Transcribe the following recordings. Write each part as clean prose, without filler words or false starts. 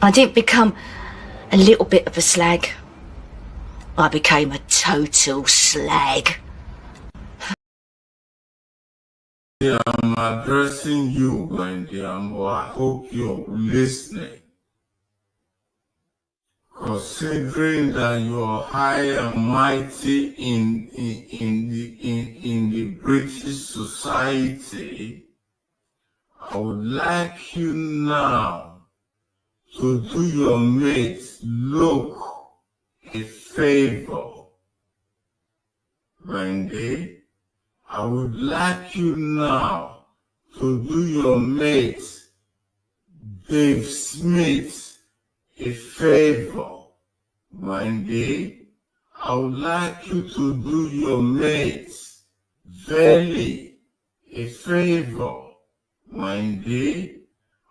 I didn't become a little bit of a slag. I became a total slag. Yeah, I'm addressing you, Wendy, and I hope you're listening. Considering that you're high and mighty in the British society, I would like you now to do your mates look a favor. Wendy, I would like you now to do your mate Dave Smith a favor. Wendy, I would like you to do your mate Veli a favor. Wendy,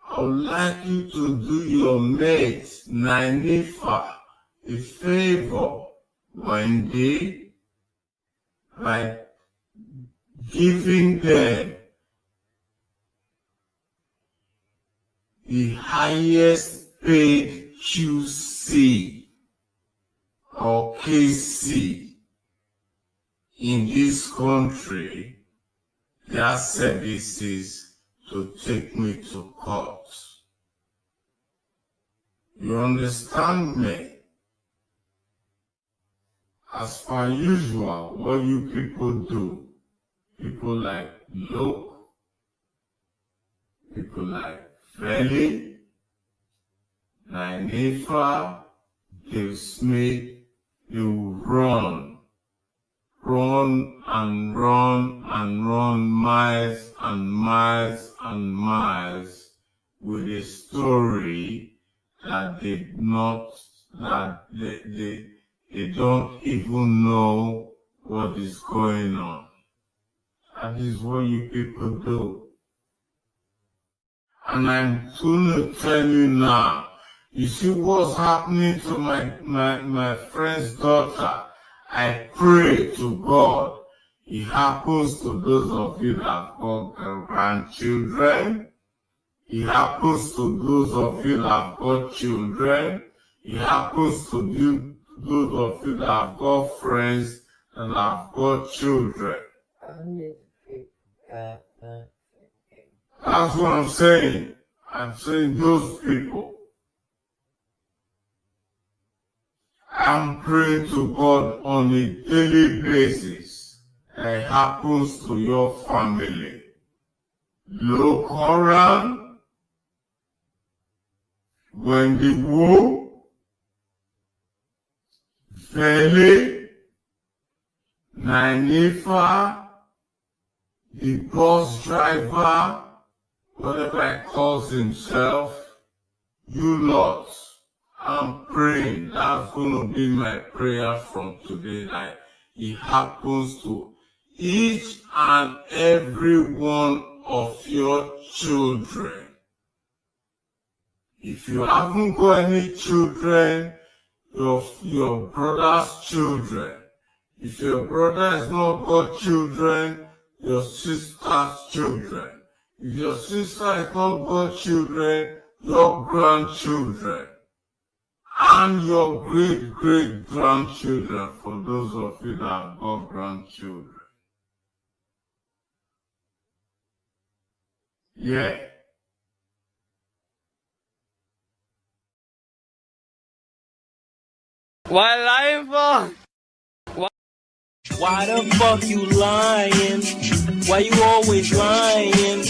I would like you to do your mate Nanifa a favor. Wendy, by giving them the highest paid QC or KC in this country, their services to take me to court. You understand me? As per usual, what you people do, people like Luke, people like Feli, Nanifa, Dave Smith, they will run miles and miles and miles with a story that they don't even know what is going on. That is what you people do. And I'm going to tell you now, you see what's happening to my friend's daughter? I pray to God it happens to those of you that have got grandchildren. It happens to those of you that have got children. It happens to those of you that have got friends and have got children. That's what I'm saying. I'm saying those people. I'm praying to God on a daily basis that it happens to your family. Lokoran, Wendy Wu, Feli, Nanifa, the bus driver, whatever he calls himself, you lot. I'm praying, that's going to be my prayer from today, that it happens to each and every one of your children. If you haven't got any children, your brother's children. If your brother has not got children, your sister's children. If your sister has not got children, your grandchildren. And your great-great-grandchildren, for those of you that have got grandchildren. Yeah. Why lying for? Why the fuck you lying? Why you always lying?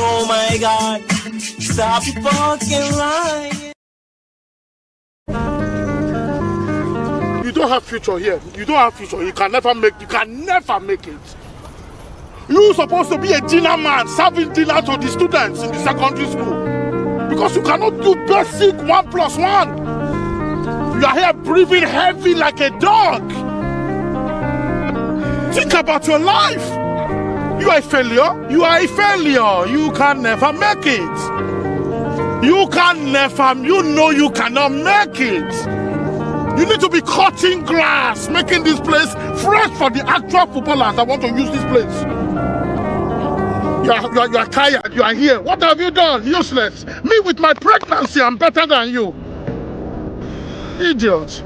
Oh my God, stop fucking lying. You don't have future here. You don't have future. You can never make it. You're supposed to be a dinner man, serving dinner to the students in the secondary school. Because you cannot do basic 1+1. You are here breathing heavy like a dog. Think about your life. You are a failure. You are a failure. You can never make it. You know you cannot make it. You need to be cutting grass, making this place fresh for the actual footballers that want to use this place. You You are tired. You are here. What have you done? Useless. Me with my pregnancy, I'm better than you. Idiot.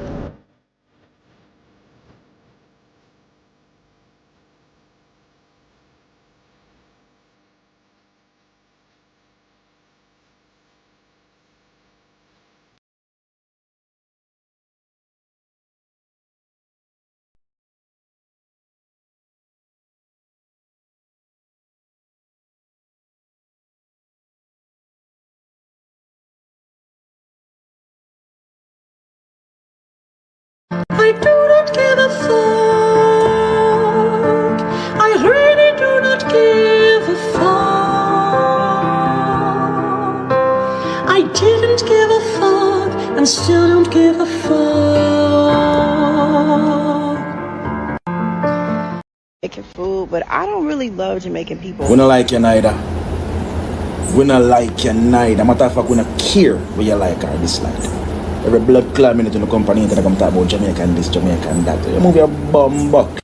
I do not give a fuck. I really do not give a fuck. I didn't give a fuck and still don't give a fuck. Jamaican food, but I don't really love Jamaican people. We don't like you neither. We don't like you neither. Matter of fact, we don't care what you like or dislike. Every blood clot minute in the company that come talk about Jamaican this, Jamaican that. You move your bum back.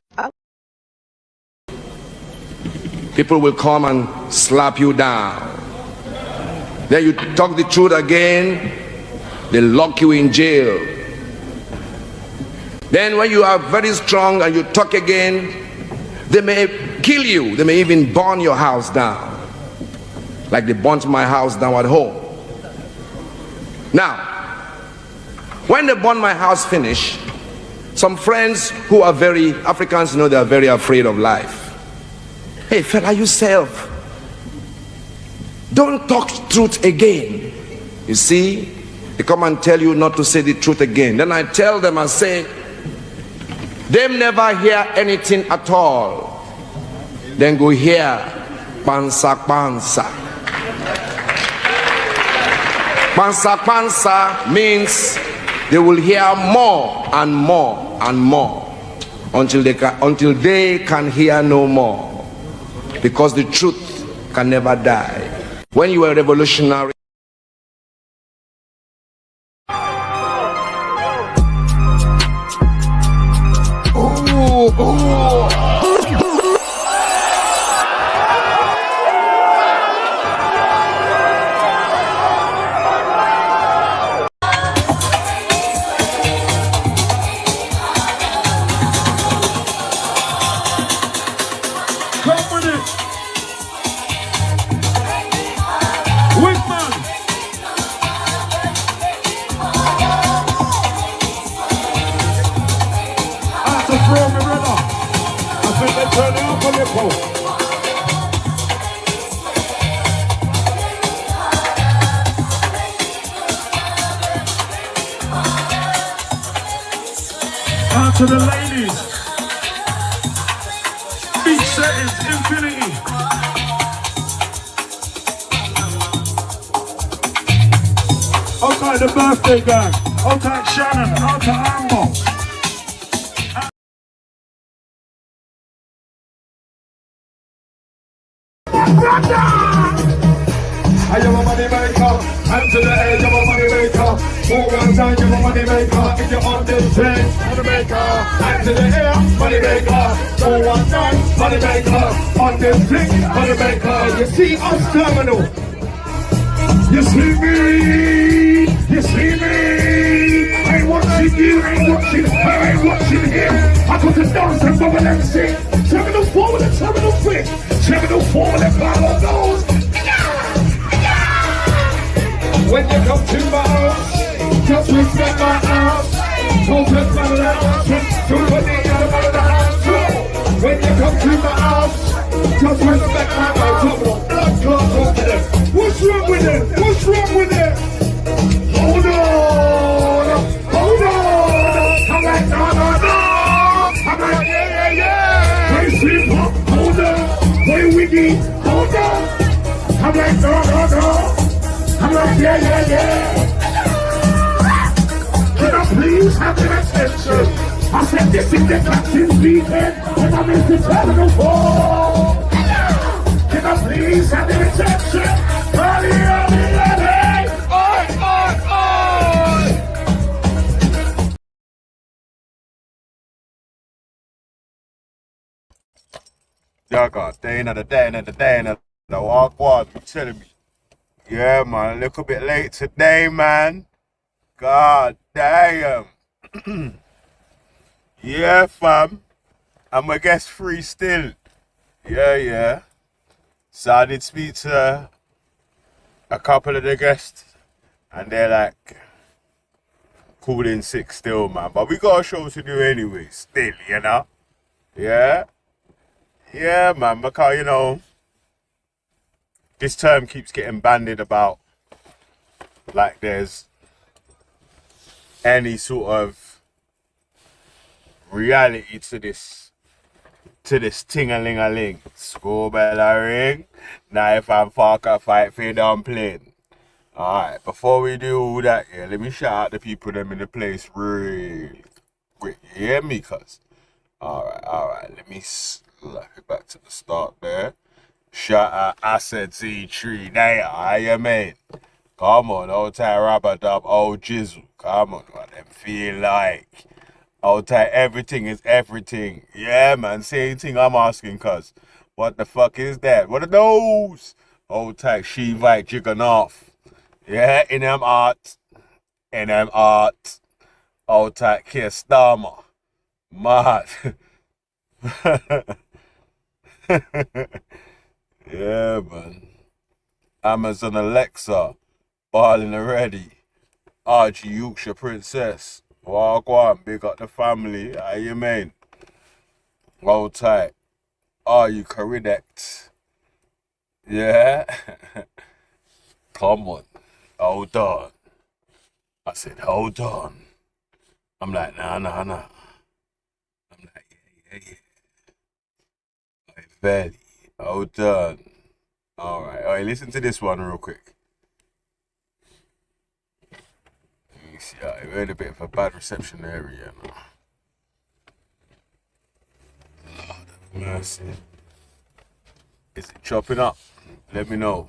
People will come and slap you down. Then you talk the truth again, they lock you in jail. Then when you are very strong and you talk again, they may kill you. They may even burn your house down. Like they burnt my house down at home. Now, when they burn my house finish, some friends who are very Africans, they are very afraid of life. Hey fella, yourself, don't talk truth again. You see, they come and tell you not to say the truth again. Then I tell them, I say, them never hear anything at all. Then go hear pansa pansa. Pansa pansa means they will hear more and more and more until they can hear no more, because the truth can never die. When you are revolutionary, out to the ladies. Beach settings, infinity. Okay, the birthday gang. Okay, Shannon. Okay, Amber. I am a money maker, hand to the edge, I'm a money maker. Move one time, you're a money maker. If you're on this train, money maker. Hand to the air, money maker. Move one time, money maker. On this thing, money maker. You see us terminal. You see me, you see me. I ain't watching you, I ain't watching her, I ain't watching him. I put the dance and bubble and sing. Terminal 4 with a terminal 3. Terminal 4 with a power goes. When you come to my house, just respect my house. Don't touch my house, don't put me out of the house. When you come to my house, just respect my house. Blood clots over them. What's wrong with them? What's wrong with them? Hold on, hold on. I'm like, no, no, no. I'm like, yeah. Play sleep, hold on. Play wiggy, hold on. I'm like, no, no, no. I'm like, yeah. Can I please have your attention? I said this is the captain's weekend, and I'm in the terminal 4. Can I please have your attention? Early. Oi. Y'all got day another day. The walk was, you telling me. Yeah, man, a little bit late today, man. God damn. Yeah, fam. I'm a guest free still. Yeah. So I did speak to a couple of the guests, and they're like, cool in sick still, man. But we got a show to do anyway, still, you know? Yeah? Yeah, man, because, you know, this term keeps getting bandied about like there's any sort of reality to this ting-a-ling-a-ling. School bell a ring. Knife and fork a fight for dumpling. Alright, before we do all that, yeah, let me shout out the people them in the place real quick. You hear me, cuz? Alright, let me slap it back to the start there. Shout out Asset Z3 there, how you mean? Come on, old tie rubber dub, old jizzle. Come on, what them feel like. Old tie, everything is everything. Yeah, man, same thing I'm asking, cuz. What the fuck is that? What are those? Old tie, Shevite jigging off. Yeah, in them art. Old tie, Keir Starmer. Mad. Yeah, man. Amazon Alexa. Balling already. Archie Yorkshire Princess. Walk on, big up the family. How you mean? Hold tight. Are you correct? Yeah? Come on. Hold on. I said, hold on. I'm like, nah. I'm like, yeah. Hey, Belly. Hold on. Alright, listen to this one real quick. You see, I heard a bit of a bad reception area now. Lord have mercy. Is it chopping up? Let me know.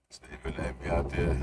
Stay even let me out there.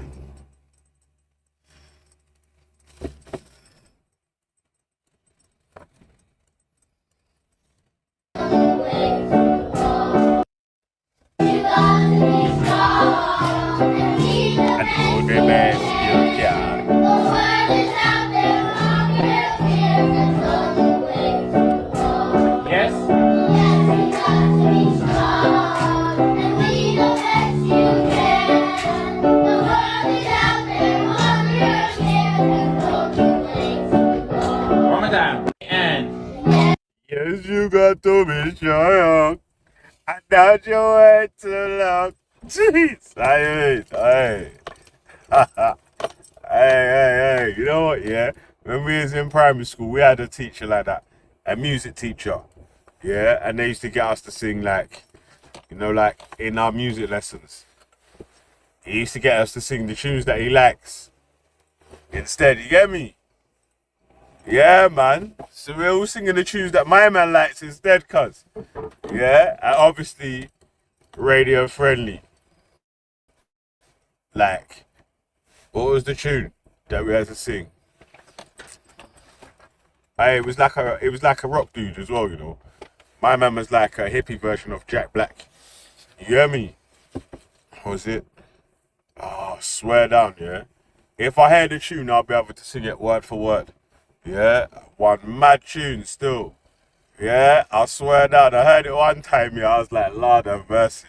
Yes, you got to be strong. I doubt your way too long. Jeez, hey. Hey. You know what, yeah? When we was in primary school, we had a teacher like that. A music teacher. Yeah? And they used to get us to sing like, you know, like in our music lessons. He used to get us to sing the tunes that he likes. Instead, you get me? Yeah, man. So we're all singing the tunes that my man likes instead, cuz. Yeah? And obviously, radio friendly. Like, what was the tune that we had to sing? Hey, it was like a rock dude as well, you know. My man was like a hippie version of Jack Black. You hear me? What was it? Oh, swear down, yeah. If I hear the tune, I'll be able to sing it word for word. Yeah, one mad tune still. Yeah, I swear down. I heard it one time, yeah. I was like, Lord have mercy.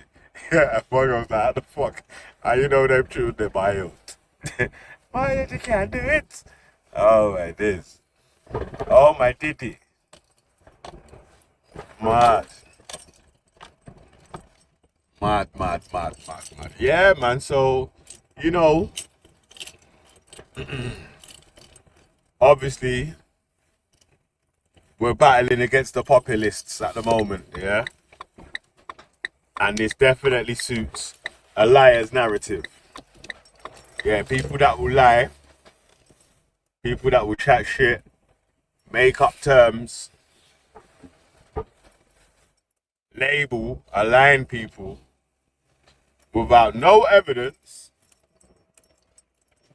Yeah, boy, I was like, how the fuck? How you know them tunes they buy out? Why you can't do it? Oh my days. Oh my titty. Mad. Yeah, man, so, you know, obviously, we're battling against the populists at the moment, yeah? And this definitely suits a liar's narrative. Yeah, people that will lie, people that will chat shit, make up terms, label, align people without no evidence,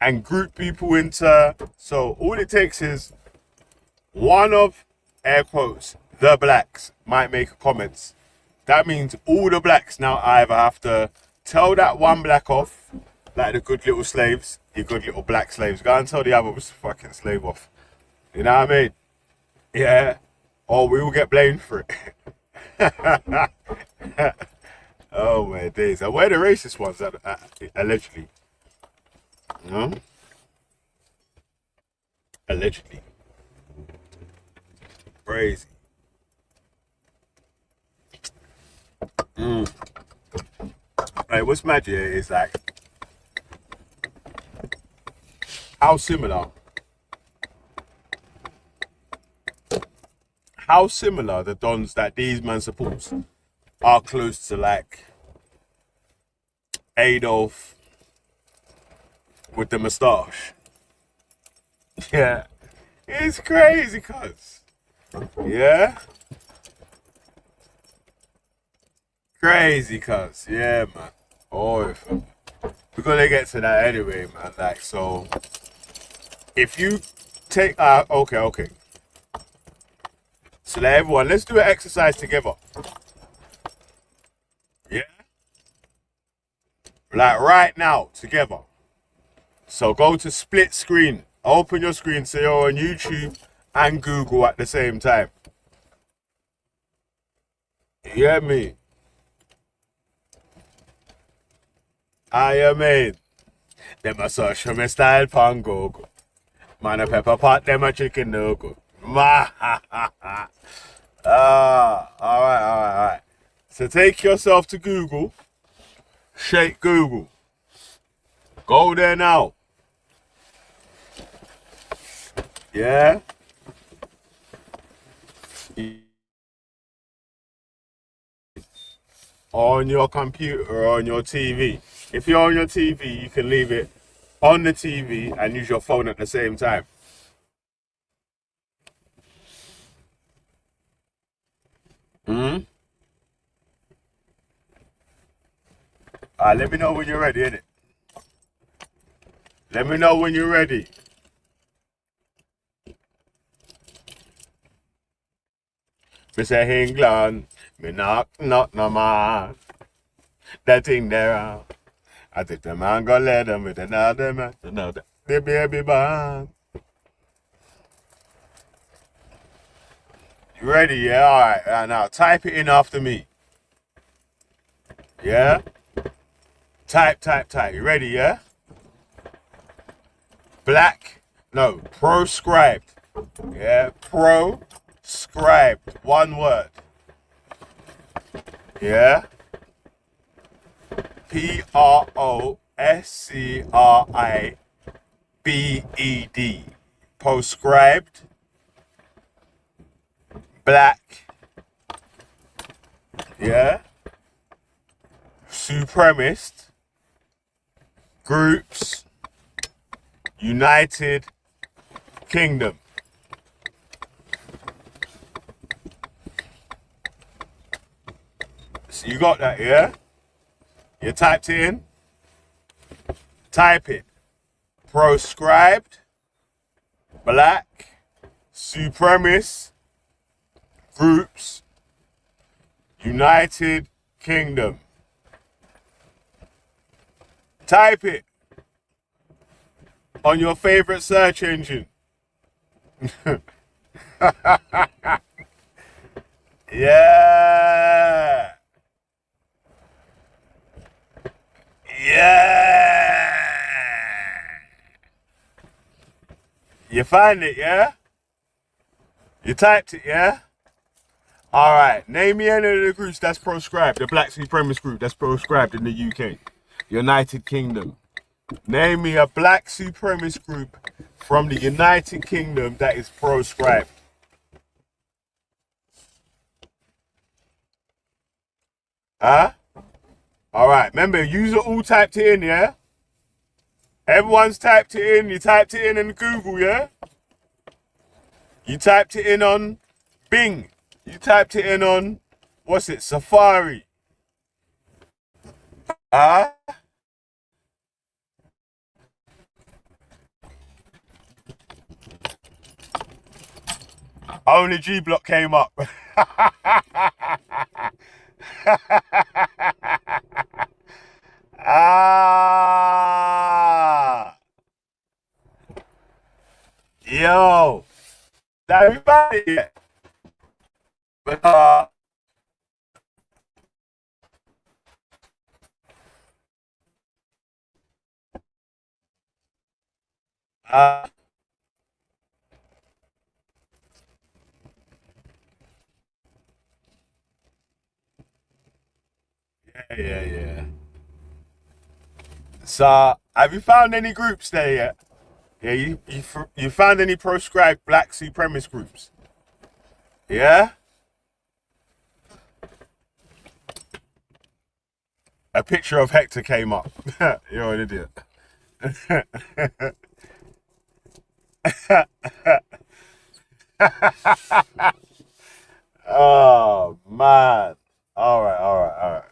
and group people into, so all it takes is one of, air quotes, the blacks might make comments that means all the blacks now either have to tell that one black off, like the good little slaves, you good little black slaves. Go and tell the other fucking slave off. You know what I mean? Yeah. Or we will get blamed for it. Oh my days. And we're the racist ones, allegedly. You know? Allegedly. Crazy. Hey, what's mad here is like how similar the dons that these men supports are close to like Adolf with the moustache. Yeah, it's crazy, cuz. Yeah, crazy, cuz. Yeah, man. Oh, we're gonna get to that anyway, man. Like, so if you take okay. So now everyone, let's do an exercise together. Yeah? Like right now, together. So go to split screen. Open your screen so you're on YouTube and Google at the same time. You hear me? I am in. Them a social me style pan Google. Man a pepper pot, them a chicken no good. Alright. So take yourself to Google. Shake Google. Go there now. Yeah? On your computer or on your TV. If you're on your TV, you can leave it on the TV and use your phone at the same time. Let me know when you're ready, innit? Let me know when you're ready. Me say England, me knock no man. That thing there, I think the man go let them with another man, the baby band. You ready? Yeah, alright. Now type it in after me. Yeah? Type. You ready, yeah? Proscribed. Yeah, proscribed. One word. Yeah? Proscribed. Proscribed. Black. Yeah? Supremacist. Groups. United Kingdom. So you got that, yeah? You typed it in? Type it. Proscribed, black, supremacist, groups, United Kingdom. Type it on your favorite search engine. Yeah. You find it, yeah? You typed it, yeah? Alright, name me any of the groups that's proscribed. The black supremacist group that's proscribed in the UK. United Kingdom. Name me a black supremacist group from the United Kingdom that is proscribed. Huh? Alright, remember, user all typed it in, yeah? Everyone's typed it in. You typed it in Google, yeah? You typed it in on Bing. You typed it in on, what's it, Safari. Huh? Only G Block came up. Ah, yo, now you found it yet? But uh, yeah. So, have you found any groups there yet? Yeah, you found any proscribed black supremacist groups? Yeah? A picture of Hector came up. You're an idiot. Oh, man. All right. All right.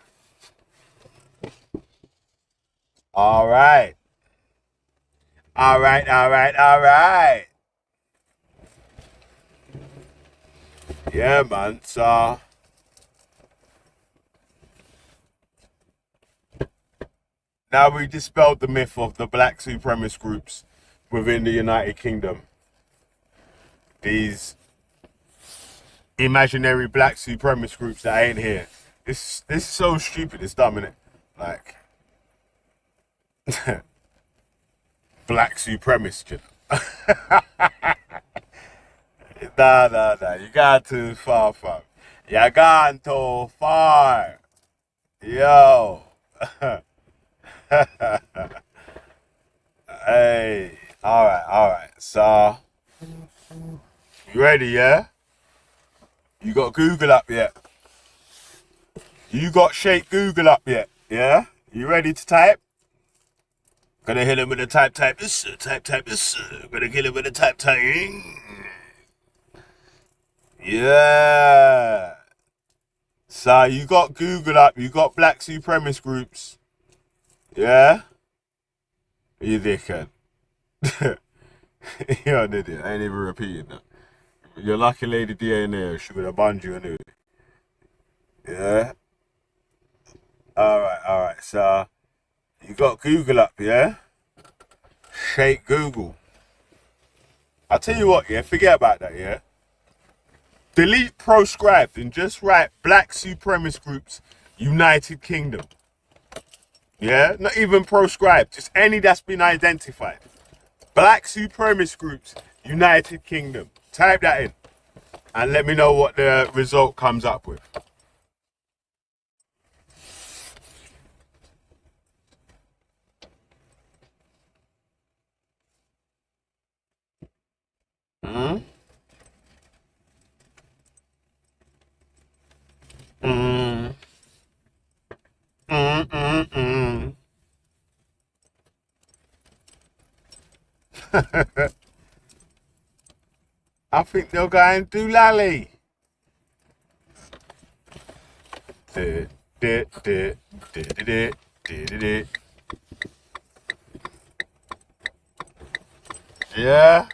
All right. Yeah, man. So, now we dispelled the myth of the black supremacist groups within the United Kingdom. These imaginary black supremacist groups that ain't here. This is so stupid. It's dumb, innit? Like, black supremacist, you know? Nah. You got too far, fam. You got too far. Yo. Hey. Alright. So, you ready, yeah? You got Google up yet? You got Shake Google up yet? Yeah? You ready to type? Gonna hit him with a type this, type this. Gonna kill him with a type. Yeah. So you got Google up, you got black supremacist groups. Yeah? You dickhead. You're an idiot. I ain't even repeating that. Your lucky lady DNA, she would have banned you anyway. Yeah? Alright. So you got Google up, yeah? Shake Google. I'll tell you what, yeah, forget about that, yeah? Delete proscribed and just write black supremacist groups, United Kingdom. Yeah? Not even proscribed, just any that's been identified. Black supremacist groups, United Kingdom. Type that in and let me know what the result comes up with. Mm? Mm. Mm. I think they'll go and do Lally. Yeah.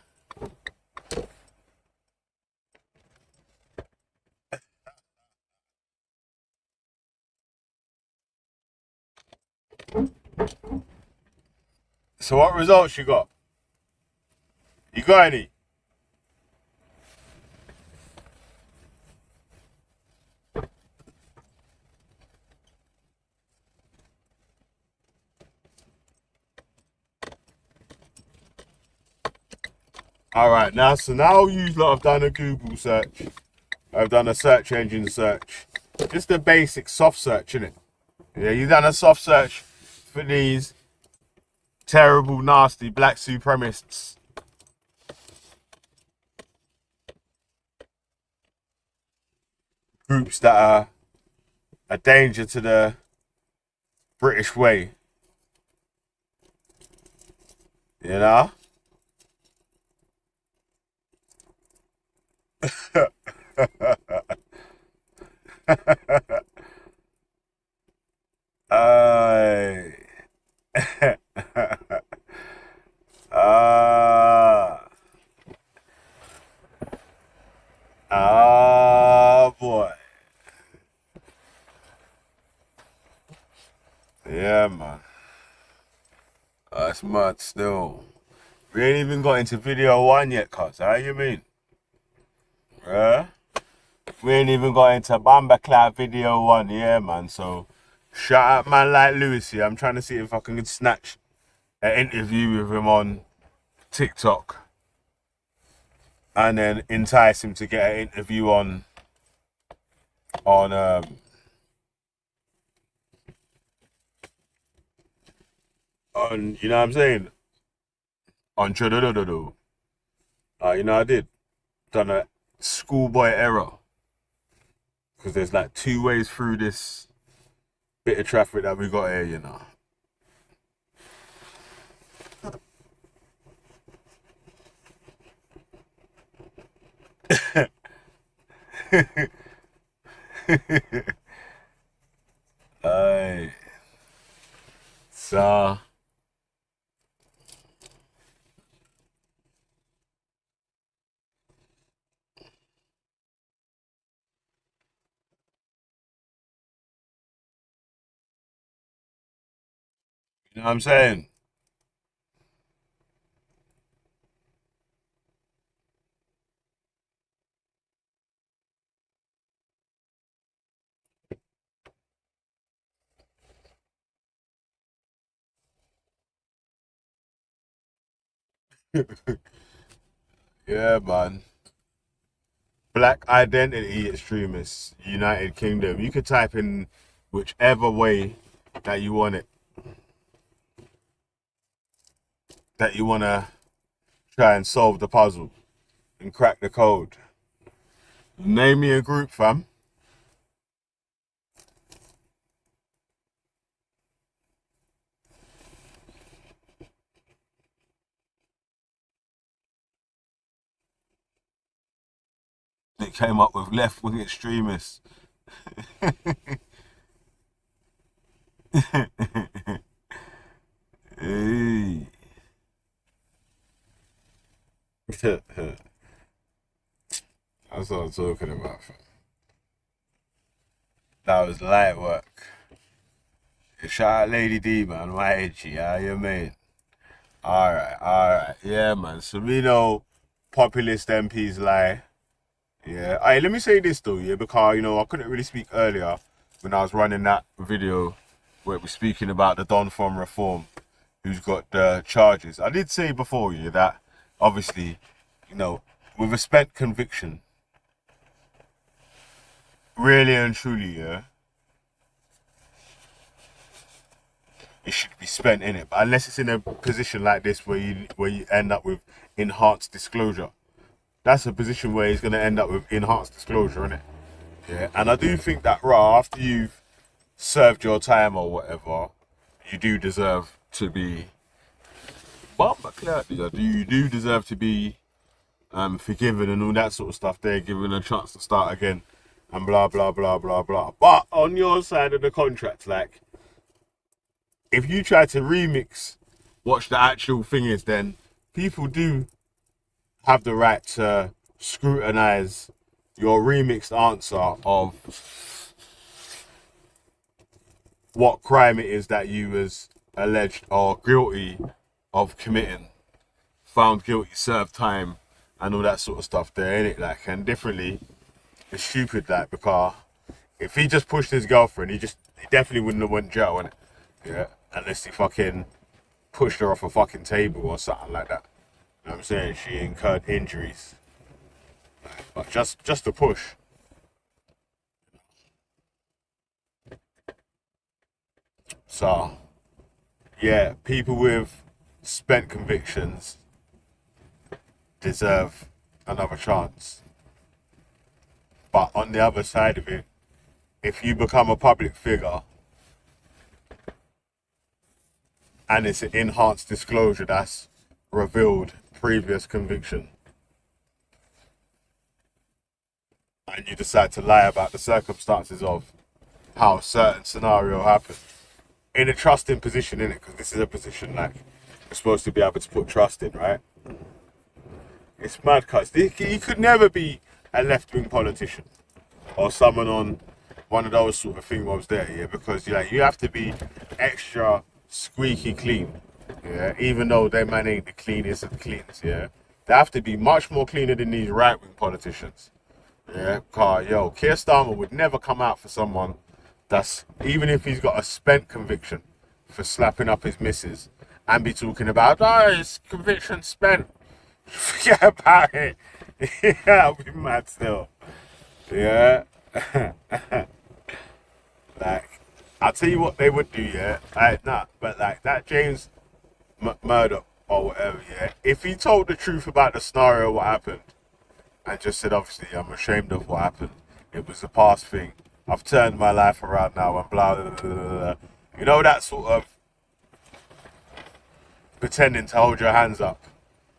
So what results you got? You got any? Alright, now you lot have done a Google search. I've done a search engine search. Just a basic soft search, innit? Yeah, you've done a soft search for these terrible, nasty black supremacists. Groups that are a danger to the British way. You know? Aye. Ah, boy. Yeah, man. That's mad still. We ain't even got into video 1 yet, cuz. How you mean? We ain't even got into Bamba Cloud video 1, yeah, man. So, shout out man like Lewis here. I'm trying to see if I can snatch an interview with him on TikTok. And then entice him to get an interview on you know what I'm saying? On Chododododo. You know I did. Done a schoolboy error. Because there's like 2 ways through this bit of traffic that we got here, you know. Aye. So you know what I'm saying? Yeah, man. Black identity extremists, United Kingdom. You could type in whichever way that you want it. That you want to try and solve the puzzle and crack the code. Name me a group, fam. It came up with left-wing extremists. Hey. That's what I'm talking about, fam. That was light work. Shout out Lady D, man. My edgy, how you mean? Alright. Yeah, man. So we know populist MPs lie. Yeah. Alright, let me say this though, yeah, because you know I couldn't really speak earlier when I was running that video where it was speaking about the Don from Reform who's got the charges. I did say before, yeah, that obviously, you know, with a spent conviction, really and truly, yeah, it should be spent in it. But unless it's in a position like this where you end up with enhanced disclosure, that's a position where he's going to end up with enhanced disclosure, innit? Yeah, and I do think that after you've served your time or whatever, you do deserve to be. You do deserve to be forgiven and all that sort of stuff. They're given a chance to start again, and blah blah blah blah blah. But on your side of the contract, like, if you try to remix what the actual thing is, then people do have the right to scrutinize your remixed answer of what crime it is that you was alleged or guilty of committing, found guilty, served time, and all that sort of stuff there, innit? Like, and differently, it's stupid, like, because if he just pushed his girlfriend, he definitely wouldn't have went jail, innit? Yeah, unless he fucking pushed her off a fucking table or something like that. You know what I'm saying? She incurred injuries. But just to push. So, yeah, people with spent convictions deserve another chance. But on the other side of it, if you become a public figure and it's an enhanced disclosure that's revealed previous conviction, and you decide to lie about the circumstances of how a certain scenario happened, in a trusting position, innit? Because this is a position like you're supposed to be able to put trust in, right? It's mad, cuz you could never be a left-wing politician or someone on one of those sort of things there, yeah, because you have to be extra squeaky clean. Yeah, even though they man ain't the cleanest of the cleanest. Yeah, they have to be much more cleaner than these right-wing politicians. Yeah, yo, Keir Starmer would never come out for someone that's, even if he's got a spent conviction for slapping up his missus, and be talking about, oh, his conviction spent. Forget about it. Yeah, I'll be mad still. Yeah. Like, I'll tell you what they would do, yeah? But like that James Murdoch or whatever, yeah? If he told the truth about the scenario, what happened, and just said, obviously, I'm ashamed of what happened. It was a past thing. I've turned my life around now and blah, blah, blah, blah, blah. You know, that sort of pretending to hold your hands up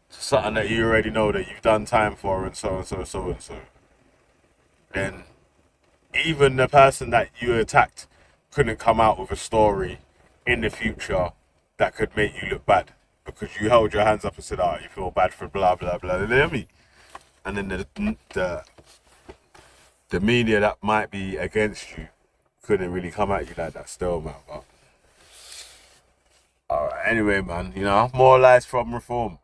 to something that you already know that you've done time for, and so and so and so and so. Then even the person that you attacked couldn't come out with a story in the future that could make you look bad, because you held your hands up and said, oh, you feel bad for blah, blah, blah, blah. And then the media that might be against you couldn't really come at you like that still, man. But alright, anyway, man, you know, more lies from Reform.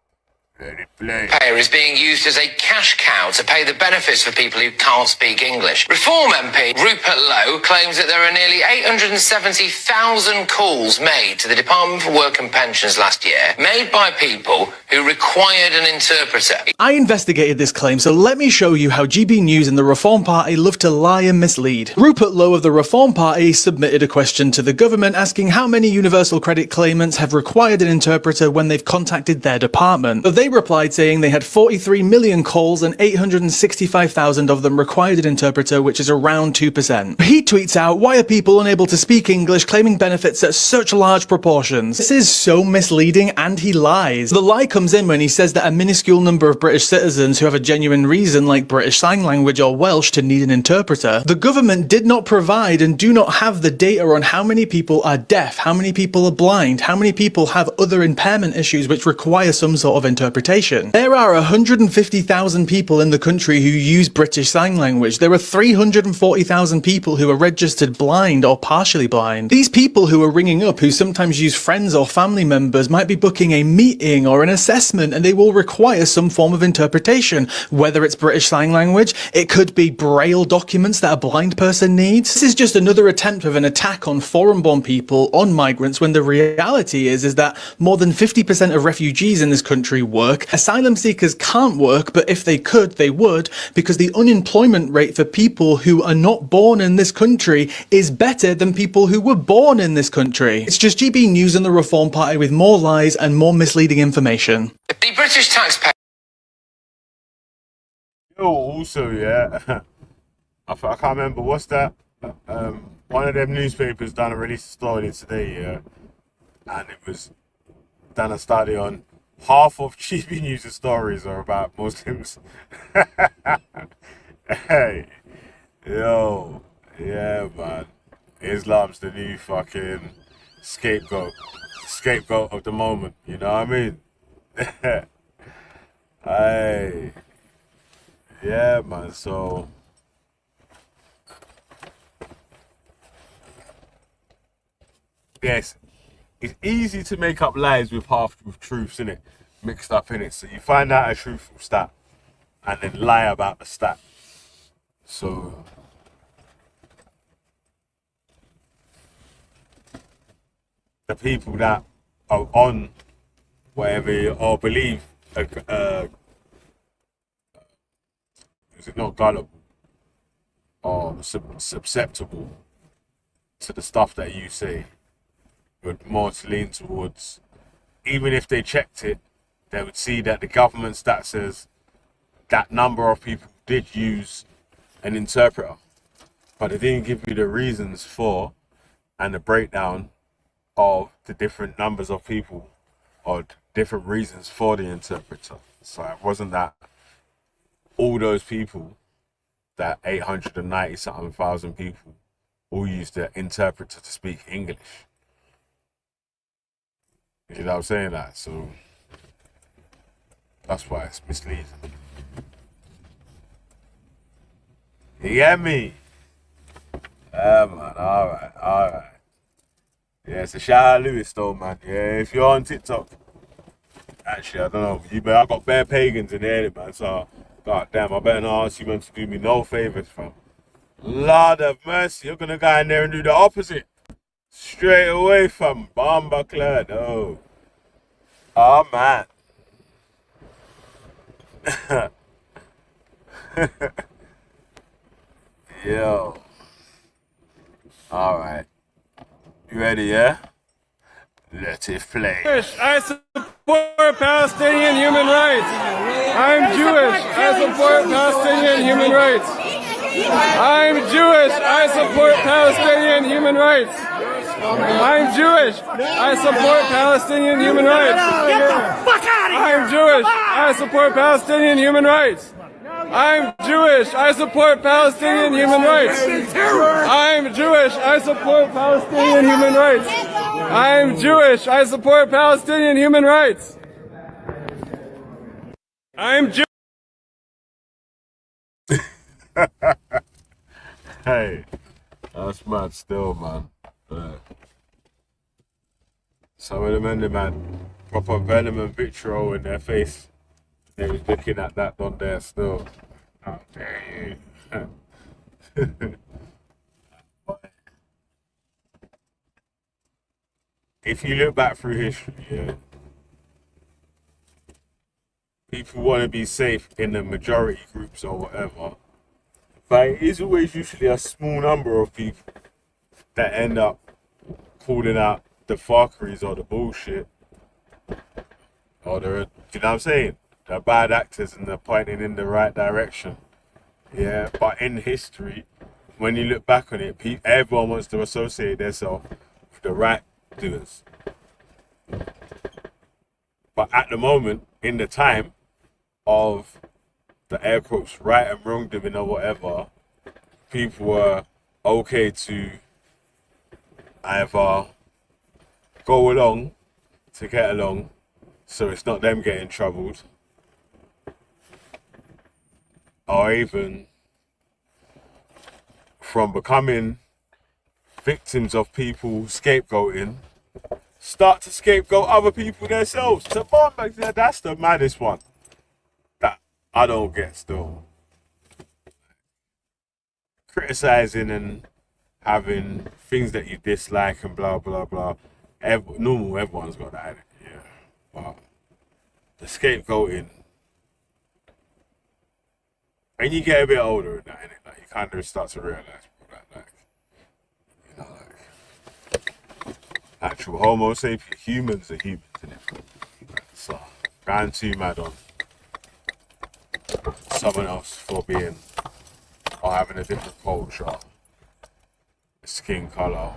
Let it play. Payer is being used as a cash cow to pay the benefits for people who can't speak English. Reform MP Rupert Lowe claims that there are nearly 870,000 calls made to the Department for Work and Pensions last year, made by people who required an interpreter. I investigated this claim, so let me show you how GB News and the Reform Party love to lie and mislead. Rupert Lowe of the Reform Party submitted a question to the government asking how many universal credit claimants have required an interpreter when they've contacted their department. But they replied saying they had 43 million calls and 865,000 of them required an interpreter, which is around 2%. He tweets out, why are people unable to speak English claiming benefits at such large proportions? This is so misleading, and he lies. The lie comes in when he says that a minuscule number of British citizens who have a genuine reason, like British Sign Language or Welsh, to need an interpreter. The government did not provide and do not have the data on how many people are deaf, how many people are blind, how many people have other impairment issues which require some sort of interpretation. There are 150,000 people in the country who use British Sign Language. There are 340,000 people who are registered blind or partially blind. These people who are ringing up, who sometimes use friends or family members, might be booking a meeting or an assessment, and they will require some form of interpretation. Whether it's British Sign Language, it could be Braille documents that a blind person needs. This is just another attempt of an attack on foreign-born people, on migrants, when the reality is that more than 50% of refugees in this country work. Asylum seekers can't work, but if they could, they would, because the unemployment rate for people who are not born in this country is better than people who were born in this country. It's just GB News and the Reform Party with more lies and more misleading information. The British taxpayer... Yo, also, yeah, I can't remember, what's that? One of them newspapers done a release story today, yeah, and it was done a study on half of GB News' stories are about Muslims. Hey, yo, yeah, man. Islam's the new fucking scapegoat of the moment. You know what I mean? Hey, yeah, man. So, yes. It's easy to make up lies with truths in it, mixed up in it. So you find out a truthful stat and then lie about the stat. So the people that are on whatever or believe, is it not gullible or susceptible to the stuff that you say, would more to lean towards, even if they checked it, they would see that the government stat says that number of people did use an interpreter, but they didn't give you the reasons for and the breakdown of the different numbers of people or different reasons for the interpreter. So it wasn't that all those people, that 890 something thousand people, all used the interpreter to speak English. You know what I'm saying? That, so that's why it's misleading. You get me? Yeah, man. All right. Yeah, so shout out Lewis though, man. Yeah, if you're on TikTok, actually, I don't know, I got bare pagans in there, man, so, god damn, I better not ask you man to do me no favors, fam. Lord of mercy, you're gonna go in there and do the opposite. Straight away, fam. Bomba clad, oh. Oh, man. Yo. Alright. You ready, yeah? Let it play. I support Palestinian human rights. I'm Jewish. I support Palestinian human rights. I'm Jewish. I support Palestinian human rights. I'm Jewish. I support Palestinian human rights. Get the fuck out of here! I'm Jewish. I support Palestinian human rights. I'm Jewish. I support Palestinian human rights. I'm Jewish. I support Palestinian human rights. I'm Jewish. I support Palestinian human rights. I'm Jewish. Hey, that's mad still, man. Some of them ended, man, proper venom and vitriol in their face. They was looking at that on there still. How dare you? If you look back through history, yeah, people want to be safe in the majority groups or whatever. But it is always usually a small number of people that end up calling out the fuckeries or the bullshit. Or the, you know what I'm saying? The bad actors and they're pointing in the right direction. Yeah, but in history, when you look back on it, everyone wants to associate themselves with the right doers. But at the moment, in the time of the air quotes right and wrong doing or whatever, people were okay to either go along to get along so it's not them getting troubled, or even from becoming victims of people scapegoating, start to scapegoat other people themselves. So that's the maddest one that I don't get still. Criticizing and having things that you dislike and blah blah blah. Everyone's got that in it, yeah. But the scapegoating, when you get a bit older and that, innit, like you kind of start to realize like, you know, like actual Homo sapien humans are humans, innit? So going too mad on someone else for being or having a different culture, skin color,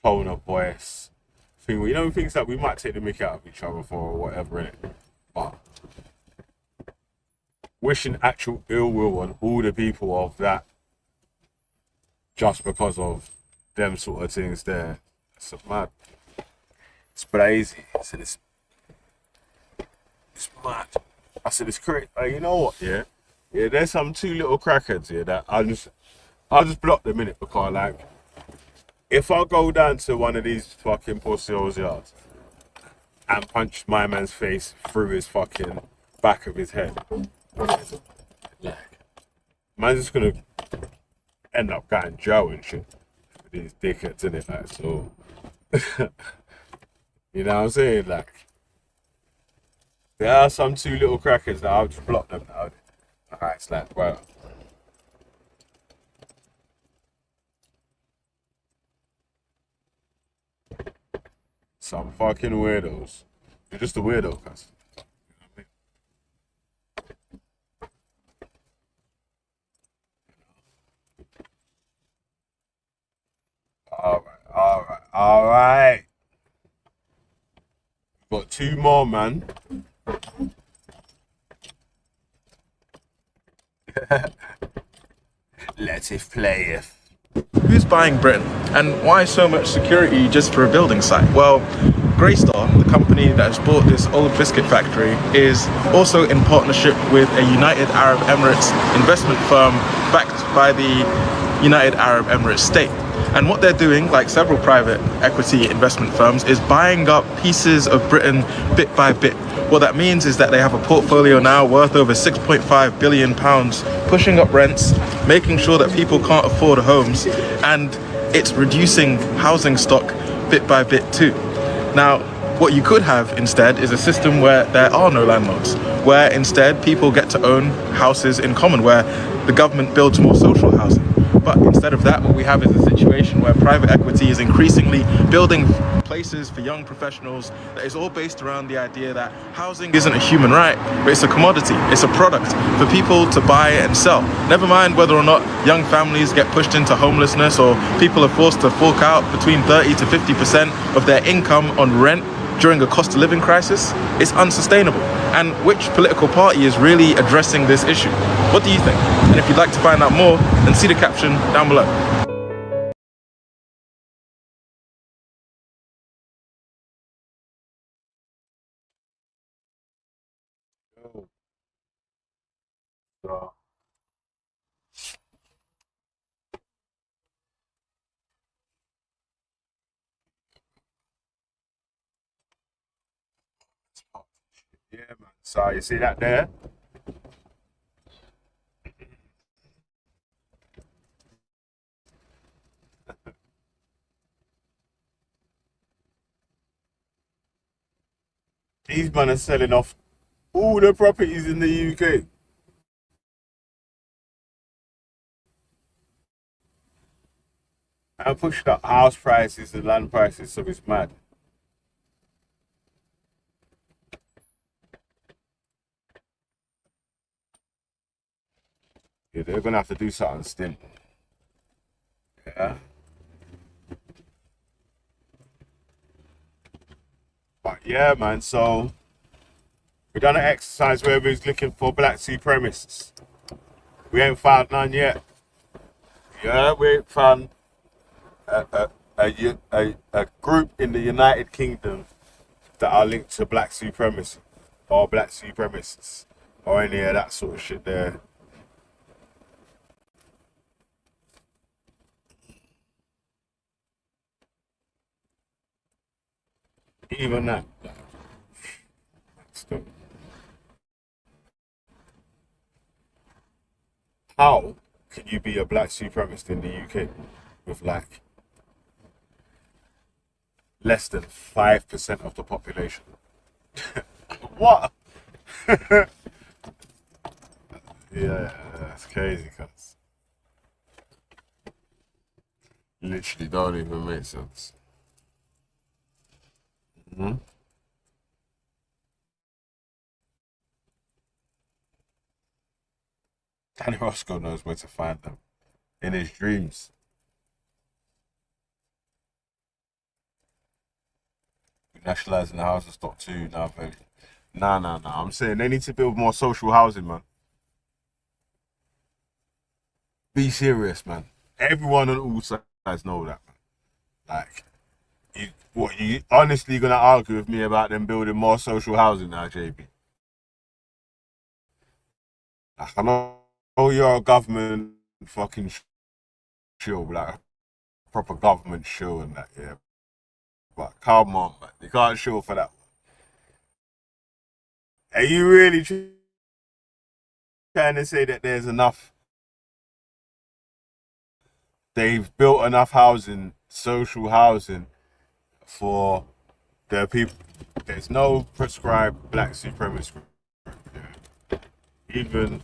tone of voice, you know, things that we might take the mick out of each other for or whatever, innit? But wishing actual ill will on all the people of that just because of them sort of things there, it's mad. It's crazy. I said it's mad. I said it's crazy. Like, you know what? Yeah, there's some two little crackheads here that I'll just block them in it because like, if I go down to one of these fucking pussy holes yards and punch my man's face through his fucking back of his head, like, man's just gonna end up going jail and shit for these dickheads, innit? Like, so you know what I'm saying? Like, there are some two little crackers that I'll just block them now. Alright, it's like, well, some fucking weirdos. You're just a weirdo, cuz. You know what I mean? Alright. Got two more, man. Let it play. Who's buying Britain? And why so much security just for a building site? Well, Greystar, the company that has bought this old biscuit factory, is also in partnership with a United Arab Emirates investment firm backed by the United Arab Emirates state. And what they're doing, like several private equity investment firms, is buying up pieces of Britain bit by bit. What that means is that they have a portfolio now worth over £6.5 billion, pushing up rents, making sure that people can't afford homes, and it's reducing housing stock bit by bit too. Now, what you could have instead is a system where there are no landlords, where instead people get to own houses in common, where the government builds more social housing. But instead of that, what we have is a situation where private equity is increasingly building places for young professionals that is all based around the idea that housing isn't a human right, but it's a commodity, it's a product for people to buy and sell. Never mind whether or not young families get pushed into homelessness or people are forced to fork out between 30 to 50% of their income on rent during a cost of living crisis. It's unsustainable. And which political party is really addressing this issue? What do you think? And if you'd like to find out more, then see the caption down below. So, yeah, man. So you see that there? These men are selling off all the properties in the UK. And pushed up house prices and land prices, so it's mad. Yeah, they're gonna have to do something still. Yeah. But yeah, man, so we done an exercise where we was looking for black supremacists. We ain't found none yet. Yeah, we ain't found a group in the United Kingdom that are linked to black supremacy or black supremacists or any of that sort of shit there. Even that. Still. How can you be a black supremacist in the UK with like less than 5% of the population? What? Yeah, that's crazy, cuz. Literally don't even make sense. Mm-hmm. Danny Roscoe knows where to find them in his dreams. Nationalising the housing stock too. Nah, baby. Nah. I'm saying they need to build more social housing, man. Be serious, man. Everyone on all sides know that, man. Like, you honestly gonna argue with me about them building more social housing now, JB? Like, I know you're a government fucking shill, like a proper government shill and that, yeah. But come on, man. You can't shill for that. Are you really trying to say that there's enough? They've built enough housing, social housing, for the people. There's no prescribed black supremacist group. Yeah. Even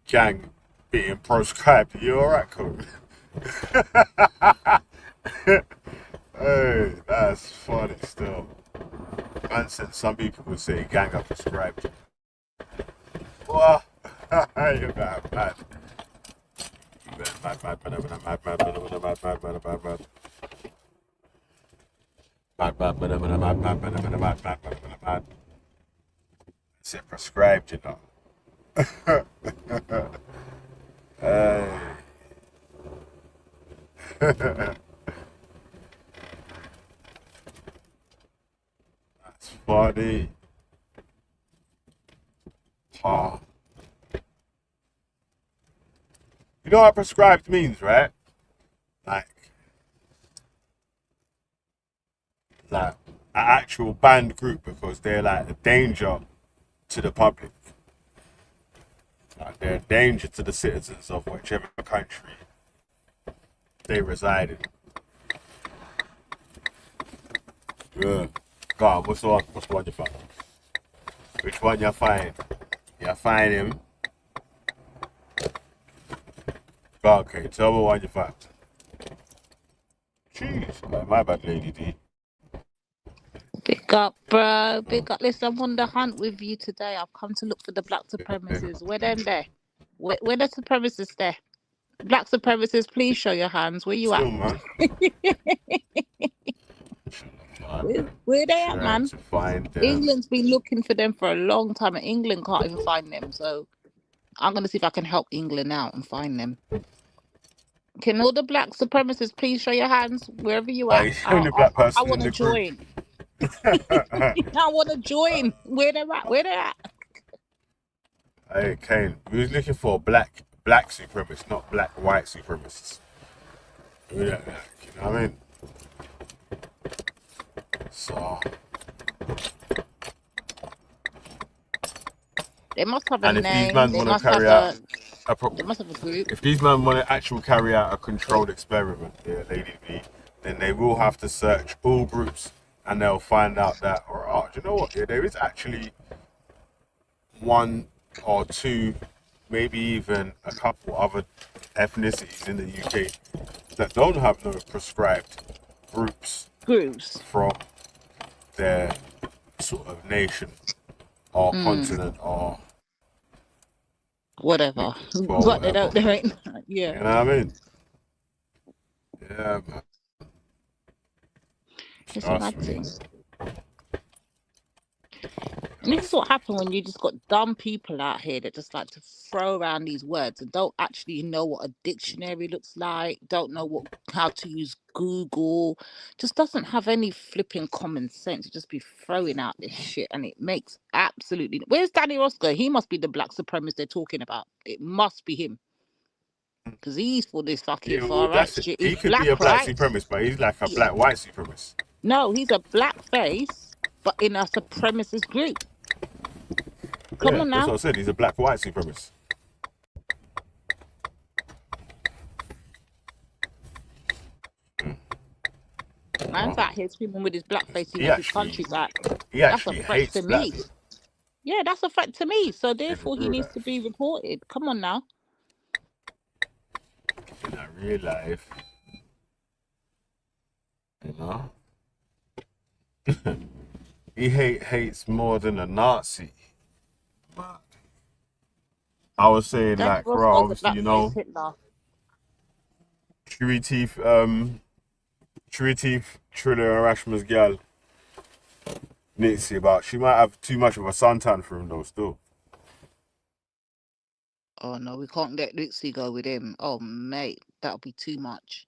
gang being proscribed. You alright, cool? Hey, that's funny still. Man said some people would say gang are prescribed. What? You're mad. Mad. Said prescribed, you know. Hey. That's funny. Oh. You know what prescribed means, right? Like an actual banned group because they're like a danger to the public. Like they're a danger to the citizens of whichever country they reside in. Yeah. Go on, what's the one? What's the one you find? Which one you find? You find him. Go on, okay, tell me what you find. Jeez, my bad, Lady D. Big up, bro. Big up. Listen, I'm on the hunt with you today. I've come to look for the black supremacists. Where them there? Where the supremacists there? Black supremacists, please show your hands. Where you at? Still, man. Where they at, Trying man? to find them. England's been looking for them for a long time, and England can't even find them. So I'm gonna see if I can help England out and find them. Can all the black supremacists please show your hands wherever you Are at? you showing the black I person want in to the group? join. I want to join. Where they at? Where they at? Hey, Kane, we was looking for black supremacists, not black white supremacists. You know what I mean? So, They must have a and if name. these men They want to must have carry out they must have a group. if these men want to actually carry out a controlled experiment, yeah, Lady V, then they will have to search all groups, and they'll find out that, or oh, do you know what? Yeah, there is actually one or two, maybe even a couple other ethnicities in the UK that don't have no prescribed groups from their sort of nation or continent or whatever. or But they whatever. don't. They ain't. Yeah. You know what I mean? Yeah, man. It's a mad thing. And this is what happened when you just got dumb people out here that just like to throw around these words and don't actually know what a dictionary looks like, don't know how to use Google, just doesn't have any flipping common sense. Just be throwing out this shit, and it makes absolutely. Where's Danny Roscoe? He must be the black supremacist they're talking about. It must be him. Because he's for this fucking Yeah, well, far right that's it. shit. He He's could be black, a black right? supremacist, but he's like a black white supremacist. No, he's a black face, but in a supremacist group. Come on now. That's what I said. He's a black white supremacist. Man's out here screaming with his black face. He wants his country back. He That's actually a threat hates to black me. people. Yeah, that's a threat to me. So therefore, he needs to be reported. Come on now. In real life, you know, he hates more than a Nazi. But I was saying, Danny like, bro, Roscoe's a obviously, you blackface know, Hitler. Chewy Teeth, Triller and Rashma's gal, Nitzy, but she might have too much of a suntan for him though, still. Oh no, we can't let Lixie go with him. Oh mate, that'll be too much.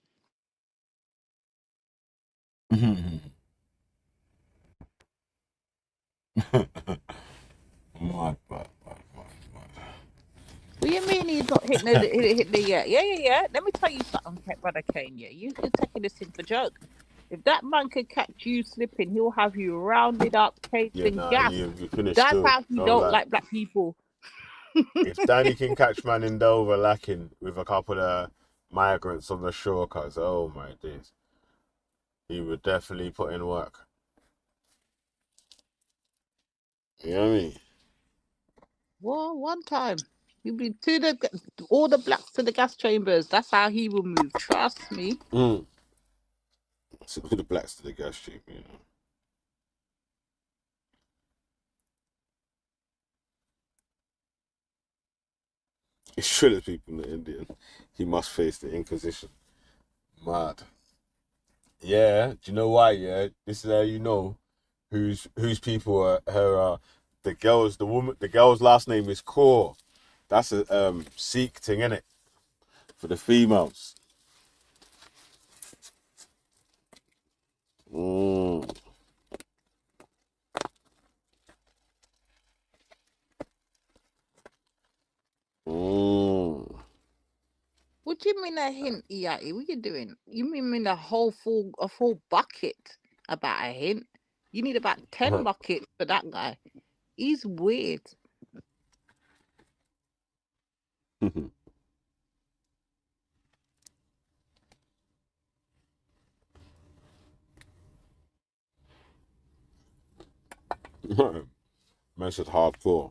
Mad. What do you mean he's not hitting the yeah? Let me tell you something, brother Kane. Yeah, you're taking this thing for joke. If that man could catch you slipping, he'll have you rounded up, caged and gassed. You finished. That's still. how he don't like black people. If Danny can catch man in Dover lacking with a couple of migrants on the shore, cause oh my days, he would definitely put in work. You know what I mean? Well, one time. He'll be all the blacks to the gas chambers. That's how he will move. Trust me. So the blacks to the gas chamber, you know. He shredded people in the Indian. He must face the Inquisition. Mad. Yeah, do you know why? Yeah, this is how you know whose people are her. The girl's last name is Kaur. That's a Sikh thing, innit? For the females. What do you mean a hint, Iati? What you doing? You mean a full bucket about a hint? You need about 10 buckets for that guy. He's weird. Man said hardcore.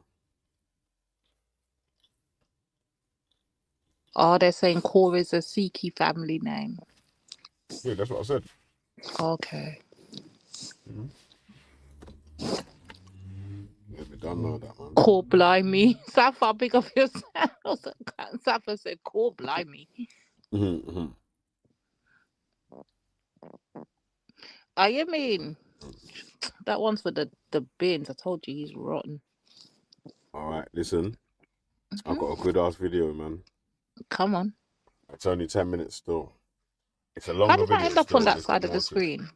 Oh, they're saying Core is a Sikhi family name. Yeah, that's what I said. Okay. Yeah, we don't know that, man. Core blimey. Safa, big up yourself. Safa said core blimey. Oh, you mean that one's for the bins? I told you he's rotten. All right, listen. I've got a good ass video, man. Come on. It's only 10 minutes still. It's a How longer did I video end up still, on and that it's got side of more the to it. screen?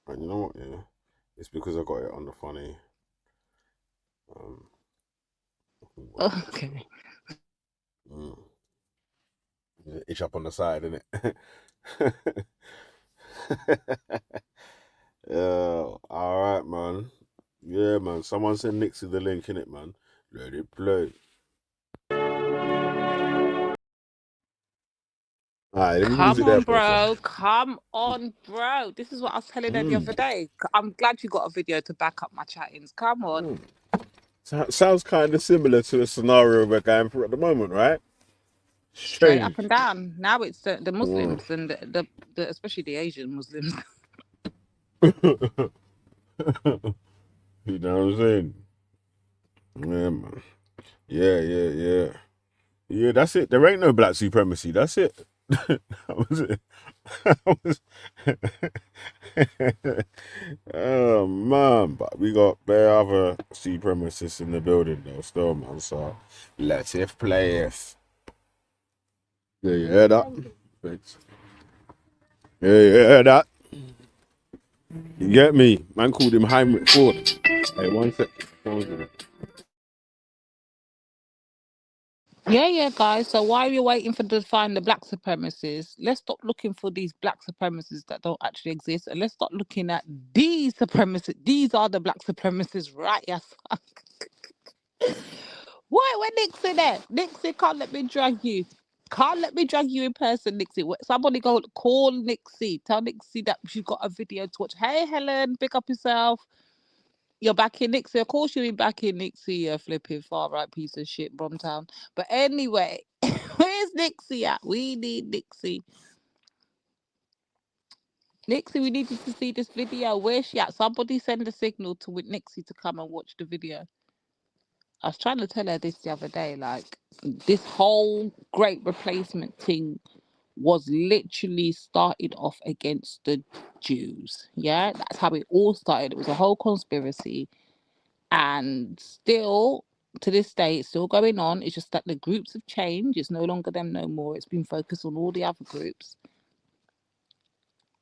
And you know what? Yeah, it's because I got it on the funny. Okay. Itch up on the side, innit? Yeah, all right, man. Yeah, man. Someone send Nixie the link, innit, man? Let it play. All right, let me use Come it there, on, bro. brother. Come on, bro. This is what I was telling them the other day. I'm glad you got a video to back up my chattings. Come on. Sounds kind of similar to a scenario we're going through at the moment, right? Straight up Strange. and down. Now it's the Muslims and the especially the Asian Muslims. You know what I'm saying? Yeah, man. Yeah. Yeah, that's it. There ain't no black supremacy. That's it. That was it. Oh, man. But we got bare other supremacists in the building, though, still, man. So let it play it. Yeah, you hear that? Thanks. Yeah, you hear that? You get me? Man called him Heinrich Ford. Hey, one sec. Yeah, guys. So while you're waiting for to find the black supremacists, let's stop looking for these black supremacists that don't actually exist, and let's start looking at these supremacists. These are the black supremacists, right? Yes. Why? Where Nixie there? Nixie can't let me drag you. Can't let me drag you in person, Nixie. Somebody go call Nixie. Tell Nixie that she's got a video to watch. Hey, Helen, pick up yourself. You're back in Nixie. Of course you'll be back in Nixie, you flipping far right piece of shit, Bromtown. But anyway, where's Nixie at? We need Nixie. Nixie, we needed to see this video. Where's she at? Somebody send a signal to Nixie to come and watch the video. I was trying to tell her this the other day, like, this whole great replacement thing was literally started off against the Jews. Yeah, that's how it all started. It was a whole conspiracy. And still, to this day, it's still going on. It's just that the groups have changed. It's no longer them no more. It's been focused on all the other groups.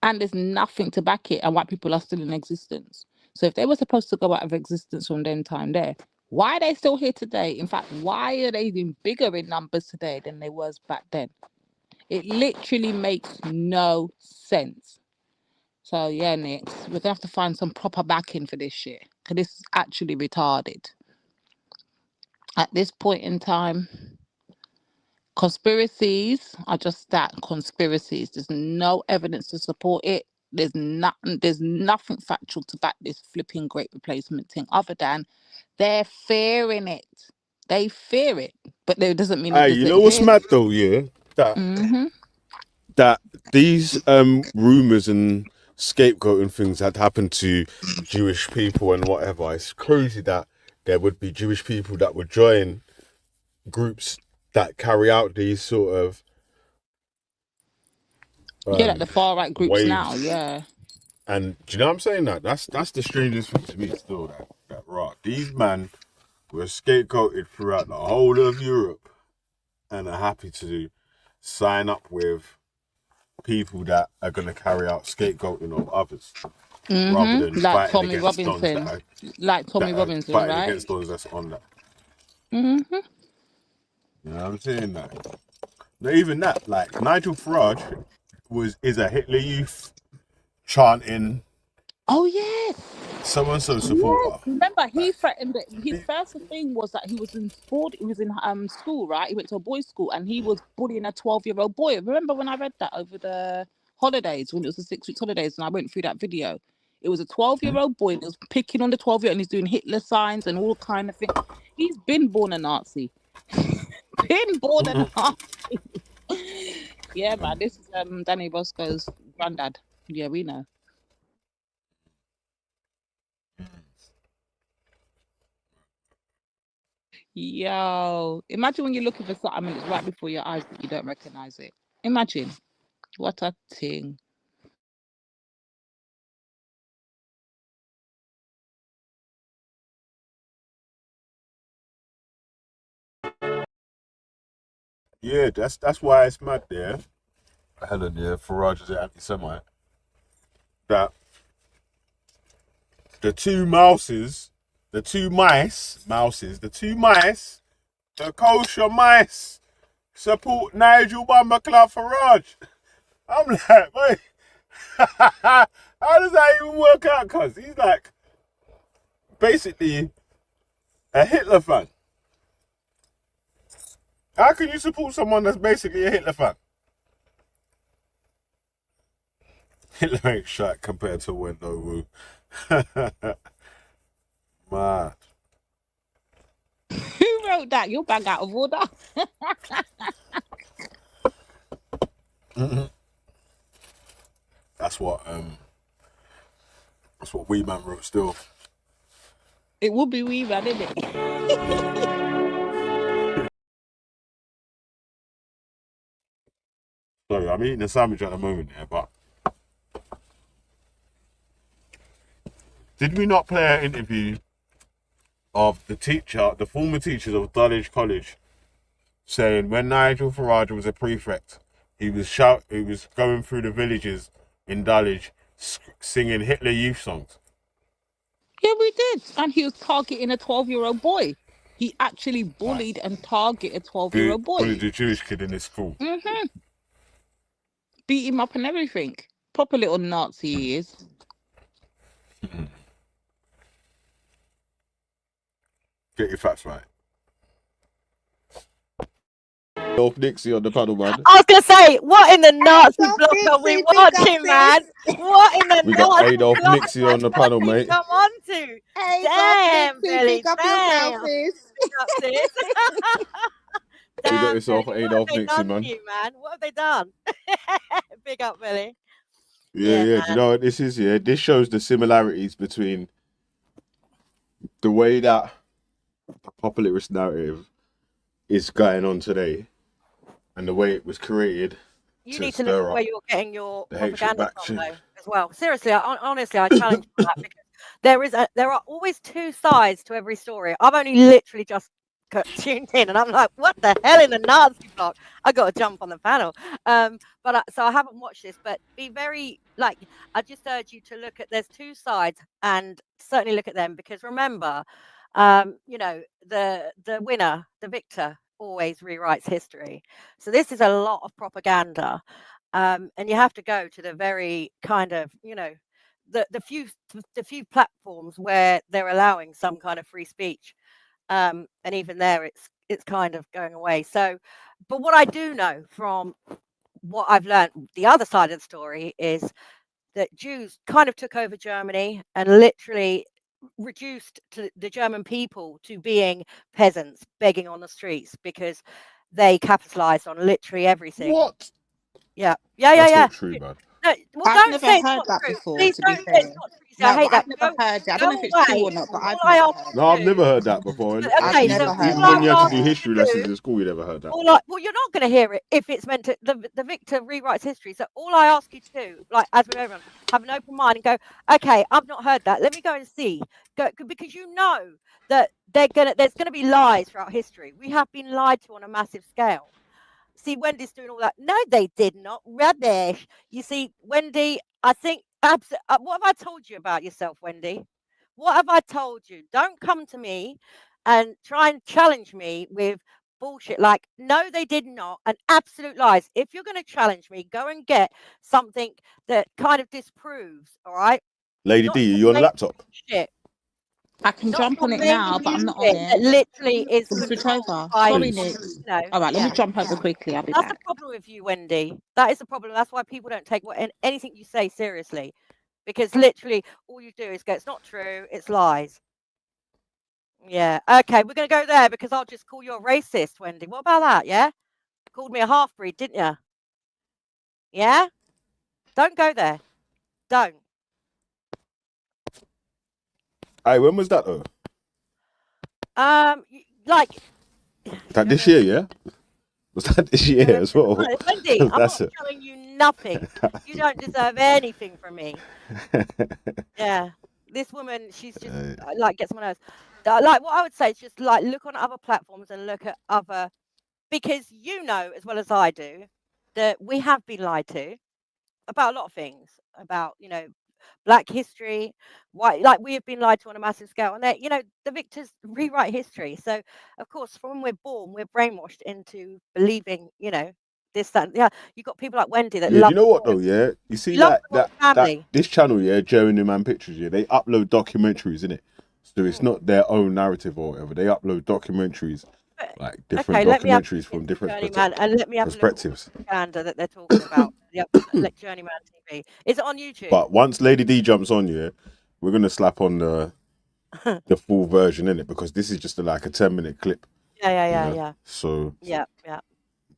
And there's nothing to back it. And white people are still in existence. So if they were supposed to go out of existence from then time there, why are they still here today? In fact, why are they even bigger in numbers today than they was back then? It literally makes no sense. So yeah, Nick, we're gonna have to find some proper backing for this shit. Because this is actually retarded. At this point in time, conspiracies are just that, conspiracies. There's no evidence to support it. There's nothing factual to back this flipping great replacement thing other than they're fearing it. They fear it, but that doesn't mean it Hey, doesn't you know what's exist. mad though, yeah? That these rumors and scapegoating things had happened to Jewish people and whatever. It's crazy that there would be Jewish people that would join groups that carry out these sort of like the far right groups waves. now, yeah. And do you know what I'm saying? That's the strangest thing to me still, that rock. These men were scapegoated throughout the whole of Europe and are happy to sign up with people that are going to carry out scapegoating of others, rather than Like fighting Tommy against Robinson. dons Robinson, fighting right? against dons that's on that. Mm-hmm. You know what I'm saying? That Not even that. Like Nigel Farage is a Hitler Youth chanting Oh yes, so and so yes. supporter. Remember, he threatened it. His first thing was that he was in sport. He was in school, right? He went to a boys' school, and he was bullying a 12-year-old boy. Remember when I read that over the holidays, when it was the 6 weeks holidays, and I went through that video. It was a 12-year-old boy. And it was picking on the 12-year, and he's doing Hitler signs and all kind of things. He's been born a Nazi. Been born a Nazi. Yeah, man. This is Danny Bosco's granddad. Yeah, we know. Yo, imagine when you're looking for something and it's right before your eyes, but you don't recognize it. Imagine. What a thing. Yeah, that's why it's mad there. Helen, yeah, Farage is an anti-Semite. That the two mice, the kosher mice, support Nigel Bumberclub Farage. I'm like, wait, how does that even work out? Cause he's like basically a Hitler fan. How can you support someone that's basically a Hitler fan? Hitler ain't shot compared to Wendell Wu. Mad. Who wrote that? You're bang out of order. That's what Wee Man wrote still. It would be wee man, isn't it? Sorry, I'm eating a sandwich at the moment here, but did we not play an interview of the former teachers of Dulwich College, saying when Nigel Farage was a prefect, he was going through the villages in Dulwich singing Hitler Youth songs? Yeah, we did. And he was targeting a 12-year-old boy. He actually bullied and targeted a 12-year-old boy. Bullied a Jewish kid in his school. Mm-hmm. Beat him up and everything. Proper little Nazi he is. Get your facts right. Adolf Nixie on the panel, man. I was gonna say, what in the Nazi block are we watching, man? What in the We got Nazi Adolf block Nixie on the panel, mate. come on to? Damn, Billy, damn. sis. You got yourself Adolf Nixie, man. You, man. What have they done? Big up, Billy. Yeah. Do you know what this is? Yeah, this shows the similarities between the way that the popularist narrative is going on today and the way it was created. You need to look at where you're getting your propaganda from, though, as well. Seriously, honestly, I challenge you that, because there are always two sides to every story. I've only literally just tuned in, and I'm like, what the hell in the Nazi block? I got to jump on the panel. So I haven't watched this, but be very, I just urge you to look at, there's two sides, and certainly look at them, because remember, the winner, the victor, always rewrites history. So this is a lot of propaganda, and you have to go to the very kind of, the few platforms where they're allowing some kind of free speech, and even there it's kind of going away. So, but what I do know from what I've learned, the other side of the story is that Jews kind of took over Germany and literally reduced the German people to being peasants begging on the streets, because they capitalized on literally everything. What? Yeah. That's not true, man. No, well, I've don't never say heard it's that not true. before, Please to be don't say fair. it's not true. I hate that. I've never heard that. I don't know if it's true or not, but I've All I never ask heard you No, I've to never heard that before. Okay, I've so never heard Even all when you I had to ask do you history to lessons do, in school, you never heard that. well, you're not going to hear it if it's meant to. The victor rewrites history. So all I ask you to do, as with everyone, have an open mind and go, okay, I've not heard that. Let me go and see. Because you know that there's gonna be lies throughout history. We have been lied to on a massive scale. See, Wendy's doing all that. No, they did not. Rubbish. You see, Wendy, I think, what have I told you about yourself, Wendy? What have I told you? Don't come to me and try and challenge me with bullshit. Like, no, they did not. And absolute lies. If you're going to challenge me, go and get something that kind of disproves, all right? Lady Not D, some you on the blank laptop? shit. I can Not jump on some it now, but I'm mainstream not on shit that it. literally is Can we switch controlled over? by, Sorry, Please. Nick. you know, All right, let me yeah. jump over quickly. I'll be That's the back. problem with you, Wendy. That is the problem. That's why people don't take anything you say seriously, because literally all you do is go, it's not true, it's lies. Yeah. Okay, we're going to go there because I'll just call you a racist, Wendy. What about that? Yeah. Called me a half breed, didn't you? Yeah. Don't go there. Don't. Hey, when was that though? Like. That this year, yeah? Was that this year as well? Wendy, I'm That's not it. showing you nothing. You don't deserve anything from me. Yeah. This woman, she's just like gets my nerves. Like what I would say is just like look on other platforms and look at other, because you know as well as I do that we have been lied to about a lot of things, about Black history, why, like we have been lied to on a massive scale, and that the victors rewrite history. So of course, from when we're born, we're brainwashed into believing this, that, and yeah. You got people like Wendy that Yeah, do love you know what though? Yeah, you see love like the royal that family. this channel, yeah, Joe and the Man Pictures, yeah, they upload documentaries in it, so it's not their own narrative or whatever. They upload documentaries, like different Okay, let me have a documentaries look from into different Journeyman and let me have a look at all perspectives. the propaganda that they're talking about. Yep, like Journeyman TV. Is it on YouTube? But once Lady D jumps on, yeah, we're gonna slap on the full version in it because this is just like a 10-minute clip. Yeah. So Yeah.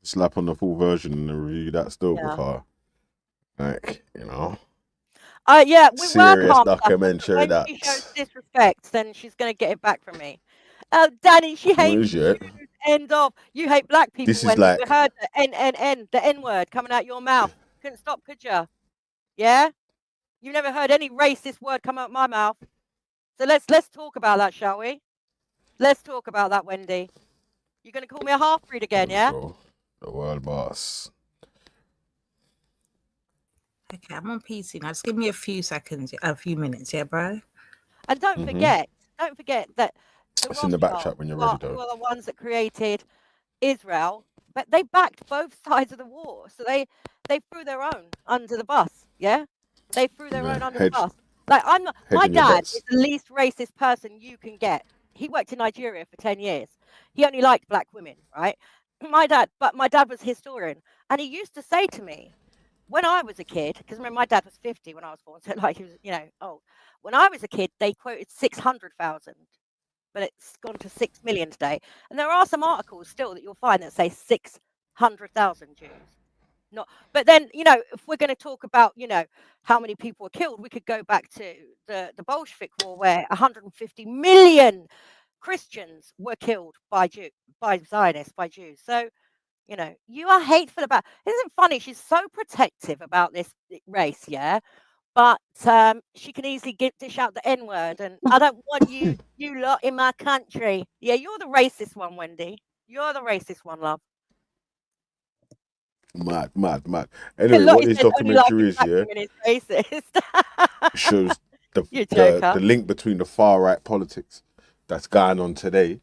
slap on the full version and review that still Yeah. because, like, Yeah, we were serious calm stuff, but documentary when she shows that. disrespect, then she's gonna get it back from me. Oh, Danny, she What hates is it? Jews. End of. You hate black people, This is Wendy. We like heard the N, the N word coming out your mouth. Couldn't stop, could you? Yeah? You never heard any racist word come out my mouth. So let's talk about that, shall we? Let's talk about that, Wendy. You're gonna call me a half breed again, yeah? the world boss. Okay, I'm on PC now. Just give me a few seconds, a few minutes, yeah, bro? And don't forget that the It's in the back Rothschilds, chat when you're who ready, are though. the ones that created Israel, but they backed both sides of the war. So they threw their own under the bus. Yeah, they threw their own under the bus. Like my dad is the least racist person you can get. He worked in Nigeria for 10 years. He only liked black women, right? My dad was a historian, and he used to say to me when I was a kid, because remember my dad was 50 when I was born, so like he was old. When I was a kid, they quoted 600,000. But it's gone to 6 million today. And there are some articles still that you'll find that say 600,000 Jews. But then, if we're going to talk about, how many people were killed, we could go back to the Bolshevik War where 150 million Christians were killed by Zionists, by Jews. So, you are hateful about. Isn't it funny? She's so protective about this race, yeah. But she can easily dish out the N word, and I don't want you lot in my country. Yeah, you're the racist one, Wendy. You're the racist one, love. Mad. Anyway, what this documentary is, yeah, racist. shows the link between the far right politics that's going on today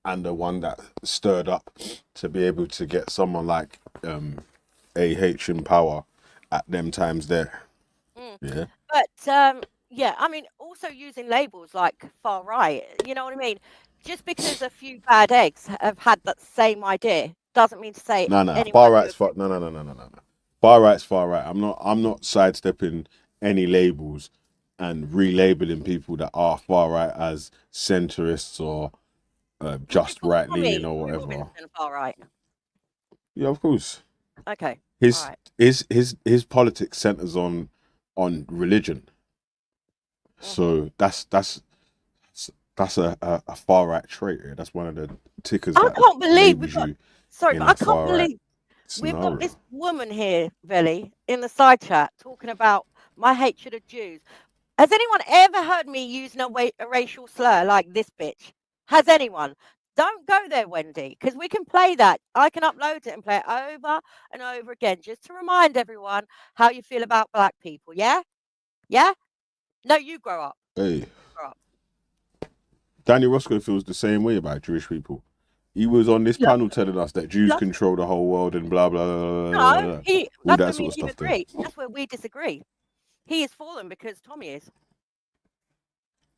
and the one that stirred up to be able to get someone like AH in power at them times there. Yeah. But yeah, I mean, also using labels like far right. You know what I mean? Just because a few bad eggs have had that same idea doesn't mean to say Far right's no. Far right's far right. I'm not sidestepping any labels and relabeling people that are far right as centrists or just right leaning or whatever. Robinson, far right. Yeah, of course. Okay. His politics centers on religion. So that's a far right trait. That's one of the tickers. I can't believe we've got. Sorry, but I can't believe we've got this woman here, Velly, in the side chat talking about my hatred of Jews. Has anyone ever heard me using a racial slur like this bitch? Has anyone? Don't go there, Wendy, because we can play that. I can upload it and play it over and over again just to remind everyone how you feel about black people. Yeah? Yeah? No, you grow up. Hey. Grow up. Danny Roscoe feels the same way about Jewish people. He was on this Yeah. panel telling us that Jews Love him. control the whole world and blah blah blah blah. No, blah, blah. he. All That's that where sort me of and you stuff. There. agree. That's where we disagree. He is for them because Tommy is.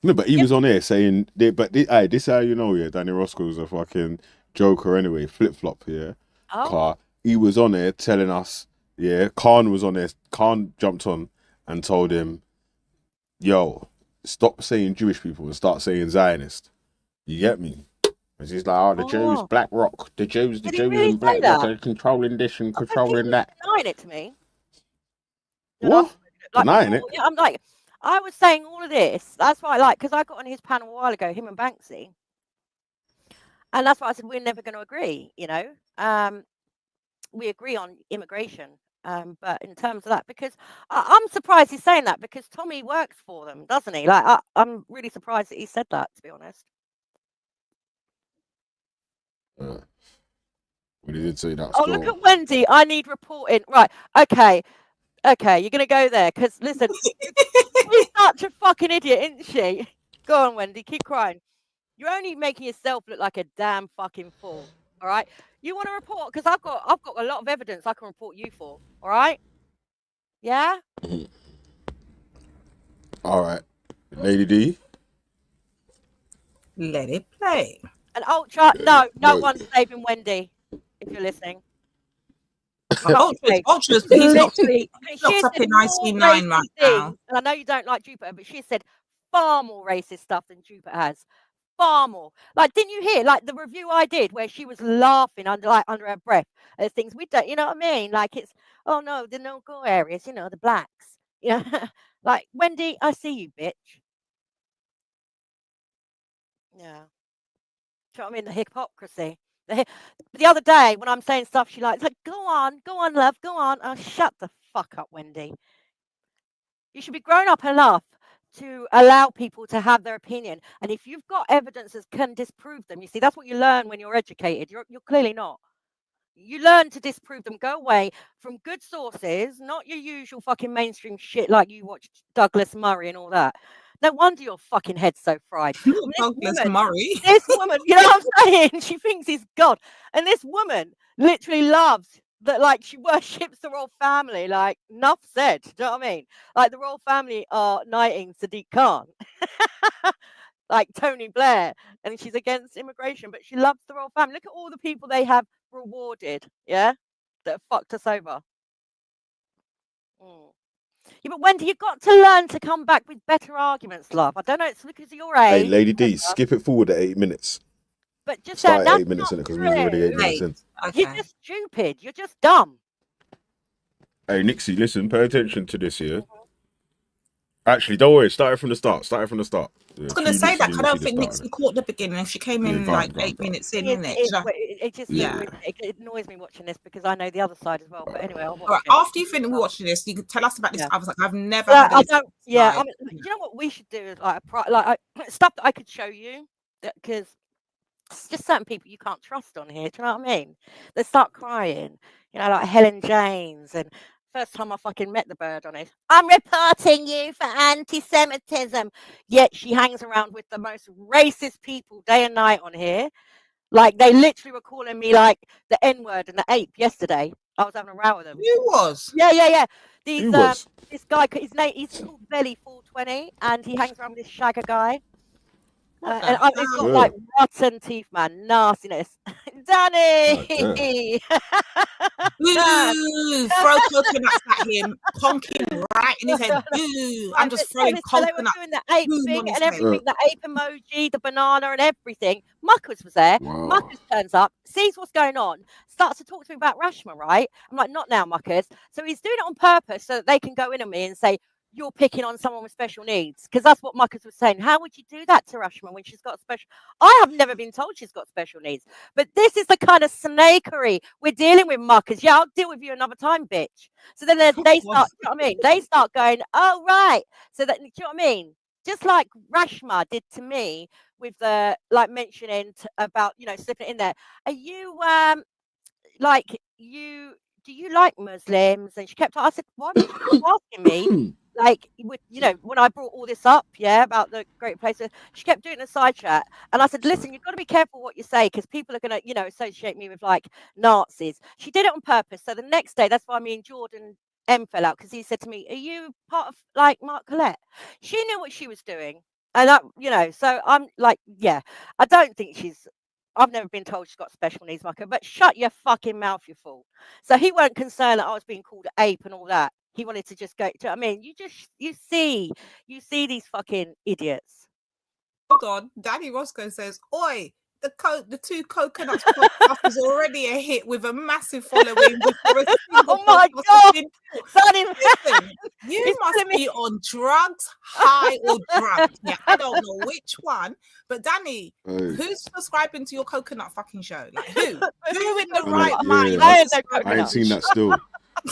No, but he Yeah. was on there saying, this how you know, yeah, Danny Roscoe's a fucking joker anyway, flip flop, yeah. Oh. Car. He was on there telling us, yeah. Khan was on there. Khan jumped on and told him, "Yo, stop saying Jewish people and start saying Zionist." You get me? Because he's like, "Oh, the Jews, Black Rock, the Jews Did he really and Black say Rock that? are controlling this and I don't think controlling he's that." denying it to me. What? Like Denying before, it? yeah, I'm like, I was saying all of this. That's why, like, because I got on his panel a while ago, him and Banksy, and that's why I said we're never going to agree. You know, we agree on immigration, but in terms of that, because I'm surprised he's saying that because Tommy works for them, doesn't he? Like, I'm really surprised that he said that, to be honest. When he did say that. Oh, look at Wendy. I need reporting. Right. Okay. Okay. You're going to go there because, listen, she's such a fucking idiot, isn't she? Go on, Wendy. Keep crying. You're only making yourself look like a damn fucking fool. All right. You want to report? Because I've got a lot of evidence I can report you for. All right. Yeah. All right, Lady D. Let it play. And Ultra, no one's saving Wendy. If you're listening. Ultra's he's locked up in IC9 right now. And I know you don't like Jupiter, but she said far more racist stuff than Jupiter has. Far more. Like, didn't you hear like the review I did where she was laughing under her breath at things we don't, you know what I mean? Like it's, oh no, the no-go areas, you know, the blacks. You know, like Wendy, I see you, bitch. Yeah. Do you know what I mean? The hypocrisy. The other day when I'm saying stuff, she's like, go on, love, go on. Oh, shut the fuck up, Wendy. You should be grown up enough to allow people to have their opinion. And if you've got evidence that can disprove them, you see, that's what you learn when you're educated. You're clearly not. You learn to disprove them. Go away from good sources, not your usual fucking mainstream shit like you watch Douglas Murray and all that. No wonder your fucking head's so fried. Douglas Murray. This woman, you know what I'm saying? She thinks he's God. And this woman literally loves that, like, she worships the royal family. Like, enough said. Do you know what I mean? Like, the royal family are knighting Sadiq Khan. Like Tony Blair. And she's against immigration, but she loves the royal family. Look at all the people they have rewarded, yeah? That have fucked us over. Yeah, but Wendy, you've got to learn to come back with better arguments, love. I don't know, it's because of your age. Hey, Lady D, skip it forward at 8 minutes. But just start at 8 minutes in it because we're already 8 minutes in. Okay. You're just stupid. You're just dumb. Hey, Nixie, listen, pay attention to this here. Actually, don't worry. Start it from the start. I was going to say that. I don't think Nixie caught the beginning. She came in like 8 minutes in, isn't it? It annoys me watching this because I know the other side as well. But anyway, I'll watch it. After you finish watching this, you can tell us about this. I was like, I've never had this. I mean, you know what we should do is like stuff that I could show you because it's just certain people you can't trust on here. Do you know what I mean? They start crying. You know, like Helen James and. First time I fucking met the bird on it. I'm reporting you for anti-Semitism. Yet she hangs around with the most racist people day and night on here. Like they literally were calling me like the N-word and the ape yesterday. I was having a row with them. You was? Yeah. This guy, his name, he's called Belly 420, and he hangs around with this shagger guy. And he's got like rotten teeth, man, nastiness. Danny, throw coconuts at him, honking right in his head. I'm just throwing coconuts. They were doing the ape thing and everything, the ape emoji, the banana and everything. Muckers was there. Wow. Muckers turns up, sees what's going on, starts to talk to me about Rashma, right? I'm like, not now, Muckers. So he's doing it on purpose so that they can go in on me and say, you're picking on someone with special needs, because that's what Muckers was saying. How would you do that to Rashma when she's got special? I have never been told she's got special needs, but this is the kind of snakery we're dealing with, Muckers. Yeah, I'll deal with you another time, bitch. So then they start, you know what I mean? They start going, oh right. So that, do you know what I mean? Just like Rashma did to me with the like mentioning about, you know, slipping it in there. Are you do you like Muslims? And she kept. I said, why would you keep asking me? like, you know, when I brought all this up, yeah, about the Great Place, she kept doing a side chat, and I said, listen, you've got to be careful what you say because people are going to, you know, associate me with like Nazis. She did it on purpose. So the next day, that's why me and Jordan M fell out because he said to me, "Are you part of like Mark Collette?" She knew what she was doing, and that, you know, so I'm like, yeah, I don't think she's. I've never been told she's got special needs, Marco, but shut your fucking mouth, you fool. So he weren't concerned that I was being called an ape and all that. He wanted to just go to, I mean, you see these fucking idiots. Hold on. Danny Roscoe says, oi, the two coconuts podcast is already a hit with a massive following before a single Oh my podcast God. has been built. Danny, Listen, you must be on drugs, high or drunk. Yeah, I don't know which one. But Danny, who's subscribing to your coconut fucking show? Like who? Who in the right mind? I ain't seen that still.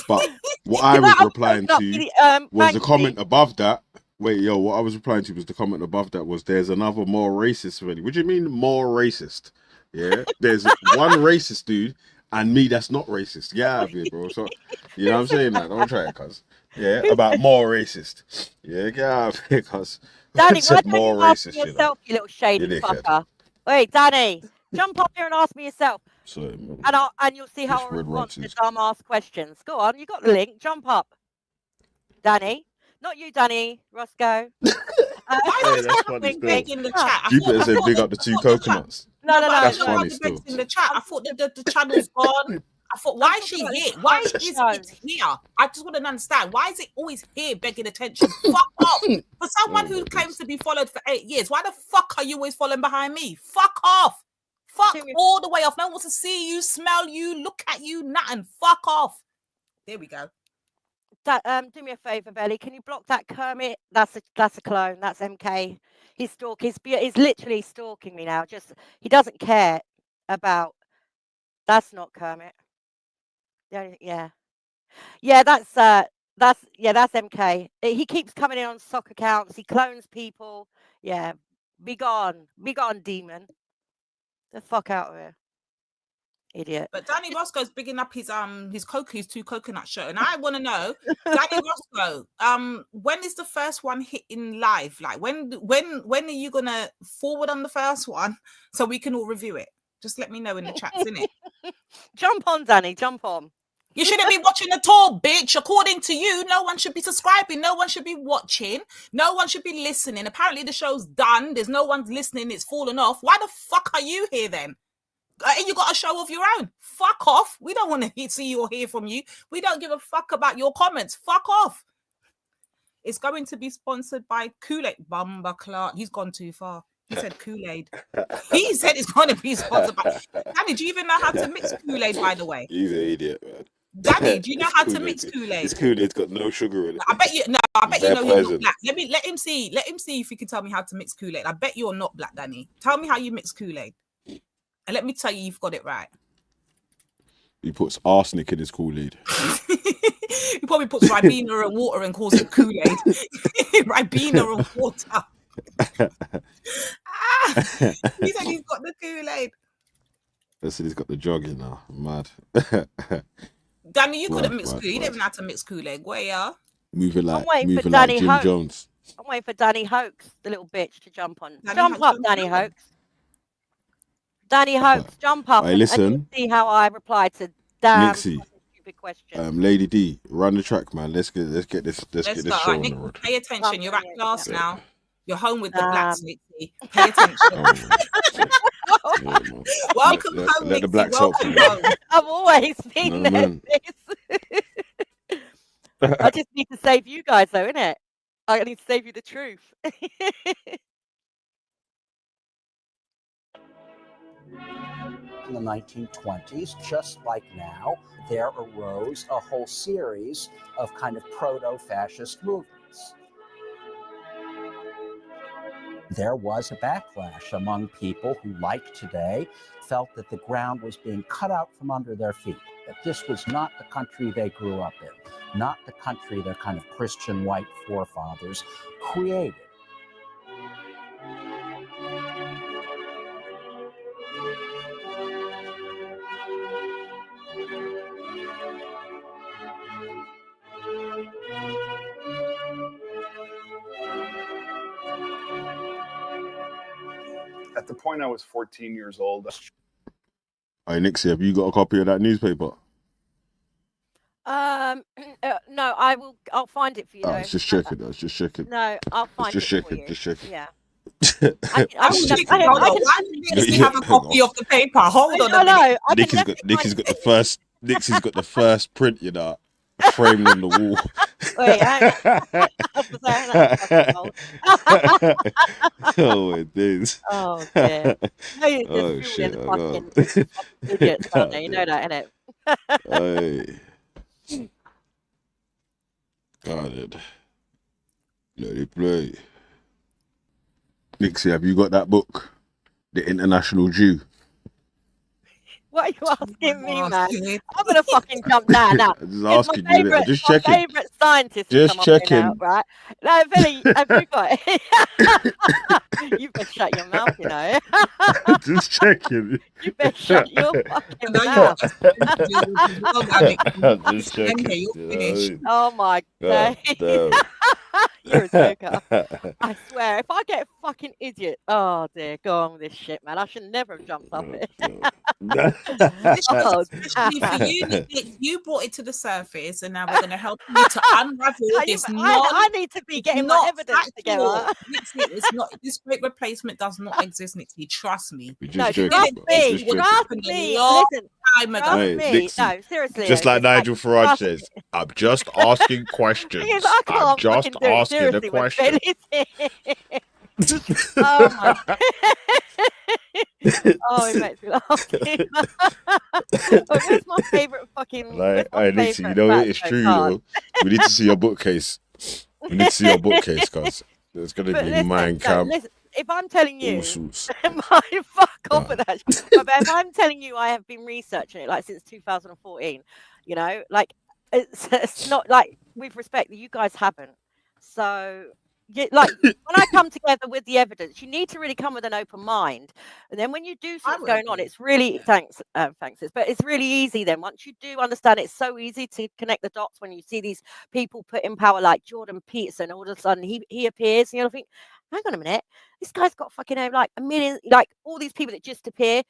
But what I was replying to was the comment above that. Wait, yo, what I was replying to was the comment above that was there's another more racist already. What do you mean more racist? Yeah, there's one racist dude and me that's not racist. Yeah, out of here, bro. So, you know what I'm saying? Like, don't try it, cuz. Yeah, about more racist. Yeah, get out of here, cuz. Danny, why don't more you ask racist, me yourself, you little shady you fucker? Wait, Danny, jump up here and ask me yourself. So, and you'll see how I respond to dumbass questions. Go on, you got the link. Jump up. Danny. Not you, Danny. Roscoe. That's funny still. In the chat. Jupiter said big up the two coconuts. No. That's funny still. In the chat, I thought the channel's gone. I thought, why is she here? Why is it here? I just want to understand. Why is it always here begging attention? Fuck off. For someone who claims to be followed for 8 years, why the fuck are you always following behind me? Fuck off. Fuck all the way off. No one wants to see you, smell you, look at you, nothing. Fuck off. There we go. Do me a favor, Belly. Can you block that Kermit? That's a clone. That's MK. He's literally stalking me now. Just he doesn't care about. That's not Kermit. Yeah. That's MK. He keeps coming in on sock accounts. He clones people. Yeah, be gone, demon. The fuck out of here. Idiot. But Danny Roscoe's bigging up his two coconut show, and I want to know, Danny Roscoe, when is the first one hitting live? Like when are you gonna forward on the first one so we can all review it? Just let me know in the chats, innit? Jump on, Danny. Jump on. You shouldn't be watching at all, bitch. According to you, no one should be subscribing. No one should be watching. No one should be listening. Apparently the show's done. There's no one's listening. It's fallen off. Why the fuck are you here then? You got a show of your own. Fuck off. We don't want to see you or hear from you. We don't give a fuck about your comments. Fuck off. It's going to be sponsored by Kool-Aid. Bumba Clark. He's gone too far. He said Kool-Aid. He said it's going to be sponsored by... Danny, do you even know how to mix Kool-Aid, by the way? He's an idiot, man. Danny, do you know how to mix Kool-Aid? This Kool-Aid's got no sugar in it. I bet you know you're not black. Let him see if he can tell me how to mix Kool-Aid. I bet you're not black, Danny. Tell me how you mix Kool-Aid. And let me tell you, you've got it right. He puts arsenic in his Kool-Aid. He probably puts Ribena and water and calls it Kool-Aid. Ribena and water. He said he's got the Kool-Aid. I said he's got the jogging now. Mad. Danny, you couldn't mix Kool-Aid. You didn't even have to mix Kool-Aid. Where you are? Moving like Danny Jim Jones. I'm waiting for Danny Hoax, the little bitch, to jump on. Jump up, Danny Hoax. Danny Hoax, jump up. Hey, listen. And see how I reply to damn stupid questions. Lady D, run the track, man. Let's get this show on the road. Pay attention. You're at class now. You're home with the blacks, Nixie. Pay attention. Welcome home, let the blacks help you. I've always been there. I just need to save you guys, though, innit? I need to save you the truth. In the 1920s, just like now, there arose a whole series of kind of proto-fascist movements. There was a backlash among people who, like today, felt that the ground was being cut out from under their feet, that this was not the country they grew up in, not the country their kind of Christian white forefathers created. at the point I was 14 years old. Hey, Nixie, have you got a copy of that newspaper? No, I'll find it for you though. Just checking. I was just checking. No, I'll find Just it for checking. you. Just checking. Yeah. Why did he have a copy of the paper? Hold on a minute. Nikki's got the first. Nixie's got the first print, you know, framed on the wall. Wait, Oh my days. Oh dear. No, you Oh just shit. fucking Oh, idiots, aren't they? You know that, innit? Hey. Got it. Let it play. Nixie, have you got that book? The International Jew. What are you asking me, man? I'm gonna fucking jump down now. I'm just asking you. I'm just checking. My favourite scientist Just has come up here checking. now, right? No, Billy, have you got it? You better shut your mouth, you know. Just checking. You better shut your fucking mouth. Just checking. You know what I mean? Oh my God days. damn. You're a joker. I swear, if I get a fucking idiot, oh dear, go on with this shit, man. I should never have jumped up it. Especially for you, Nick, you brought it to the surface, and now we're going to help you to unravel this. I need to be getting my evidence together. Nixie, it's not. This great replacement does not exist, Nixie. Trust me. No, trust me. Trust me. Listen, trust me. No, seriously. Just like Nigel Farage says, I'm just asking questions. I'm just asking a question. Oh my! Oh, it makes me laugh. What's my favorite fucking? Like, Nixie, you know it's true. You know, we need to see your bookcase. We need to see your bookcase, cause there's gonna be Mein Kampf. Listen, if I'm telling you, all sorts. fuck off with that. But if I'm telling you, I have been researching it like since 2014. You know, like it's not like with respect that you guys haven't. So. Like when I come together with the evidence, you need to really come with an open mind, and then when you do see what's going on, it's really thanks, but it's really easy. Then once you do understand, it's so easy to connect the dots when you see these people put in power like Jordan Peterson. All of a sudden, he appears, and you'll think, hang on a minute, this guy's got fucking like a million, like all these people that just appear.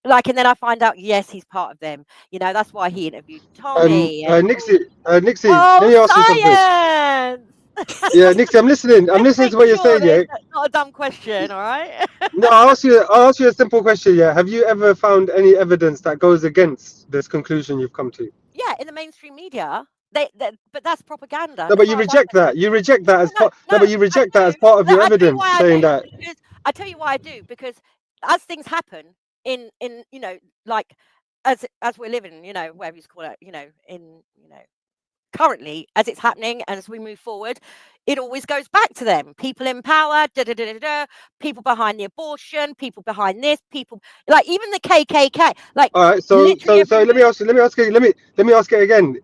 Like, and then I find out, yes, he's part of them. You know, that's why he interviewed Tommy. Nixie, let me ask you something. Science! Yeah, Nixie, I'm listening. I'm listening to what you're saying. Yeah, that's not a dumb question, all right? no, I'll ask you a simple question. Yeah, have you ever found any evidence that goes against this conclusion you've come to? Yeah, in the mainstream media, but that's propaganda. No, but you reject that. You reject that as part. No, but you reject that as part of your evidence, saying that. I tell you why I do, because as things happen in you know, like as we're living, you know, whatever you call it, you know, currently as it's happening and as we move forward, it always goes back to them. People in power, people behind the abortion, people behind this, people like even the KKK. Like, all right, so let me ask it again.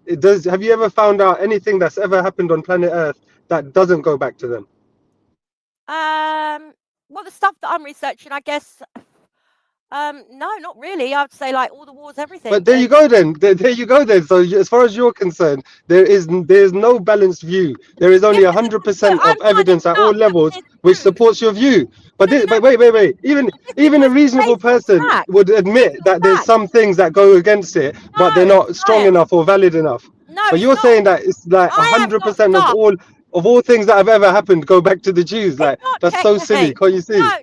Have you ever found out anything that's ever happened on planet Earth that doesn't go back to them? Well, the stuff that I'm researching, I guess. No, not really. I'd say like all the wars, everything. But there you go then. There you go then. So as far as you're concerned, there is no balanced view. There is only 100% of evidence at all levels which supports your view. But wait. Even a reasonable person would admit that there's some things that go against it, but they're not strong enough or valid enough. No, but you're saying that it's like 100% of all things that have ever happened go back to the Jews. Like that's so silly. Can't you see? No,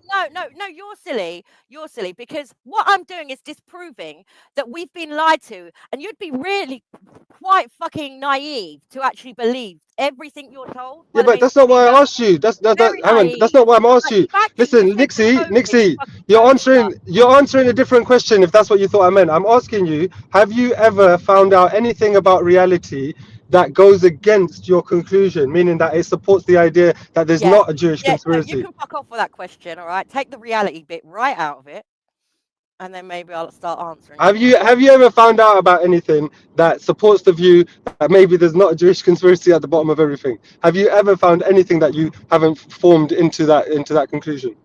you're silly because what I'm doing is disproving that we've been lied to, and you'd be really quite fucking naive to actually believe everything you're told. Yeah, but that's not why I asked you. That's not why I'm asking you. Listen, Nixie, you're answering a different question if that's what you thought I meant. I'm asking you, have you ever found out anything about reality that goes against your conclusion, meaning that it supports the idea that there's not a Jewish conspiracy? No, you can fuck off with that question, all right? Take the reality bit right out of it, and then maybe I'll start answering. Have you ever found out about anything that supports the view that maybe there's not a Jewish conspiracy at the bottom of everything? Have you ever found anything that you haven't formed into that conclusion?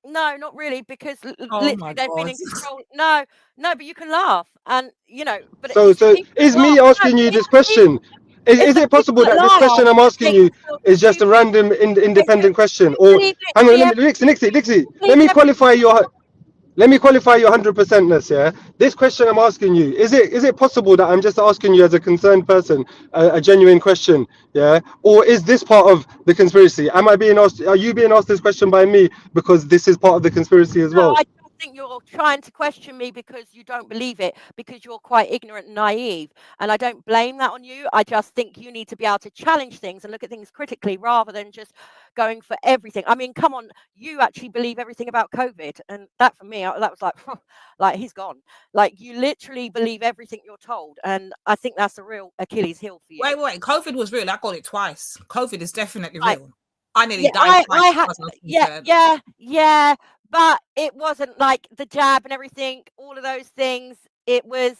No, not really, because literally they've been in control. No, but you can laugh, and you know. But so is me asking you this question? Is it possible that this question I'm asking you is just a random independent question? Or hang on, let me, Nixie, let me qualify your 100%ness. Yeah, this question I'm asking you, is it possible that I'm just asking you as a concerned person a genuine question? Yeah, or is this part of the conspiracy? Am I being asked? Are you being asked this question by me because this is part of the conspiracy as No, well? I just think you're trying to question me because you don't believe it, because you're quite ignorant and naive. And I don't blame that on you. I just think you need to be able to challenge things and look at things critically rather than just going for everything. I mean, come on, you actually believe everything about COVID. And that for me, that was like, like he's gone. Like you literally believe everything you're told. And I think that's a real Achilles heel for you. Wait. COVID was real. I got it twice. COVID is definitely Right. real. I nearly Yeah, died twice. yeah, but it wasn't like the jab and everything, all of those things. It was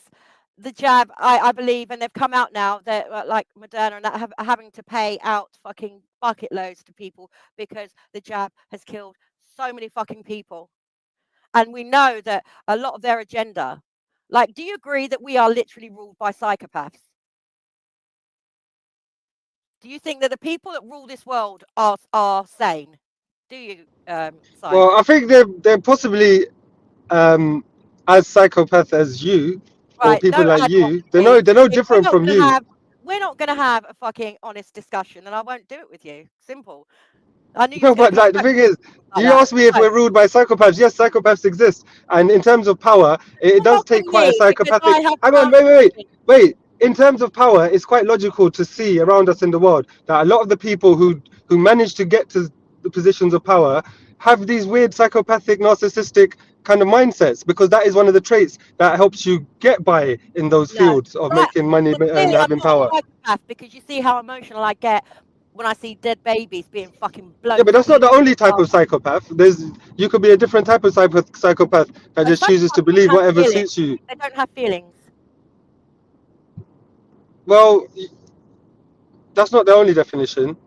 the jab, I believe, and they've come out now that like Moderna and that are having to pay out fucking bucket loads to people because the jab has killed so many fucking people. And we know that a lot of their agenda, like, do you agree that we are literally ruled by psychopaths? Do you think that the people that rule this world are sane? Do you, Si? Well, I think they're possibly as psychopath as you or Right, people don't like add on you. to They're me. no different from you. We're not gonna have a fucking honest discussion, and I won't do it with you. Simple. I knew you No, was gonna but come like the back thing is, like you that. asked me if No, we're ruled by psychopaths. Yes, psychopaths exist, and in terms of power, it does not take from quite a me because psychopathic. I have Hang on, wait. In terms of power, it's quite logical to see around us in the world that a lot of the people who manage to get to the positions of power have these weird psychopathic, narcissistic kind of mindsets because that is one of the traits that helps you get by in those no. fields of Right. making money Well, and clearly I'm having not a power. psychopath because you see how emotional I get when I see dead babies being fucking Yeah, blown but from that's not the pillar only to type of post. psychopath. You could be a different type of psychopath that A just chooses to psychopath doesn't believe have whatever feelings. suits you. They don't have feelings. Well, that's not the only definition.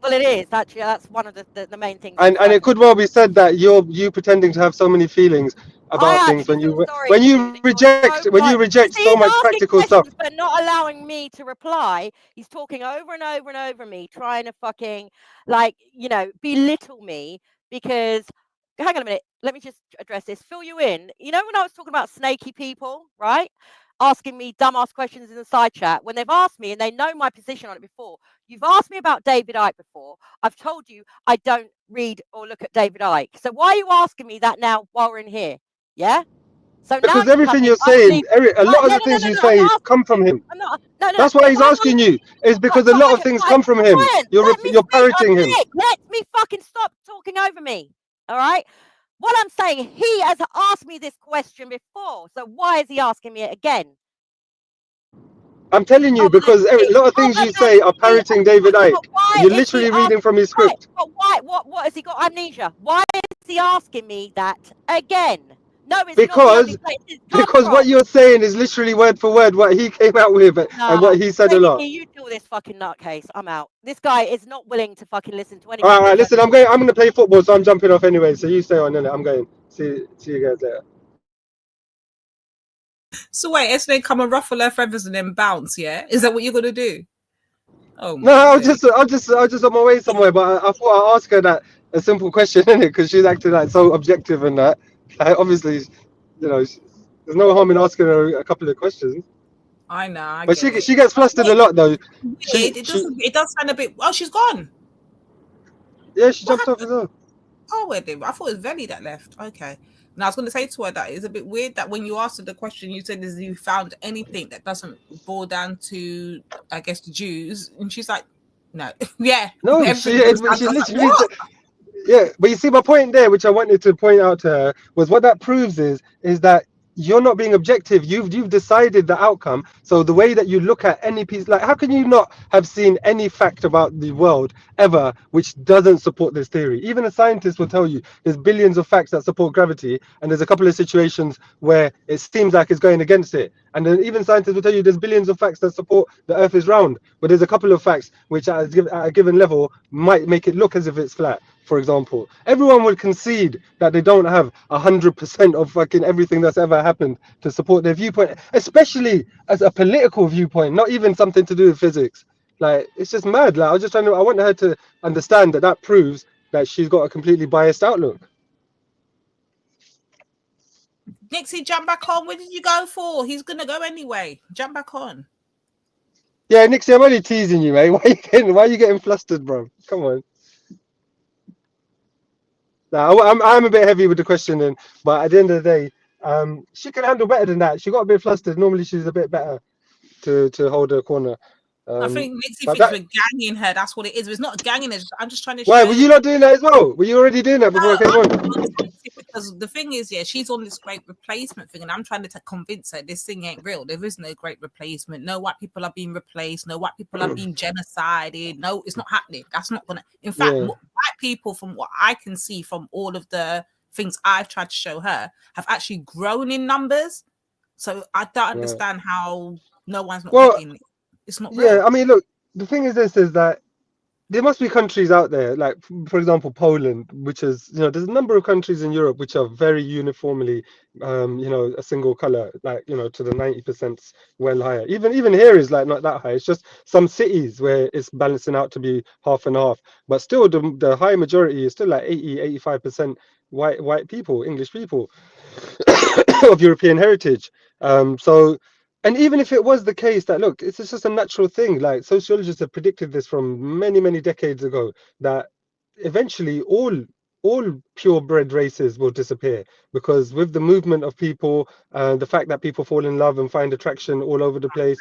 Well, it is actually. That's one of the main things And inside. it could well be said that you pretending to have so many feelings about I things actually feel sorry when for you. you That you're so when you You reject see, so he's much asking practical stuff. questions but not allowing me to reply. He's talking over and over and over me, trying to fucking belittle me because. Hang on a minute. Let me just address this. Fill you in. You know when I was talking about snaky people, right? Asking me dumbass questions in the side chat when they've asked me and they know my position on it before. You've asked me about David Icke before. I've told you I don't read or look at DavidIcke. So why are you asking me that now while we're in here? Yeah. So now Because you come everything in. you're I saying, believe. a lot of No, the no, no, things no, you no. I'm say not come asking from you. him. I'm not. No, no. That's why If he's I'm on, asking you. Is right, because a lot of things come from him. Brian, let me You're speak. I'm parroting him. Let me fucking stop talking over me. All right. What I'm saying, he has asked me this question before. So why is he asking me it again? I'm telling you because a lot of things you say are parroting David But Icke. why You're is he literally asking? reading from his Right, script. but why? What has he got amnesia? Why is he asking me that again? No, it's not the only Because place it's come what from. you're saying is literally word for word what he came out with and Nah, what he said a Lady lot. G, you deal with this fucking nutcase. I'm out. This guy is not willing to fucking listen to All anything right, that you have listen, to say. I'm gonna play football, so I'm jumping off anyway. So you stay on, innit? I'm going. See you guys later. So wait, Esme come and ruffle her feathers and then bounce, yeah? Is that what you're gonna do? Oh No, my days. I was just on my way somewhere, but I thought I'd ask her that a simple question, innit? Because she's acting like so objective and that. Obviously, there's no harm in asking her a couple of questions. I know, I But get it. she gets flustered a lot though. Weird. It does sound a bit. Oh, she's gone. Yeah, she What jumped off as well. Oh, wait, I thought it was Velly that left. Okay. And I was going to say to her that it's a bit weird that when you asked her the question, you said, "Is you found anything that doesn't boil down to, I guess, the Jews?" And she's like, "No, yeah, No, everything boils down she to." I was like, literally "What?" yeah, but you see, my point there, which I wanted to point out to her, was what that proves is that you're not being objective. You've decided the outcome. So the way that you look at any piece, like how can you not have seen any fact about the world ever which doesn't support this theory? Even a scientist will tell you there's billions of facts that support gravity, and there's a couple of situations where it seems like it's going against it. And then even scientists will tell you there's billions of facts that support the Earth is round, but there's a couple of facts which at a given level might make it look as if it's flat. For example, everyone will concede that they don't have 100% of fucking everything that's ever happened to support their viewpoint, especially as a political viewpoint, not even something to do with physics. Like, it's just mad. Like, I want her to understand that proves that she's got a completely biased outlook. Nixie, jump back on. Where did you go for? He's gonna go anyway. Jump back on. Yeah, Nixie, I'm only teasing you, mate. Why are you getting flustered, bro? Come on. Nah, I'm a bit heavy with the questioning, but at the end of the day, she can handle better than that. She got a bit flustered. Normally, she's a bit better to hold her corner. I think Nixie But thinks that, we're ganging her. That's what it is. It's not ganging her. I'm just trying to why show. were you not doing that as well? Were you already doing that before I came on? Because the thing is, yeah, she's on this great replacement thing, and I'm trying to convince her this thing ain't real. There is no great replacement. No white people are being replaced. No white people are being genocided. No, it's not happening. That's not gonna. In fact, Yeah. white people, from what I can see from all of the things I've tried to show her, have actually grown in numbers. So I don't understand how no one's not getting it. It's not real. Yeah, I mean, look, the thing is that there must be countries out there, like for example, Poland, which is, there's a number of countries in Europe which are very uniformly, a single color, like, to the 90% well higher. Even here is like not that high. It's just some cities where it's balancing out to be half and half, but still the high majority is still like 85% white people, English people of European heritage. And even if it was the case that, look, it's just a natural thing, like sociologists have predicted this from many decades ago, that eventually all purebred races will disappear, because with the movement of people, the fact that people fall in love and find attraction all over the place,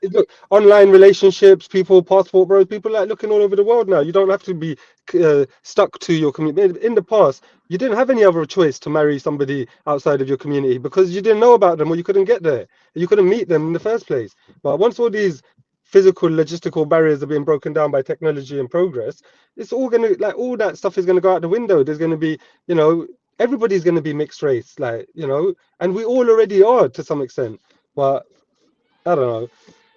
look, online relationships, people, passport bros, people like looking all over the world now. You don't have to be stuck to your community. In the past, you didn't have any other choice to marry somebody outside of your community because you didn't know about them, or you couldn't get there. You couldn't meet them in the first place. But once all these physical logistical barriers are being broken down by technology and progress, it's all gonna, like, all that stuff is gonna go out the window. There's gonna be, everybody's gonna be mixed race, like, and we all already are to some extent. But I don't know.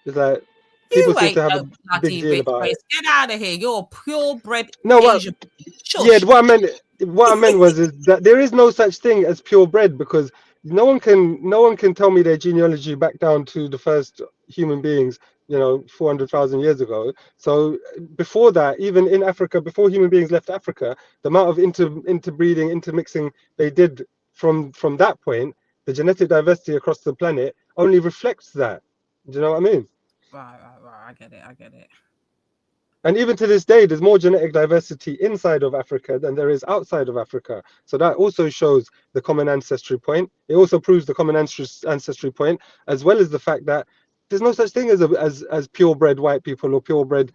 It's like people You seem ain't to have no a big bloody deal rich about race. it. Get out of here. You're a purebred No, what? Asian. Yeah, Shush. what I meant was is that there is no such thing as purebred, because no one can tell me their genealogy back down to the first human beings, 400,000 years ago. So before that, even in Africa, before human beings left Africa, the amount of interbreeding, intermixing they did from that point, the genetic diversity across the planet only reflects that. Do you know what I mean? Right. I get it. And even to this day, there's more genetic diversity inside of Africa than there is outside of Africa. So that also shows the common ancestry point. It also proves the common ancestry point, as well as the fact that there's no such thing as purebred white people or purebred,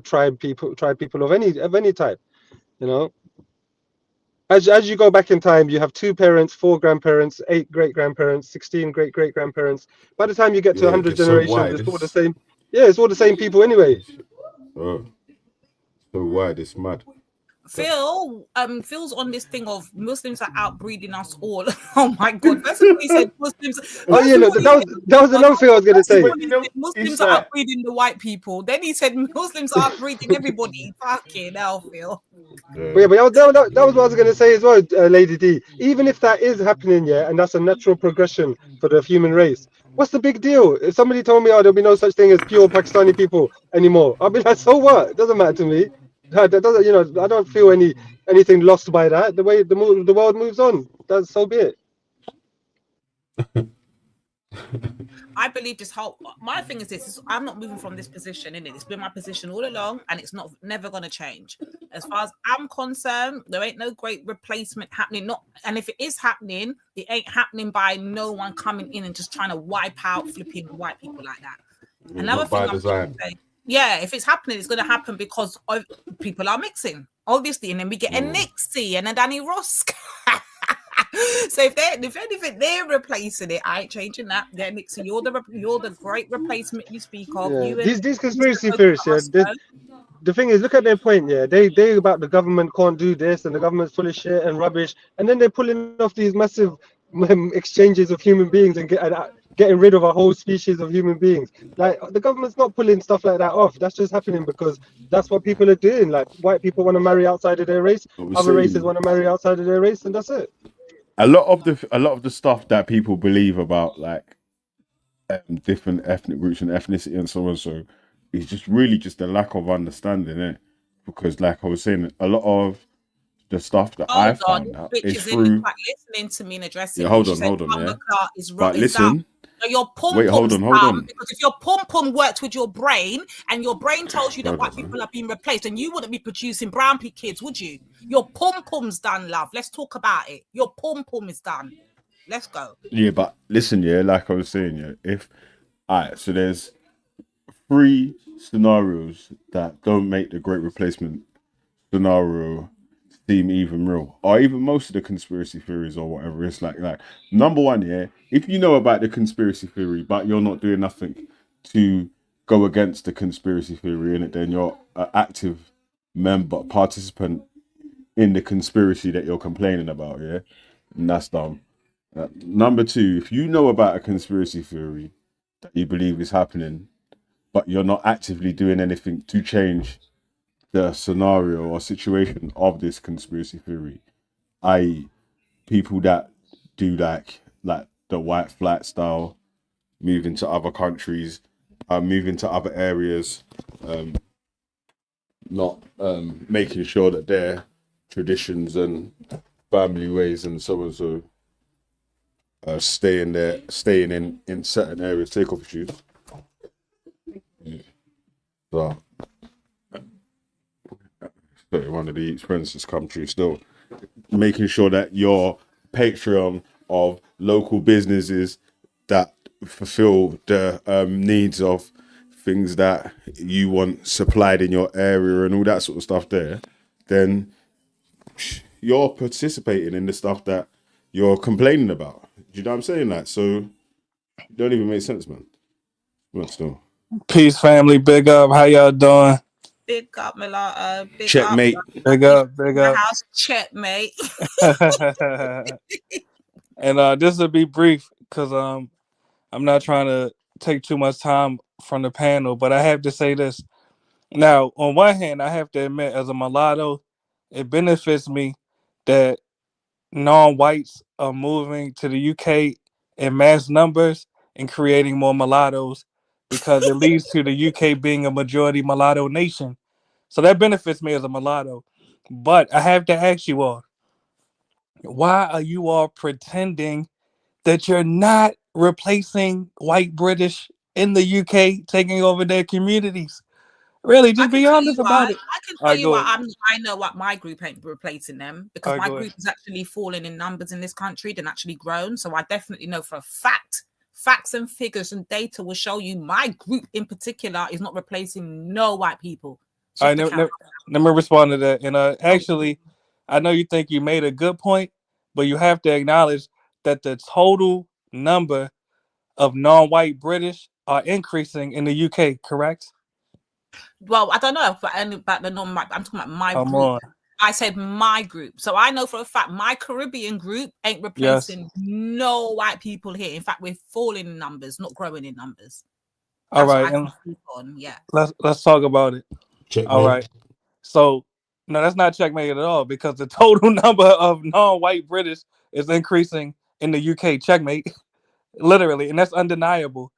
tribe people of any type. As you go back in time, you have 2 parents, 4 grandparents, 8 great grandparents, 16 great great grandparents. By the time you get to Yeah, 100 it's so generations, wide. it's all the same. Yeah, it's all the same people anyway. Oh, so wide. It's mad. Phil's on this thing of Muslims are outbreeding us all. Oh my god! First of all, he said Muslims. Oh yeah, no, that was another thing I was gonna say. He said Muslims are outbreeding the white people. Then he said Muslims are outbreeding everybody. Fucking hell, Phil. But yeah, but that was what I was gonna say as well, Lady D. Even if that is happening, yeah, and that's a natural progression for the human race, what's the big deal? If somebody told me, oh, there'll be no such thing as pure Pakistani people anymore, I'll be like, so what? It doesn't matter to me. That doesn't, I don't feel anything lost by that. The way the world moves on, that's so be it. I believe this whole. My thing is this: I'm not moving from this position. In it, it's been my position all along, and it's never going to change. As far as I'm concerned, there ain't no great replacement happening. And if it is happening, it ain't happening by no one coming in and just trying to wipe out flipping white people like that. Another thing I'm going to say, yeah, if it's happening, it's going to happen because people are mixing, obviously, and then we get a Nixie and a Danny Ross. So if anything they're replacing it, I ain't changing that. Yeah, Nixie, you're the great replacement you speak of. Yeah. You and These conspiracy theorists, yeah. The thing is, look at their point, yeah. They about the government can't do this, and the government's full of shit and rubbish, and then they're pulling off these massive exchanges of human beings and getting rid of a whole species of human beings. Like, the government's not pulling stuff like that off. That's just happening because that's what people are doing. Like, white people want to marry outside of their race, other races want to marry outside of their race, and that's it. A lot of the stuff that people believe about, like, different ethnic groups and ethnicity and so on. So it's just really just a lack of understanding, eh? Because like I was saying, a lot of the stuff that I Hold on, found out bitch is is in the through. chat listening to me and addressing Yeah, me. hold She on, said, yeah. is But is dumb. listen, So your pum wait, hold pum's on. dumb because if your pum pum worked with your brain and your brain tells you that Hold white on, people are being replaced, and you wouldn't be producing brown kids, would you? Your pum pum's done, love. Let's talk about it. Your pum pum is done. Let's go. Yeah, but listen, yeah, like I was saying, yeah, if alright, so there's 3 scenarios that don't make the Great Replacement scenario seem even real, or even most of the conspiracy theories or whatever. It's like number one, yeah, if you know about the conspiracy theory, but you're not doing nothing to go against the conspiracy theory in it, then you're an active member, participant in the conspiracy that you're complaining about, yeah, and that's dumb. Number two, if you know about a conspiracy theory that you believe is happening, but you're not actively doing anything to change the scenario or situation of this conspiracy theory, i.e., people that do like the white flight style, moving to other countries, moving to other areas, not making sure that their traditions and family ways and so and so staying in certain areas. Take off your shoes. Yeah. So, one of the expenses come true still. Making sure that your Patreon of local businesses that fulfill the needs of things that you want supplied in your area and all that sort of stuff there, then you're participating in the stuff that you're complaining about. Do you know what I'm saying? Like, so it don't even make sense, man. But still. Peace, family. Big up. How y'all doing? Big up, Mulatto. Big Checkmate. up. Big up. Big up. House checkmate. And this will be brief because I'm not trying to take too much time from the panel, but I have to say this. Now, on one hand, I have to admit, as a mulatto, it benefits me that non-whites are moving to the UK in mass numbers and creating more mulattoes because it leads to the UK being a majority mulatto nation. So that benefits me as a mulatto. But I have to ask you all, why are you all pretending that you're not replacing white British in the UK taking over their communities? Really, just be honest about it. I can All tell right, you go why. ahead. I know what my group ain't replacing them because All right, my go group ahead. is actually falling in numbers in this country than actually grown. So I definitely know for a fact, facts and figures and data will show you my group in particular is not replacing no white people. All right, let me respond to that. And actually, I know you think you made a good point, but you have to acknowledge that the total number of non-white British are increasing in the UK, correct? Well, I don't know about the non. I'm talking about my Come group. on. I said my group. So I know for a fact my Caribbean group ain't replacing no white people here. In fact, we're falling in numbers, not growing in numbers. All That's right, what I and can speak on. Yeah. let's talk about it. Checkmate. All right. So no, that's not checkmate at all because the total number of non-white British is increasing in the UK. Checkmate, literally, and that's undeniable.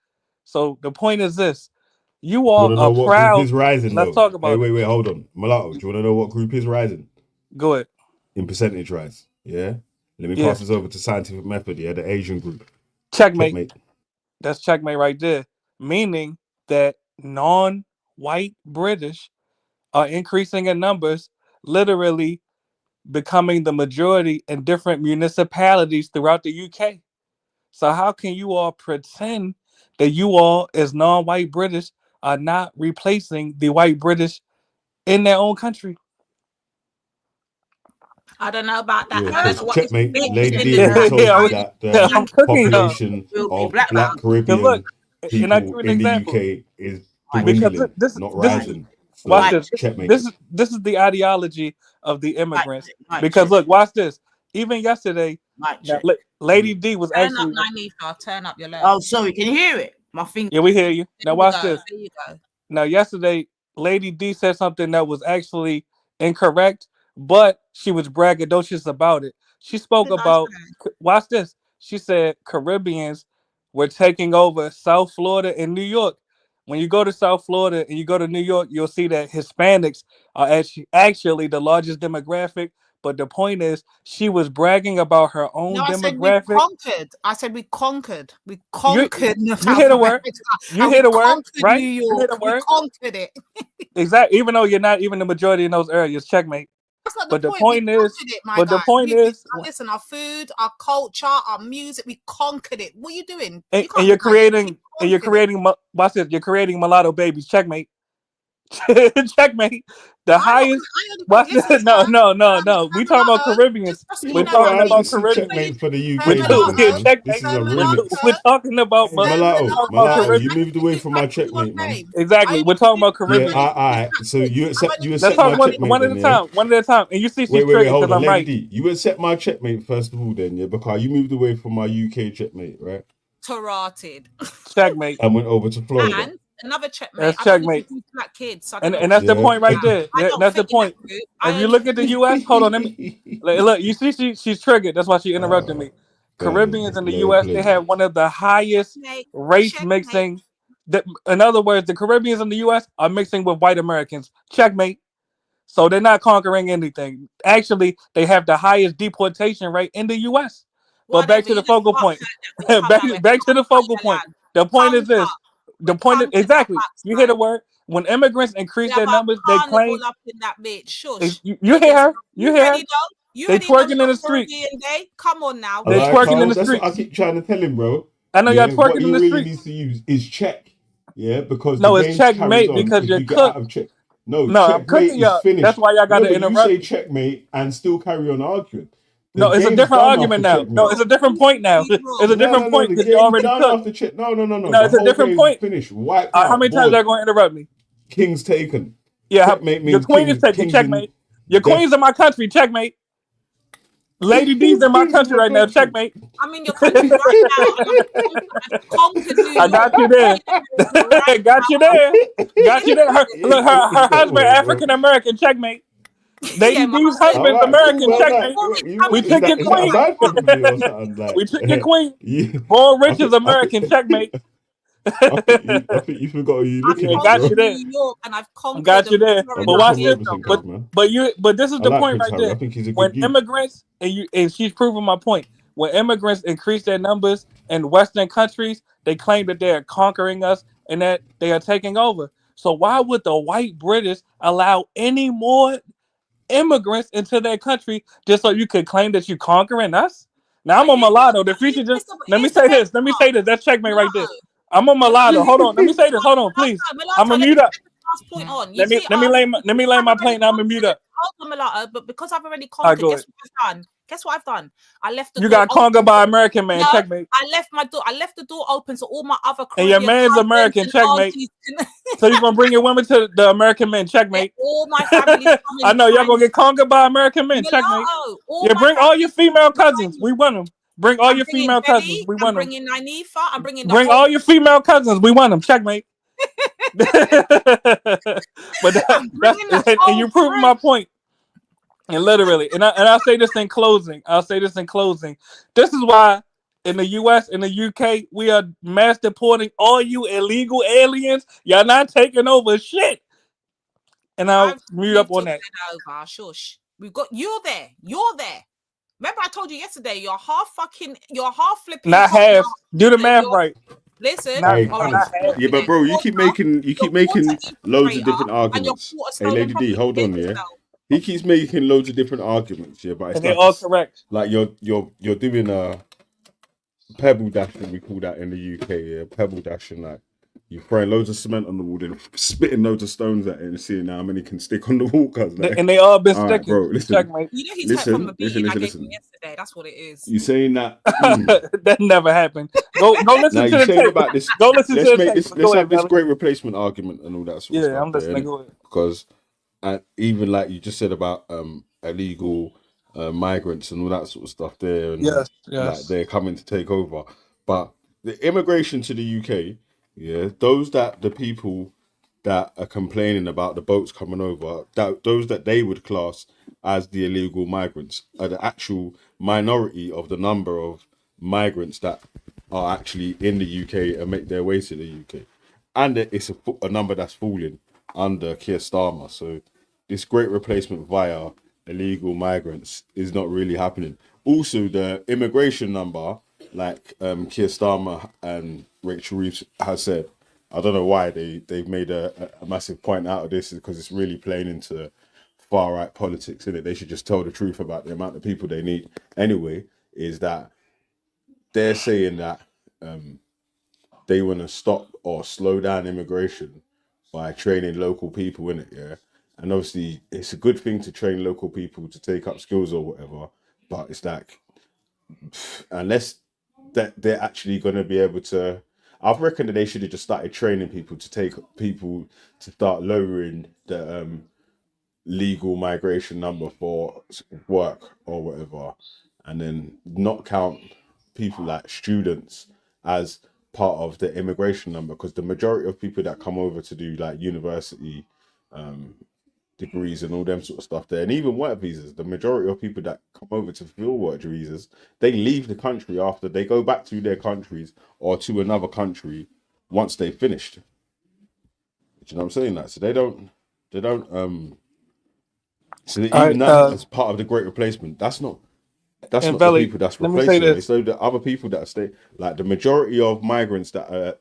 So the point is this: you You all want to are know what group proud. is rising, Let's though? talk Hey, about it. wait, hold on. Mulatto, do you want to know what group is rising? Go ahead. In percentage rise, yeah? Let me Yeah. pass this over to Scientific Method, yeah? The Asian group. Checkmate. That's checkmate right there. Meaning that non-white British are increasing in numbers, literally becoming the majority in different municipalities throughout the UK. So how can you all pretend that you all, as non-white British, are not replacing the white British in their own country? I don't know about that. Yeah, I don't know what this checkmate. bitch Lady in D the already told you chat that the I'm cooking y'all. population of black Black belt. Caribbean And I people give an in the example. UK is Because dwindling, this not this rising. So, watch this. checkmate. This is the ideology of the immigrants. Because look, watch this. Even yesterday, now, Lady D was Turn up, actually. Nanifa. Turn up your low. Oh, sorry, can you hear it? My finger. Yeah, we hear you. Now There you watch go. this. There you go. Now yesterday, Lady D said something that was actually incorrect, but she was braggadocious about it. She spoke about. Watch this. She said Caribbeans we're taking over South Florida and New York. When you go to South Florida and you go to New York, you'll see that Hispanics are actually the largest demographic. But the point is, she was bragging about her own No, I said we demographic. conquered. I said we conquered. We You conquered hear South the word? America. You And hear we the word, conquered right? New You hear York. the We word? conquered it. Exactly. Even though you're not even the majority in those areas, checkmate. That's not the But the point. We point is, conquered it, my but the guy. point is, Listen, our food, our culture, our music, we conquered it. What are you doing? and You can't you're deny it. We creating, conquered it. watch this, you're creating mulatto babies. Checkmate. Checkmate. The highest. Watch this. Listen, No, sir, no, no, no. We talking about Caribbeans. just so Yeah, We're you know, bro, talking I how's about mean, this a Caribbeans. checkmate for the Sir UK though, man? This Checkmate. is a remix. We're talking about Hey, mulatto, talking about you Caribbean. moved away from my checkmate, man. Exactly. We're talking about Yeah, Caribbeans. so you Let's accept talk my checkmate one at then, a yeah? time. One at a time. And you see she's Wait, triggered hold because on, I'm Lady right. D. You accept my checkmate first of all, then, yeah, because you moved away from my UK checkmate, right? Tarotted. Checkmate. And went over to Florida. And another checkmate. That's I don't checkmate. need black kids. So I And don't know and what that's the you're point right talking there. about. I don't That's the fit in that point. group. If you look at the U.S., hold on, let me look. You see, she's triggered. That's why she interrupted me. Caribbeans in the U.S. they have one of the highest race mixing. In other words, the Caribbeans in the U.S. are mixing with white Americans. Checkmate. So they're not conquering anything. Actually, they have the highest deportation rate in the U.S. But back Whatever. to You the just focal fuck point. that we cover it. back to the focal Conquer your point. land. The point is this. The We point is conquered that exactly. You hear the word? When immigrants We increase have their a numbers, they carnival claim. up in that bitch. Shush. You hear her? You You hear already her? know. You They already know twerking in the streets. Caribbean Day. Come on now. They Alright, twerking in the Carl, that's what I streets. keep trying to tell him, bro. I know y'all Yeah, what twerking in he the really streets. needs to use is check. Yeah, because the No, it's game carries checkmate on because if you're you get out cooked. of check. No, No, I'm checkmate cooking is y'all. That's finished. why y'all got No, to but you interrupt say me. checkmate and still carry on arguing. The No, it's a game's different done argument after now. No, checkmate. it's a different point now. It's a different No, point the because you're game's already done cooked. after check. No. No, The it's a whole different game's point. finished. Wiped How out. many times Board. y'all gonna interrupt me? King's taken. Yeah, Checkmate your means queen is taken. kings in Checkmate. Your death. queen's in my country. Checkmate. Lady D's in my Kings in country your right now. country. Checkmate. I'm in your country right now, and I've conquered New I York. got you there. Right Got you there. Got you there. Her husband African American. Checkmate. Lady D's husband's Alright, cool, American. man. Checkmate. We took your Is that a queen. bad thing for you or something? Like, We took your queen. yeah, Born I rich is think, American. Checkmate. I think you forgot who you I've looking Yeah, at, got bro. you conquered there. New York, and I've conquered Got you there. I'm But not watch Tom this. Robinson, cuz, man. But this is I the like point Prince right Harry. there. I think he's a When good dude. immigrants and she's proving my point. When immigrants increase their numbers in Western countries, they claim that they are conquering us and that they are taking over. So why would the white British allow any more immigrants into their country just so you could claim that you're conquering us? Now I'm a mulatto. The future just let me say this. Let me say this. That's checkmate right there. I'm a mulatto. Hold on. Let me say this. Hold on, please. I'm a mute up. Last point on. You Let me see, let me lay my plane. I'm a mute up. hold on, Malata, but because I've already All right, conquered, go guess ahead. what I've done? Guess what I've done? I left the You door got open. conquered by American man. No, Checkmate. I left the door open so all my other And your Caribbean man's cousins American. and Checkmate. aunties can So you're gonna bring your women to the American men. Checkmate. all my family's coming. I know y'all gonna get conquered by American men. Checkmate. Mulatto, all Yeah, my bring all your family's female cousins. We want them. Bring all I'm your bringing female cousins. Debbie. We I'm want them. bringing Nanifa. I'm bringing the Bring whole. all your female cousins. We want them. Checkmate. But I'm bringing the and you whole proving my crew. point. And literally, and I'll say this in closing. This is why in the US, in the UK, we are mass deporting all you illegal aliens. Y'all not taking over shit. And I'll mute up on that. Over. Shush. We've got you're there. You're there. Remember, I told you yesterday. You're half flipping. Not half. Do the math right. Listen. Hey, All right. yeah, but bro, you keep making loads of different and your arguments. quarter Hey, stolen Lady D, property. hold on, yeah. He keeps making loads of different arguments, yeah, but it's And they're like all correct. like you're doing a pebble dashing, we call that in the UK, yeah, pebble dashing, like you're throwing loads of cement on the wall, then spitting loads of stones at it and seeing how many can stick on the wall, cuz like, And they all been all right, sticking. bro, listen. Checkmate. You know he's from the beating I gave him yesterday. That's what it is. You saying that That never happened. Go listen now to you're the saying tape. about this. Go listen to Let's the make tape. this. Go Let's ahead, have this Melly. great replacement argument and all that sort of Yeah, stuff. I'm listening. Go ahead. Because even like you just said about illegal migrants and all that sort of stuff there, and Yes. like they're coming to take over. But the immigration to the UK, yeah, the people that are complaining about the boats coming over, those that they would class as the illegal migrants are the actual minority of the number of migrants that are actually in the UK and make their way to the UK, and it's a number that's falling under Keir Starmer. So this great replacement via illegal migrants is not really happening. Also, the immigration number, like Keir Starmer and Rachel Reeves has said, I don't know why they've made a massive point out of this, because it's really playing into far right politics, isn't it? They should just tell the truth about the amount of people they need. Anyway, is that they're saying that they want to stop or slow down immigration by training local people in it, yeah. And obviously, it's a good thing to train local people to take up skills or whatever, but it's like, unless that they're actually going to be able to, I reckon that they should have just started training people to start lowering the legal migration number for work or whatever, and then not count people like students as part of the immigration number, because the majority of people that come over to do like university degrees and all them sort of stuff there, and even work visas, the majority of people that come over to field work visas, they leave the country after they go back to their countries or to another country once they've finished. Do you know what I'm saying? That so they don't so that even that as part of the great replacement, that's not the Valley, people that's let me say replacing them. this. It's the other people that stay. Like the majority of migrants that are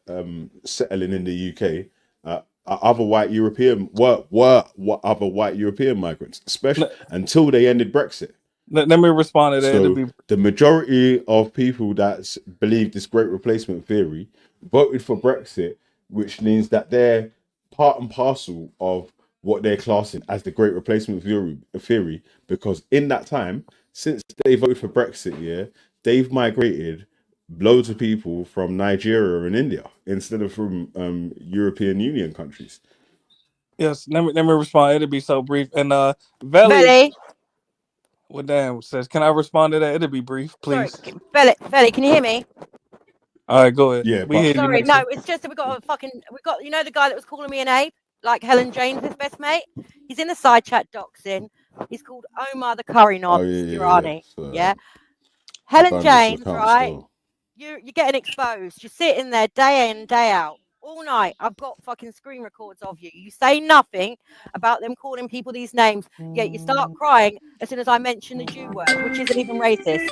settling in the UK are other white European other white European migrants, especially until they ended Brexit. Let me respond to that. So the majority of people that believe this great replacement theory voted for Brexit, which means that they're part and parcel of what they're classing as the great replacement theory, because in that time, since they voted for Brexit, yeah, they've migrated loads of people from Nigeria and India instead of from European Union countries. Yes, let me respond. It'll be so brief. And Valley. Well, damn, says, can I respond to that? It'll be brief, please. Sorry, Belly, can you hear me? All right, go ahead. Yeah, we hear sorry, you. no, it's just that we got you know the guy that was calling me an ape, like Helen James' best mate. He's in the side chat doxing. He's called Omar the Curry Knob Durrani. Yeah. Helen James, right? You're getting exposed. You're sitting there day in, day out, all night. I've got fucking screen records of you. You say nothing about them calling people these names, yet you start crying as soon as I mention the Jew word, which isn't even racist.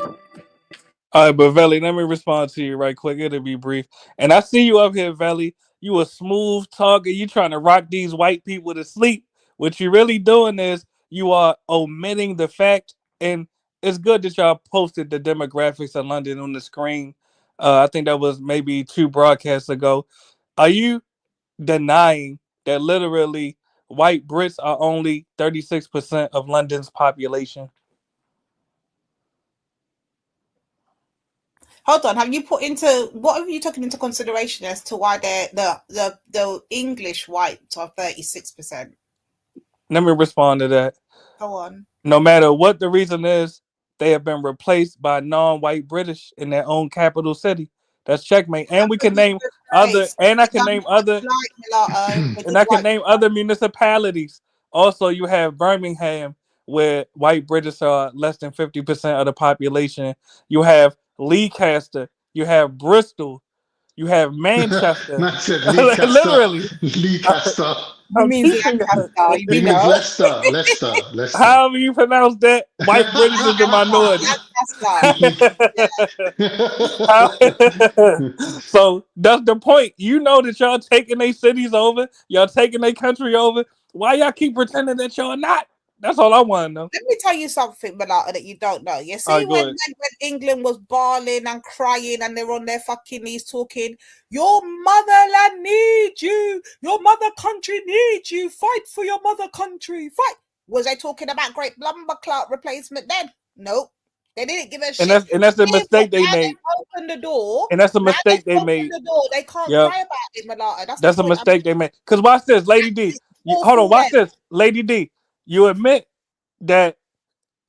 All right, but Valley, let me respond to you right quick. It'll be brief. And I see you up here, Valley. You a smooth talker. You trying to rock these white people to sleep. What you really doing is you are omitting the fact, and it's good that y'all posted the demographics of London on the screen. I think that was maybe 2 broadcasts ago. Are you denying that literally white Brits are only 36% of London's population? Hold on, have you taken into consideration as to why the English whites are 36%? Let me respond to that. Go on. No matter what the reason is, they have been replaced by non-white British in their own capital city. That's checkmate. And we can name other, and I can name other, and I can name other municipalities. Also, you have Birmingham, where white British are less than 50% of the population. You have Leicester. You have Bristol. You have Manchester. Man said Leicester. Literally. Leicester. You mean Lancaster, He means Leicester. However you pronounce that, white British is the minority. So that's the point. You know that y'all taking their cities over, y'all taking their country over. Why y'all keep pretending that y'all not? That's all I want to know. Let me tell you something, Malata, that you don't know. You see, when England was bawling and crying and they're on their fucking knees talking, your motherland needs you, your mother country needs you, fight for your mother country, fight. Was they talking about great lumber clout replacement then? Nope. They didn't give a shit. And that's the mistake they made. Open the door. And that's the mistake they made. The door. They can't cry about it, Malata. That's a mistake they made. Because watch this, Lady D. Hold on, watch this, Lady D. You admit that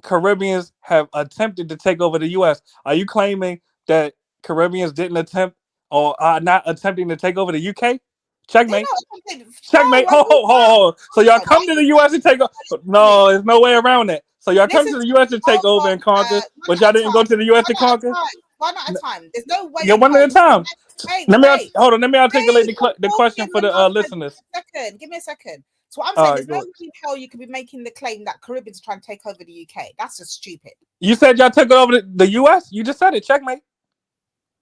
Caribbeans have attempted to take over the U.S. Are you claiming that Caribbeans didn't attempt or are not attempting to take over the UK? Checkmate. Checkmate. Hold. So y'all come to the U.S. and take over. No, there's no way around it. So y'all come to the U.S. to take over and conquer, but y'all didn't go to the U.S. to conquer? One at a time. There's no way Yeah, in one hell. at a time. Let me Wait. let me articulate the I'm question talking for the listeners. Give me a second. So what I'm All saying, right, there's no go way in hell you could be making the claim that Caribbeans are trying to take over the UK. That's just stupid. You said y'all took over the U.S. You just said it. Checkmate.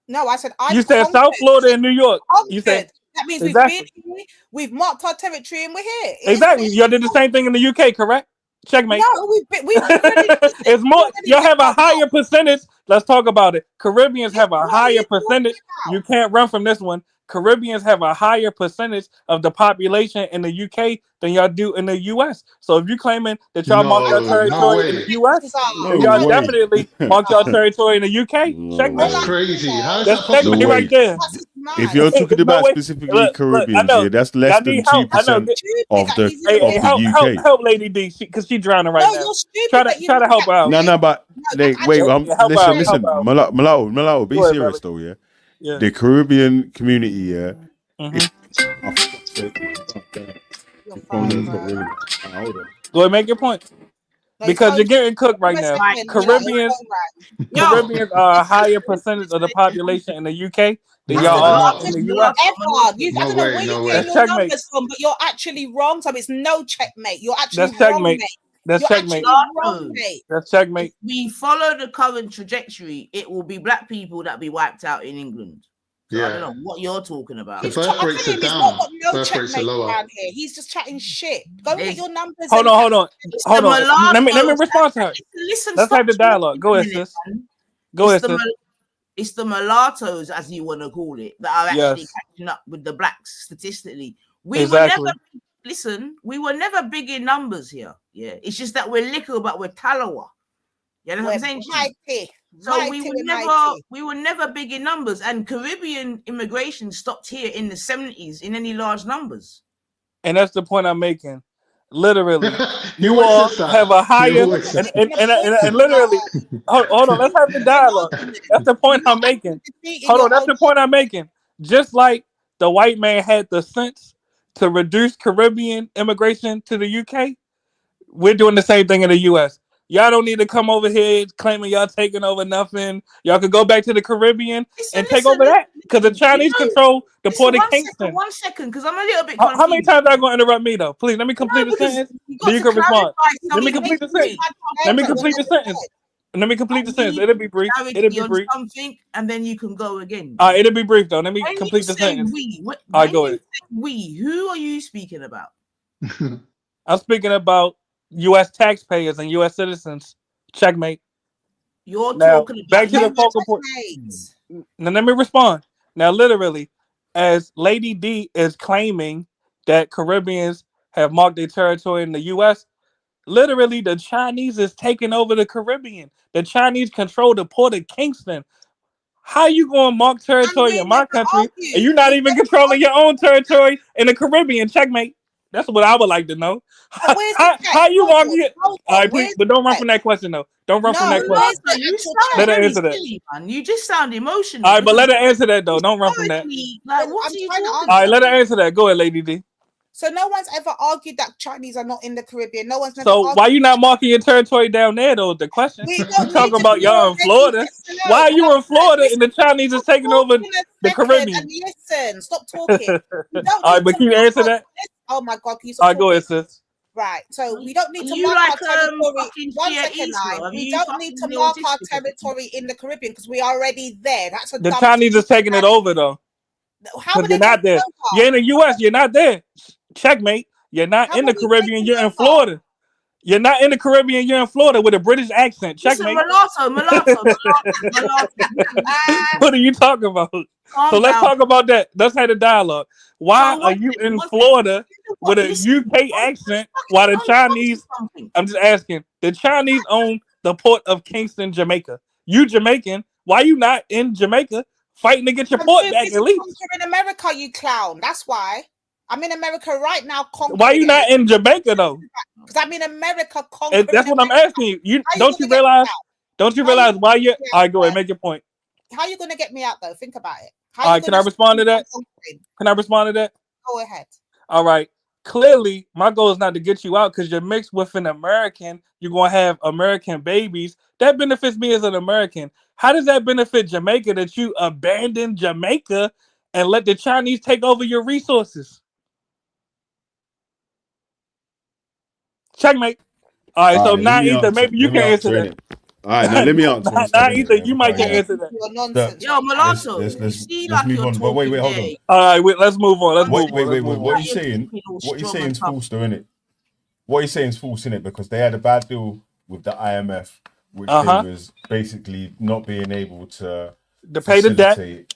No, I said You I've said conquered. South Florida and New York. You said That means we've exactly. been here, we've marked our territory, and we're here. Exactly. Y'all did the same thing in the UK, correct? Checkmate. No, we've already. It's more. Y'all have a higher percentage. Let's talk about it. Caribbeans have a higher percentage. You can't run from this one. Caribbeans have a higher percentage of the population in the UK than y'all do in the US. So if you claiming that y'all marked your territory in the US, then y'all definitely marked your territory in the UK. Checkmate. That's crazy. How is That's that possible? checkmate right there. If you're talking There's no about way. specifically Look, I Caribbeans, know. yeah, that's Y'all less than need help. I know. 2% of the Hey, help, UK. help, Lady D, because she drowning right No, now. you're stupid Try that you to help her out. No, but wait, help out, listen, help out. Mulatto, be Go ahead, serious brother. though, yeah. Yeah. The Caribbean community, yeah. Mhm. Hold on. Go ahead, make your point. Because you're getting cooked right now. Caribbeans are a higher percentage of the population in the UK than y'all are in the US. Edward, I don't know where you're getting That's your checkmate. numbers from, but you're actually wrong. So it's no checkmate. You're actually That's wrong, checkmate. mate. That's You're checkmate. actually wrong, mate. That's checkmate. If we follow the current trajectory, it will be black people that be wiped out in England. So I don't know what you're talking about. The birth rates are down. Birth rates are lower. Around here. He's just chatting shit. Go and get your numbers. Hold on. Let me respond to her. Listen, Let's stop have the dialogue. Go ahead, sis. Go ahead, sis. It's the mulattoes, as you want to call it, that are actually Yes. catching up with the blacks statistically. We were never big in numbers here. Yeah, it's just that we're little, but we're talawa. You know what I'm saying? Mighty. So we were never big in numbers, and Caribbean immigration stopped here in the 70s in any large numbers. And that's the point I'm making. Literally, you all have a higher and literally. Hold on, let's have the dialogue. That's the point I'm making. Hold on, that's the point I'm making. Just like the white man had the sense to reduce Caribbean immigration to the UK, we're doing the same thing in the US. Y'all don't need to come over here claiming y'all taking over nothing. Y'all could go back to the Caribbean and take over that because the Chinese control the port of Kingston. One second, because I'm a little bit How many times are you going to interrupt me though? Please let me complete the sentence. Then you can respond. Let me complete the sentence. Let me complete the sentence. Let me complete the sentence. It'll be brief. It'll be brief. Something, and then you can go again. All right, it'll be brief though. Let me When complete you the say sentence. All right, go ahead. We, who are you speaking about? I'm speaking about U.S. taxpayers and U.S. citizens. Checkmate. You're now, talking about back to the focal point. Now let me respond. Now, literally, as Lady D is claiming that Caribbeans have marked their territory in the U.S., literally the Chinese is taking over the Caribbean. The Chinese control the port of Kingston. How you going to mark territory in my country and you're not even controlling your own territory in the Caribbean? Checkmate. That's what I would like to know. How you mark it? All right, please, but don't run from that question though. Don't run from that question. You Let sound her answer that. silly, man. You just sound emotional. All right, but let her answer that though. Don't run from that. Like, what are you talking All right, let her answer that. Go ahead, Lady D. So no one's ever argued that Chinese are not in the Caribbean. No one's never So argued. why you not marking your territory down there though? The question. We You don't talking need about to y'all in Florida? Why are you in Florida and the Chinese is taking over the Caribbean? And listen, stop talking. We don't All right, need but to can you mark answer our- that? Oh my God, can you All stop right, go talking? ahead, sis. Right, so we don't need to You mark like, our territory. fucking One Shia second, Issa? line. Have We you don't need to fucking mark our autistic? territory in the Caribbean because we're already there. That's a The dumb Chinese thing is taking it over though. How are Because they you're not taking there. over? You're in the US, you're not there. Checkmate. You're not in the Caribbean, you're in Florida. You're not in the Caribbean, you're in Florida with a British accent. Listen, Checkmate. mulatto. What are you talking about? Calm So let's down. talk about that. Let's have a dialogue. Why So are you in Florida with a UK accent while the Chinese, I'm just asking, the Chinese own the port of Kingston, Jamaica. You Jamaican, why you not in Jamaica fighting to get your port back at least? You're in America, you clown. That's why. I'm in America right now conquering. Why you not in Jamaica though? Because I'm in America conquering. And that's what I'm asking you. Don't you realize why you're all right, go ahead, make your point. How are you gonna get me out though? Think about it. All right, can I respond to that? Can I respond to that? Go ahead. All right. Clearly, my goal is not to get you out because you're mixed with an American. You're going to have American babies. That benefits me as an American. How does that benefit Jamaica that you abandon Jamaica and let the Chinese take over your resources? Checkmate. All right, so Alright, let now me either answer. maybe you Let me can answer answer that. innit. Alright, now let me answer one Now second either innit, you might because can answer that. Your the, nonsense. Yo, Mulatto, you let's seem let's like move you're on. But wait, talking hold on. gay. All right, wait, let's move on. Let's move on. Let's move Wait. on. What you You're saying? talking all What you strong saying and is tough. false, though, innit? What you saying is false, innit? Because they had a bad deal with the IMF, which they was basically not being able to pay the debt. facilitate.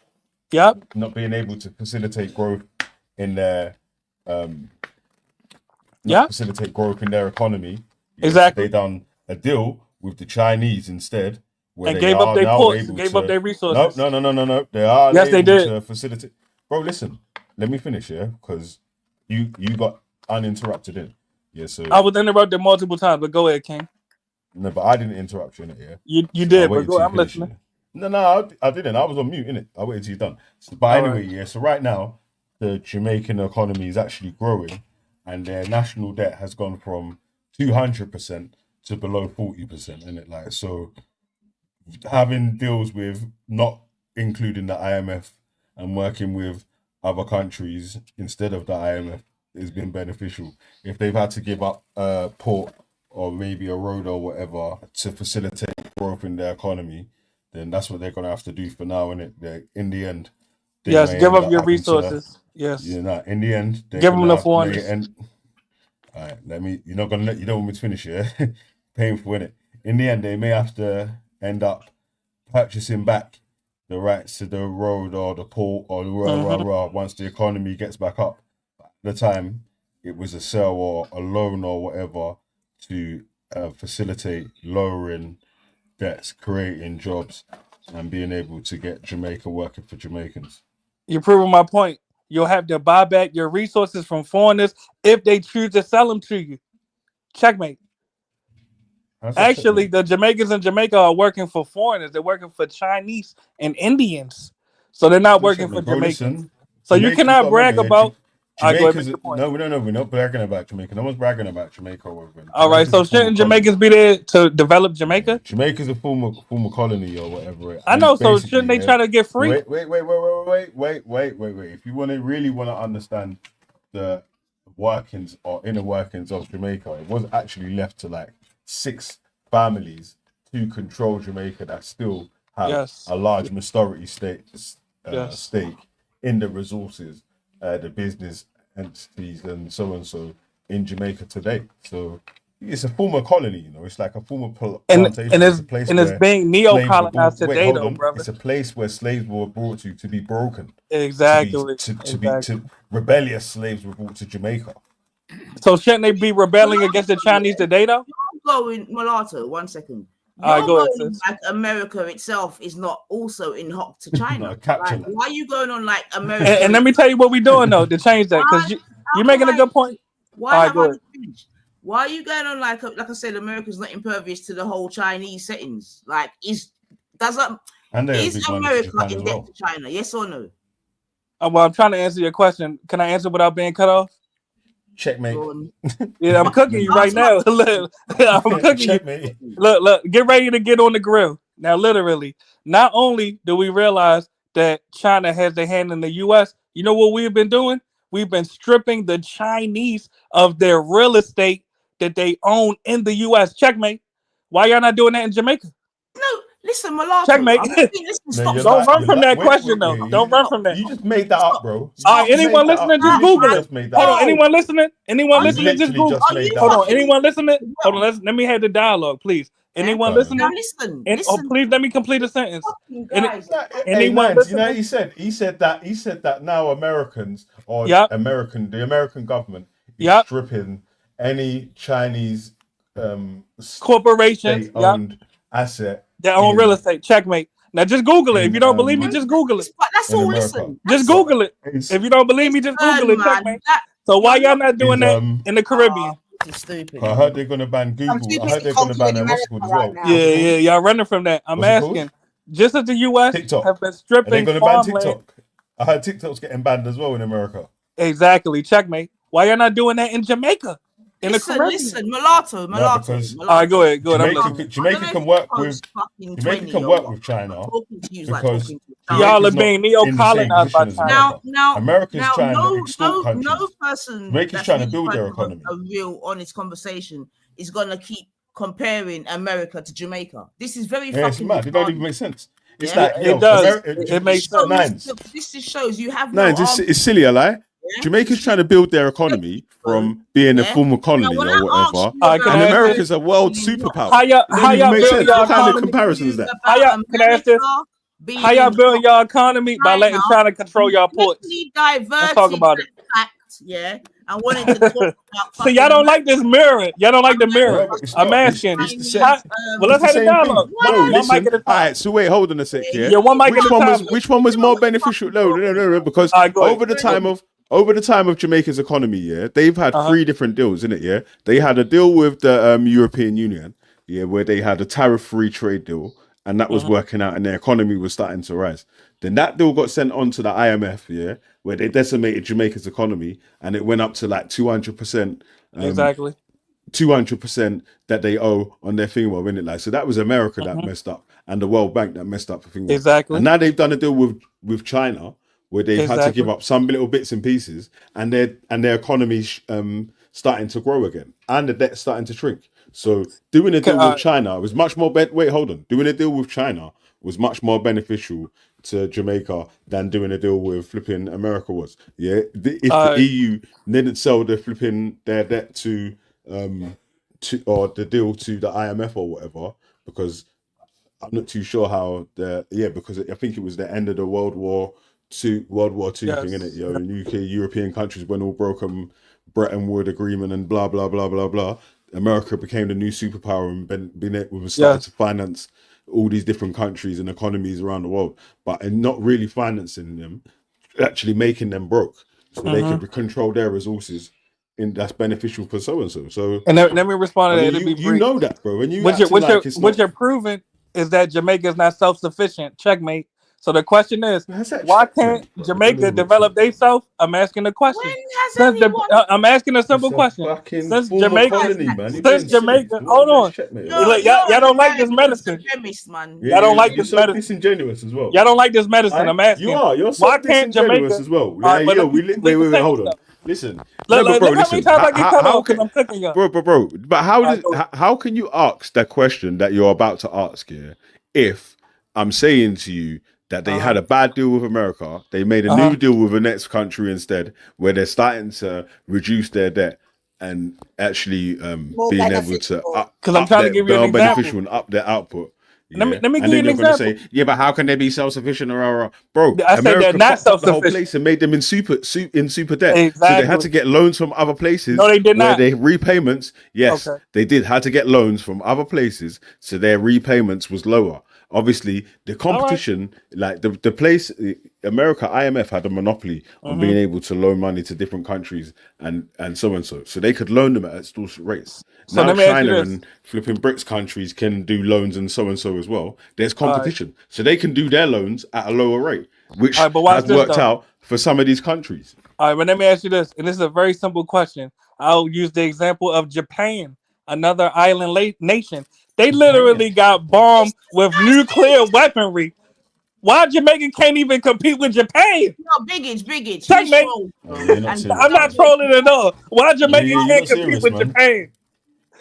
Yep. Not being able to facilitate growth in their Yeah. facilitate growth in their economy. Yeah, Exactly. So they done a deal with the Chinese instead, where And they gave up are their now ports, able gave up to. their resources. No. They are Yes, they able did. to facilitate. Bro, listen. Let me finish here, because you got uninterrupted in. Yeah, so I was interrupted multiple times, but go ahead, King. no, but I didn't interrupt you in it. Yeah, You so I did, but waited go. till you I'm finish. listening. Yeah. No, I didn't. I was on mute in it. I waited till you're done. So, but All anyway, right. yeah. So right now, the Jamaican economy is actually growing, and their national debt has gone from 200% to below 40%. And it like so, having deals with not including the IMF and working with other countries instead of the IMF has been beneficial. If they've had to give up a port or maybe a road or whatever to facilitate growth in their economy, then that's what they're gonna have to do for now. And in the end, they Yes, may give end up up your having to, resources. Yes. you know, in the end, they're Give them gonna the have may foreigners. end. All right, you're not gonna you don't want me to finish, yeah? Painful, innit? In the end, they may have to end up purchasing back the rights to the road or the port or once the economy gets back up. At the time, it was a sale or a loan or whatever to facilitate lowering debts, creating jobs, and being able to get Jamaica working for Jamaicans. You're proving my point. You'll have to buy back your resources from foreigners if they choose to sell them to you. Checkmate. How's that Actually, checkmate? the Jamaicans in Jamaica are working for foreigners. They're working for Chinese and Indians. So they're not How's that working for checkmate? Bro, Jamaicans. listen, So you Jamaica, you cannot got to remember, brag yeah, about. All right, go ahead, Jamaica's make your point. no, we're not bragging about Jamaica. No one's bragging about Jamaica or whatever. All right, so Jamaica's a former shouldn't colony. Jamaicans be there to develop Jamaica? Jamaica's a former colony or whatever. I know, And so basically, shouldn't they yeah. try to get free? Wait. If you really want to understand the workings or inner workings of Jamaica, it was actually left to like 6 families to control Jamaica that still have Yes. a large majority stake Yes. in the resources, the business entities, and so in Jamaica today. So it's a former colony, you know. It's like a former plantation. And It's a place it's where being slaves were brought. neo-colonized Wait, today, hold though, on. brother. It's a place where slaves were brought to be broken. Exactly. To rebellious slaves were brought to Jamaica. So shouldn't they be rebelling against the Chinese today, though? You're going, Mulatto, 1 second. All right, You're go ahead, going sis. like America itself is not also in hock to China. No, capture Like, that. why are you going on like America? And let me tell you what we're doing though to change that, because you're making a good point. Why All right, have go I ahead. finished? Why are you going on like I said, America's not impervious to the whole Chinese settings? Like, is And they're a big money to America Japan in as debt well. to China? Yes or no? Well, I'm trying to answer your question. Can I answer without being cut off? Checkmate. Yeah, I'm cooking you right now. Look, I'm cooking Checkmate. you. Look, get ready to get on the grill. Now, literally, not only do we realize that China has their hand in the U.S., you know what we've been doing? We've been stripping the Chinese of their real estate that they own in the U.S. Checkmate. Why y'all not doing that in Jamaica? No, listen, Mulatto. Checkmate. Stop. Don't run from that question, though. Don't run from that. You just made that up, bro. All right, anyone listening, just Google it. Made that Hold up. on, anyone listening? Anyone listening, just Google. just made that Hold up. on, anyone listening? Hold on, let me have the dialogue, please. Anyone listening? Now listen. Oh, please let me complete a sentence. Guys. Hey, Anyone Nance, you know listening? what he said that now Americans or Yep. the American government is Yep. stripping any Chinese Corporations, state-owned asset their own in- real estate. Checkmate. Now just Google it. If in, you don't believe me, just Google it. That's in all. America. Listen. Just Google it. If you don't believe me, just Google it. man, Checkmate. So why y'all not doing that in the Caribbean? This is stupid. I heard they're gonna ban Google. I heard they're gonna ban what's it called as well. Yeah, y'all running from that. I'm What's it called? asking. Just as the U.S. TikTok. have been Are they stripping gonna ban farmland. TikTok? I heard TikTok's getting banned as well in America. Exactly. Checkmate. Why y'all not doing that in Jamaica? in the Caribbean. Listen, mulatto. No, because All right, go ahead. I'm listening. Jamaica can work with China because Y'all are Jamaica's not being in the same neo-colonized by position as China. America. America's trying to extort no countries. person Jamaica's that's trying to really build their trying to have economy. a real honest conversation is gonna keep comparing America to Jamaica. This is very Yeah, it's fucking mad. It don't even retarded. make sense. It's Yeah? like, yo, It does. America, It makes sense. Nines. This just shows you have no Nines, argument. it's silly, a lie. Yeah? Jamaica's trying to build their economy from being a Yeah? former Now, colony when or I asked whatever, you All right, can and I ask America's you? a world superpower. How y'all It don't even make build sense. y'all What kind of economy? comparison is that? How y'all can I ask this? How y'all building y'all economy by letting China control y'all ports? Let's talk diverted about it. that fact, yeah, and wanted to talk about So y'all don't like this mirror. Y'all don't like the mirror. No, it's I'm not. asking. It's the same. Well, let's It's the have a same dialogue. thing. No, One mic listen. at a All time. right, so wait, hold on a sec here. Yeah, one mic at a time. Which one was more beneficial? No, because over the time of Jamaica's economy, yeah, they've had three different deals, innit? Yeah, they had a deal with the European Union, yeah, where they had a tariff-free trade deal, and that was working out, and their economy was starting to rise. Then that deal got sent on to the IMF, yeah, where they decimated Jamaica's economy, and it went up to like 200%. Exactly. 200% that they owe on their thing, well, innit? Like, so that was America that messed up, and the World Bank that messed up the thing. Exactly. And now they've done a deal with China where they've had to give up some little bits and pieces, and their economy's starting to grow again, and the debt's starting to shrink. So doing a deal with China was much more. Doing a deal with China was much more beneficial to Jamaica than doing a deal with flipping America was. Yeah, if the EU didn't sell their debt to or the deal to the IMF or whatever, because I'm not too sure how because I think it was the end of the World War II thing, innit? You know, UK European countries when all broken Bretton Woods agreement and blah blah blah blah blah. America became the new superpower and started to finance all these different countries and economies around the world, but and not really financing them, actually making them broke, so they could control their resources. That's beneficial for so and so. So, and let me respond to that. I mean, you know that, bro. And you what you're proving is that Jamaica is not self-sufficient. Checkmate. So the question is, why can't Jamaica develop themselves? I'm asking the question. I'm asking a simple question. Since Jamaica, hold on, y'all don't like this medicine. Y'all don't like this medicine. Disingenuous as well. Y'all don't like this medicine. I'm asking. You are. You're so why can't Jamaica as well? Right, wait, hold on. Listen, bro, listen. How can, bro? But how can you ask that question that you're about to ask here if I'm saying to you that they had a bad deal with America, they made a new deal with the next country instead, where they're starting to reduce their debt and actually being able to up beneficial and up their output. Yeah. Let me give you an example. Say, yeah, but how can they be self-sufficient? Bro, I said they're not self-sufficient. The whole place and made them in super debt. Exactly. So they had to get loans from other places. No, they did not. Their repayments, yes, they did. Had to get loans from other places, so their repayments was lower. Obviously, the competition, like the place, America, IMF had a monopoly on being able to loan money to different countries and so. So they could loan them at extortionate rates. So now China and flipping BRICS countries can do loans and so as well. There's competition. So they can do their loans at a lower rate, which has worked out for some of these countries. All right, but let me ask you this, and this is a very simple question. I'll use the example of Japan, another island nation. They literally got bombed with nuclear weaponry. Why Jamaica can't even compete with Japan? No, biggage. I'm not trolling at all. Why Jamaica can't compete with Japan?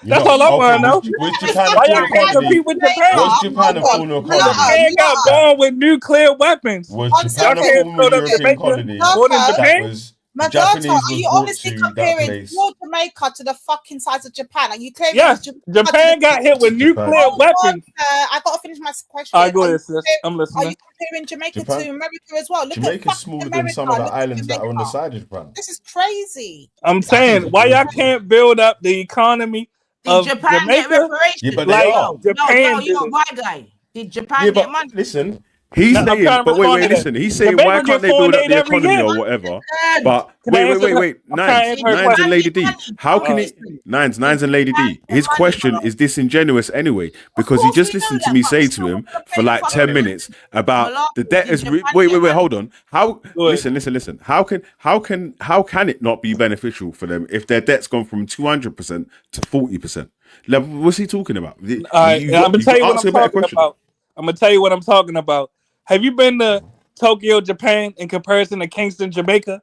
That's all I want to know. Why y'all can't compete with Japan? Was Japan a former colony? Japan got bombed with nuclear weapons. Was Japan a former European colony? More than Japan? Madata, are you honestly comparing your Jamaica to the fucking size of Japan? Are you clear? Yes, Japan got hit with nuclear weapons. I got to finish my question. I go ahead, sis. I'm listening. Are you comparing Jamaica to America as well? Look Jamaica's smaller than some of the islands that are on the side of Japan. This is crazy. I'm saying, why y'all can't build up the economy of Japan Jamaica? Get reparations? Yeah, but they are. Japan. No, you're a white guy. Did Japan get money? Listen, He's Now, I'm saying, trying to but wait, respond to that. listen. He's saying, Jamaica why get can't they foreign build up aid the every economy year. or whatever? And But Can I answer the? wait, I'm trying to answer her Nines and question. Lady D. How can it? Nines and Lady D. His question is disingenuous anyway because he just listened to me say to him for like 10 minutes about the debt is. Wait, hold on. How? Listen. How can it not be beneficial for them if their debt's gone from 200% to 40%? Like, what's he talking about? All right, I'm gonna tell you what I'm Answer a better talking question. about. I'm gonna tell you what I'm talking about. Have you been to Tokyo, Japan, in comparison to Kingston, Jamaica?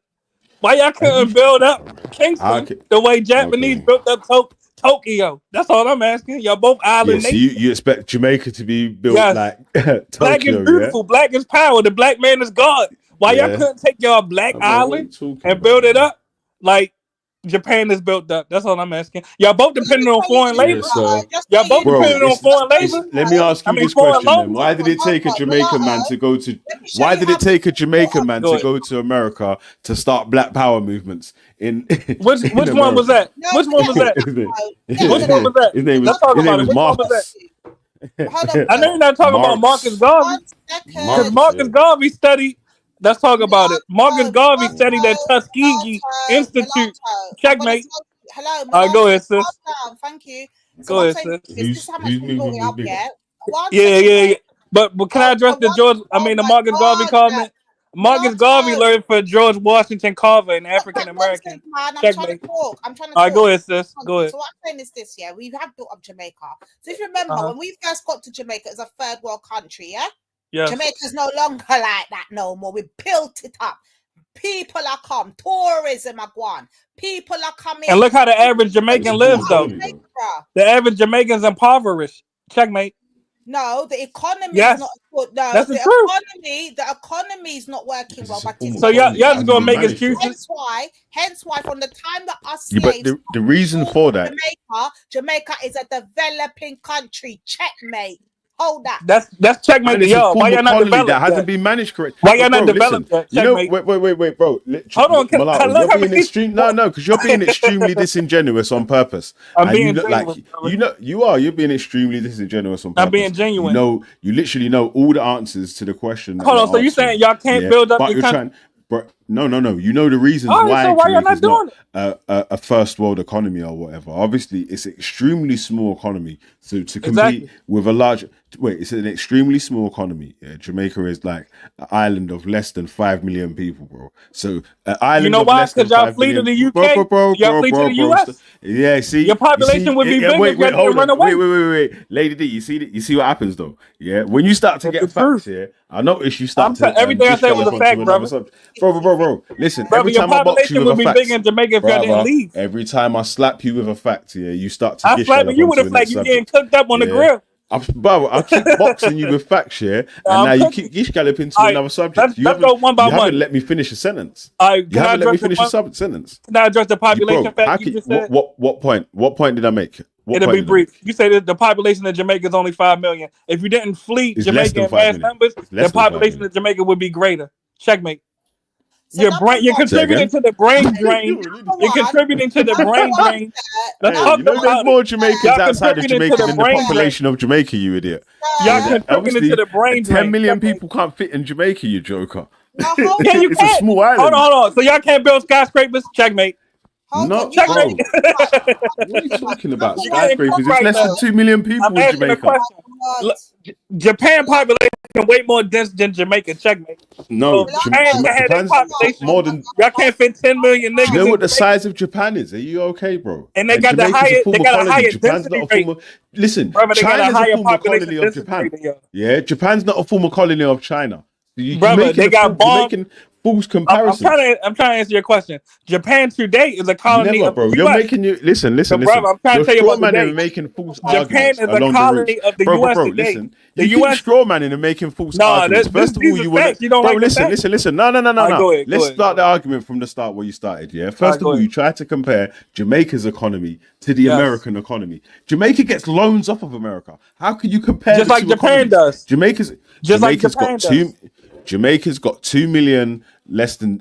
Why y'all couldn't build up Kingston the way Japanese built up Tokyo? That's all I'm asking. Y'all both island Yes, nations. you expect Jamaica to be built Yes. like Black is Tokyo, beautiful. Black is power. The black man is God. Why y'all Yeah. couldn't take y'all black Bro, what are you island talking and about, build it up like Japan is built up? That's all I'm asking. Y'all both depending on foreign labor. so Y'all both bro, depending on foreign labor. let me ask I you mean, this foreign question then. loans. Why did it take a Jamaican man to go to why did it take a Jamaican man to go to America to start black power movements in Which in one was America? that? Which one was that? Which one was that? His name Let's talk about it. was Which one was that? Marcus. I know you're not talking about Marcus Garvey. Because Marcus Garvey studied. Let's talk about it. Marcus Garvey studied at Tuskegee Institute. Checkmate. Hello, All right, go ahead, sis. Thank you. So Go I'm ahead, saying sis. this is how much we brought it up, yeah? Yeah. But can I address the Marcus Garvey comment? Marcus Garvey learned for George Washington Carver, an African American. Man, I'm trying to talk. All right, go ahead, sis. Go ahead. So what I'm saying is this, yeah, we have built up Jamaica. So if you remember, when we first got to Jamaica as a third world country, yeah? Yes. Jamaica's no longer like that no more. We built it up. People are come. Tourism are gone. People are coming. And look how the average Jamaican lives, though. The average Jamaican's impoverished. Checkmate. No, the economy Yes. is not good. No, That's the truth. economy is not working well. But So y'all just gonna make excuses. Hence why, from the time that us Yeah, but slaves the reason for that Jamaica is a developing country. Checkmate. Hold that. That's checkmate and to it's a y'all. Why form y'all of not colony developed that hasn't yet? been managed correctly. Why y'all Bro, not developed listen, yet? you know, Checkmate. wait, bro. Hold on, Mulatto, look how you're being many- extreme. No, because you're being extremely disingenuous on purpose. I'm And being you look genuine, like brother. you're being extremely disingenuous on purpose. I'm being genuine. You literally know all the answers to the question. Hold on, so you saying y'all can't build up but your you're country? trying. But no. You know the reasons All right, why so why y'all Jamaica's not not a first world economy or whatever. Obviously, it's an extremely small economy. So to compete Exactly. with a large it's an extremely small economy. Yeah, Jamaica is like an island of less than 5 million people, bro. So an island You know of why? less than Because y'all 5 flee to million. the UK. Y'all flee to the US. Yeah, see, Your population would be bigger if y'all didn't run away. Wait, Lady D, you see what happens though? Yeah, when you start to get facts here, I notice you start to everything I just said was gallop a onto fact, another brother. subject. Bro. Listen, Brother, every your time I box you population with a would be fact, bigger in Jamaica if y'all didn't leave. every time I slap you with a fact, yeah, you start to I gish slapping gallop you with onto a the fact. next You getting subject. cooked up on the grill. I keep boxing you with facts, yeah, and now you keep gish galloping to another subject. Let's go one by you one. haven't let me finish a sentence. You You haven't let me finish a sentence. Can I address the population fact you just said? What point? What point did I make? What It'll point be did I make? brief. You say that the population of Jamaica is only 5 million. If you didn't flee It's less Jamaica than in 5 mass million. numbers, It's less the than 5 population million. of Jamaica would be greater. Checkmate. So You're Say contributing again? to the brain drain. You're contributing to the brain drain. Let's Hey, talk you know there's about more it. Jamaicans Y'all outside of contributing to Jamaica the than the brain drain. population of Jamaica, you idiot. Y'all contributing to the brain 10 drain. million people can't fit in Jamaica, you joker. Yeah, you It's a can't. small island. Hold on. So y'all can't build skyscrapers? Checkmate. No, Checkmate. bro. What are you talking about? You're getting Skyscrapers. cooked It's right less now. than 2 million people I'm in asking a Jamaica. question. Look, Japan population way more dense than Jamaica. Checkmate. No, So Japan can have their Japan's population. more than. Y'all can't fit 10 million Do you niggas know in what the Jamaica. size of Japan is? Are you okay, bro? And they got the Jamaica's a higher, former colony. Japan's not density a rate. former. Listen, Brother, they got a China's a higher former population colony of density Japan. rate than y'all. Yeah, Japan's not a former colony of China. You're Brother, they got you're bombs. making false I'm comparisons. trying to answer your question. Japan today is a colony Never, of bro. the You're US. making you listen. So, brother, I'm trying You're to tell you straw about manning today. and making false Japan arguments is a along the route. colony of the Bro, US today. listen. The You keep US. straw manning and making false Nah, arguments. First of all, these you are were facts. You don't bro. like the Listen. facts? No. All right, go ahead, Let's go ahead. start the argument from the start where you started. Yeah. First All right, of go all, ahead. you tried to compare Jamaica's economy to the Yes. American economy. Jamaica gets loans off of America. How can you compare Just the like two Japan economies? does. Jamaica's Like got Japan does. Jamaica's got 2 million less than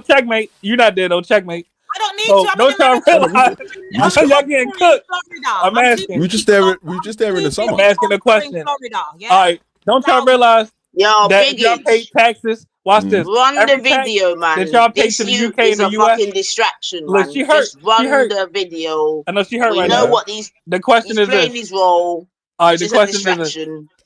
checkmate. You're not dead though, checkmate. I don't need So to. I'm don't in y'all America. realize y'all getting cooked? I'm asking. We just there in the summer. I'm asking a question. Florida, yeah? All right. Don't y'all realize Yo, that if y'all pay Biggie, taxes, watch this. run the Every tax video, that man. y'all pay This to the youth UK is and a the US. fucking distraction, Look, man. she hurt. Just run She hurt. the video. I know she hurt We right know now. what he's The question is playing this. his role. All right, It's the just a question is this. distraction.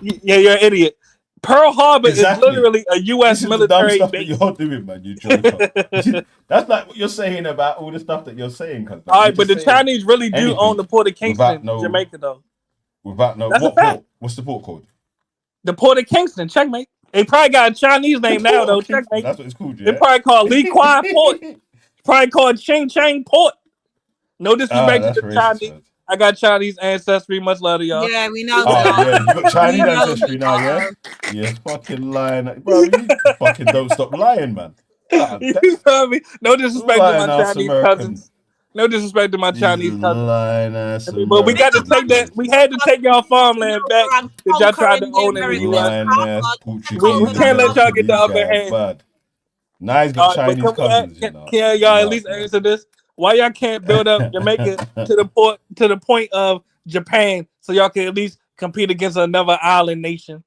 Yeah, you're an idiot. Pearl Harbor Exactly. is literally a U.S. This is the dumb military stuff base. that you're doing, man. You joker. That's like what you're saying about all the stuff that you're saying. Cause All right, but the Chinese really do own the Port of Kingston, Jamaica, though. Without no, That's what a fact. port? What's the port called? The Port of Kingston, checkmate. They probably got a Chinese name now, though. Checkmate. That's what it's called, They yeah. probably called Lee Kwai Port. Probably called Ching Chang Port. No disrespect to that's the racist, Chinese. man. I got Chinese ancestry. Much love to y'all. Yeah, we know. Oh yeah, you got Chinese We know, ancestry now, yeah. Yeah, fucking lying, bro. You fucking don't stop lying, man. God, You feel me? No disrespect to my lying ass Chinese American. cousins. No disrespect to my Chinese cousins. Lying ass But we got to take that. We had to take y'all farmland back that y'all tried to own in the U.S. We can't let y'all get the upper hand. Bad. Now he's got Chinese but cousins, you know. Can y'all at least answer this? Why y'all can't build up Jamaica to the point of Japan so y'all can at least compete against another island nation?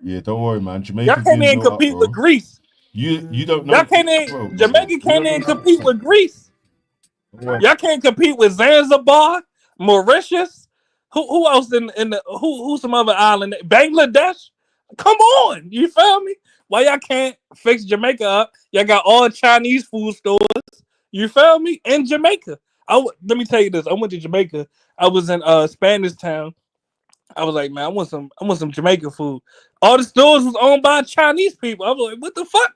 Yeah, don't worry, man. Jamaica Y'all can't even compete with Greece. You don't know. Y'all can't even, Jamaica can't even compete with Greece. Well, Y'all can't compete with Zanzibar, Mauritius. Who else in the who some other island? Bangladesh. Come on, you feel me? Why y'all can't fix Jamaica up? Y'all got all Chinese food stores. You feel me? In Jamaica. Let me tell you this. I went to Jamaica. I was in Spanish Town. I was like, man, I want some Jamaican food. All the stores was owned by Chinese people. I was like, what the fuck?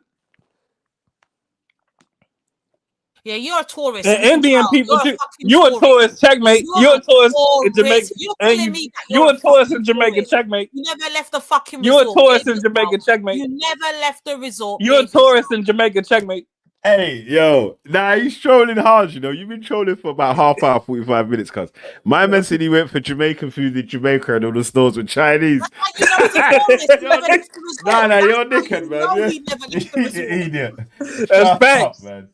Yeah, you're a tourist. And Indian people you're too. You a tourist, checkmate. You're a tourist in Jamaica. You're And telling me that you a tourist in Jamaica, checkmate. You never left the fucking You a resort. tourist in Jamaica, checkmate. You never left the resort. You a tourist in Jamaica, checkmate. Hey, yo, nah, he's trolling hard, you know. You've been trolling for about half hour, 45 minutes, cuz. My man said he went for Jamaican food in Jamaica and all the stores were Chinese. Nah, you're a dickhead, man. You idiot. That's facts. Man.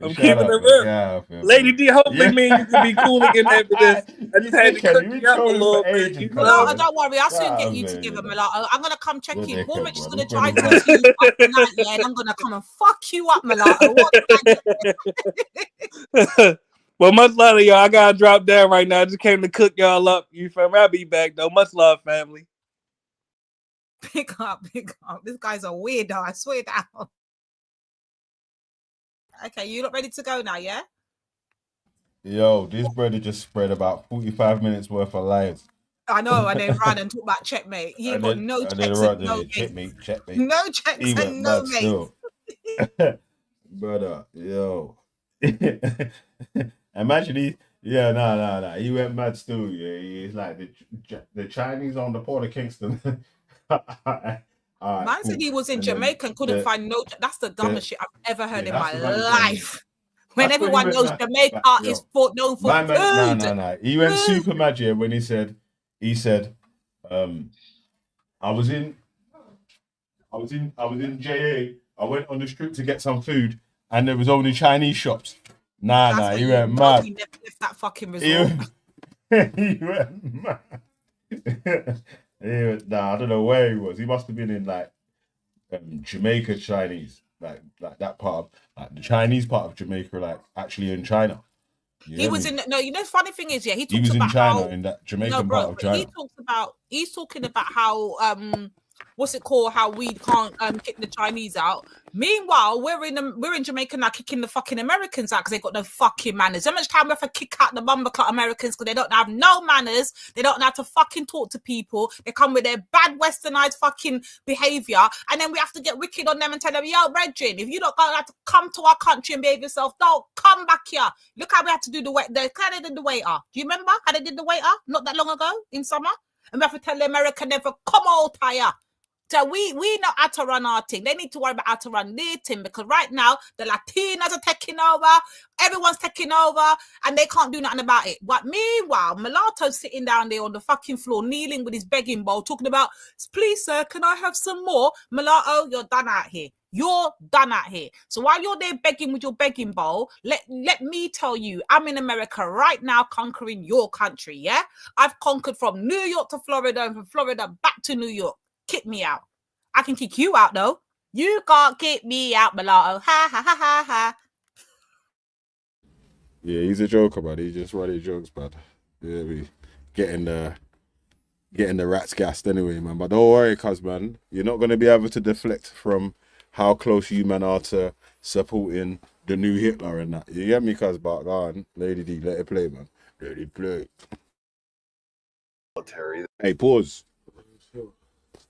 I'm keeping it real. Lady D, hopefully me and you can be cool again after this. I just had to cook you up a little bit. You know? Mulatto, don't worry, I'll soon get you together, Mulatto. I'm gonna come check you. Bormich is gonna try to talk to you tonight, yeah, and I'm gonna come and fuck you up, Mulatto. Well, much love to y'all. I gotta drop down right now. I just came to cook y'all up. You feel me? I'll be back though. Much love, family. Pick up. This guy's a weirdo, I swear down. Okay, you not ready to go now, yeah? Yo, this brother just spread about 45 minutes worth of lies. I know, and then ran and talk about checkmate. He ain't got no checks and no mates. Checkmate. No checks and no mates. Brother, yo. Imagine he, nah. He went mad still, yeah. He's like the Chinese on the Port of Kingston. Man said he was in Jamaica and couldn't find no. That's the dumbest shit I've ever heard in my life. When everyone knows Jamaica is known for food. No. He went super mad here when he said, I was in JA. I went on the strip to get some food, and there was only Chinese shops. Nah. He went mad. He never left that fucking resort. He went mad. I don't know where he was. He must have been in like Jamaica Chinese, like that part of like the Chinese part of Jamaica, like actually in China. He was in no. You know, the funny thing is, yeah, he was about in China how, in that Jamaican part of China. He's talking about how what's it called? How we can't kick the Chinese out. Meanwhile, we're in Jamaica now kicking the fucking Americans out because they got no fucking manners. How much time we have to kick out the bumbleclot Americans because they don't have no manners. They don't know how to fucking talk to people. They come with their bad westernized fucking behavior, and then we have to get wicked on them and tell them, yo, brethren, if you don't have to come to our country and behave yourself, don't come back here. Look how we had to do the waiter. How they did the waiter. Do you remember how they did the waiter not that long ago in summer? And we have to tell the American never come out here. So we know how to run our thing. They need to worry about how to run their thing because right now the Latinas are taking over, everyone's taking over, and they can't do nothing about it. But meanwhile, Mulatto's sitting down there on the fucking floor, kneeling with his begging bowl, talking about, please, sir, can I have some more? Mulatto, you're done out here. You're done out here. So while you're there begging with your begging bowl, let me tell you, I'm in America right now conquering your country, yeah? I've conquered from New York to Florida and from Florida back to New York. Kick me out. I can kick you out though. You can't kick me out, Mulatto. Ha ha ha ha ha. Yeah, he's a joker, man. He just running jokes, man. Yeah, we getting getting the rats gassed anyway, man. But don't worry, cuz, man. You're not going to be able to deflect from how close you, man, are to supporting the new Hitler and that. You get me, cuz? But go on, Lady D, let it play, man. Let it play. Hey, pause.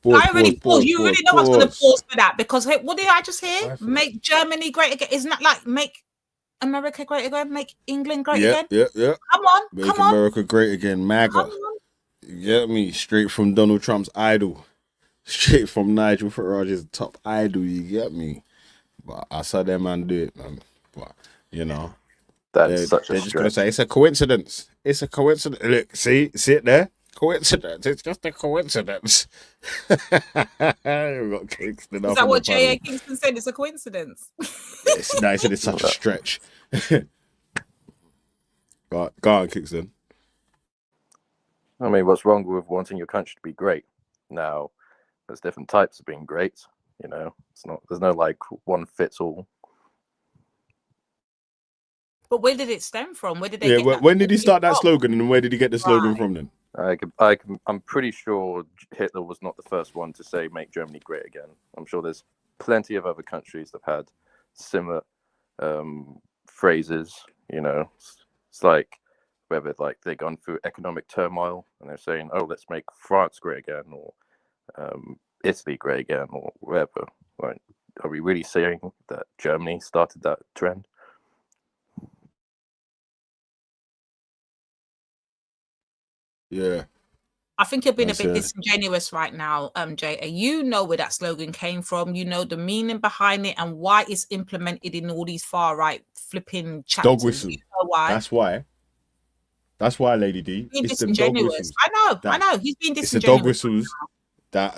I already paused. You already know I was going to pause for that because hey, what did I just hear? Make Germany great again. Isn't that like make America great again? Make England great again? Yeah. Come on, Make America great again, MAGA. You get me? Straight from Donald Trump's idol. Straight from Nigel Farage's top idol, you get me? But I saw that man do it, man. But, you know, That's such a they're just going to say it's a coincidence. It's a coincidence. Look, see it there? Coincidence. It's just a coincidence. We've got Kingston. Is that what J.A. Kingston said? It's a coincidence. Yes, no, he said it's such a stretch. Go on, Kingston. I mean, what's wrong with wanting your country to be great? Now, there's different types of being great. You know, there's no like one fits all. But where did it stem from? Where did they get that? When did he start that slogan, and where did he get the slogan from then? I'm pretty sure Hitler was not the first one to say "Make Germany great again." I'm sure there's plenty of other countries that have had similar phrases. You know, it's like whether like they've gone through economic turmoil and they're saying, "Oh, let's make France great again," or Italy great again, or whatever. Like, are we really saying that Germany started that trend? Yeah. I think you're being a bit disingenuous right now, Jay. You know where that slogan came from. You know the meaning behind it and why it's implemented in all these far right flipping chapters. Dog whistle. You know why? That's why, Lady D. Being it's disingenuous. The I know. He's being disingenuous. It's the dog whistles that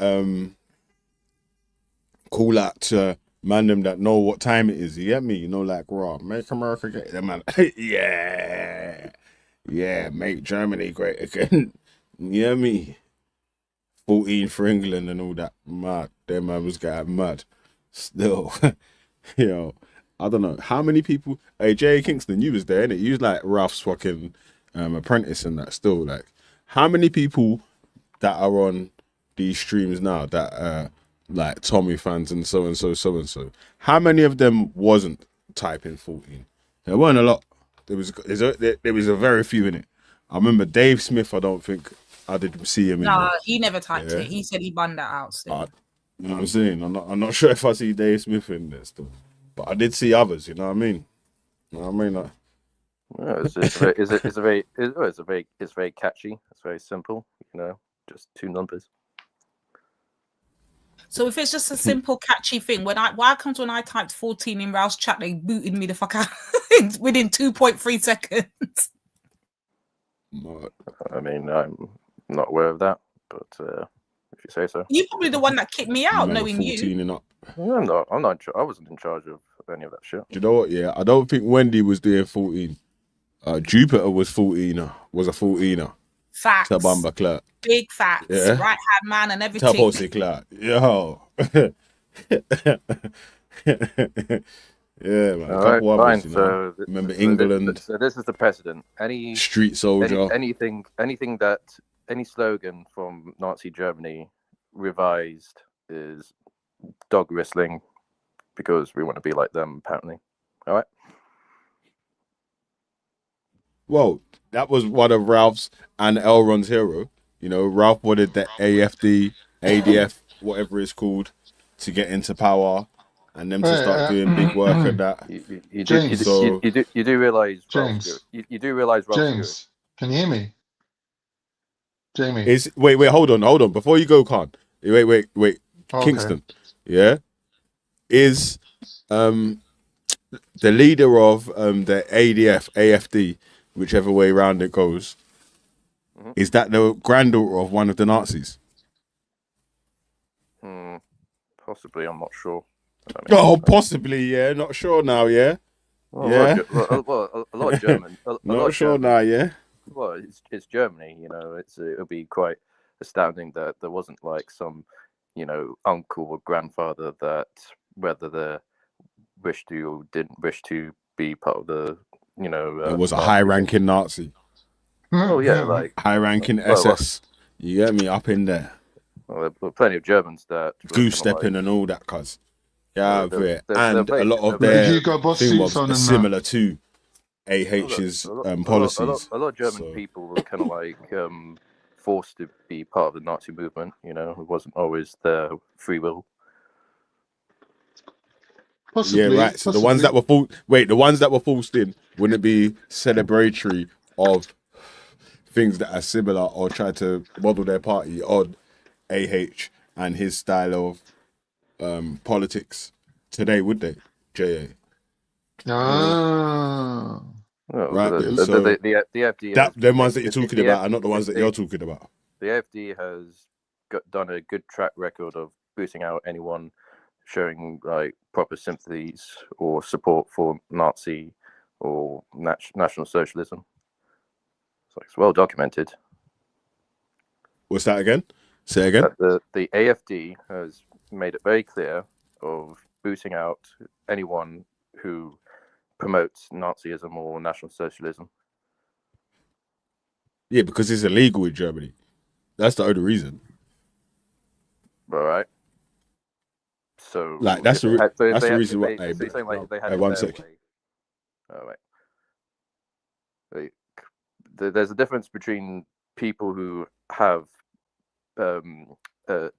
call out to man them that know what time it is. You get me? You know, like, raw, make America great. That man, yeah, make Germany great again. You get me? 14 for England and all that. Mad. Them man was getting mad. Still, I don't know. How many people? Hey, J.A. Kingston, you was there, innit? You was like Ralph's fucking apprentice and that still. Like, how many people that are on these streams now that like Tommy fans and so and so, how many of them wasn't typing 14? There weren't a lot. There was a very few in it. I remember Dave Smith. I don't think I did see him. No, he never typed it. He said he banned that out. Still. You know what I'm saying? I'm not sure if I see Dave Smith in there still, but I did see others. You know what I mean? You know what I mean? Like, it's very catchy. It's very simple. You know, just two numbers. So if it's just a simple, catchy thing, when I typed 14 in Ralph's chat, they booted me the fuck out within 2.3 seconds. I mean, I'm not aware of that, but if you say so. You're probably the one that kicked me out, knowing 14 and up. I'm not. I wasn't in charge of any of that shit. Do you know what? Yeah, I don't think Wendy was doing 14. Jupiter was 14er. Was a 14er. Facts. Tabamba Clark. Big facts. Yeah. Right hand man and everything. Taposi Clark. Yo. Yeah, man. All right, fine. Others, so remember England. So this is the precedent. Any street soldier. Anything that any slogan from Nazi Germany revised is dog whistling because we want to be like them, apparently. All right. Well, that was one of Ralph's and Elron's hero. You know, Ralph wanted the AFD, ADF, whatever it's called, to get into power. And them to start doing big work and that. You do realize, James. You do realize, James, can you hear me? Jamie. Wait, hold on. Before you go, Khan. Wait. Okay. Kingston. Yeah. Is the leader of the ADF, AFD, whichever way around it goes, is that the granddaughter of one of the Nazis? Possibly, I'm not sure. Possibly, yeah. Not sure now, yeah. Well, yeah. A lot of German. Not sure now, yeah. Well, it's Germany, you know. It'll be quite astounding that there wasn't like some, you know, uncle or grandfather that whether they wished to or didn't wish to be part of the, you know. It was a high-ranking Nazi. Oh yeah, like high-ranking SS. You get me up in there. Well, there were plenty of Germans that were Goose kind of stepping and all that, cuz. Yeah, they're and a lot of But did their you got boss thing suits was on and that? similar to AH's a policies. lot of German So people were kind of like forced to be part of the Nazi movement. You know, it wasn't always their free will. yeah, right. So the ones that were the ones that were forced in wouldn't be celebratory of things that are similar or try to model their party on AH and his style of politics today, would they? JA. Ah. Well, Right. the AfD that has them ones that you're talking about are not the ones that you're talking about. The AfD has done a good track record of booting out anyone showing like proper sympathies or support for Nazi or National Socialism. So it's well documented. What's that again? Say again. The AfD has made it very clear of booting out anyone who promotes Nazism or National Socialism. Yeah, because it's illegal in Germany. That's the only reason. All right. So like that's the reason why. So you're saying like if they had it one their second. way. All right. There's a difference between people who have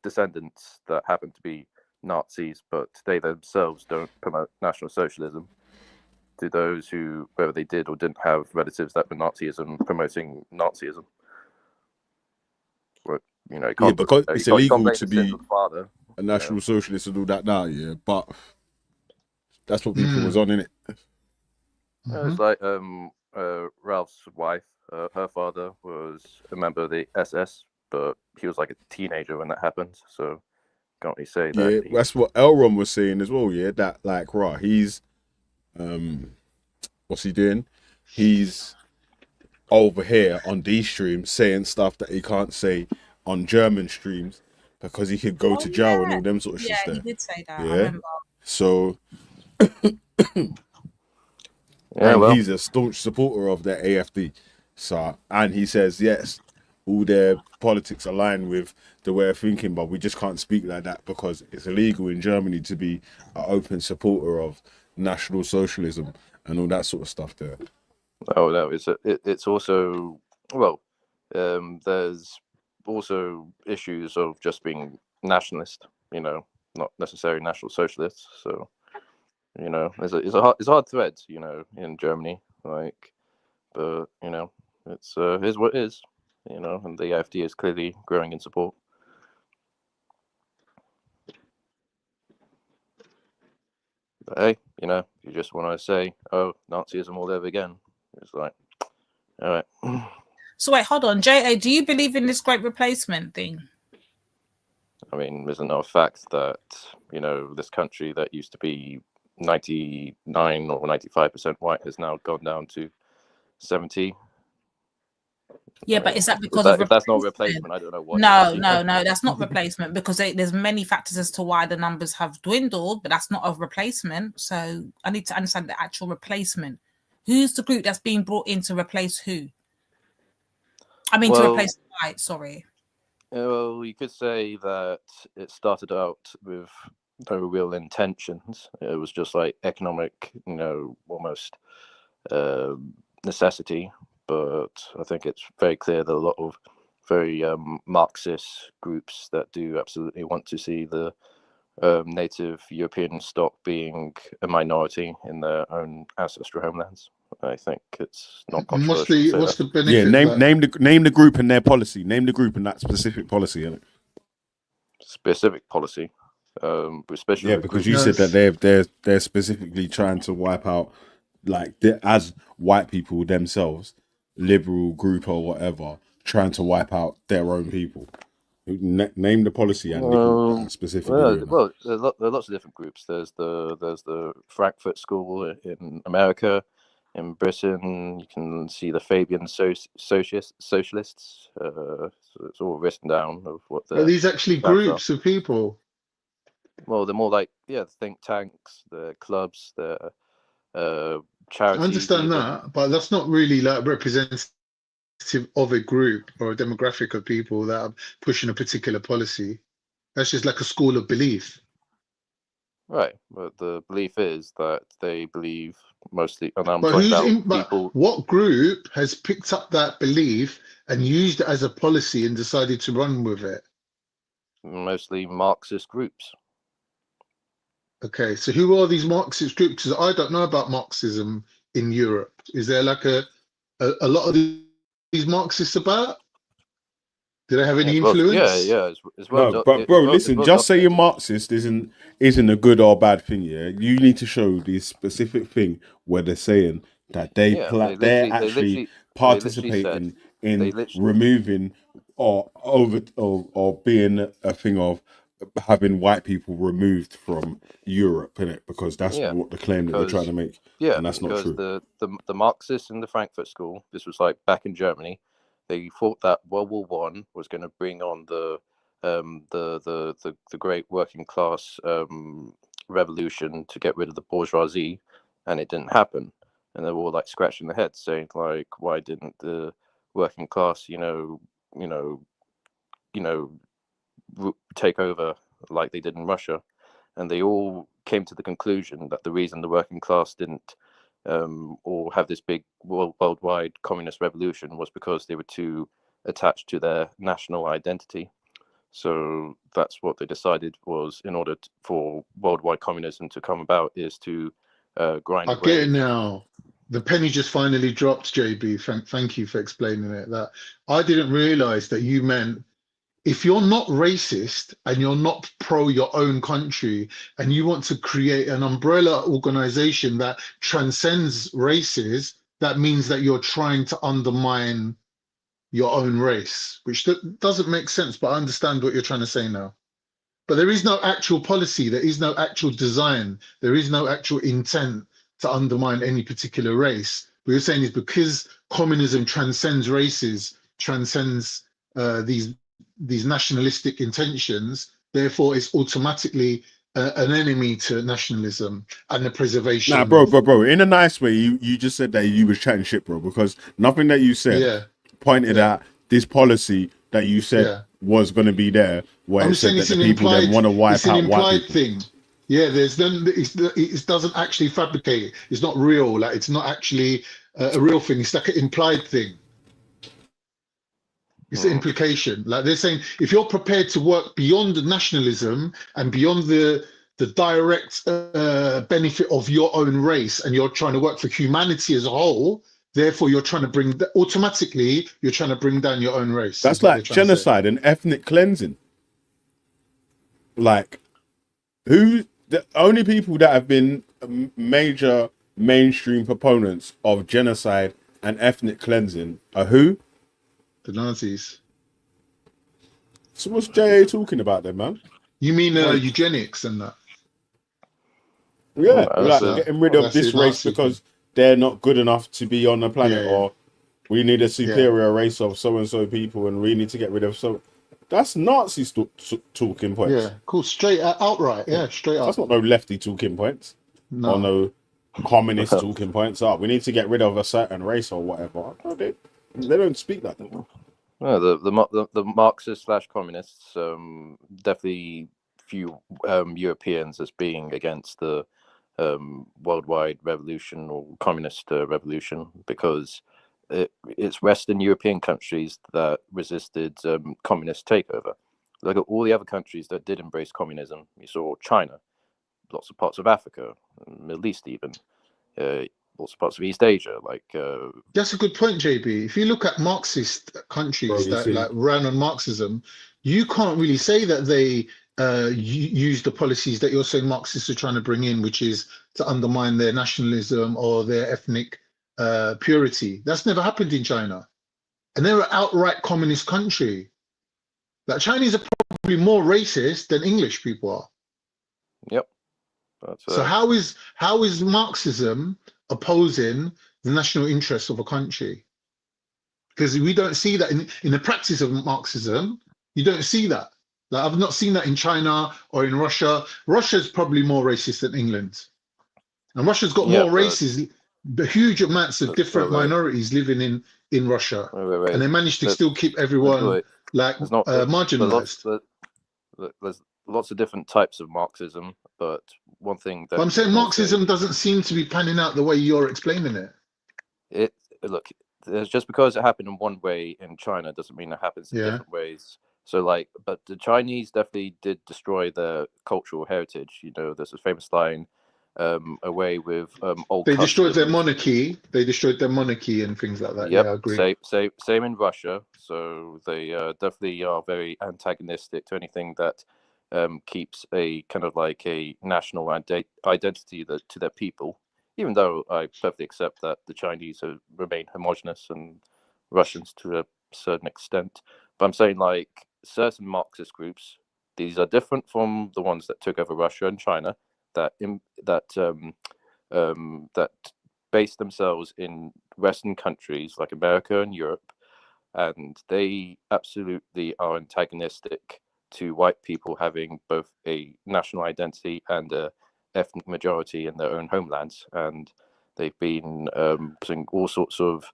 descendants that happen to be Nazis, but they themselves don't promote National Socialism, to those who, whether they did or didn't have relatives that were Nazism promoting Nazism. But, you know, Yeah, because it's illegal to be father, a National Socialist and all that now, yeah. But that's what people was on, innit? It's like Ralph's wife, her father was a member of the SS, but he was like a teenager when that happened, so can't really say that. Yeah, that's what Elron was saying as well, yeah. That like he's what's he doing? He's over here on these streams saying stuff that he can't say on German streams because he could go to jail and all them sort of shit. Yeah, he did say that. Yeah. I remember. So he's a staunch supporter of the AfD. So and he says yes, all their politics align with the way of thinking, but we just can't speak like that because it's illegal in Germany to be an open supporter of National Socialism and all that sort of stuff there. Oh no, it's also there's also issues of just being nationalist, you know, not necessarily National Socialists. So, you know, it's a hard thread, you know, in Germany, like, but you know, it's is what it is, you know, and the AfD is clearly growing in support. But hey, you know, you just want to say, oh, Nazism all over again. It's like, all right. So wait, hold on, JA, do you believe in this great replacement thing? I mean, isn't it a fact that, you know, this country that used to be 99 or 95% white has now gone down to 70? Yeah, but is that because if that's not replacement, I don't know what. No, that's not replacement because there's many factors as to why the numbers have dwindled, but that's not a replacement. So I need to understand the actual replacement. Who's the group that's being brought in to replace who? I mean, to replace white, sorry. Well, you could say that it started out with no real intentions. It was just like economic, you know, almost necessity. But I think it's very clear that a lot of very Marxist groups that do absolutely want to see the native European stock being a minority in their own ancestral homelands. I think it's not controversial. What's the benefit? Yeah, name the group and their policy. Name the group and that specific policy. Innit? Specific policy. Especially yeah, because you said that they're specifically trying to wipe out, like as white people themselves, liberal group or whatever, trying to wipe out their own people. Name the policy and the group specifically. Well, there are lots of different groups. There's the Frankfurt School in America. In Britain, you can see the Fabian Socialists. So it's all written down of what Are these actually groups of people? Well, they're more like think tanks, the clubs, the charities. I understand that, but that's not really like representation of a group or a demographic of people that are pushing a particular policy. That's just like a school of belief. Right, but the belief is that they believe mostly, and I'm But talking about but people, what group has picked up that belief and used it as a policy and decided to run with it? mostly Marxist groups. Okay, so who are these Marxist groups? Because I don't know about Marxism in Europe. Is there like a lot of these Marxists about? Do they have any influence? It's well, No, but bro, listen, well just saying documented. Marxist isn't a good or bad thing. Yeah, you need to show this specific thing where they're saying that Yeah, they're actually they literally said, participating they in literally, removing or being a thing of having white people removed from Europe, innit? Because that's yeah, what the claim that they're trying to make, and that's not because true. the Marxists in the Frankfurt School, this was like back in Germany, they thought that World War One was going to bring on the great working class revolution to get rid of the bourgeoisie, and it didn't happen. And they were all like scratching their heads, saying like, why didn't the working class, take over like they did in Russia? And they all came to the conclusion that the reason the working class didn't or have this big worldwide communist revolution was because they were too attached to their national identity. So that's what they decided was, in order for worldwide communism to come about, is to grind I get away. it now. The penny just finally dropped, JB. Thank you for explaining it. That I didn't realize that you meant if you're not racist and you're not pro your own country and you want to create an umbrella organization that transcends races, that means that you're trying to undermine your own race, which doesn't make sense, but I understand what you're trying to say now. But there is no actual policy, there is no actual design, there is no actual intent to undermine any particular race. What you're saying is because communism transcends races, transcends these nationalistic intentions, therefore it's automatically an enemy to nationalism and the Nah, preservation bro, of. bro, bro. In a nice way, you just said that you was chatting shit, bro, because nothing that you said Yeah, pointed yeah, at this policy that you said yeah. was going to be there, where I'm it just said saying that the people then want to it's wipe an out white implied people. thing. Yeah, it doesn't actually fabricate it. It's not real. Like it's not actually a real thing. It's like an implied thing. It's the implication. Like they're saying, if you're prepared to work beyond the nationalism and beyond the direct benefit of your own race, and you're trying to work for humanity as a whole, therefore you're trying to automatically you're trying to bring down your own race. Is That's what they're like trying to say. genocide and ethnic cleansing. Like, the only people that have been major mainstream proponents of genocide and ethnic cleansing are who? The Nazis. So what's JA talking about then, man? You mean Like, eugenics and that? yeah, That's like getting rid of that's a this race Nazi thing. because they're not good enough to be on the planet, Yeah, yeah, or we need a yeah, superior race of so and so people, and we need to get rid of so. That's Nazi talking points. yeah. Cool. Straight outright. Yeah, straight That's up. not no lefty talking points or No. no communist talking points. Up, we need to get rid of a certain race or whatever. No, they don't speak like that. No, the Marxists slash communists definitely view Europeans as being against the worldwide revolution or communist revolution, because it's Western European countries that resisted communist takeover. Look at all the other countries that did embrace communism. You saw China, lots of parts of Africa, Middle East, even lots of parts of East Asia, like That's a good point, JB. If you look at Marxist Bro, countries you that see, like ran on Marxism, you can't really say that they use the policies that you're saying Marxists are trying to bring in, which is to undermine their nationalism or their ethnic purity. That's never happened in China, and they're an outright communist country. Like Chinese are probably more racist than English people are. Yep. So how is Marxism opposing the national interests of a country? Because we don't see that in the practice of Marxism. You don't see that. Like I've not seen that in China or in Russia. Russia's probably more racist than England, and Russia's got yeah, more but races, the huge amounts of different like, minorities living in Russia, Wait. and they managed to There- still keep wait, everyone like There's not. marginalized. There's lots of different types of Marxism, but one thing But that I'm you saying can also Marxism doesn't seem to be panning out the way you're explaining it. look, there's just because it happened in one way in China doesn't mean it happens in Yeah. different ways. So like, but the Chinese definitely did destroy their cultural heritage. You know, there's a famous line, away with old They destroyed their customs. monarchy. They destroyed their monarchy and things like that. Yep, Yeah, I agree. same in Russia. So they definitely are very antagonistic to anything that keeps a kind of like a national identity to their people. Even though I perfectly accept that the Chinese remain homogenous and Russians to a certain extent, but I'm saying like certain Marxist groups, these are different from the ones that took over Russia and China that that base themselves in Western countries like America and Europe, and they absolutely are antagonistic to white people having both a national identity and a ethnic majority in their own homelands, and they've been putting all sorts of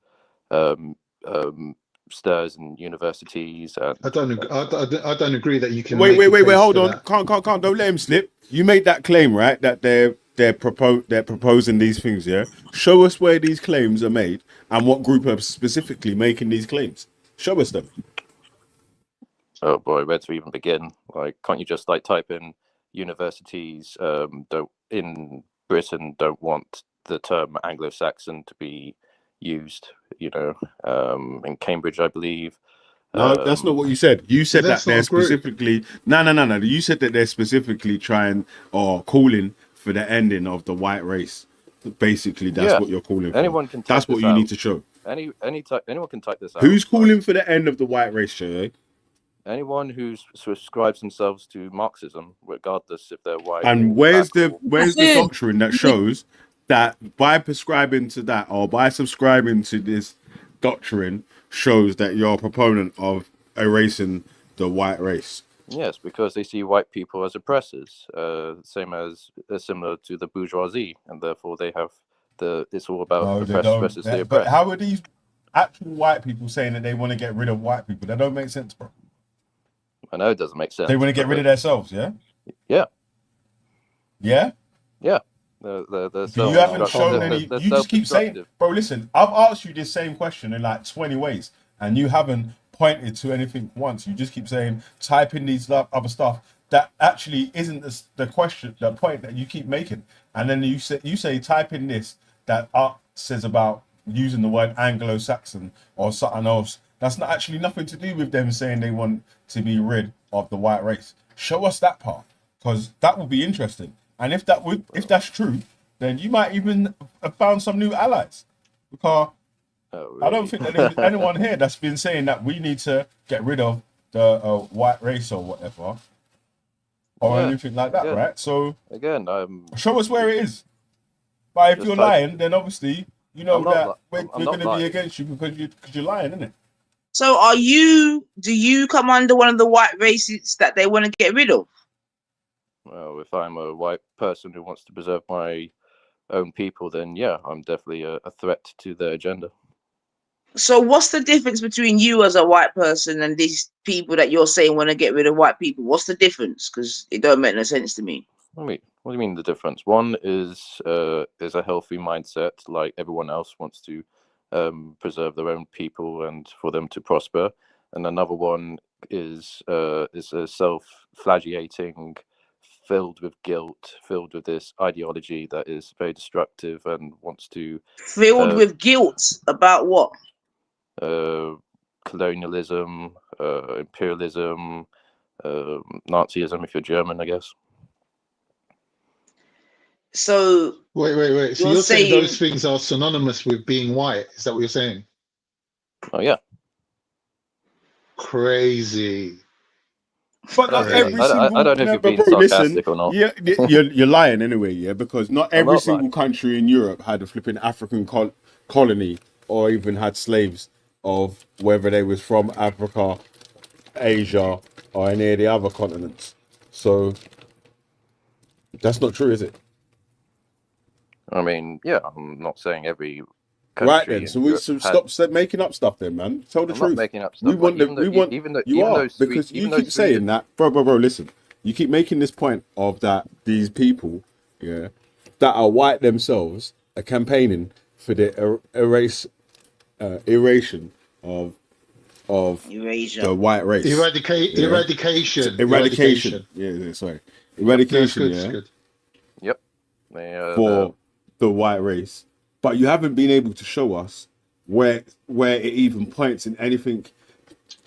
stirs in universities. And I don't agree that you can Wait, make a case hold for on. that. Can't. Don't let him slip. You made that claim, right? That they're proposing these things. Yeah. Show us where these claims are made and what group are specifically making these claims. Show us them. oh boy, where to even begin? Like, can't you just like type in universities don't in Britain don't want the term Anglo-Saxon to be used? You know, in Cambridge, I believe. No, that's not what you said. You said that That's not they're a group. specifically no. You said that they're specifically trying or calling for the ending of the white race. Basically, that's Yeah, what you're calling for. anyone can type That's what this you need out. to show. Anyone can type this out. Who's calling for the end of the white race, Joe? Anyone who subscribes themselves to Marxism, regardless if they're white. And or where's black the doctrine that shows that by prescribing to that or by subscribing to this doctrine shows that you're a proponent of erasing the white race? Yes, because they see white people as oppressors, same as similar to the bourgeoisie, and therefore they have it's all about No, they oppressed don't. versus the But oppressed. how are these actual white people saying that they want to get rid of white people? That don't make sense, bro. I know it doesn't make sense. They want to get rid of themselves, yeah? Yeah. Yeah? Yeah. They're But you haven't shown any. You just keep saying, bro. Listen, I've asked you this same question in like 20 ways, and you haven't pointed to anything once. You just keep saying, type in these other stuff that actually isn't the question, the point that you keep making, and then you say type in this that says about using the word Anglo-Saxon or something else. That's not actually nothing to do with them saying they want to be rid of the white race. Show us that part, because that would be interesting. And if that's true, then you might even have found some new allies. Because I don't think that there's anyone here that's been saying that we need to get rid of the white race or whatever, or anything like that, right? So again, show us where it is. But if you're lying, then obviously you know that we're going to be against you because you're lying, isn't it? So do you come under one of the white races that they want to get rid of? Well, if I'm a white person who wants to preserve my own people, then yeah, I'm definitely a threat to their agenda. So what's the difference between you as a white person and these people that you're saying want to get rid of white people? What's the difference? Because it don't make no sense to me. Wait, what do you mean the difference? One is a healthy mindset, like everyone else wants to preserve their own people and for them to prosper, and another one is a self-flagellating, filled with guilt, filled with this ideology that is very destructive and wants to filled with guilt about what? Colonialism, imperialism, Nazism if you're German, I guess. So wait. So you're saying those things are synonymous with being white? Is that what you're saying? Oh yeah. Crazy. But not every single. I don't know if you're being listen, sarcastic or not. Yeah, you're lying anyway, yeah, because not every single country in Europe had a flipping African colony or even had slaves of whether they was from Africa, Asia, or any of the other continents. So that's not true, is it? I mean, yeah, I'm not saying every Right country then, in so we Europe should had. stop making up stuff then, man. Tell the I'm not truth. making up We stuff. Like want the we want you even are though because you even though keep saying Sweden, that, bro. Listen, you keep making this point of that these people, yeah, that are white themselves are campaigning for the erasure of Erasure. the white race. Yeah, Eradication. Yeah, sorry, yep, That's eradication. good. That's Yeah, good. yep, the for the white race, but you haven't been able to show us where it even points in anything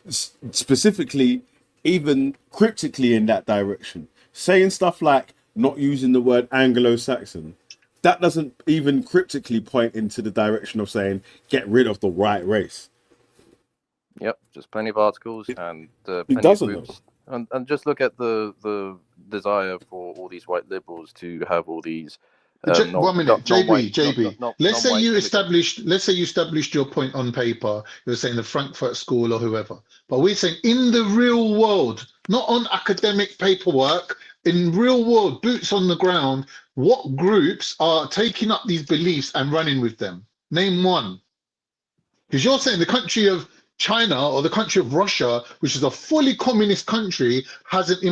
specifically, even cryptically in that direction. Saying stuff like not using the word Anglo-Saxon, that doesn't even cryptically point into the direction of saying get rid of the white race. Yep, just plenty of articles and It plenty of doesn't groups, and just look at the desire for all these white liberals to have all these One minute, non-white JB. Let's say non-white you immigrants. established your point on paper. You're saying the Frankfurt School or whoever, but we're saying in the real world, not on academic paperwork. In real world, boots on the ground, what groups are taking up these beliefs and running with them? Name one. Because you're saying the country of China or the country of Russia, which is a fully communist country, hasn't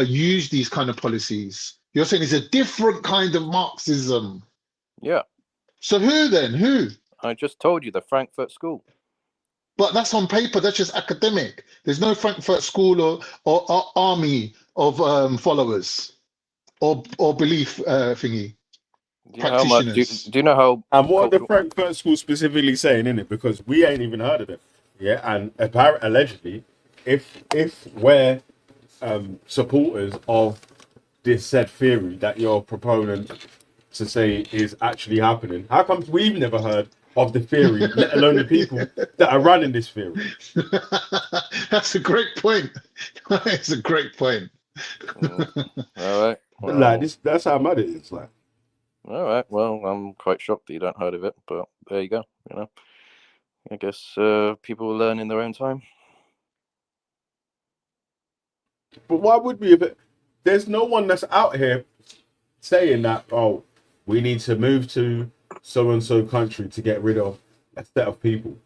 used these kind of policies. You're saying it's a different kind of Marxism. Yeah. So who then? Who? I just told you the Frankfurt School. But that's on paper. That's just academic. There's no Frankfurt School or army of followers or belief thingy Do you know how much? practitioners. Do you know how? And what are the Cultural... Frankfurt School specifically saying in it? Because we ain't even heard of them. Yeah, and allegedly, if we're supporters of this said theory that your proponent to say is actually happening, how come we've never heard of the theory, let alone the people that are running this theory? That's a great point. It's a great point. All right. Well, like this, that's how mad it is. Like, all right. Well, I'm quite shocked that you don't heard of it, but there you go. You know, I guess people will learn in their own time. but why would we? If there's no one that's out here saying that, oh, we need to move to so and so country to get rid of a set of people.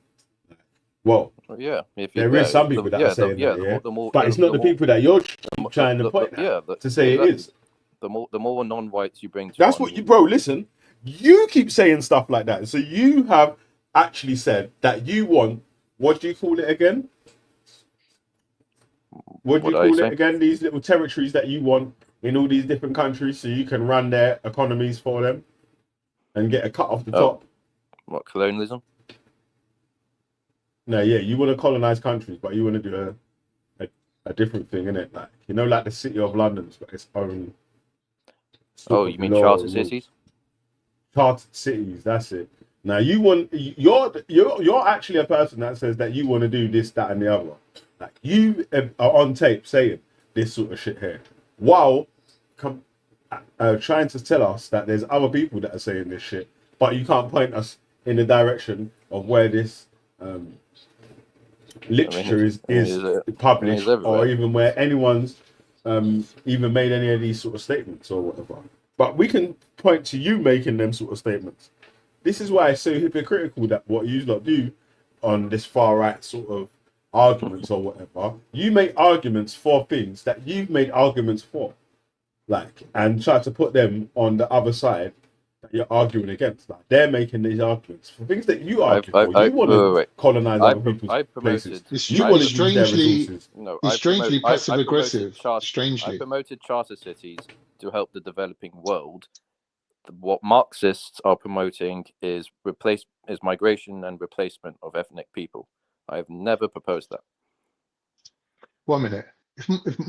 Well, yeah, there is some people that are saying that, but it's not the people that you're trying to point at to say it is. The more non-whites you bring to that's what you, bro. Listen, you keep saying stuff like that, so you have actually said that you want. What do you call it again? What do you call it again? These little territories that you want in all these different countries, so you can run their economies for them and get a cut off the top. What, colonialism? No, yeah, you want to colonize countries, but you want to do a different thing, innit? Like, you know, like the city of London's got its own. Oh, you mean charter cities? Chartered cities, that's it. Now you're actually a person that says that you want to do this, that, and the other. Like you are on tape saying this sort of shit here, while trying to tell us that there's other people that are saying this shit, but you can't point us in the direction of where this literature is published, or even where anyone's even made any of these sort of statements or whatever. But we can point to you making them sort of statements. This is why it's so hypocritical that what you lot do on this far right sort of arguments or whatever. You make arguments for things that you've made arguments for, like, and try to put them on the other side that you're arguing against. Like, they're making these arguments for things that you argue for. You want to colonize other people's places. You want to use their resources. It's strangely passive aggressive. I promoted charter cities to help the developing world. What Marxists are promoting is migration and replacement of ethnic people. I have never proposed that. 1 minute. If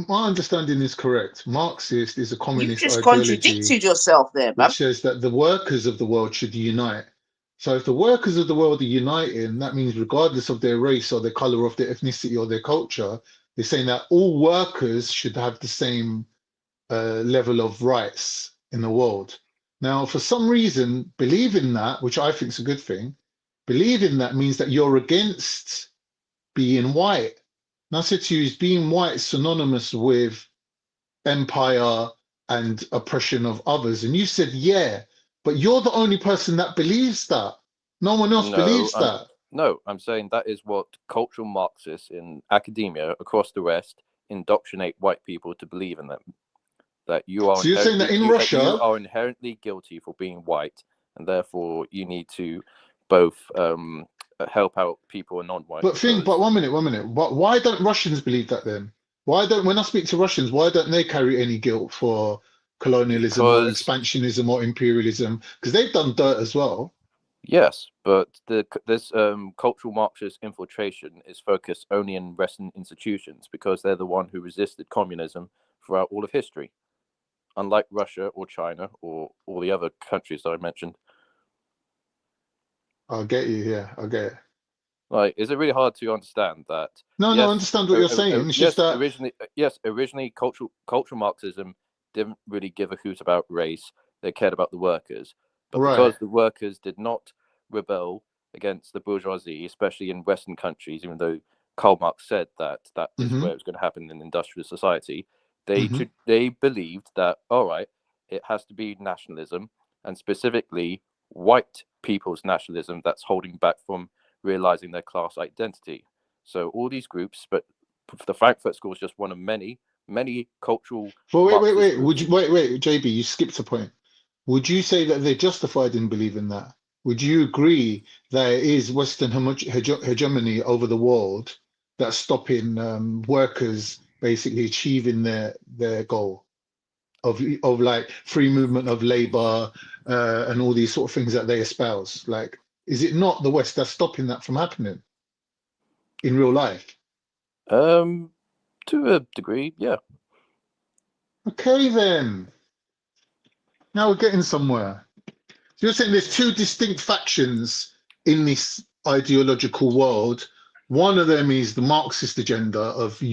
my understanding is correct, Marxist is a communist You just ideology contradicted yourself there, man. which says that the workers of the world should unite. So if the workers of the world are uniting, that means regardless of their race or their color, of their ethnicity or their culture, they're saying that all workers should have the same level of rights in the world. Now, for some reason, believing that, which I think is a good thing, believing that means that you're against being white. And I said to you, is being white synonymous with empire and oppression of others? And you said, yeah, But you're the only person that believes that. No one else believes that. No, I'm saying that is what cultural Marxists in academia across the West indoctrinate white people to believe in them. That you are So you're saying that in Russia, you are inherently guilty for being white, and therefore you need to both help out people and non-white. But 1 minute. Why don't Russians believe that then? When I speak to Russians, why don't they carry any guilt for colonialism or expansionism or imperialism? Because they've done dirt as well. Yes, but this cultural Marxist infiltration is focused only in Western institutions because they're the one who resisted communism throughout all of history, unlike Russia or China or all the other countries that I mentioned. I'll get you. Yeah, I'll get it. Like, is it really hard to understand that? No, I understand what you're saying. It's just that originally cultural Marxism didn't really give a hoot about race. They cared about the workers. But because the workers did not rebel against the bourgeoisie, especially in Western countries, even though Karl Marx said that is where it was going to happen in industrial society, they believed that, all right, it has to be nationalism, and specifically white people's nationalism that's holding back from realizing their class identity. So all these groups, but the Frankfurt School is just one of many cultural. Well, wait. Wait, JB, you skipped a point. Would you say that they're justified in believing that? Would you agree that it is Western hegemony over the world that's stopping workers basically achieving their goal of like free movement of labor and all these sort of things that they espouse? Like, is it not the West that's stopping that from happening in real life? To a degree, yeah. Okay, then. Now we're getting somewhere. So you're saying there's two distinct factions in this ideological world. One of them is the Marxist agenda of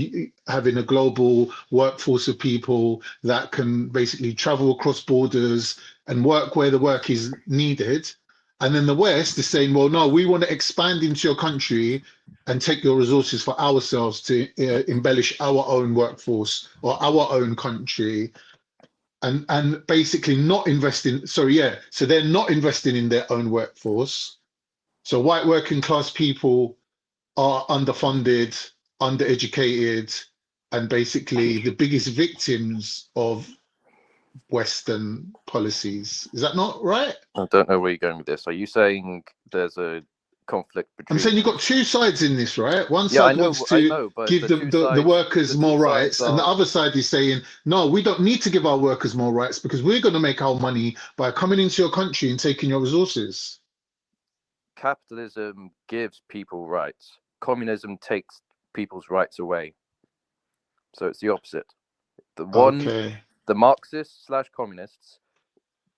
having a global workforce of people that can basically travel across borders and work where the work is needed. And then the West is saying, well, no, we want to expand into your country and take your resources for ourselves to embellish our own workforce or our own country. And basically not investing. So they're not investing in their own workforce. So white working class people are underfunded, undereducated, and basically the biggest victims of Western policies. Is that not right? I don't know where you're going with this. Are you saying there's a conflict between? I'm saying you've got two sides in this, right? One side wants to give the workers more rights, and the other side is saying, no, we don't need to give our workers more rights because we're going to make our money by coming into your country and taking your resources. Capitalism gives people rights. Communism takes people's rights away. So it's the opposite. The Marxists / communists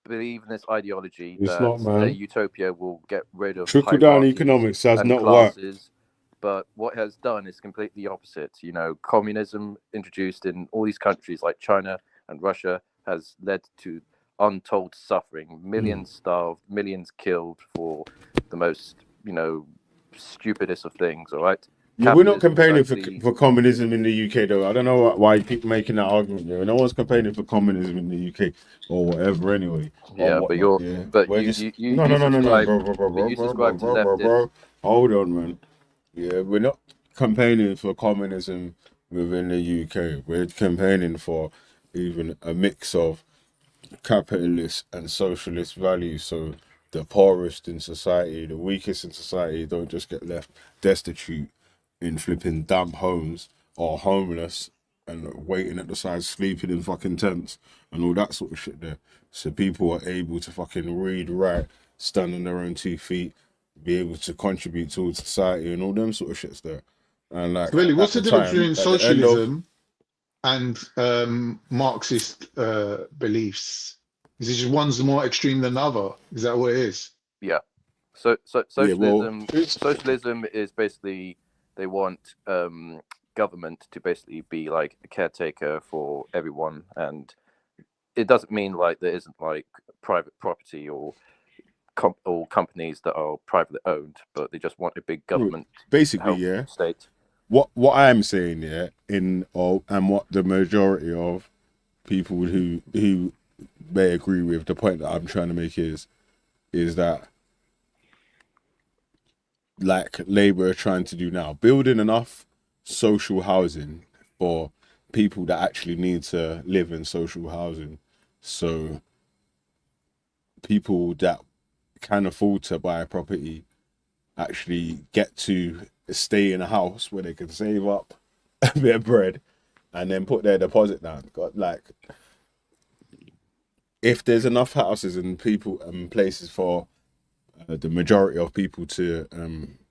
believe in this ideology that their utopia will get rid of trickle-down economics does not classes, but what it has done is completely the opposite. You know, communism introduced in all these countries like China and Russia has led to untold suffering, millions starved, millions killed for the most, stupidest of things, all right? Yeah, we're not campaigning for communism in the UK, though. I don't know why you keep making that argument. No one's campaigning for communism in the UK or whatever, anyway. Yeah, but you subscribe to leftists. Bro. Hold on, man. Yeah, we're not campaigning for communism within the UK. We're campaigning for even a mix of capitalist and socialist values. So the poorest in society, the weakest in society, don't just get left destitute in flipping damp homes or homeless and waiting at the side, sleeping in fucking tents and all that sort of shit there. So people are able to fucking read, write, stand on their own 2 feet, be able to contribute to society and all them sort of shits there. And like, really, what's the difference between socialism and Marxist beliefs? Is it just one's more extreme than the other? Is that what it is? Yeah. So socialism, socialism is basically they want government to basically be like a caretaker for everyone, and it doesn't mean like there isn't like private property or companies that are privately owned, but they just want a big government basically state. What I'm saying and what the majority of people who may agree with. The point that I'm trying to make is that, like Labour are trying to do now, building enough social housing for people that actually need to live in social housing, so people that can afford to buy a property actually get to stay in a house where they can save up a bit of bread and then put their deposit down. Like, if there's enough houses and people and places for the majority of people to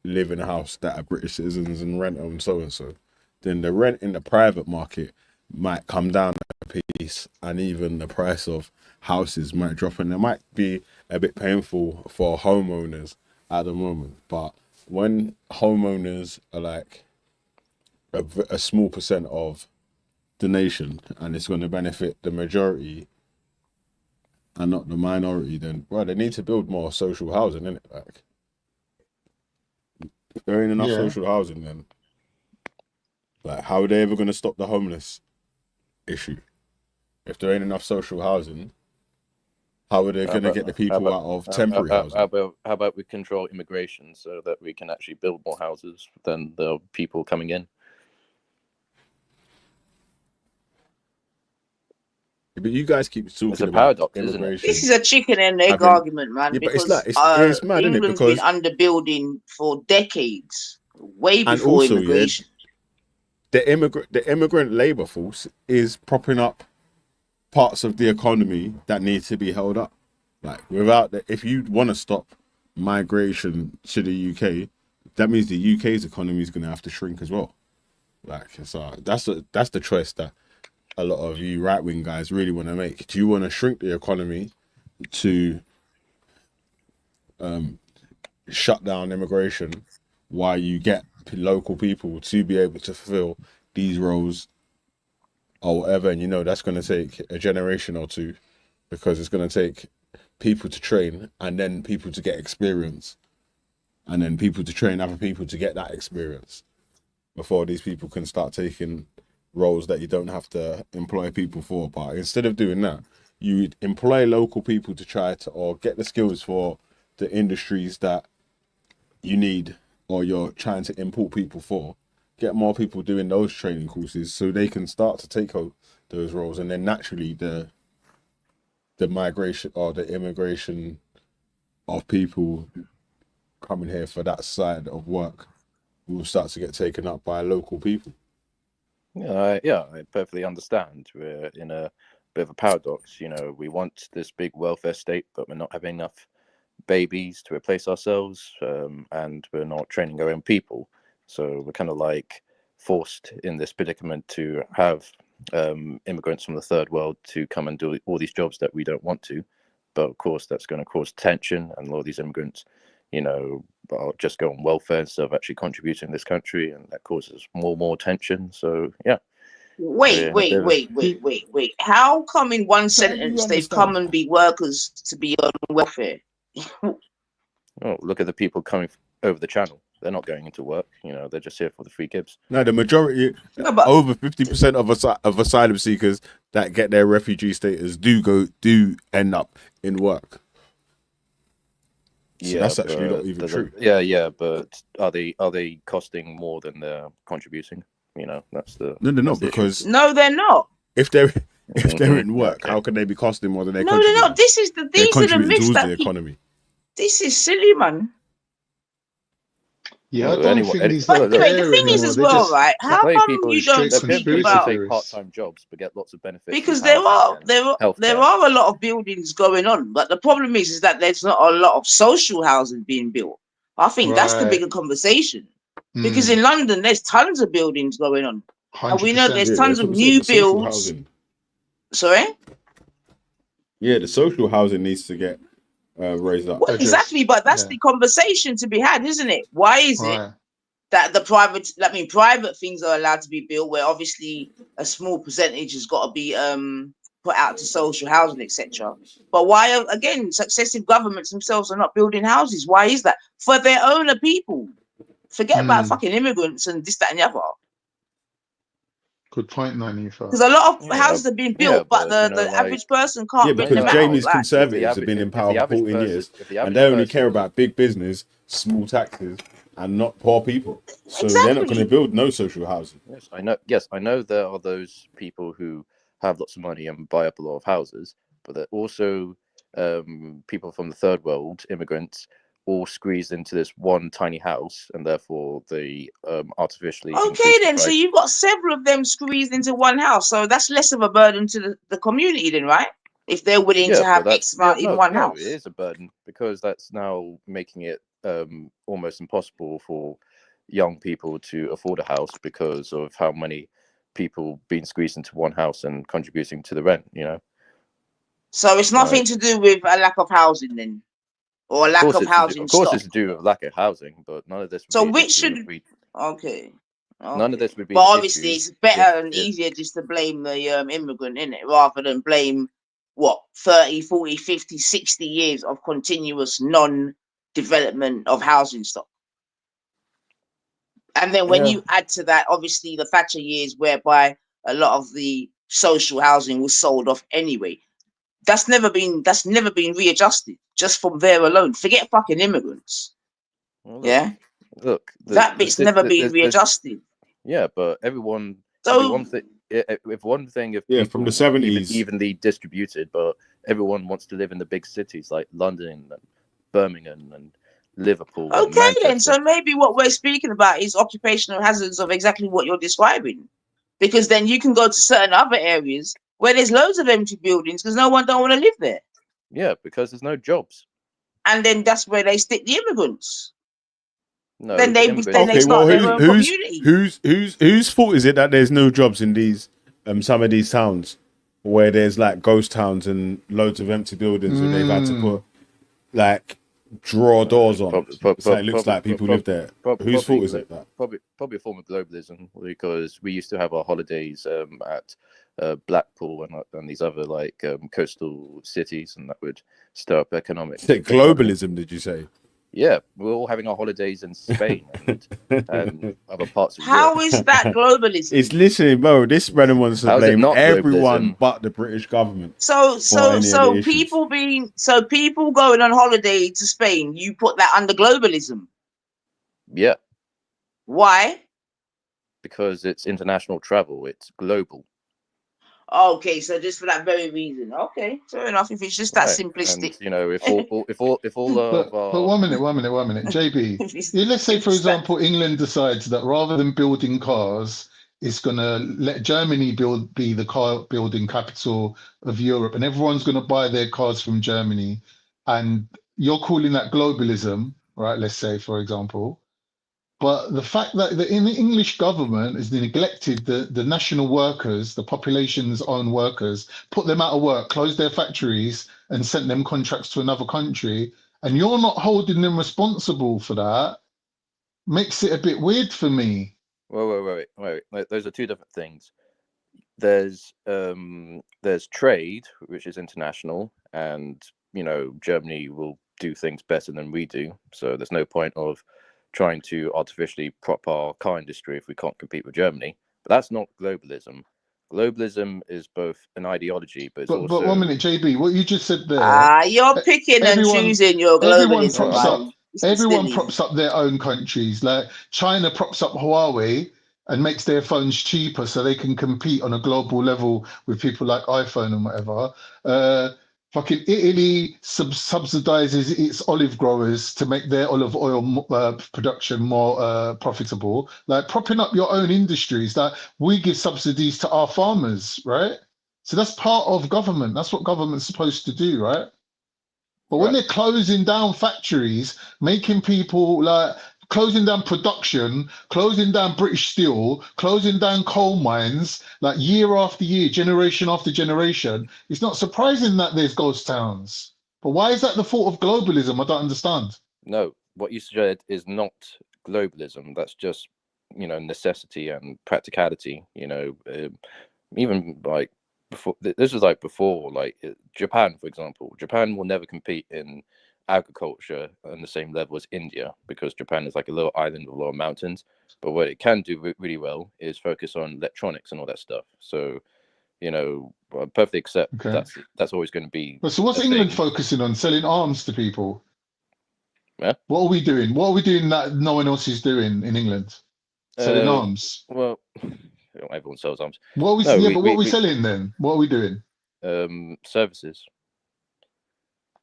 live in a house that are British citizens and rent and so, then the rent in the private market might come down a piece, and even the price of houses might drop, and it might be a bit painful for homeowners at the moment. But when homeowners are like a small percent of the nation, and it's going to benefit the majority and not the minority, then they need to build more social housing, innit? Like, if there ain't enough social housing, then like, how are they ever going to stop the homeless issue? If there ain't enough social housing, how are they going to get the people out of temporary housing? How about we control immigration so that we can actually build more houses than the people coming in? But you guys keep talking It's a about paradox, immigration. This is a chicken and egg argument, man. Yeah, but because it's mad, isn't it? England's Because been underbuilding for decades, way and before also, immigration. the immigrant labor force is propping up parts of the economy that need to be held up. Like, without that, if you want to stop migration to the UK, that means the UK's economy is going to have to shrink as well. Like, so that's the choice that a lot of you right-wing guys really want to make. Do you want to shrink the economy to shut down immigration while you get local people to be able to fulfill these roles or whatever? And that's going to take a generation or two, because it's going to take people to train and then people to get experience and then people to train other people to get that experience before these people can start taking roles that you don't have to employ people for. But instead of doing that, you employ local people to try to, or get the skills for the industries that you need or you're trying to import people for. Get more people doing those training courses so they can start to take those roles, and then naturally the migration or the immigration of people coming here for that side of work will start to get taken up by local people. I perfectly understand. We're in a bit of a paradox. We want this big welfare state, but we're not having enough babies to replace ourselves, and we're not training our own people. So we're kind of like forced in this predicament to have immigrants from the third world to come and do all these jobs that we don't want to. But of course, that's going to cause tension, and a lot of these immigrants, I'll just go on welfare instead of actually contributing to this country, and that causes more tension. So yeah. Wait. How come in one sentence they've come and be workers to be on welfare? Oh, look at the people coming over the channel. They're not going into work. They're just here for the free gigs. No, the majority, over 50% of asylum seekers that get their refugee status do end up in work. So that's actually not even true. Yeah, but are they costing more than they're contributing? That's the no, they're not, because no, they're not. If they're in work, how can they be costing more than they're No, they're not. These are the myths that the economy. This is silly, man. Yeah, I don't think these. But anyway, the thing is as well, right? How come you don't speak about take part-time jobs but get lots of benefits? Because there are a lot of buildings going on, but the problem is that there's not a lot of social housing being built. I think that's the bigger conversation. Because in London, there's tons of buildings going on, and we know there's tons of new builds. Sorry. Yeah, the social housing needs to get raised up. Well, exactly, but that's the conversation to be had, isn't it? Why is it that the private things are allowed to be built, where obviously a small percentage has got to be put out to social housing, etc. But why, again, successive governments themselves are not building houses? Why is that? For their own people. Forget about fucking immigrants and this, that, and the other. Good point, Nanifa. Because a lot of houses have been built, but the average person can't rent them out. Jamie's Like, conservatives have been in power for 14 years, and they only care about big business, small taxes, and not poor people. So they're not going to build no social housing. Yes, I know. Yes, I know there are those people who have lots of money and buy up a lot of houses, but there are also people from the third world, immigrants, all squeezed into this one tiny house, and therefore they artificially okay, then. So you've got several of them squeezed into one house, so that's less of a burden to the community, then, right? If they're willing to have X amount in one house. It is a burden because that's now making it almost impossible for young people to afford a house because of how many people being squeezed into one house and contributing to the rent. So it's nothing to do with a lack of housing, then. Or lack of housing stock. Of course, it's to do with lack of housing, but none of this. So which should okay. None of this would be. But obviously, it's better and easier just to blame the immigrant in it rather than blame 30, 40, 50, 60 years of continuous non-development of housing stock. And then when you add to that, obviously, the Thatcher years, whereby a lot of the social housing was sold off anyway. That's never been readjusted just from there alone. Forget fucking immigrants. Well, look, that bit's never been readjusted. Yeah, but everyone. So if from the 70s, evenly distributed, but everyone wants to live in the big cities like London and Birmingham and Liverpool. Okay, then. So maybe what we're speaking about is occupational hazards of exactly what you're describing, because then you can go to certain other areas where there's loads of empty buildings because no one don't want to live there. Yeah, because there's no jobs. And then that's where they stick the immigrants. No, then they start their own community. Whose fault is it that there's no jobs in these some of these towns where there's like ghost towns and loads of empty buildings where they've had to put like drawer doors on, so it looks like people live there. Whose fault is it? That probably a form of globalism, because we used to have our holidays at Blackpool and these other like coastal cities, and that would stir up economics. Globalism, did you say? Yeah, we're all having our holidays in Spain and other parts of How Europe. is that globalism? It's literally, bro. This random wants to blame everyone but the British government. So people going on holiday to Spain, you put that under globalism. Yeah. Why? Because it's international travel. It's global. Okay, so just for that very reason. Okay, fair enough. If it's just that simplistic, and, if all but 1 minute, JB. Let's say, for example, England decides that rather than building cars, it's gonna let Germany be the car building capital of Europe, and everyone's gonna buy their cars from Germany, and you're calling that globalism, right? Let's say, for example. But the fact that the English government has neglected the national workers, the population's own workers, put them out of work, closed their factories, and sent them contracts to another country, and you're not holding them responsible for that, makes it a bit weird for me. Wait. Those are two different things. There's trade, which is international, and Germany will do things better than we do. So there's no point of trying to artificially prop our car industry if we can't compete with Germany. But that's not globalism. Globalism is both an ideology, but it's also... But 1 minute, JB, what you just said there... you're picking and choosing your globalism. Everyone props up their own countries. Like China props up Huawei and makes their phones cheaper so they can compete on a global level with people like iPhone and whatever. Fucking Italy subsidizes its olive growers to make their olive oil production more profitable. Like propping up your own industries. That we give subsidies to our farmers, right? So that's part of government. That's what government's supposed to do, right? But when they're closing down factories, making people like closing down production, closing down British Steel, closing down coal mines, like year after year, generation after generation, it's not surprising that there's ghost towns. But why is that the fault of globalism? I don't understand. No, what you said is not globalism. That's just, necessity and practicality. Even like before, this was like before, like Japan, for example. Japan will never compete in agriculture on the same level as India, because Japan is like a little island with a lot of mountains. But what it can do really well is focus on electronics and all that stuff. So, you know, I perfectly accept that's always going to be. So what's England focusing on? Selling arms to people? Yeah. What are we doing? What are we doing that no one else is doing in England? Selling arms. Well, everyone sells arms. What are we? No, but what are we selling then? What are we doing? Services.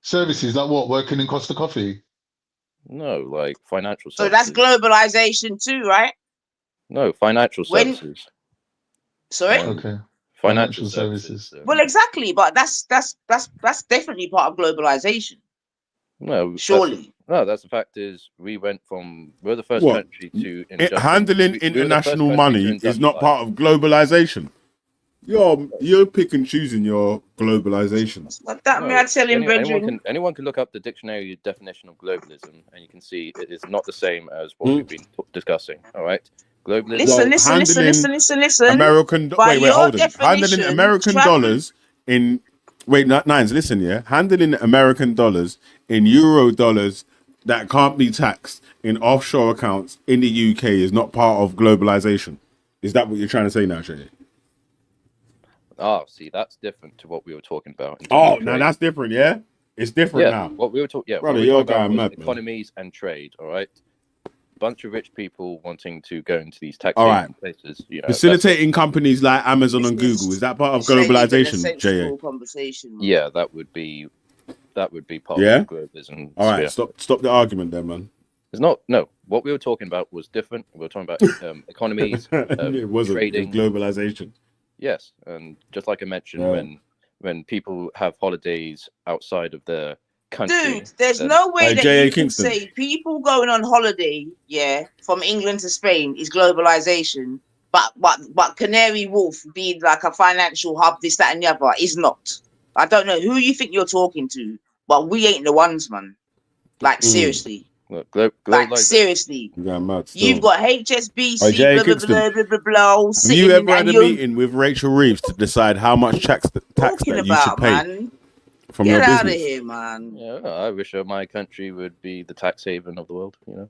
Services like what? Working in Costa Coffee? No, like financial So services. that's globalization too, right? No, financial services. Sorry? Okay. Financial services. Well, exactly, but that's definitely part of globalization. No, surely. That's the fact is we're the first What? country to Handling international money is not part of globalization. You're pick and choosing your globalization. But that may I tell him, brethren? Anyone can look up the dictionary definition of globalism, and you can see it is not the same as what we've been discussing. All right, globalism. Listen. American. By Wait, your hold on. Handling definition, American dollars in. Wait, Nines. Listen, yeah. Handling American dollars in euro dollars that can't be taxed in offshore accounts in the UK is not part of globalization. Is that what you're trying to say now, Shay? Oh, see, that's different to what we were talking about. Oh, now that's different, yeah? It's different now. What we were talking, Brother, what we you're were talking going about was mad, economies and trade, all right? Bunch of rich people wanting to go into these tax All right. places. You know, facilitating companies like Amazon and Google, is that part of globalization, J.A.? Conversation. Yeah, that would be part of globalism. All right, stop the argument there, man. It's not. No, what we were talking about was different. We were talking about economies, it wasn't trading, it was globalization. Yes, and just like I mentioned, when people have holidays outside of their country, dude, there's no way that J.A. you can Kingston. say people going on holiday, from England to Spain is globalization, but Canary Wharf being like a financial hub, this, that, and the other is not. I don't know who you think you're talking to, but we ain't the ones, man. Like seriously. Look, like seriously, you've got HSBC, J.A. blah, blah, blah, blah, blah, blah, Have you ever had a meeting with Rachel Reeves to decide how much tax that you should pay from your business? Get out of here, man. Yeah, I wish my country would be the tax haven of the world. You know.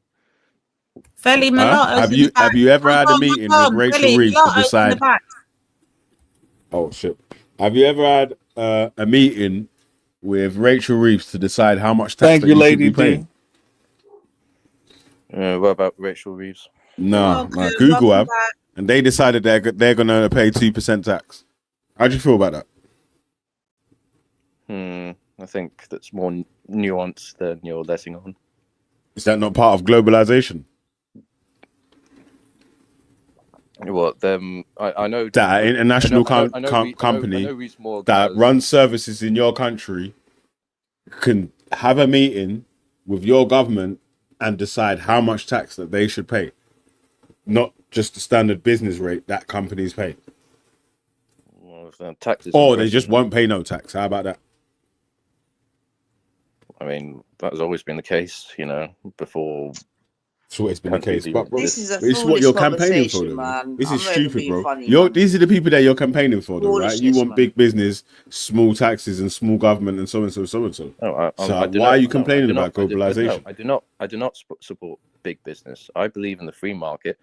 Feli Mulatto's Have you ever had a meeting with Rachel Reeves to decide? Oh shit! Have you ever had a meeting with Rachel Reeves to decide how much tax you should be paying? What about Rachel Reeves? No, Google have, and they decided they're gonna pay 2% tax. How do you feel about that? I think that's more nuanced than you're letting on. Is that not part of globalization? What I know that an international company that runs services in your country can have a meeting with your government and decide how much tax that they should pay, not just the standard business rate that companies pay. Well, if taxes, or they just won't pay no tax. How about that? I mean, that has always been the case, you know, before. It's always been the case, but bro, this is what you're campaigning for, though. Man. This is stupid, bro. Funny, these are the people that you're campaigning for, though, right? You want big business, small taxes, and small government, and so and so, so and so. Why are you complaining about globalization? I do not support big business. I believe in the free market,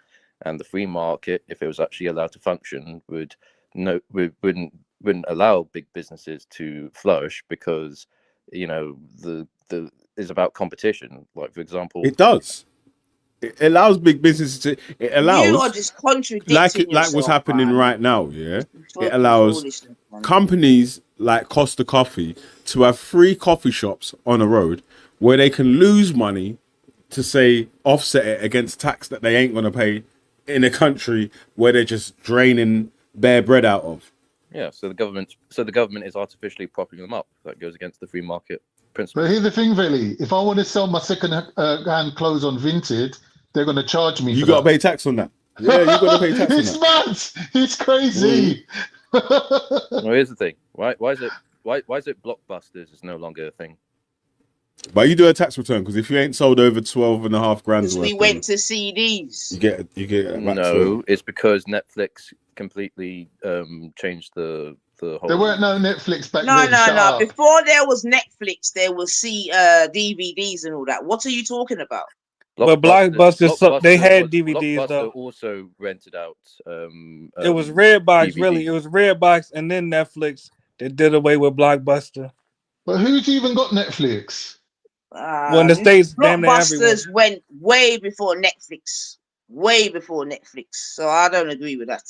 and the free market, if it was actually allowed to function, wouldn't allow big businesses to flourish, because you know the is about competition. Like, for example, it does. It allows big businesses to. It allows. You are just contradicting like what's happening right now. Yeah, it allows companies like Costa Coffee to have free coffee shops on a road where they can lose money to say offset it against tax that they ain't gonna pay in a country where they're just draining bare bread out of. Yeah, so the government is artificially propping them up. That goes against the free market principle. But here's the thing, Veli. If I want to sell my second-hand clothes on Vinted, they're going to charge me. You got to pay tax on that. Yeah, you got to pay tax on that. It's mad. It's crazy. Well, here's the thing. Why is it Blockbusters is no longer a thing? But you do a tax return, because if you ain't sold over 12.5 grand worth, we went to CDs. You get no. It's because Netflix completely changed the the whole. There weren't no Netflix back No, then. no, Shut no. up. Before there was Netflix, there was DVDs and all that. What are you talking about? But Blockbuster, they had DVDs Blockbuster though. also rented out. It was Redbox, really. DVDs. It was Redbox, and then Netflix that did away with Blockbuster. But who's even got Netflix? Well, in the States, damn near everyone. Blockbusters went way before Netflix. Way before Netflix. So I don't agree with that.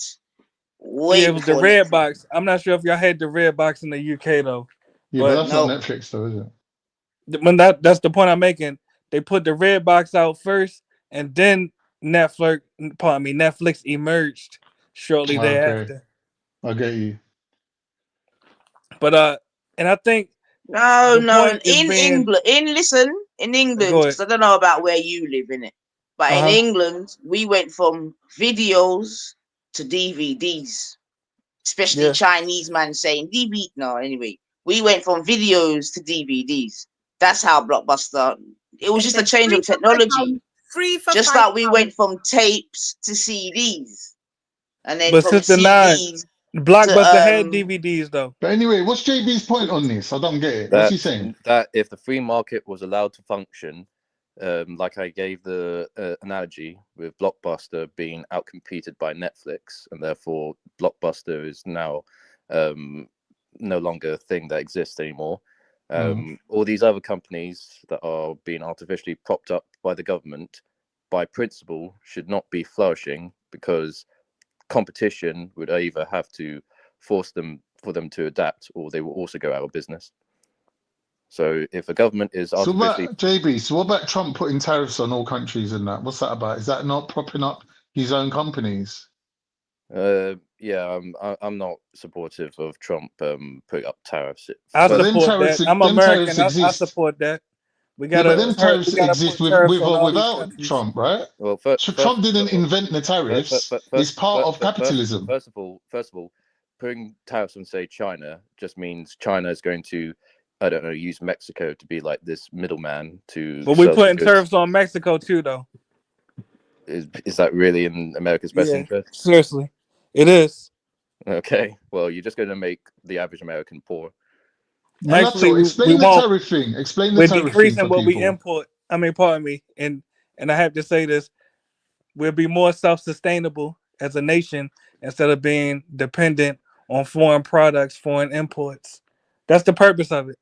Way Yeah, it was the before Netflix. Redbox. I'm not sure if y'all had the Redbox in the UK though. Yeah, but that's not Netflix though, is it? When that's the point I'm making. They put the Redbox out first, and then Netflix emerged shortly Okay, thereafter. I get you. But and I think No, the no. point is In being England, in England, go ahead. because I don't know about where you live in it, but in England, we went from videos to DVDs. Especially Yeah. Chinese man saying DVD. No, anyway, we went from videos to DVDs. That's how Blockbuster. It was just a change of technology. Just like we went from tapes to CDs, and then But from Sister Nine, CDs Blockbuster had to DVDs though. But anyway, what's JB's point on this? I don't get it. What's he saying? That if the free market was allowed to function, like I gave the analogy with Blockbuster being outcompeted by Netflix, and therefore Blockbuster is now no longer a thing that exists anymore. All these other companies that are being artificially propped up by the government, by principle, should not be flourishing, because competition would either have to force them to adapt, or they will also go out of business. So if a government is So artificially what, JB, so what about Trump putting tariffs on all countries and that? What's that about? Is that not propping up his own companies? yeah, I'm not supportive of Trump putting up tariffs. I But them support tariffs, that. I'm them tariffs American. I exist. support that. We Yeah, but gotta them tariffs exist put tariffs with on or all these without countries. Trump, right? Well, So Trump didn't invent the tariffs. It's part of capitalism. First of all, putting tariffs on, say, China just means China is going to, I don't know, use Mexico to be like this middleman to. But we sell putting goods. tariffs on Mexico too, though. Is that really in America's best interest? Seriously, it is. Okay, well, you're just going to make the average American poor. Actually, we explain the won't. tariff thing. Explain the We're tariff thing decreasing for what we people. import. I mean, pardon me, and I have to say this: we'll be more self-sustainable as a nation instead of being dependent on foreign products, foreign imports. That's the purpose of it.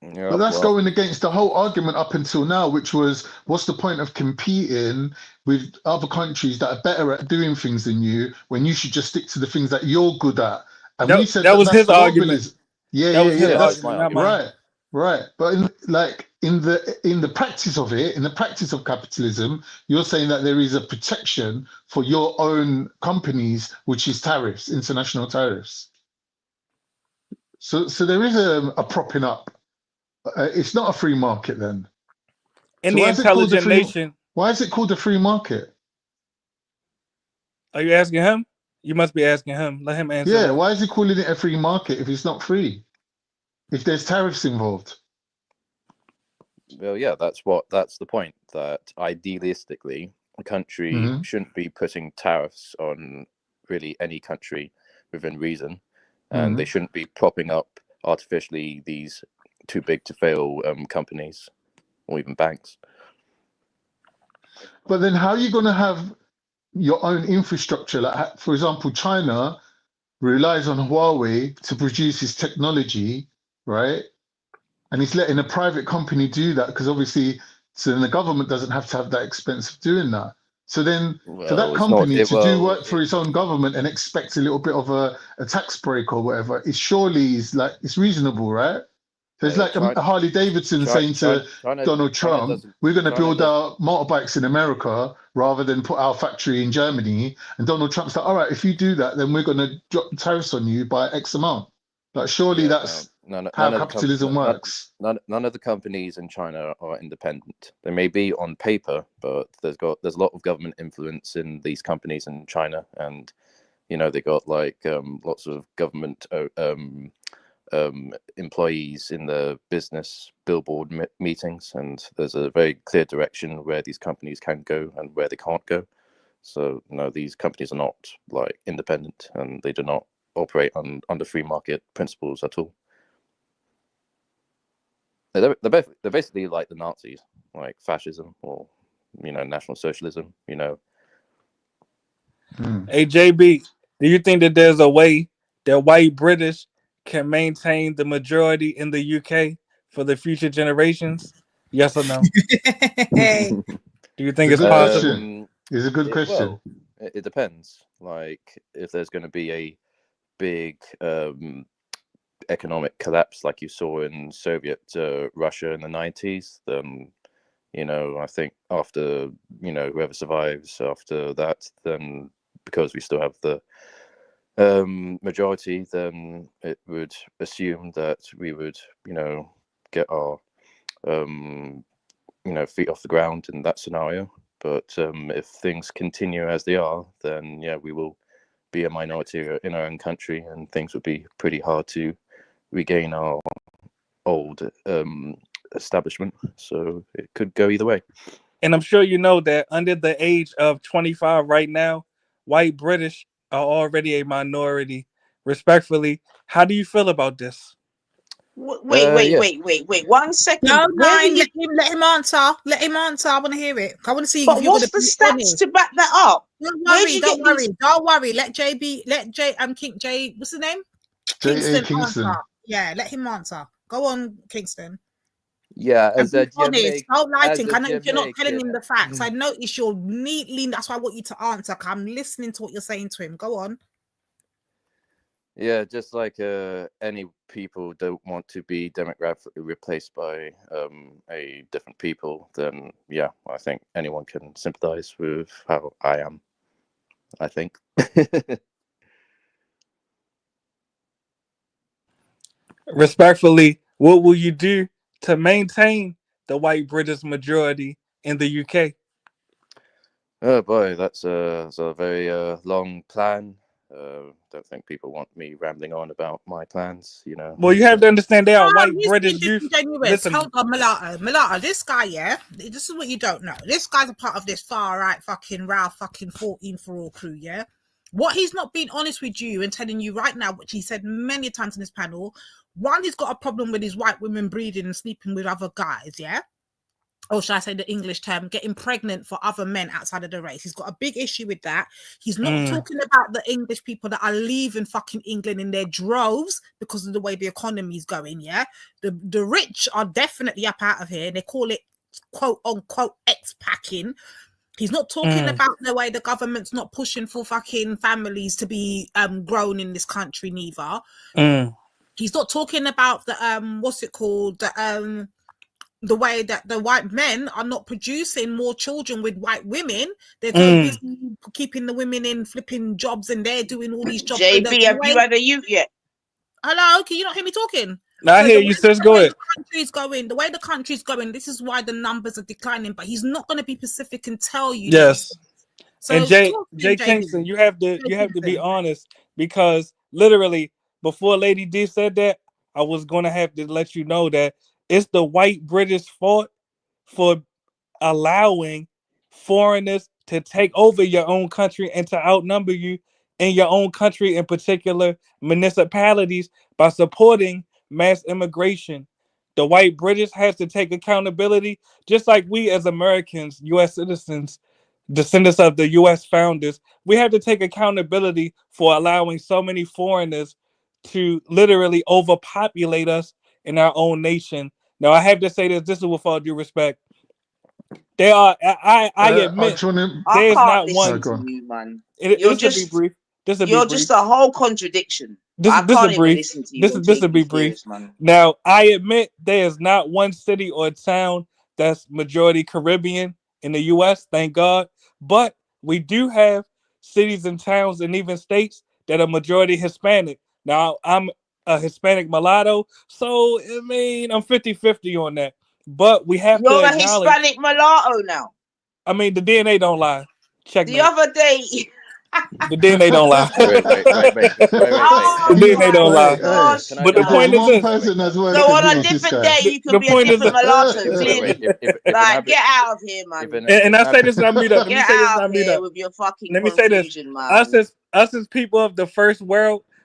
Yeah, But that's going against the whole argument up until now, which was, what's the point of competing with other countries that are better at doing things than you when you should just stick to the things that you're good at? And we said That was that's his argument. globalism. Yeah, That was his That's argument, not mine. right. But in the practice of it, in the practice of capitalism, you're saying that there is a protection for your own companies, which is tariffs, international tariffs. So there is a propping up. It's not a free market then. In So the why is it called the intelligent free? nation. Why is it called the free market? Are you asking him? You must be asking him. Let him answer Yeah, that. why is he calling it a free market if it's not free? If there's tariffs involved? Well, yeah, that's the point. That idealistically, a country shouldn't be putting tariffs on really any country within reason, and they shouldn't be propping up artificially these too big to fail companies or even banks. But then how are you going to have your own infrastructure? Like, for example, China relies on Huawei to produce its technology, right? And it's letting a private company do that because obviously, so then the government doesn't have to have that expense of doing that. So then for that company to do work for its own government and expect a little bit of a tax break or whatever, it surely is like, it's reasonable, right? There's like a Harley Davidson saying to Donald Trump, we're going to build our motorbikes in America rather than put our factory in Germany. And Donald Trump's like, all right, if you do that, then we're going to drop tariffs on you by X amount. Like, surely that's how capitalism works. None of the companies in China are independent. They may be on paper, but there's a lot of government influence in these companies in China, and they got like lots of government employees in the business billboard meetings, and there's a very clear direction where these companies can go and where they can't go. So no, these companies are not like independent, and they do not operate under free market principles at all. They're basically like the Nazis, like fascism or National Socialism. Hey JB, do you think that there's a way that white British can maintain the majority in the UK for the future generations? Yes or no? Do you think it's possible? It's a good question. Well, it depends. Like, if there's going to be a big economic collapse like you saw in Soviet Russia in the 90s, then I think after whoever survives after that, then because we still have the majority, then it would assume that we would get our feet off the ground in that scenario. But if things continue as they are, then yeah, we will be a minority in our own country, and things would be pretty hard to regain our old establishment. So it could go either way. And I'm sure you know that under the age of 25 right now, white British are already a minority. Respectfully, how do you feel about this? Wait. 1 second. No, let him answer. Let him answer. I want to hear it. I want to see But if you're what's the stats to back that up? Don't Where'd worry, you don't get worry, these? don't worry. Let King what's the name? Kingston. Answer. Yeah, let him answer. Go on, Kingston. Yeah, And as a be honest, don't lie to him. as a I know if you're not telling him Jamaican. the facts. I notice you're neatly. That's why I want you to answer. 'Cause I'm listening to what you're saying to him. Go on. Yeah, just like any people don't want to be demographically replaced by a different people, then yeah, I think anyone can sympathize with how I am, I think. Respectfully, what will you do to maintain the white British majority in the UK? Oh boy, that's a very long plan. Don't think people want me rambling on about my plans, Well, you have to understand they are white He's British being youth. disingenuous. Listen, Hold on, Mulatto. This guy, yeah, this is what you don't know. This guy's a part of this far right fucking Ralph fucking 14 for all crew, yeah? What he's not being honest with you and telling you right now, which he said many times in this panel, one, he's got a problem with his white women breeding and sleeping with other guys, yeah? Or should I say the English term, getting pregnant for other men outside of the race. He's got a big issue with that. He's not talking about the English people that are leaving fucking England in their droves because of the way the economy is going, yeah? The rich are definitely up out of here. They call it quote unquote expacking. He's not talking about the way the government's not pushing for fucking families to be grown in this country neither. He's not talking about the what's it called? The way that the white men are not producing more children with white women. They're so busy keeping the women in flipping jobs, and they're doing all these jobs. JB, have you had a youth yet? Hello, can you not hear me talking? No, I hear you, sis. Go ahead. The way the country's going, this is why the numbers are declining. But he's not going to be specific and tell you. Yes. This. So and Jay Kingston, you have to be honest, because literally before Lady D said that, I was going to have to let you know that it's the white British fault for allowing foreigners to take over your own country and to outnumber you in your own country, in particular municipalities, by supporting mass immigration. The white British has to take accountability, just like we as Americans, U.S. citizens, descendants of the U.S. founders, we have to take accountability for allowing so many foreigners to literally overpopulate us in our own nation. Now, I have to say this is with all due respect. They are. I admit I there's can't not listen one. to you, man. You're just be brief. You're just a whole contradiction. I This can't is even brief. listen to you. This will be brief. Man. Now, I admit there is not one city or town that's majority Caribbean in the U.S. Thank God, but we do have cities and towns and even states that are majority Hispanic. Now, I'm a Hispanic mulatto, so I mean I'm 50-50 on that. But we have You're to a acknowledge. Hispanic mulatto now. I mean, the DNA don't lie. Checkmate. The other day. The DNA don't lie. Wait. Oh, The DNA don't lie. gosh, But the point is this. So on a different day, you could be a different mulatto, clearly. Like, get out of here, man. And I say this and I mute up. Let me Get say this and out I of mute here up. with your fucking Let me say this. confusion, man. Us as people of the first world,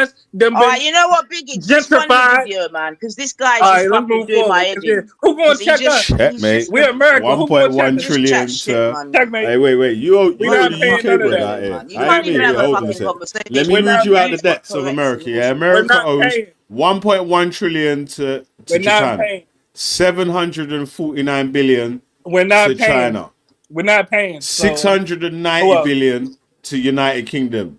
was them. All right, you know what, Biggie? Just run the video, man, because this guy's All just right, let's fucking move doing my forward. head 'Cause, in. yeah, who gonna 'Cause he check just, us? he's just We're America. Who gonna check 1.1 us? just chat trillion shit, to. man. Checkmate. Hey, wait. You We the not paying UK none of brother that. out here. Man. You I can't ain't even made it. have a Hold on a fucking sec. conversation. Let me We're read not you out the paying. debts of Correct. America. Yeah, We're America not owes paying. 1.1 trillion to We're not China, paying. 749 billion We're to not paying. China, We're not paying. So 690 well, billion to United Kingdom,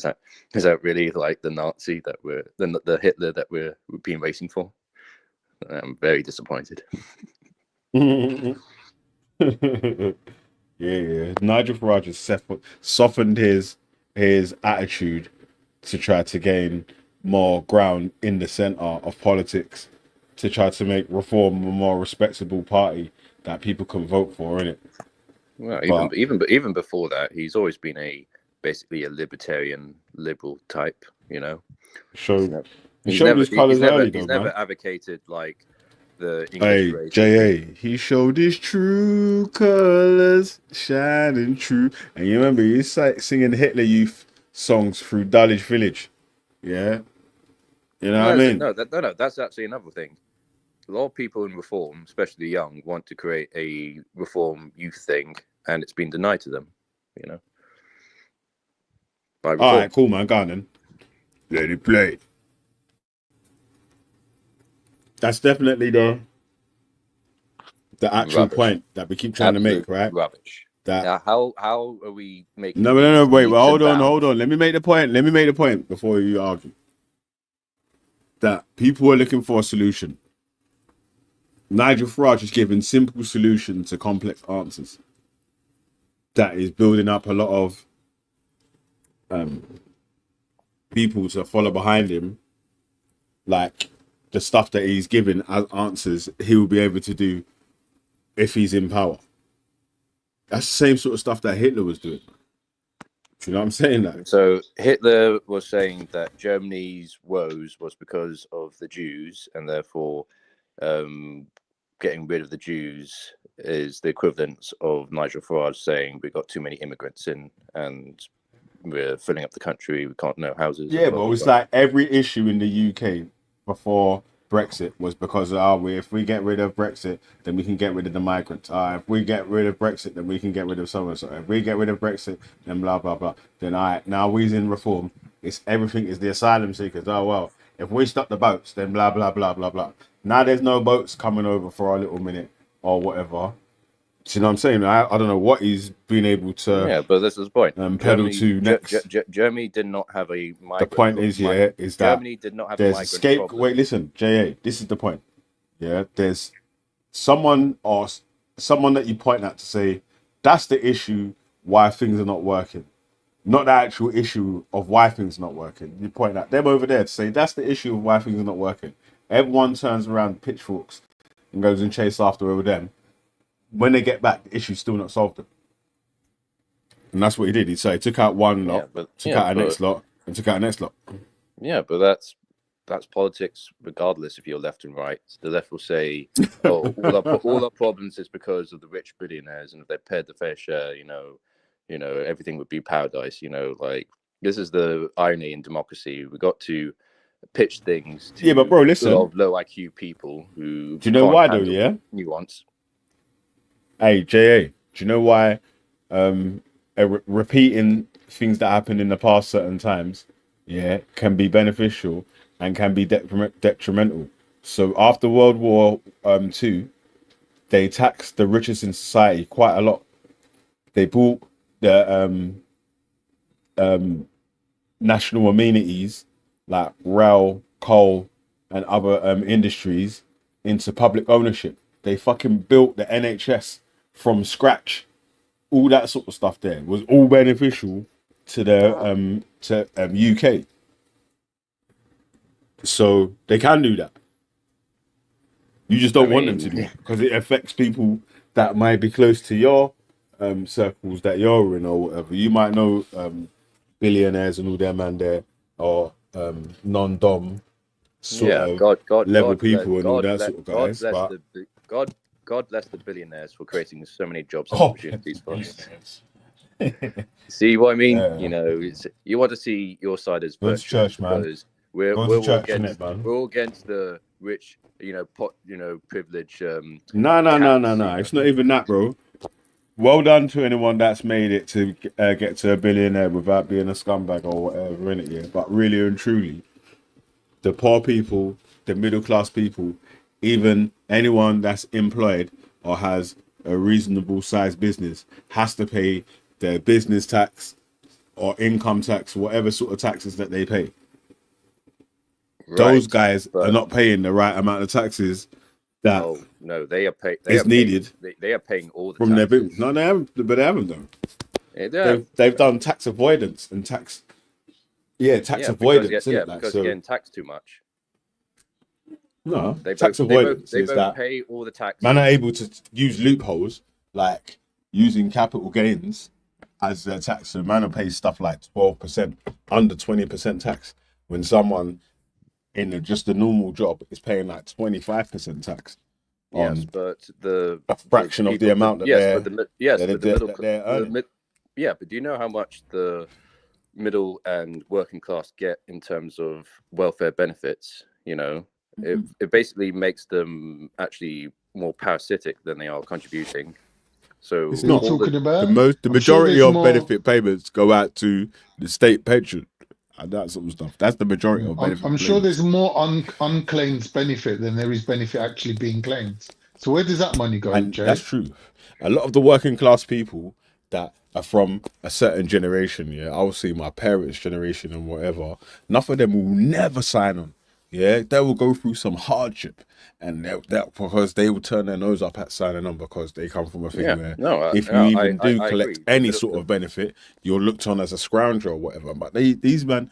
is that really like the Nazi that the Hitler that we've been racing for? I'm very disappointed. Yeah. Nigel Farage has softened his attitude to try to gain more ground in the center of politics to try to make Reform a more respectable party that people can vote for, innit? Well, But even before that, he's always been basically a libertarian liberal type. You know, he showed his colours early, though, he's man. never advocated like the English Hey, race. J.A., he showed his true colours, shining true. And you remember, he's like singing Hitler Youth songs through Dulwich Village. Yeah? You know what I mean? No, that's actually another thing. A lot of people in Reform, especially young, want to create a Reform youth thing, and it's been denied to them, you know. By Reform. All right, cool, man. Go on then. Let it play. That's definitely the actual Rubbish. point that we keep trying to make, right? Rubbish. That how are we making? No, wait. Well, hold on. Let me make the point before you argue. That people are looking for a solution. Nigel Farage is giving simple solutions to complex answers. That is building up a lot of people to follow behind him. Like the stuff that he's giving as answers, he will be able to do if he's in power. That's the same sort of stuff that Hitler was doing. Do you know what I'm saying? That so Hitler was saying that Germany's woes was because of the Jews, and therefore getting rid of the Jews is the equivalent of Nigel Farage saying we've got too many immigrants in and we're filling up the country, we can't know houses. Yeah, but it's like every issue in the UK before Brexit was because if we get rid of Brexit, then we can get rid of the migrants. If we get rid of Brexit, then we can get rid of so and so. If we get rid of Brexit, then blah blah blah. Then now we's in Reform. It's everything is the asylum seekers. Oh well, if we stop the boats, then blah blah blah blah blah. Now there's no boats coming over for a little minute or whatever. Do you know what I'm saying? I don't know what he's been able to. Yeah, but this is the point. Pedal to next. Germany did not have a migrant. The point is, is that Germany did not have there's a migrant scapegoat. Wait, listen, JA. This is the point. Yeah, there's someone that you point at to say that's the issue why things are not working, not the actual issue of why things are not working. You point at them over there to say that's the issue of why things are not working. Everyone turns around pitchforks and goes and chase after over them. When they get back, the issue's still not solved. And that's what he did. He took out one lot, took out a next lot, and took out a next lot. Yeah, but that's politics regardless if you're left and right. The left will say, oh, all our problems is because of the rich billionaires, and if they paid the fair share, you know, everything would be paradise, like this is the irony in democracy. We got to pitch things to but bro, listen, a lot of low IQ people who do you know why though, yeah? Nuance. Hey, JA, do you know why repeating things that happened in the past certain times, can be beneficial and can be detrimental? So after World War II, they taxed the richest in society quite a lot. They bought the national amenities like rail, coal, and other industries into public ownership. They fucking built the NHS from scratch. All that sort of stuff there was all beneficial to the UK. So they can do that. You just don't want them to do it because it affects people that might be close to your circles that you're in or whatever. You might know billionaires and all them man there, or non-dom sort of level people and all that sort of guys. God bless the billionaires for creating so many jobs and opportunities for us. See what I mean? You want to see your side as virtuous, church, man. We're all against the rich, privilege. No. It's not even that, bro. Well done to anyone that's made it to get to a billionaire without being a scumbag or whatever, innit? Yeah. But really and truly, the poor people, the middle class people, even anyone that's employed or has a reasonable sized business has to pay their business tax or income tax, whatever sort of taxes that they pay. Right, those guys are not paying the right amount of taxes that they are paying. Needed. They are paying all the from taxes. Their business. No, they haven't. But they haven't done. Yeah, they've done tax avoidance and tax Yeah, tax Because avoidance, isn't it? Like, because so you're getting taxed too much. no, They tax both avoidance they is both that pay all the taxes. man are able to use loopholes, like using capital gains as their tax. So man will pay stuff like 12%, under 20% tax, when someone in just a normal job is paying like 25% tax Yes, on but the a fraction of the people, amount that yes, they're but the middle that they're earning. yeah, but do you know how much the middle and working class get in terms of welfare benefits? You know, it basically makes them actually more parasitic than they are contributing. So It's not talking about? the I'm sure majority there's of more. benefit payments go out to the state pension and that sort of stuff. That's the majority of benefit I'm sure payments. there's more unclaimed benefit than there is benefit actually being claimed. So where does that money go, And Jay? that's true. A lot of the working class people that are from a certain generation, yeah, I'll see my parents' generation and whatever, enough of them will never sign on. Yeah, they will go through some hardship, and that because they will turn their nose up at signing on because they come from a thing where if you even do collect any sort of benefit, you're looked on as a scoundrel or whatever. But these men,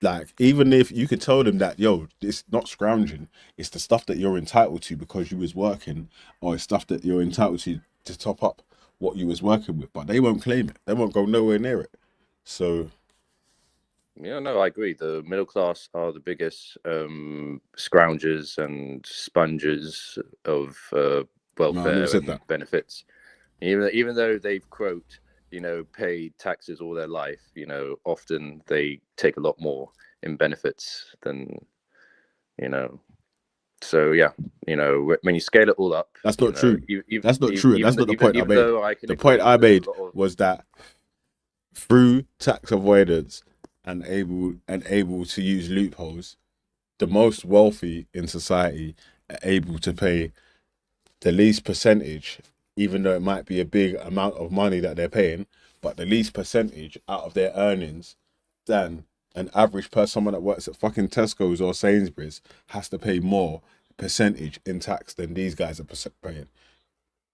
like, even if you could tell them that, yo, it's not scrounging, it's the stuff that you're entitled to because you was working, or it's stuff that you're entitled to top up what you was working with, but they won't claim it. They won't go nowhere near it. So yeah, no, I agree. The middle class are the biggest scroungers and sponges of welfare said and that. benefits. Even though they've quote, paid taxes all their life, often they take a lot more in benefits than, So yeah, when you scale it all up, that's not true. That's not true. That's not the point I made. The point I made was that through tax avoidance and able to use loopholes, the most wealthy in society are able to pay the least percentage, even though it might be a big amount of money that they're paying, but the least percentage out of their earnings than an average person, someone that works at fucking Tesco's or Sainsbury's, has to pay more percentage in tax than these guys are paying.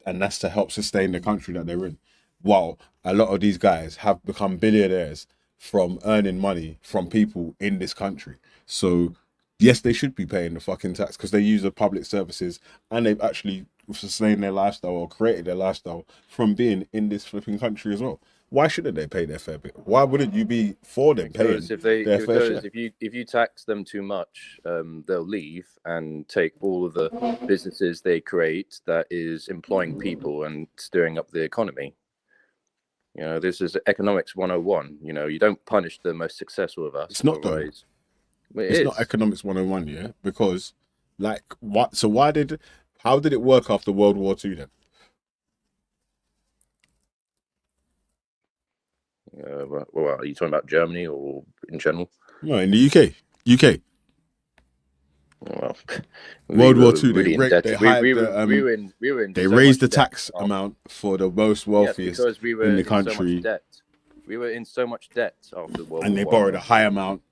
And that's to help sustain the country that they're in. While a lot of these guys have become billionaires from earning money from people in this country. So yes, they should be paying the fucking tax because they use the public services and they've actually sustained their lifestyle or created their lifestyle from being in this flipping country as well. Why shouldn't they pay their fair bit? Why wouldn't you be for them paying their fair share? If you tax them too much, they'll leave and take all of the businesses they create that is employing people and stirring up the economy. This is economics 101. You don't punish the most successful of us. It's not though. It's not economics 101, yeah? Because like what? So how did it work after World War II then? Well, are you talking about Germany or in general? No, in the UK. Well, World War II, really they raised the tax amount for the most wealthiest because we were in the country. So much debt. We were in so much debt after World War I. And they borrowed a high amount.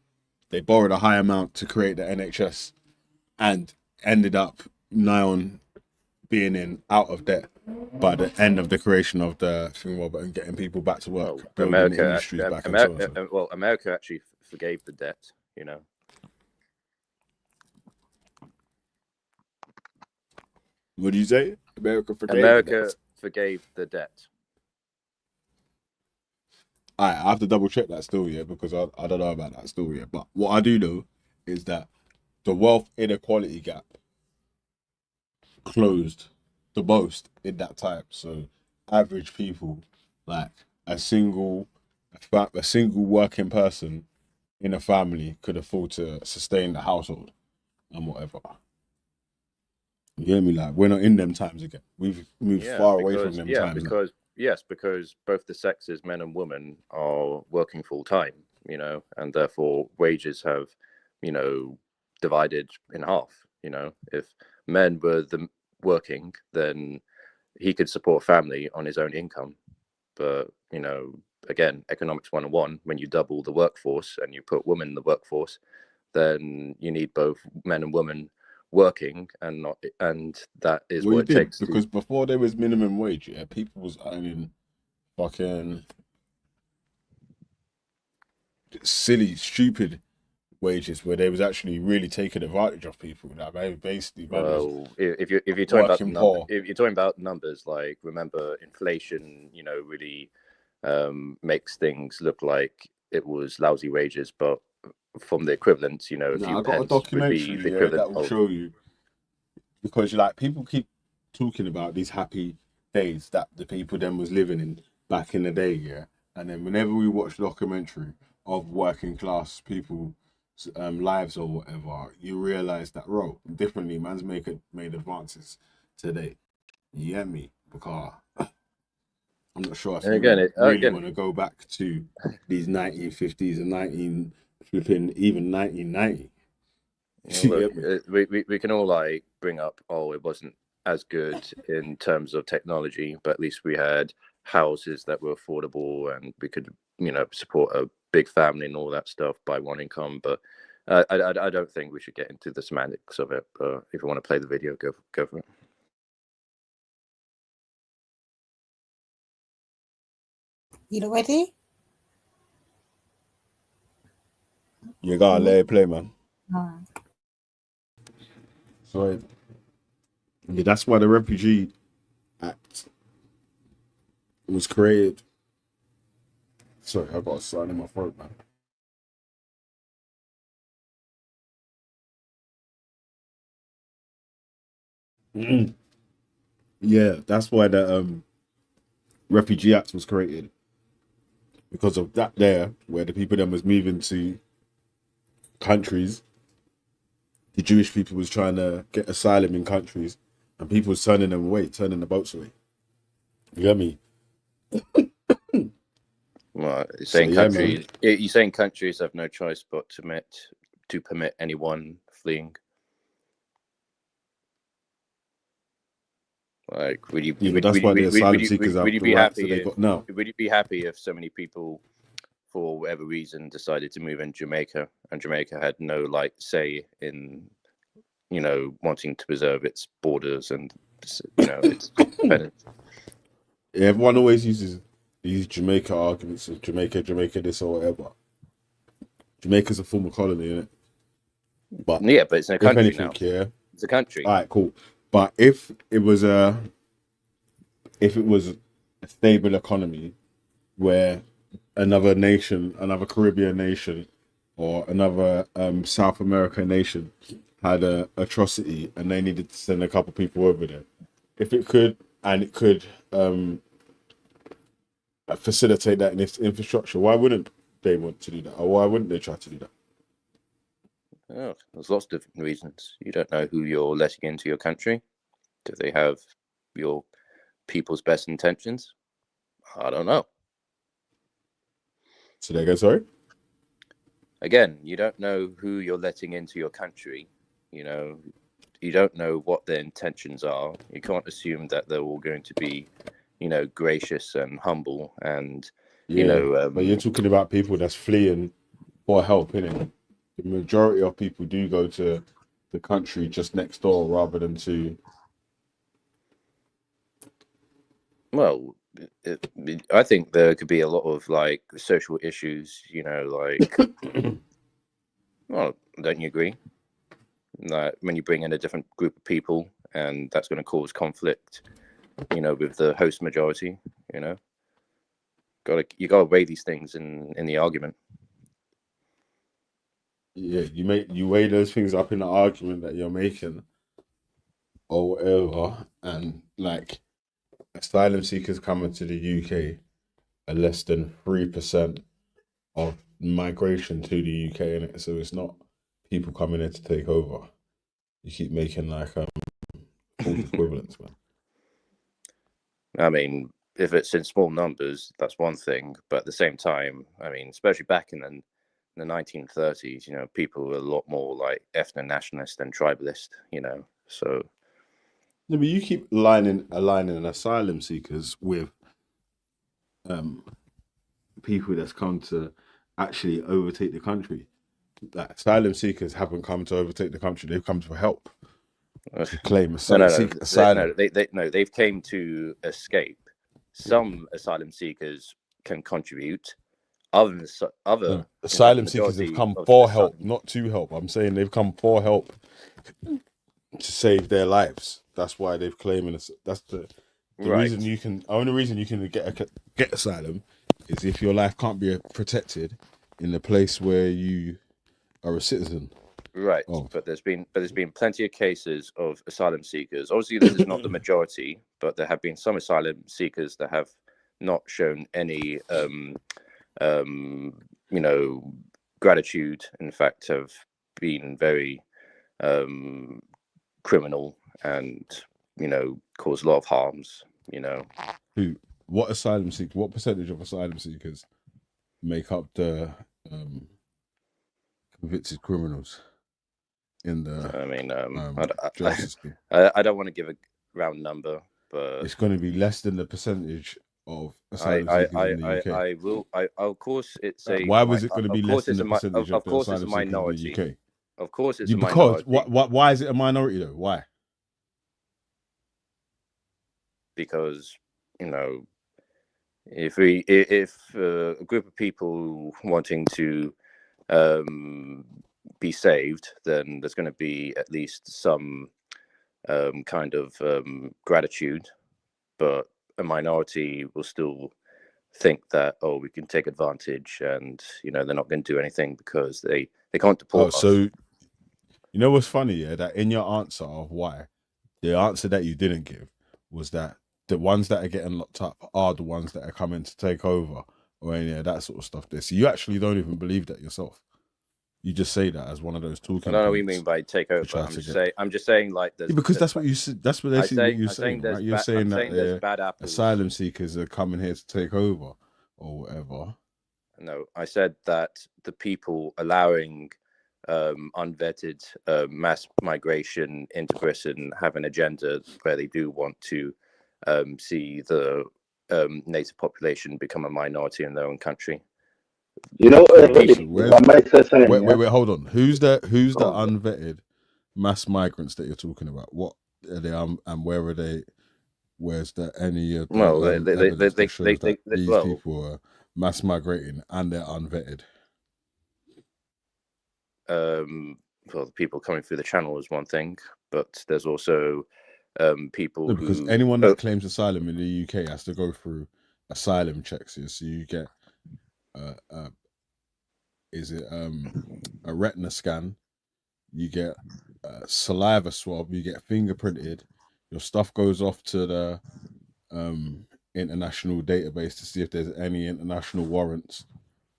They borrowed a high amount to create the NHS, and ended up nigh on being out of debt by the end of the creation of the thing, and getting people back to work, building the industries back. America actually forgave the debt. What do you say? America forgave the debt. I have to double check that still, yeah, because I don't know about that still, yeah. But what I do know is that the wealth inequality gap closed the most in that time. So average people, like a single working person in a family, could afford to sustain the household and whatever. You hear me? Like, we're not in them times again. We've moved far away from them times. Because both the sexes, men and women, are working full time, and therefore wages have, divided in half. If men were working, then he could support family on his own income. But, again, economics 101, when you double the workforce and you put women in the workforce, then you need both men and women working, and that is what it takes. Because before there was minimum wage, yeah, people was earning fucking silly, stupid wages where they was actually really taking advantage of people. That basically, well, if you're talking about working poor. if you're talking about numbers, like remember inflation, really makes things look like it was lousy wages, but from the equivalents, a few I got a pence would documentary be the equivalent that will of. show you, because like people keep talking about these happy days that the people then was living in back in the day, yeah. And then whenever we watch a documentary of working class people lives or whatever, you realize that differently man's made advances today. You get me? Because I'm not sure if And you again, would really want to go back to these 1950s and even 1990. Look, we can all like bring up, it wasn't as good in terms of technology, but at least we had houses that were affordable and we could support a big family and all that stuff by one income. But I don't think we should get into the semantics of it. But if you want to play the video, go for it. You ready? You gotta let it play, man. Alright. So yeah, that's why the Refugee Act was created. Sorry, I got a sign in my throat, man. Yeah, that's why the Refugee Act was created, because of that there, where the people then was moving to countries. The Jewish people was trying to get asylum in countries, and people was turning them away, turning the boats away. You get me? Well, you're saying countries have no choice but to permit anyone fleeing. Like, would you be happy? Would you be happy if so many people, for whatever reason, decided to move in Jamaica, and Jamaica had no say in, wanting to preserve its borders and its independence? Everyone always uses these Jamaica arguments of Jamaica this or whatever. Jamaica's a former colony, isn't it? But yeah, but it's a country now. Yeah, it's a country. All right, cool. But if it was a stable economy where another nation, another Caribbean nation, or another South American nation had a atrocity and they needed to send a couple people over there, if it could, and it could facilitate that in its infrastructure, why wouldn't they want to do that? Or why wouldn't they try to do that? Oh, there's lots of different reasons. You don't know who you're letting into your country. Do they have your people's best intentions? I don't know. So there you go, sorry? Again, you don't know who you're letting into your country. You don't know what their intentions are. You can't assume that they're all going to be, gracious and humble and, but you're talking about people that's fleeing for help, innit? The majority of people do go to the country just next door rather than to... Well, I think there could be a lot of social issues, well, don't you agree? That when you bring in a different group of people, and that's going to cause conflict, with the host majority, you gotta weigh these things in the argument. Yeah, you weigh those things up in the argument that you're making, or whatever, and asylum seekers coming to the UK are less than 3% of migration to the UK, innit? So it's not people coming in to take over. You keep making false equivalents, man. I mean, if it's in small numbers, that's one thing, but at the same time, I mean, especially back in the 1930s, people were a lot more ethno-nationalist and tribalist, so. No, but you keep aligning asylum seekers with people that's come to actually overtake the country. Asylum seekers haven't come to overtake the country; they've come for help. To claim asylum. They've came to escape. Some asylum seekers can contribute. Asylum seekers have come for help, not to help. I'm saying they've come for help to save their lives. That's why they've claiming this. That's the reason you can. Only reason you can get asylum is if your life can't be protected in the place where you are a citizen. Right, but there's been plenty of cases of asylum seekers. Obviously, this is not the majority, but there have been some asylum seekers that have not shown any, gratitude. In fact, have been very criminal and caused a lot of harms. What asylum seekers? What percentage of asylum seekers make up the convicted criminals in the? I mean, justice system? I don't want to give a round number, but it's going to be less than the percentage of asylum seekers in the UK. Of course, it's a. Why was it going to be less than the percentage of the asylum seekers in the UK? Of course, it's a minority. Why is it a minority though? Why? Because if a group of people wanting to be saved, then there's going to be at least some kind of gratitude, but a minority will still think that we can take advantage, and they're not going to do anything because they can't deport us. So you know what's funny, yeah? That in your answer of why, the answer that you didn't give was that the ones that are getting locked up are the ones that are coming to take over or any of that sort of stuff there. So you actually don't even believe that yourself. You just say that as one of those talking. I don't know what you mean by take over. I'm just saying like because that's what you said. That's what you're saying. Right? You're saying that there's bad apples. Asylum seekers are coming here to take over or whatever. No, I said that the people allowing unvetted mass migration into Britain have an agenda where they do want to see the native population become a minority in their own country. Wait, hold on. Who's the unvetted mass migrants that you're talking about? What are they and where are they? Where's there any of the these people are mass migrating and they're unvetted? Well, the people coming through the channel is one thing, but there's also people because anyone that claims asylum in the UK has to go through asylum checks here. So you get a retina scan, you get a saliva swab, you get fingerprinted, your stuff goes off to the international database to see if there's any international warrants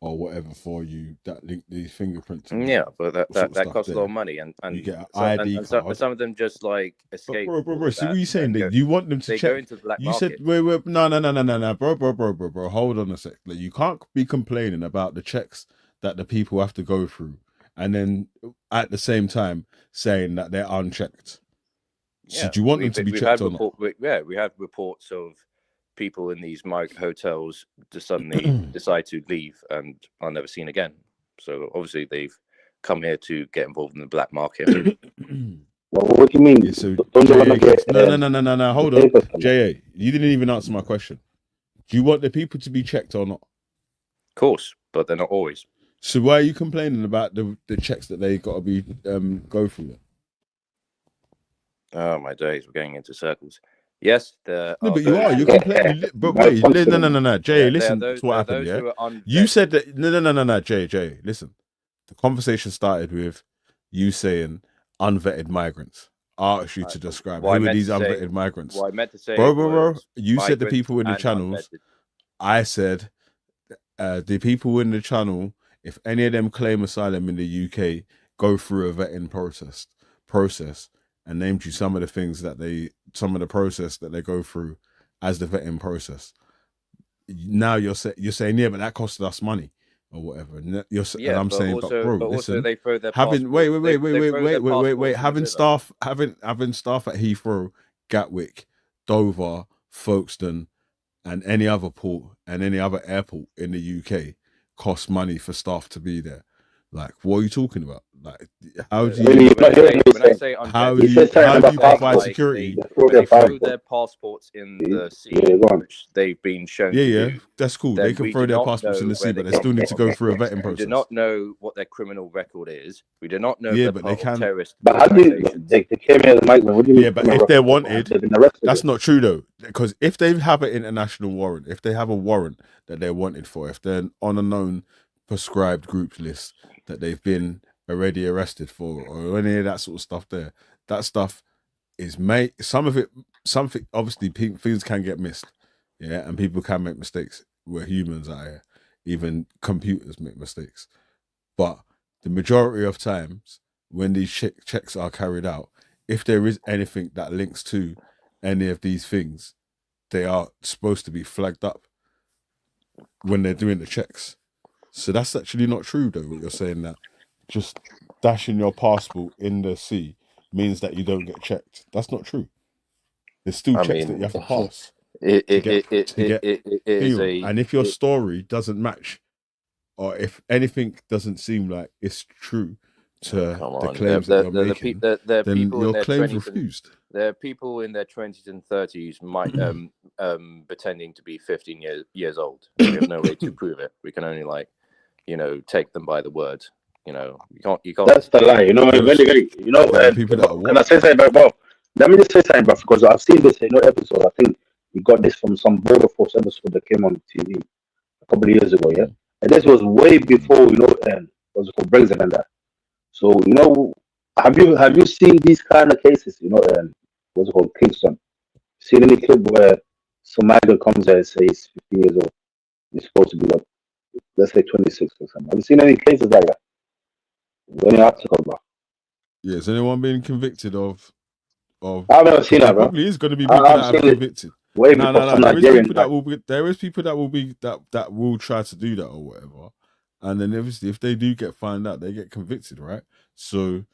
or whatever for you that link these fingerprints. Yeah, but that costs a lot of money, and you get an ID card. Some of them just like escape. Bro, see what you saying? That you want them to check? Go into the black market. You said wait, no, bro. Hold on a sec. Like, you can't be complaining about the checks that the people have to go through, and then at the same time saying that they're unchecked. So do you want them to be checked or not? We have reports of people in these hotels just suddenly decide to leave and are never seen again. So obviously they've come here to get involved in the black market. Well, what do you mean? Yeah, so no. Hold on, JA. You didn't even answer my question. Do you want the people to be checked or not? Of course, but they're not always. So why are you complaining about the checks that they got to be go through? Oh my days, we're getting into circles. Yes, but you are. You're complaining. But wait, no. Jay, listen to what happened. Yeah, you said that. No. Jay, listen. The conversation started with you saying unvetted migrants. I asked you to describe who are these unvetted migrants. What I meant to say, bro. You said the people in the channels. Unvetted. I said the people in the channel. If any of them claim asylum in the UK, go through a vetting process. And named you some of the things that some of the process that they go through as the vetting process. Now you're saying, yeah, but that costed us money or whatever. And I'm saying, but bro, listen, they throw their wait. Having staff at Heathrow, Gatwick, Dover, Folkestone, and any other port and any other airport in the UK costs money for staff to be there. Like, what are you talking about? Like, how do When you? I say How unvetted, do you I'm saying, provide like, security? when they throw their passports in the sea, which they've been shown Yeah, to yeah, do, that's cool. They then can we throw do their not passports in know the sea, where but they they came still need to from. go through a vetting We do process. not know what their criminal record is. We do not know if Yeah, they're but they part of can. terrorist But how do you, organizations. they came here as migrants? What do you mean? Yeah, but criminal if they're record? wanted, They've been arrested. that's not true though. Because if they have an international warrant, if they have a warrant that they're wanted for, if they're on a known prescribed group list that they've been already arrested for, or any of that sort of stuff, that stuff is made. Something obviously things can get missed, yeah, and people can make mistakes. We're humans out here. Even computers make mistakes, but the majority of times when these checks are carried out, if there is anything that links to any of these things, they are supposed to be flagged up when they're doing the checks. So that's actually not true, though. What you're saying, that just dashing your passport in the sea means that you don't get checked. That's not true. There's still I checks that mean, you have to pass it to get it is clear. And if your story doesn't match, or if anything doesn't seem like it's true to the claims that you're making, then your claim's refused. There are people in their 20s and 30s might pretending to be 15 years old. We have no way to prove it. We can only, like, take them by the word. You can't. That's the lie. Very. People that are can I say something about Bob? Let me just say something, bro, because I've seen this episode. I think we got this from some Border Force episode that came on TV a couple of years ago, yeah. And this was way before what's it called, Brexit and that. So have you seen these kind of cases? What's it called, Kingston? Seen any clip where some migrant comes there and says 15 years old? He's supposed to be like, let's say 26 or something. Have you seen any cases like that? Any article, bro? Yeah, has anyone been convicted of? I've never seen that, bro. Probably is going to be people that have convicted. No. There is people that will try to do that or whatever, and then obviously if they do get found out, they get convicted, right? So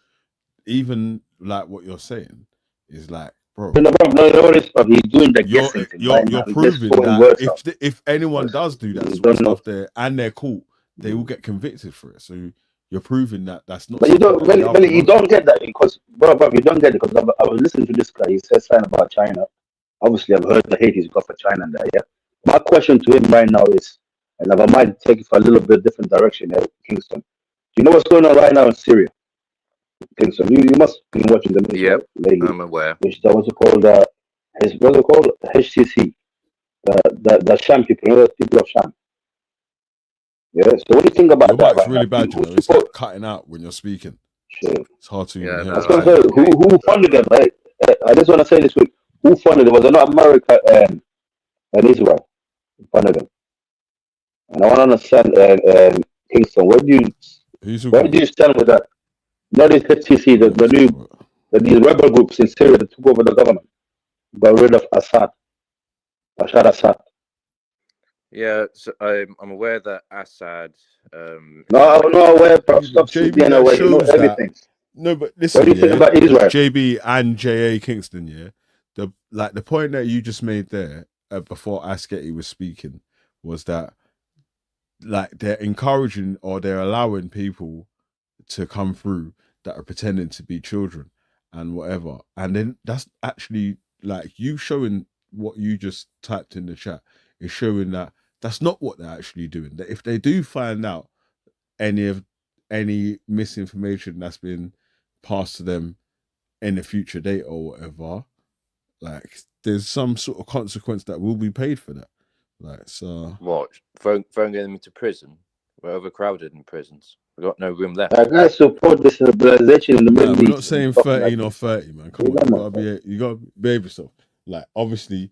even like what you're saying is like, bro. No, he's doing the guessing thing. You're proving that if anyone does do that sort of stuff there and they're caught, they will get convicted for it. So you're proving that that's not. But you don't get that because, bro, you don't get it because I was listening to this guy. He said something about China. Obviously, I've heard the hate he's got for China and that. Yeah. My question to him right now is, and I might take it for a little bit different direction here, Kingston. Do you know what's going on right now in Syria? Kingston, you must be watching the news lately. I'm aware. What's it called? HCC. The Sham people, the people of Sham. Yeah. So what do you think about that? It's really bad, It's like cutting out when you're speaking. Sure. It's hard to hear. Who funded them? Right? I just want to say this quick. Who funded them? Was it not America and Israel who funded them? And I want to understand, Kingston, where do you stand with that? Not this HTC, these rebel groups in Syria that took over the government, got rid of Bashar Assad. Yeah, so I'm aware that Assad. No, I'm not aware, bro. Stop being aware. You know everything. No, but listen, what do you think about Israel? JB and JA Kingston, the point that you just made there before Asketty was speaking was that, like, they're encouraging or they're allowing people to come through that are pretending to be children and whatever, and then that's actually, like, you showing what you just typed in the chat is showing that that's not what they're actually doing. That if they do find out any misinformation that's been passed to them in a future date or whatever, like, there's some sort of consequence that will be paid for that. Like, so what, throwing them into prison? We're overcrowded in prisons. We've got no room left. I support this civilization in the Middle East. We're not saying 13 or 30, man. Come on, you gotta behave yourself. Like, obviously,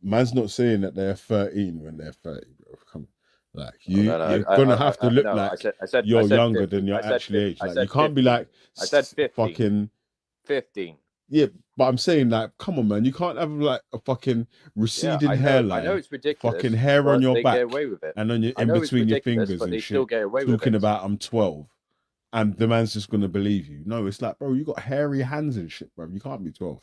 man's not saying that they're 13 when they're 30, bro. Come on. Like, you're gonna have to look like you're younger than your actual age. Like, you can't be like, I said 15. Fucking 15. Yeah, but I'm saying, like, come on, man. You can't have like a fucking receding hairline. I know it's ridiculous. Fucking hair on your back, get away with it. and on your in between your fingers and shit. Talking about I'm 12, and the man's just gonna believe you. No, it's like, bro, you got hairy hands and shit, bro. You can't be 12.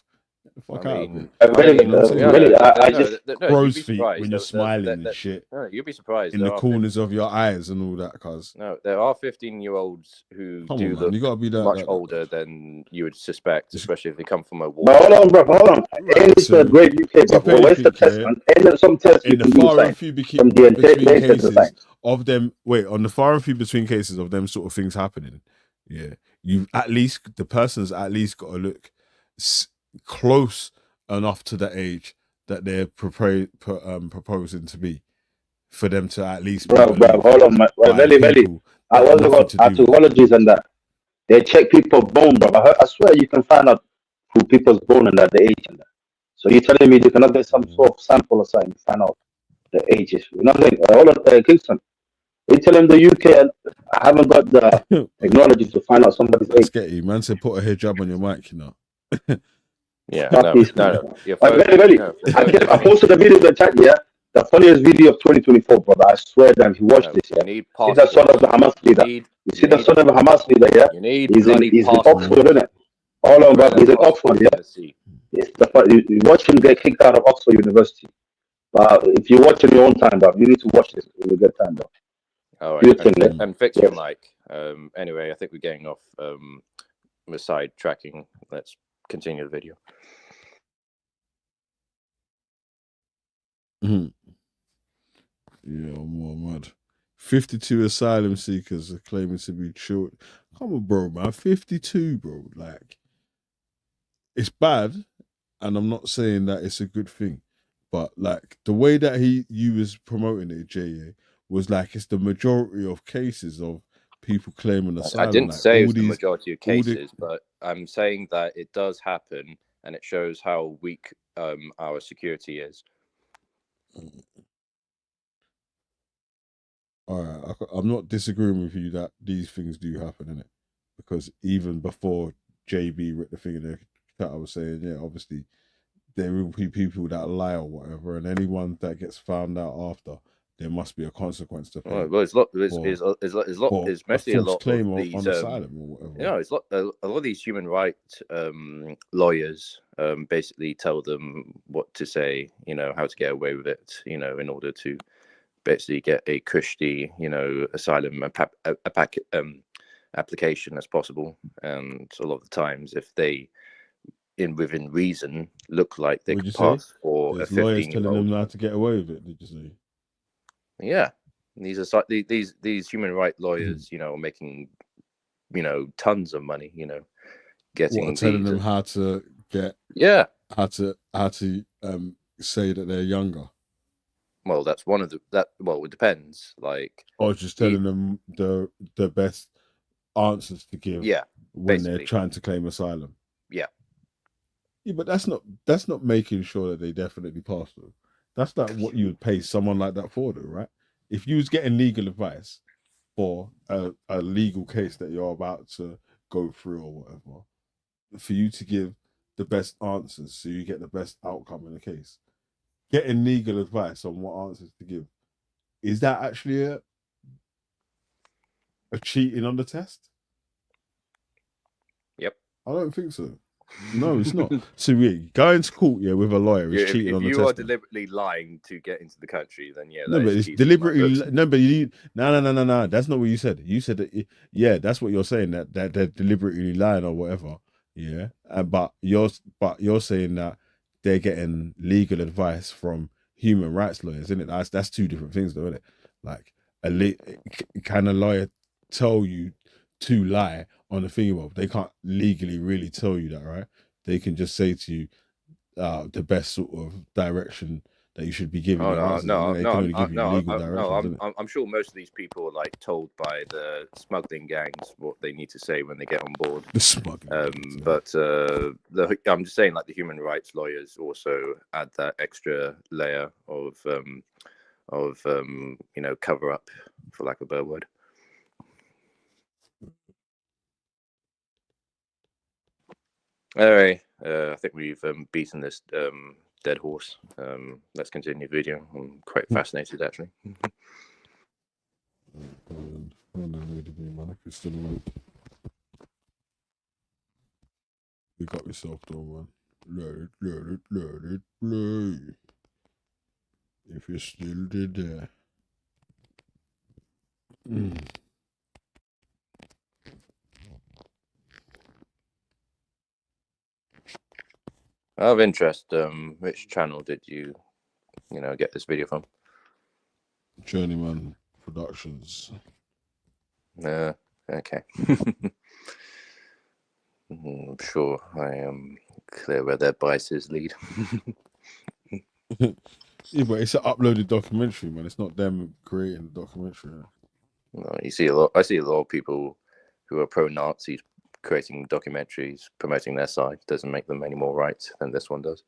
Fuck I out of mean, it. I just Crow's you'd be feet surprised. when you're smiling and shit. No, you'd be surprised. In the corners of your eyes and all that, cuz. No, there are 15-year-olds who Come do on, man. look You gotta be much older than you would suspect, especially if they come from a war. But hold on, bro. Hold on. Ain't this a great UK, bro? Well, where's the test, man? Ain't there some tests you in the can do, far and science? few From the between data to cases science. of them, on the far and few between cases of them sort of things happening, yeah, you at least the person's at least got to look close enough to the age that they're proposing to be, for them to at least Bro, hold on, man. Well, very. I was about archaeologists and that. They check people's bone, bro. I swear you can find out through people's bone and that the age and that. So you're telling me you cannot get some sort of sample or something to find out the ages? You know what I'm saying? Hold on, Kingston. You telling the UK I haven't got the technology to find out somebody's age. Get you, man. Said put a hijab on your mic, you know. Yeah, no. Very. I posted a video in the chat, yeah. The funniest video of 2024, brother. I swear that if you watch this, yeah. See the son of the Hamas leader. You see the son of the Hamas leader, yeah? He's in Oxford, isn't it? All on, bro. He's in Oxford, yeah? You watch him get kicked out of Oxford University. If you watch in your own time, bro, you need to watch this when you get time, bro. All right, and fix your mic. Anyway, I think we're getting off. We're sidetracking. Let's continue the video. Yeah, more mad. 52 asylum seekers are claiming to be children. Come on, bro, man. 52, bro. Like, it's bad, and I'm not saying that it's a good thing, but like the way that you was promoting it, Jay, was like it's the majority of cases of people claiming asylum. I didn't like, say it was the majority of cases, but I'm saying that it does happen, and it shows how weak our security is. All right, I'm not disagreeing with you that these things do happen, innit? Because even before JB wrote the thing in the chat, I was saying, yeah, obviously there will be people that lie or whatever, and anyone that gets found out after, there must be a consequence to pay. Well, it's mostly a lot claim of these on asylum or whatever. You know, it's a lot of these human rights lawyers basically tell them what to say, you know, how to get away with it, you know, in order to basically get a cushy, you know, asylum application as possible. And a lot of the times, if they, within reason, look like they could pass for There's a 15-year-old. lawyers telling them how to get away with it. Did you say? Yeah, these are these human rights lawyers, you know, making, you know, tons of money, you know, getting telling them how to get how to say that they're younger. Well, that's one of well, it depends. Like, or just telling them the best answers to give. Yeah, when they're trying to claim asylum. Yeah, but that's not making sure that they definitely pass through. That's like what you would pay someone like that for, though, right? If you was getting legal advice for a legal case that you're about to go through or whatever, for you to give the best answers so you get the best outcome in the case, getting legal advice on what answers to give, is that actually a cheating on the test? Yep. I don't think so. No, it's not. So going to court, with a lawyer is cheating on the test. If you are deliberately lying to get into the country, then yeah, no, but it's deliberately. No, but no. That's not what you said. You said that. That's what you're saying, that they're deliberately lying or whatever. Yeah, but you're saying that they're getting legal advice from human rights lawyers, isn't it? That's two different things, though, isn't it? Like can a lawyer tell you to lie on the thing? Well, they can't legally really tell you that, right? They can just say to you the best sort of direction that you should be giving. I'm sure most of these people are like told by the smuggling gangs what they need to say when they get on board. The smuggling but I'm just saying, like, the human rights lawyers also add that extra layer of you know, cover up, for lack of a better word. All right, I think we've beaten this dead horse. Let's continue the video. I'm quite fascinated, actually. You got yourself though, man. Let it play. If you're still there. Out of interest, which channel did you get this video from? Journeyman Productions. Okay. I'm sure I am clear where their biases lead. Yeah, but it's an uploaded documentary, man. It's not them creating the documentary. Well, I see a lot of people who are pro-Nazis creating documentaries promoting their side. Doesn't make them any more right than this one does.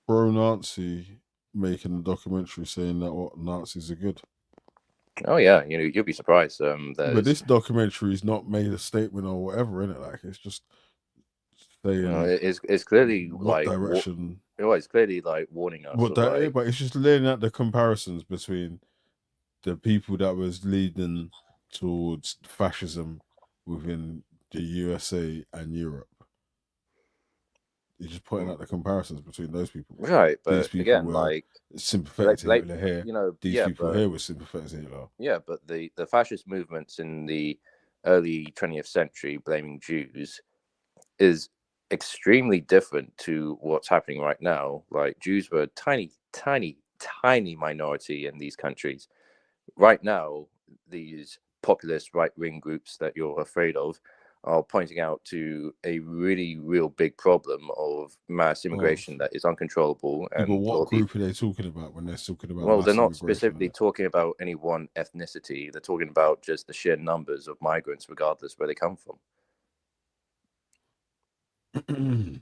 Pro-Nazi making a documentary saying that what Nazis are good. Oh yeah, you'll be surprised. But this documentary is not made a statement or whatever in it. Like it's just saying it's clearly what direction. It's clearly like warning us. But it's just laying out the comparisons between the people that was leading towards fascism within the USA and Europe. You're just pointing out the comparisons between those people. Right, but these people again, were like sympathetic to Hitler here. These people but, here were sympathetic to Hitler. Yeah, but the fascist movements in the early 20th century blaming Jews is extremely different to what's happening right now. Like Jews were a tiny minority in these countries. Right now, these populist right-wing groups that you're afraid of are pointing out to a really real big problem of mass immigration that is uncontrollable. Yeah, And but what group are they talking about when they're talking about? Well, they're not specifically talking about any one ethnicity. They're talking about just the sheer numbers of migrants, regardless where they come from. Could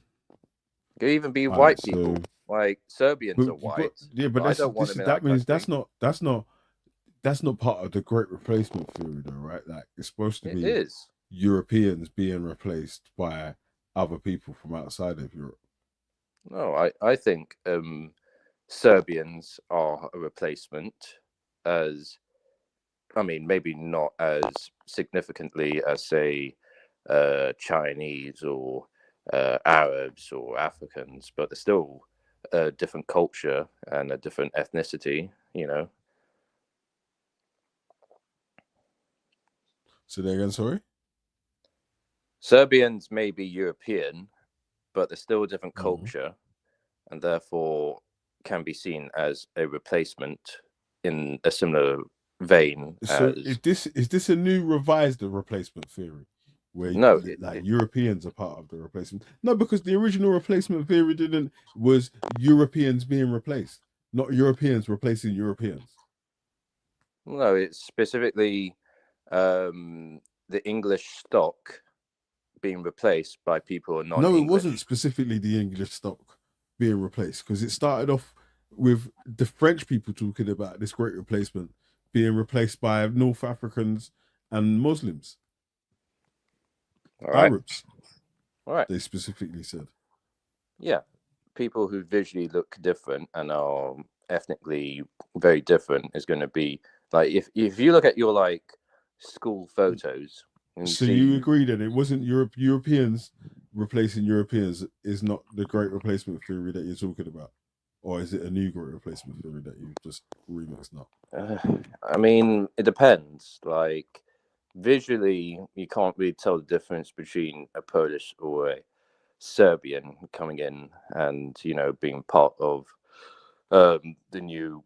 even be white people. Like Serbians are white. But I don't want them in that means that's not part of the Great Replacement theory, though, right? Like it's supposed to be Europeans being replaced by other people from outside of Europe. No, I think Serbians are a replacement, maybe not as significantly as say Chinese or Arabs or Africans, but they're still a different culture and a different ethnicity, So there again, sorry? Serbians may be European, but they're still a different culture, and therefore can be seen as a replacement in a similar vein. So is this a new revised replacement theory? Where Europeans are part of the replacement? No, because the original replacement theory was Europeans being replaced, not Europeans replacing Europeans. No, it's specifically the English stock being replaced by people who are non-English. No, it wasn't specifically the English stock being replaced, because it started off with the French people talking about this great replacement being replaced by North Africans and Muslims. Arabs. All right. They specifically said. Yeah. People who visually look different and are ethnically very different is going to be like if you look at your like school photos. So you agree that it wasn't Europeans replacing Europeans is not the great replacement theory that you're talking about? Or is it a new great replacement theory that you've just remixed now? It depends. Like visually, you can't really tell the difference between a Polish or a Serbian coming in and being part of the new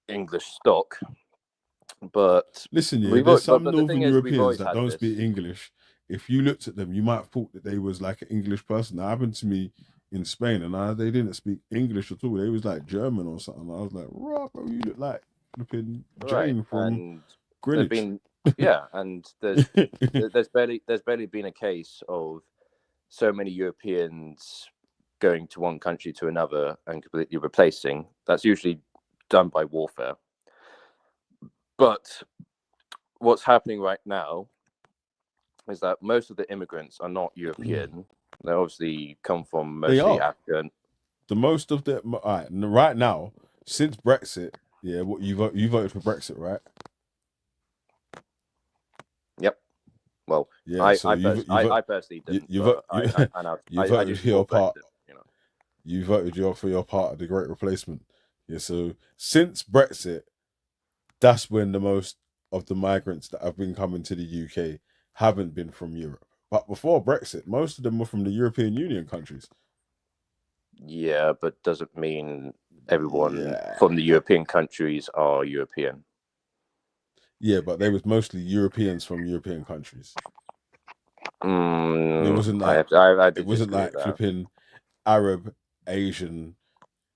English stock. But listen, there's some Northern Europeans that don't speak English. If you looked at them, you might have thought that they was like an English person. That happened to me in Spain, and they didn't speak English at all. They was like German or something. I was like, "Right, bro, you look like flipping Jane from Greenwich." And there's barely been a case of so many Europeans going to one country to another and completely replacing. That's usually done by warfare. But what's happening right now is that most of the immigrants are not European. They obviously come from mostly African. The most of them, right now, since Brexit, what you voted for Brexit, right? Yep. Well, Yeah, I so I personally didn't, but you I voted just for your support part. Brexit. You know, You voted for your part of the Great Replacement. Yeah, so since Brexit, that's when the most of the migrants that have been coming to the UK haven't been from Europe. But before Brexit, most of them were from the European Union countries. yeah, but doesn't mean everyone from the European countries are European. Yeah, but they was mostly Europeans from European countries. It wasn't like it wasn't like flipping Arab, Asian,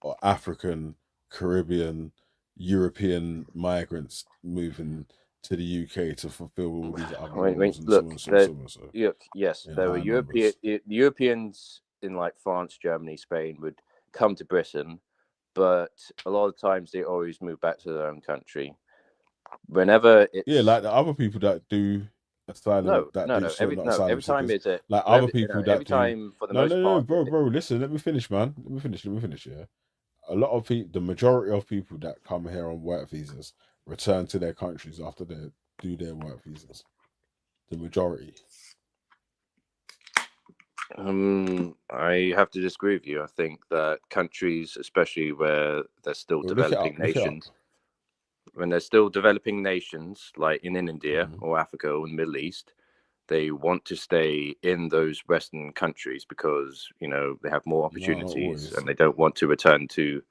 or African, Caribbean, European migrants moving to the UK to fulfill all these other roles and Look, so on. So yes, in there were high numbers. Europeans in like France, Germany, Spain would come to Britain, but a lot of times they always move back to their own country. Whenever it's like the other people that do asylum every time seekers, is it like other people that every do time for the most part. bro, listen, let me finish, man. Let me finish, yeah. A lot of people, the majority of people that come here on work visas return to their countries after they do their work visas. The majority. I have to disagree with you. I think that countries, especially where they're still developing nations, when they're still developing nations, like in India or Africa or the Middle East, they want to stay in those Western countries because they have more opportunities and they don't want to return to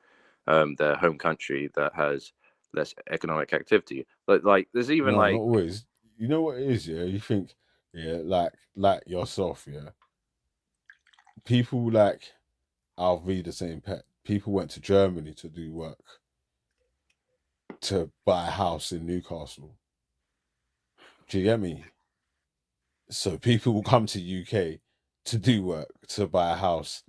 their home country that has less economic activity. Like there's even not always. You know what it is, yeah? You think, yeah, like yourself, yeah. People like Alvida saying pet. People went to Germany to do work, to buy a house in Newcastle. Do you get me? So people will come to UK to do work, to buy a house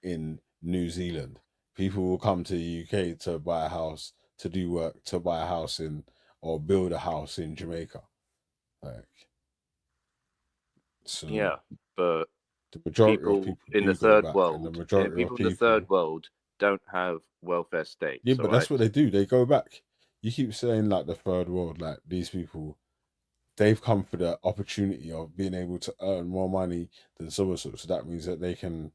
in New Zealand. People will come to the UK to buy a house, to do work, to buy a house in or build a house in Jamaica. So yeah, but the majority people of people in do the go third back, world, and the majority people of in the third world don't have welfare states. Yeah, but that's what they do. They go back. You keep saying like the third world, like these people, they've come for the opportunity of being able to earn more money than so. So that means that they can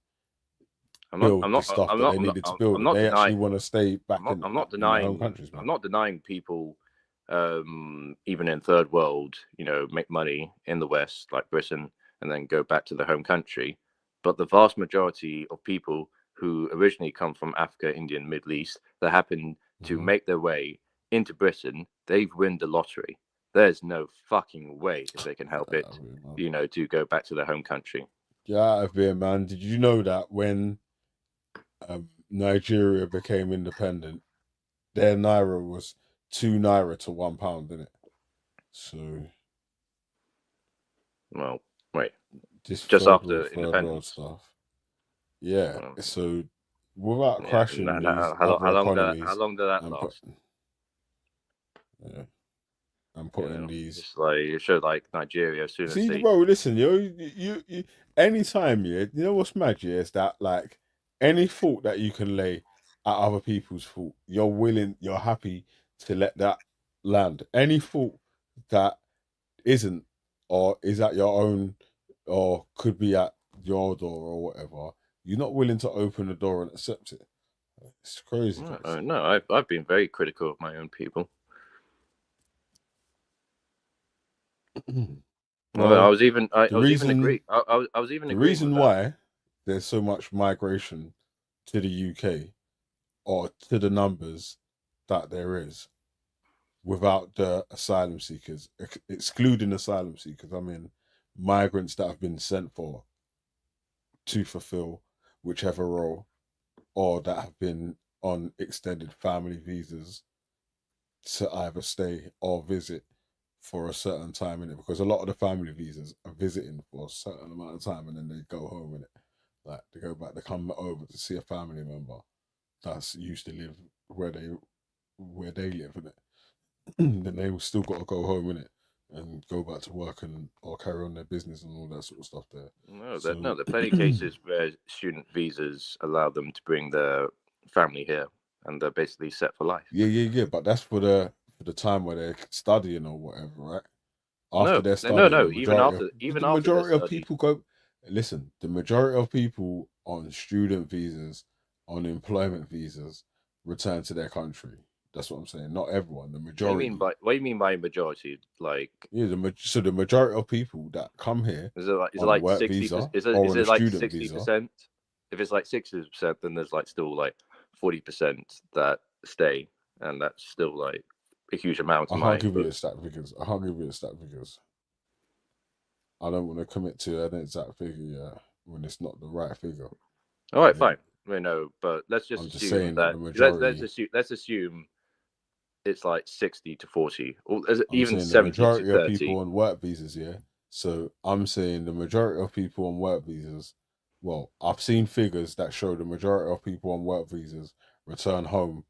build the stuff that they needed to build. They actually want to stay back in their home countries, man. I'm not denying people, even in third world, make money in the West, like Britain, and then go back to their home country. But the vast majority of people who originally come from Africa, India, and Middle East that happen to make their way into Britain, they've won the lottery. There's no fucking way, if they can help it, to go back to their home country. Get out of here, man. Did you know that when Nigeria became independent, their naira was 2 naira to £1, didn't it? So, well, wait, just after third world stuff. Yeah. So, without crashing these how other economies, how long did that last? Yeah. And putting these, it's like it showed like Nigeria as soon as they... bro, listen, you anytime, yeah, you know what's mad, yeah, is that like any fault that you can lay at other people's fault, you're happy to let that land. Any fault that isn't or is at your own or could be at your door or whatever, you're not willing to open the door and accept it. It's crazy. No, I've been very critical of my own people. Well, I was even agree. I was even the agreeing reason with why there's so much migration to the UK or to the numbers that there is without the asylum seekers, excluding asylum seekers, I mean migrants that have been sent for to fulfill whichever role or that have been on extended family visas to either stay or visit for a certain time in it, because a lot of the family visas are visiting for a certain amount of time and then they go home in it. Like they go back, they come over to see a family member that's used to live where they live in it. Then they still got to go home in it and go back to work or carry on their business and all that sort of stuff there. No, there are plenty of cases where student visas allow them to bring their family here and they're basically set for life. Yeah. But that's for the time where they're studying or whatever, right? after they're studying. No. The Even majority after, of, even the after their majority of study. people go. Listen, the majority of people on student visas, on employment visas, return to their country. That's what I'm saying. Not everyone. The majority. What do you mean by majority? Like, yeah, so the majority of people that come here is it on a like work 60%? visa Is or on a it like student 60%? visa. If it's like 60%, then there's like still like 40% that stay, and that's still like a huge amount of I can't my give you book. a stat figures. I can't give you a stat figures. I don't want to commit to an exact figure when it's not the right figure. All right, fine. I know, but let's just I'm just assume saying that the majority. let's assume it's like 60 to 40, or I'm even saying the 70 to majority of 30. people on work visas, yeah. So I'm saying the majority of people on work visas. Well, I've seen figures that show the majority of people on work visas return home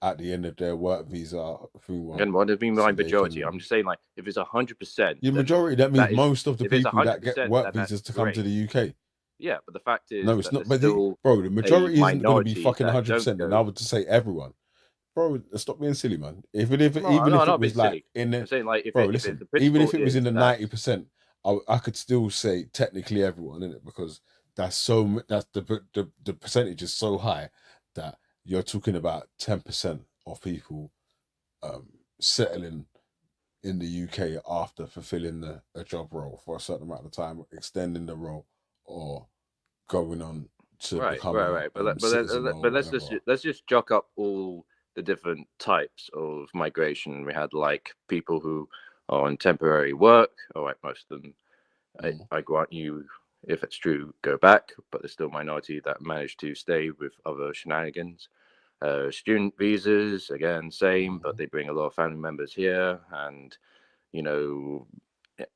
at the end of their work visa thing. And what do you mean by So they majority? can. I'm just saying, like, if it's 100%, Your then majority, that means most of the if it's people that get 100%, work then that's visas to come great. to the UK. Yeah, but the fact is No, it's that not. there's But still bro, the majority a isn't going to be minority fucking that 100%. don't And go. I would just say everyone. Bro, stop being silly, man. Even if No, it not was being like silly. in the, I'm saying, like, if listen, the even if principle it was in is the that 90%, I could still say technically everyone in it, because that's the percentage is so high that you're talking about 10% of people settling in the UK after fulfilling a job role for a certain amount of time, extending the role, or going on to become a citizen or but whatever. let's just jock up all the different types of migration. We had like people who are on temporary work. All right, most of them, I grant you, if it's true, go back, but there's still a minority that manage to stay with other shenanigans. Student visas, again, same, but they bring a lot of family members here, and you know,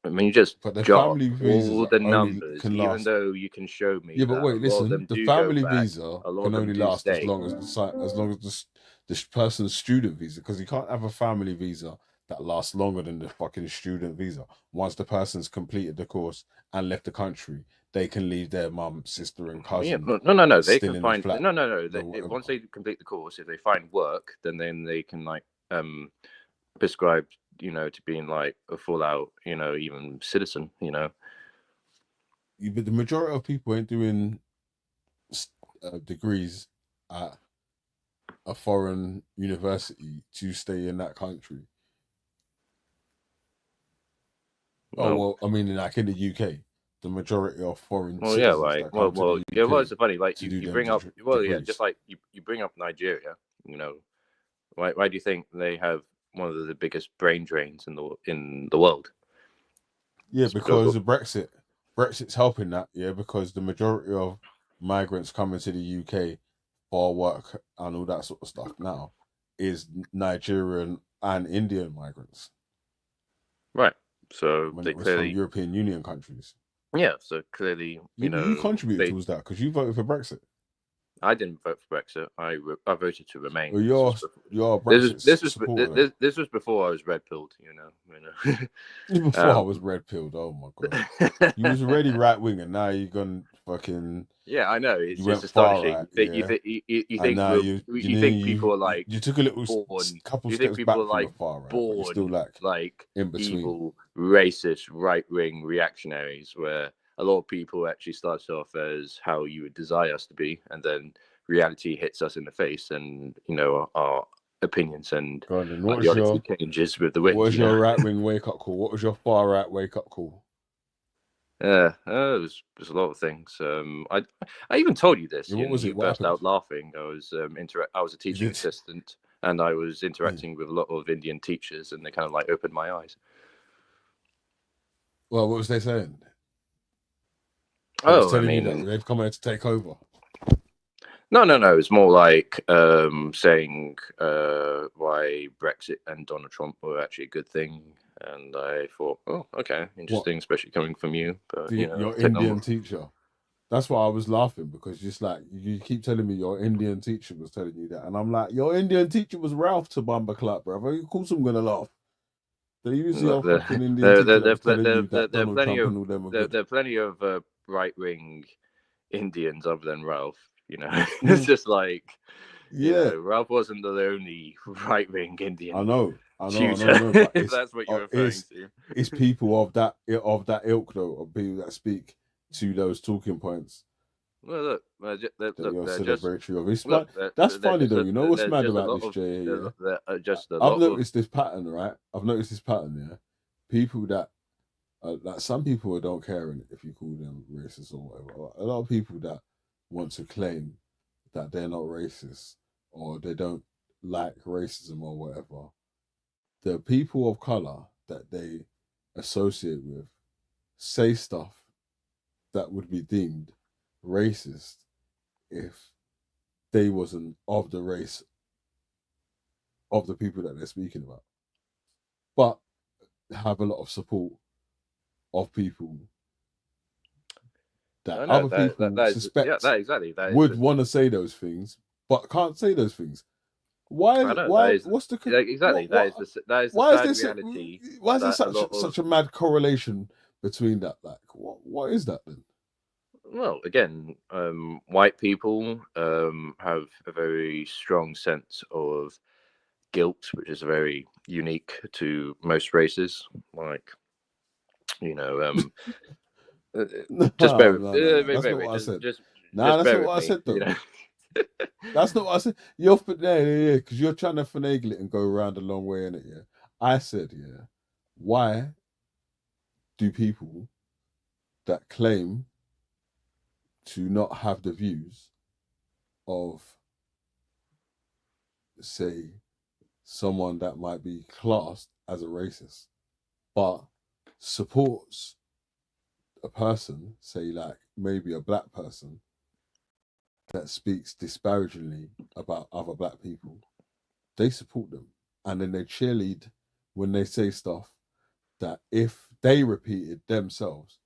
I mean, you just But the jot family visas all the only numbers, can even last. though you can show me Yeah, but that a wait, lot of listen. them The do go family back, visa a lot can of them only do last stay. as long as the person's student visa, because you can't have a family visa that lasts longer than the fucking student visa. Once the person's completed the course and left the country, they can leave their mum, sister, and Yeah, cousin. no. They still can in find the flat. once they complete the course, if they find work, then they can like prescribe, to being like a full out, even citizen, But the majority of people ain't doing degrees at a foreign university to stay in that country. Oh well, I mean, like in the UK, the majority of foreign Well, yeah, citizens like, that come to the UK. well, it's funny, like to you, do you them bring up, well, yeah, degrees. just like you bring up Nigeria, why do you think they have one of the biggest brain drains in the world? Yeah, because of Brexit. Brexit's helping that, yeah, because the majority of migrants coming to the UK for work and all that sort of stuff now is Nigerian and Indian migrants. Right. So when they it was clearly, from European Union countries. yeah. So clearly, you contributed towards that because you voted for Brexit. I didn't vote for Brexit. I voted to remain. Well, you're Brexit supporter. This was before I was red pilled. Before I was red pilled. Oh my god, you was already right wing, and now you're gonna fucking. Yeah, I know. It's you just went far astonishing. right. You think people are like you took a little born, couple you steps think people back are from like the far right, born but you're still like in between. evil, racist, right wing reactionaries, where a lot of people actually started off as how you would desire us to be, and then reality hits us in the face, and our opinions and ideology changes with the wind. What was your right wing wake up call? What was your far right wake up call? It was a lot of things. I even told you this. What was it? You burst out laughing. I was I was a teaching assistant, and I was interacting with a lot of Indian teachers, and they kind of like opened my eyes. Well, what was they saying? I telling mean, you that they've come here to take over. No. It's more like saying why Brexit and Donald Trump were actually a good thing, and I thought, oh, okay, interesting, especially coming from you. But your Indian teacher. That's why I was laughing, because just like you keep telling me your Indian teacher was telling you that, and I'm like, your Indian teacher was Ralph to Bumba Club, brother. Of course I'm gonna laugh. They use your fucking Indian teacher that was telling you that Donald Trump and all them were good. There are plenty of right wing Indians other than Ralph. It's just like, Ralph wasn't the only right wing Indian. I know. I tutor, know, but if that's what you're referring to. It's people of that ilk though, of people that speak to those talking points. Well, look, You're they're just celebratory of. It's look. that's funny though. You know what's There's mad just a about lot this, of Jay? Yeah, just a I've lot of. noticed this pattern, right? I've noticed this pattern. Yeah, people that like some people don't care if you call them racist or whatever. A lot of people that want to claim that they're not racist or they don't like racism or whatever. The people of color that they associate with say stuff that would be deemed racist if they wasn't of the race of the people that they're speaking about, but have a lot of support of people that other people suspect would want to say those things, but can't say those things. Why? What's the exactly? That is the why sad is reality. Why is there that such a mad correlation between that? Like, what is that then? Well, again, white people have a very strong sense of guilt, which is very unique to most races. Like, you know, just bear with That's not what I said. just That's bear not with what I me. said though. You know? That's not what I said. You're yeah, because you're trying to finagle it and go around a long way in it. Yeah, I said, yeah. Why do people that claim to not have the views of, say, someone that might be classed as a racist, but supports a person, say, like maybe a black person, that speaks disparagingly about other black people, they support them. And then they cheerlead when they say stuff that if they repeated themselves,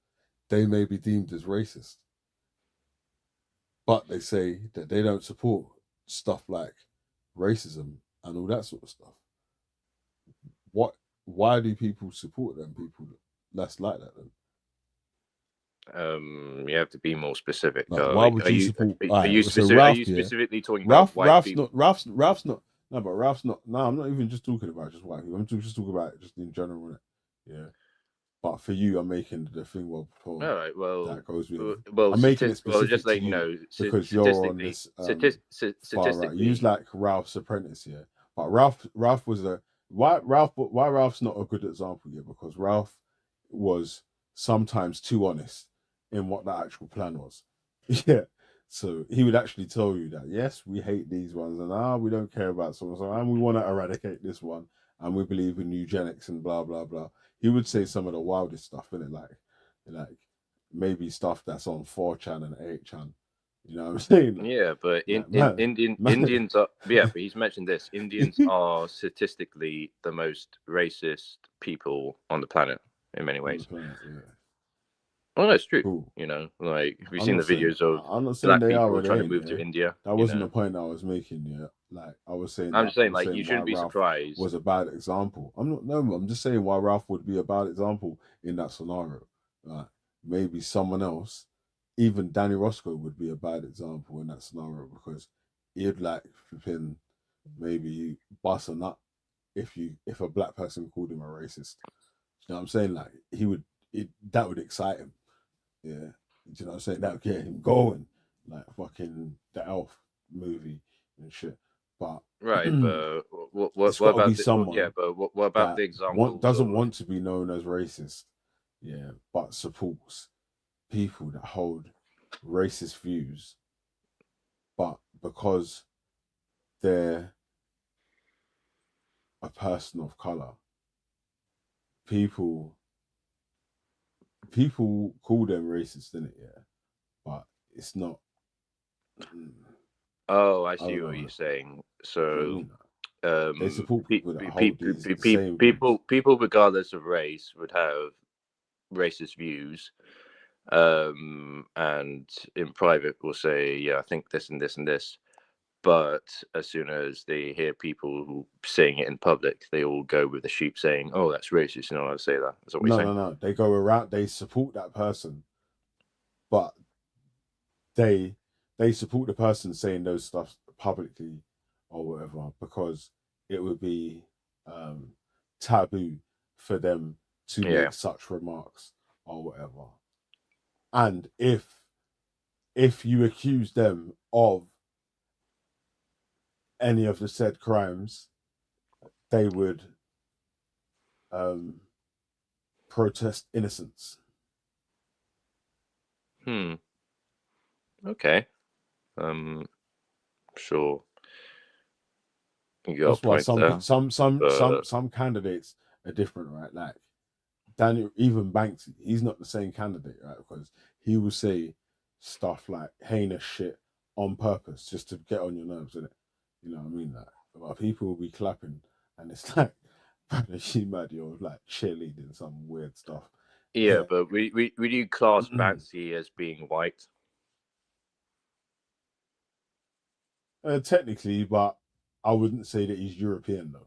they may be deemed as racist. But they say that they don't support stuff like racism and all that sort of stuff. Why do people support them people that's like that then? You have to be more specific. Like, why would you support? Are you specifically talking Ralph, about white people? Ralph's not. No, but Ralph's not. No, I'm not even just talking about just white people. I'm just talking about it just in general. Yeah. But for you, I'm making the thing All right. Well, that goes with. Well, I'm making it specific just to letting you you know, because you're on this far right. Use like Ralph's apprentice here, but Ralph was why Ralph's not a good example here, because Ralph was sometimes too honest in what the actual plan was. Yeah. So he would actually tell you that, yes, we hate these ones, and we don't care about so and we want to eradicate this one, and we believe in eugenics and blah blah blah. He would say some of the wildest stuff in it, like maybe stuff that's on 4chan and 8chan. You know what I'm saying? Like, yeah, but Indians are. Yeah, but he's mentioned this. Indians are statistically the most racist people on the planet in many ways. Oh, no, it's true. Cool. You know, like have you seen the videos of I'm not saying black they people are trying to move to India? That wasn't the point I was making. Yeah, like I was saying. I'm just saying, like you shouldn't be surprised. Was a bad example. I'm just saying why Ralph would be a bad example in that scenario. Like maybe someone else, even Danny Roscoe would be a bad example in that scenario, because he'd like flipping maybe bust a nut if a black person called him a racist. You know what I'm saying? Like that would excite him. Yeah, do you know what I'm saying? That would get him going, like fucking the Elf movie and shit. But right, but what about someone? Yeah, but what about the example? Doesn't want to be known as racist, yeah, but supports people that hold racist views, but because they're a person of color, people call them racist, innit? Yeah, but it's not. Oh, I see what you're saying. So, they support people that hold these people regardless of race would have racist views, and in private will say, yeah, I think this and this and this. But as soon as they hear people who saying it in public, they all go with the sheep saying, "Oh, that's racist." You know how to say that? That's what we're saying. No. They go around. They support that person, but they support the person saying those stuff publicly or whatever, because it would be taboo for them to Yeah. make such remarks or whatever. And if you accuse them of any of the said crimes, they would protest innocence. Okay. Sure. You got That's a why point some candidates are different, right? Like Daniel, even Banksy, he's not the same candidate, right? Because he will say stuff like heinous shit on purpose just to get on your nerves, innit? You know what I mean? Like, but people will be clapping, and it's like, she mad, you're like cheerleading some weird stuff. Yeah, but would you class Banksy as being white? Technically, but I wouldn't say that he's European though.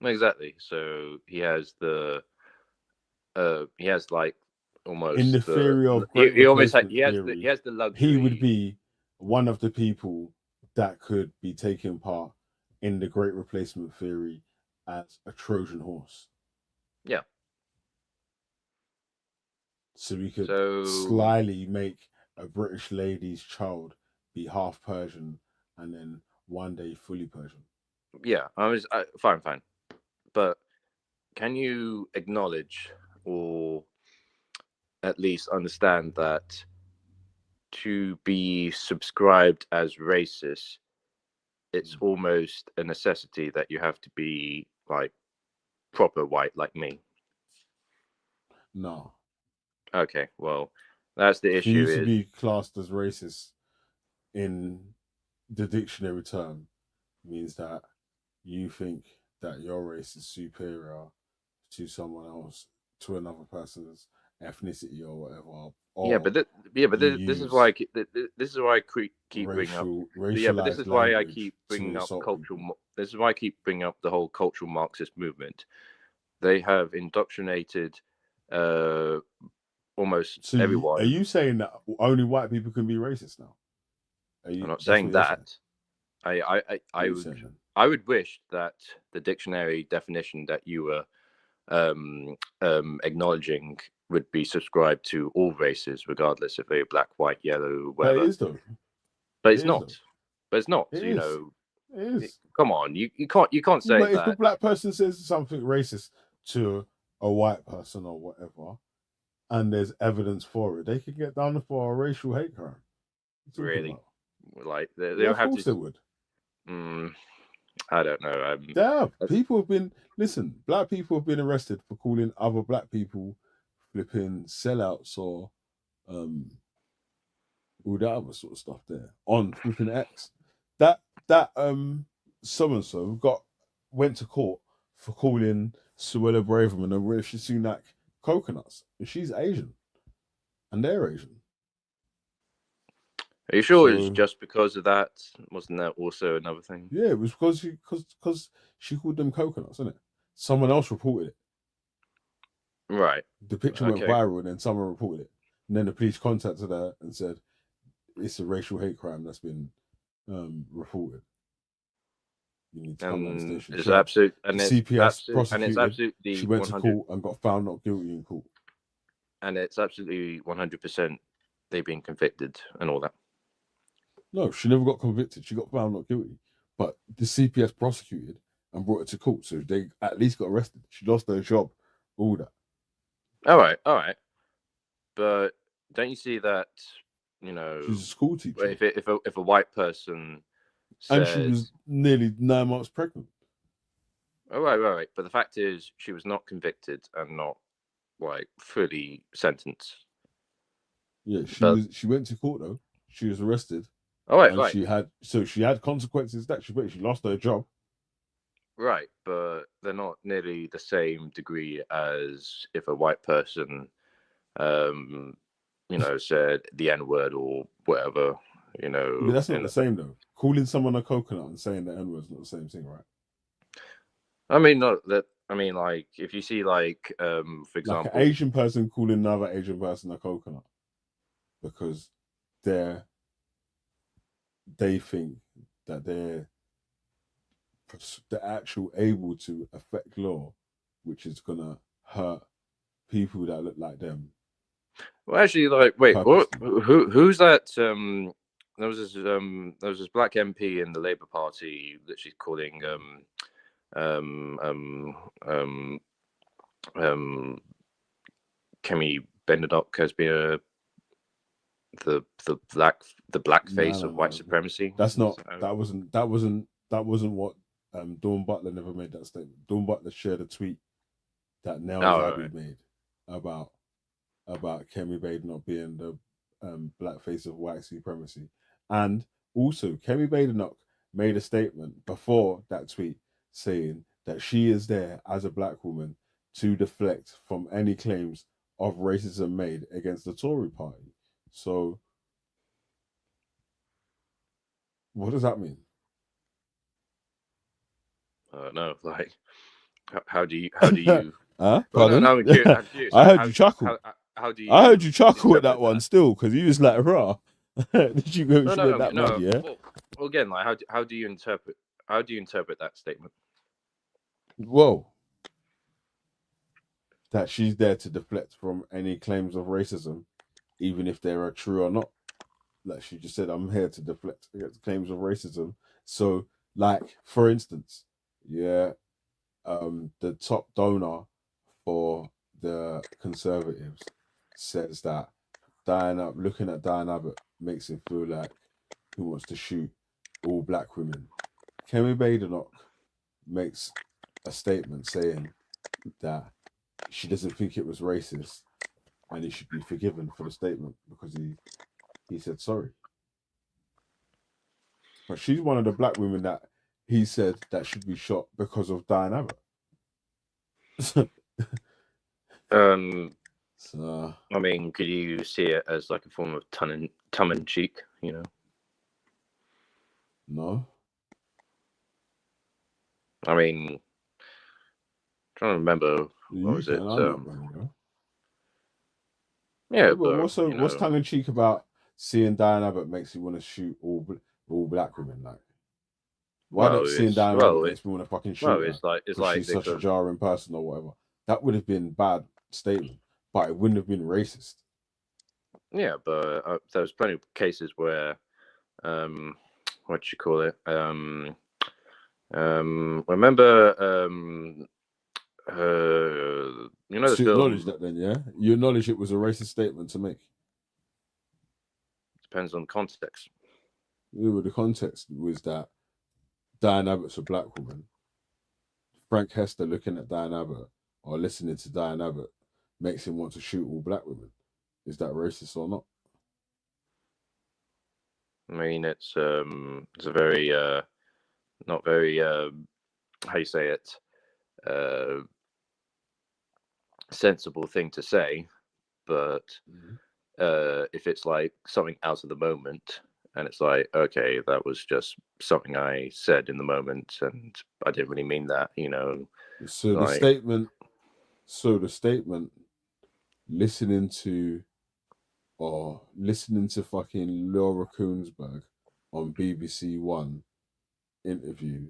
Exactly. So he has like almost in the theory of great he almost replacement he has theory, the luxury. He would be one of the people that could be taking part in the great replacement theory as a Trojan horse. Yeah. So we could slyly make a British lady's child be half Persian and then one day fully Persian. Yeah, fine, but can you acknowledge or at least understand that to be subscribed as racist, it's almost a necessity that you have to be like proper white like me? No. Okay, well, that's the For issue. you to be classed as racist in the dictionary term means that you think that your race is superior to someone else, to another person's ethnicity or whatever. Or this is why this is why I keep bringing up. Yeah, but this is why I keep bringing up cultural. This is why I keep bringing up the whole cultural Marxist movement. They have indoctrinated almost everyone. Are you saying that only white people can be racist now? I'm not saying that. I would wish that the dictionary definition that you were acknowledging would be subscribed to all races, regardless if they're black, white, yellow, whatever. But it is though. But it's not. But it's not. It you is. know. It is. Come on, you can't say but that. If the black person says something racist to a white person or whatever, and there's evidence for it, they could get done for a racial hate crime. Really? Like they Yeah, don't of have course to. they would. I don't know. Yeah, people have been black people have been arrested for calling other black people flipping sellouts or all that other sort of stuff there on flipping X. That so and so went to court for calling Suella Braverman and Rishi Sunak coconuts. And she's Asian. And they're Asian. Are you sure it's just because of that? Wasn't that also another thing? Yeah, it was because she called them coconuts, isn't it? Someone else reported it. Right. The picture went viral and then someone reported it. And then the police contacted her and said, it's a racial hate crime that's been reported. You need to come down the station. It's absolute, and it's CPS prosecuted. And it's absolutely she went to court and got found not guilty in court. And it's absolutely 100% they've been convicted and all that. No, she never got convicted. She got found not guilty. But the CPS prosecuted and brought her to court, so they at least got arrested. She lost her job, all that. All right. But don't you see that? You know, she's a school teacher. If a white person says, and she was nearly 9 months pregnant. Oh, right. But the fact is, she was not convicted and not like fully sentenced. Yeah, she went to court though. She was arrested. Oh, right. She had consequences that she lost her job. Right, but they're not nearly the same degree as if a white person, said the N-word or whatever, But that's not the same though. Calling someone a coconut and saying the N-word is not the same thing, right? I mean, not that. I mean, like, if you see, like, for example, like an Asian person calling another Asian person a coconut because they think that they're actual able to affect law which is gonna hurt people that look like them. Well, actually, like, wait, what? Who's that? There was this black MP in the Labour Party literally calling Kemi Benedok has been the black face of white supremacy. That's not. That wasn't what Dawn Butler never made that statement. Dawn Butler shared a tweet that Nell Zabi made about Kemi Badenoch being the black face of white supremacy, and also Kemi Badenoch made a statement before that tweet saying that she is there as a black woman to deflect from any claims of racism made against the Tory party. So what does that mean? No, like, how do you? Huh? Pardon? Well, no, I'm curious. I heard you chuckle. How do you? I heard you chuckle at that one still, because you was like, "Raw." Did you go? No, that mad, yeah. Well, again, like, how do you interpret that statement? Whoa. That she's there to deflect from any claims of racism, even if they are true or not. Like she just said, I'm here to deflect against claims of racism. So, like, for instance, the top donor for the Conservatives says that looking at Diane Abbott makes him feel like he wants to shoot all black women. Kemi Badenoch makes a statement saying that she doesn't think it was racist and he should be forgiven for the statement because he said sorry. But she's one of the black women that he said that should be shot because of Diane Abbott. So, I mean, could you see it as like a form of tongue in cheek? You know? No. I mean, trying to remember what was it? Yeah, but what's tongue in cheek about seeing Diane Abbott makes you want to shoot all black women? Like, why don't seeing Diane Abbott makes me want to fucking shoot her? It's like she's such a jarring person or whatever. That would have been bad statement, but it wouldn't have been racist. Yeah, but there was plenty of cases where, what do you call it? Remember, you know, the film. Acknowledge that, then, yeah. You acknowledge it was a racist statement to make. Depends on context. Yeah, the context was that Diane Abbott's a black woman. Frank Hester looking at Diane Abbott or listening to Diane Abbott makes him want to shoot all black women. Is that racist or not? I mean, it's a very not very how you say it, sensible thing to say, but if it's like something out of the moment and it's like, okay, that was just something I said in the moment and I didn't really mean that, you know. So like, the statement listening to fucking Laura Koonsberg on BBC One interview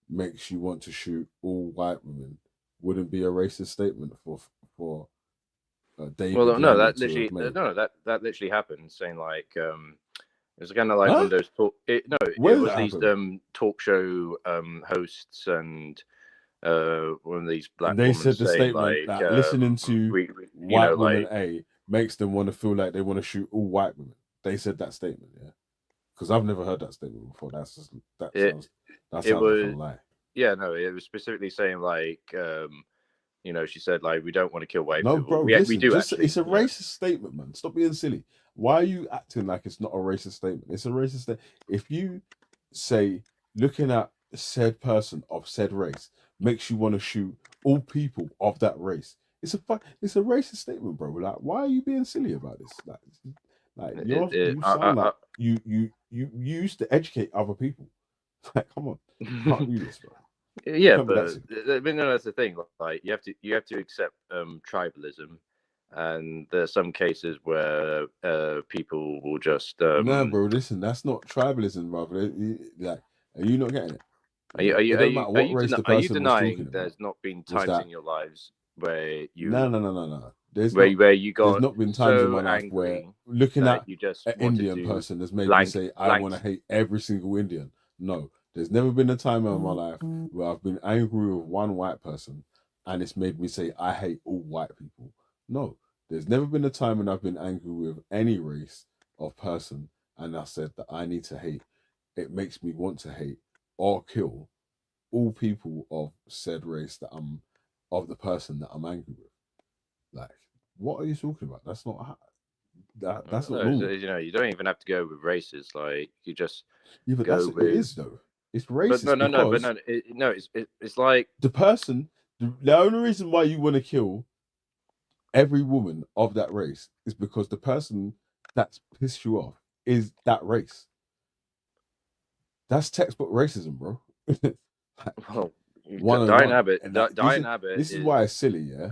makes you want to shoot all white women wouldn't be a racist statement for David. Well, no, that literally happened. Saying like, it was kind of like one of those talk. It was these talk show hosts and one of these black. They said the statement like, that listening to white women like, makes them want to feel like they want to shoot all white women. They said that statement, yeah. Because I've never heard that statement before. That sounds like a lie. Yeah, no, it was specifically saying like, you know, she said like we don't want to kill white people. Bro, we do. It's a racist statement, man. Stop being silly. Why are you acting like it's not a racist statement? It's a racist statement. If you say looking at said person of said race makes you want to shoot all people of that race, it's a racist statement, bro. Like, why are you being silly about this? Like you sound like you used to educate other people. Like, come on, you can't do this, bro. Yeah, but I mean, no, that's the thing. Like, you have to accept tribalism, and there's some cases where people will just. No, bro, listen, that's not tribalism, brother. Like, are you not getting it? Are you It don't matter what race the are you person was talking denying about. there's not been Was times that in your lives where you no. There's where not. where you There's got not been times in my so life where angry looking that at you just an wanted Indian to person has made me blank say I blank want to hate every single Indian. No, there's never been a time in my life where I've been angry with one white person and it's made me say I hate all white people. No, there's never been a time when I've been angry with any race of person and I said that I need to hate. It makes me want to hate or kill all people of said race that I'm of the person that I'm angry with. Like, what are you talking about? That's not that's not no, normal. you know, you don't even have to go with races. Like you just Yeah, but go it with. is though. It's But racist because it's like the person. The only reason why you want to kill every woman of that race is because the person that's pissed you off is that race. That's textbook racism, bro. well, 101. Abbott, And that Diane Abbott this is why it's silly, yeah.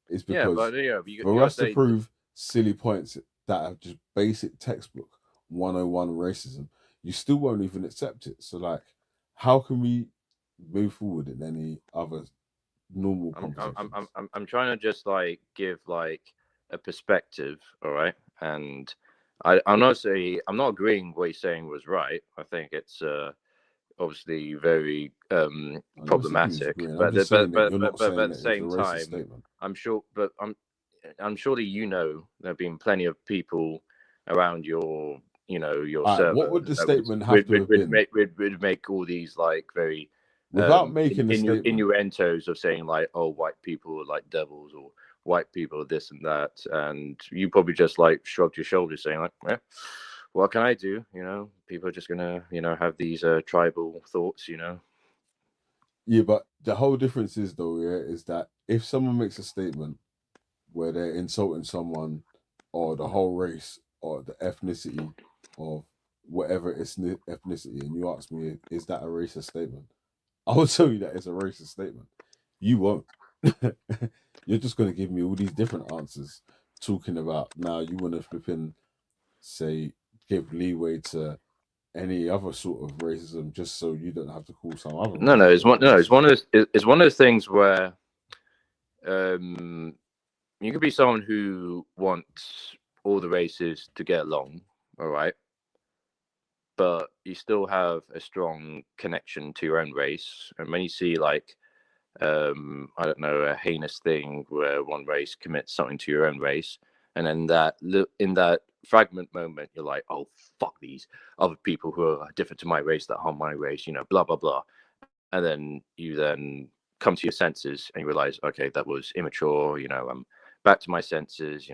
It's yeah, because but yeah, you for gotta us to say prove silly points that are just basic textbook 101 racism, you still won't even accept it. So like, how can we move forward in any other normal conversation? I'm trying to just like give like a perspective, all right, and I'm not saying I'm not agreeing what he's saying was right. I think it's obviously very problematic, I'm just saying that you're not but saying at the that it's a same racist time, statement. I'm sure, but I'm sure that you know there have been plenty of people around your your All right, what server would the that statement have to have been? would make all these like very Without making a statement. innuendos of saying like, oh, white people are like devils or white people are this and that, and you probably just like shrugged your shoulders saying like, yeah, what can I do? You know, people are just gonna have these tribal thoughts. Yeah, but the whole difference is though, yeah, is that if someone makes a statement where they're insulting someone or the whole race or the ethnicity of whatever ethnicity, and you ask me, is that a racist statement? I will tell you that it's a racist statement. You won't. You're just going to give me all these different answers talking about now you want to flip in, say, give leeway to any other sort of racism just so you don't have to call some other No, it's one. No, racism. it's one of those things where, you could be someone who wants all the races to get along, all right, but you still have a strong connection to your own race, and when you see like, I don't know, a heinous thing where one race commits something to your own race, and then in that fragment moment, you're like, oh fuck these other people who are different to my race that harm my race, blah blah blah. And then you then come to your senses and you realize, okay, that was immature. I'm back to my senses.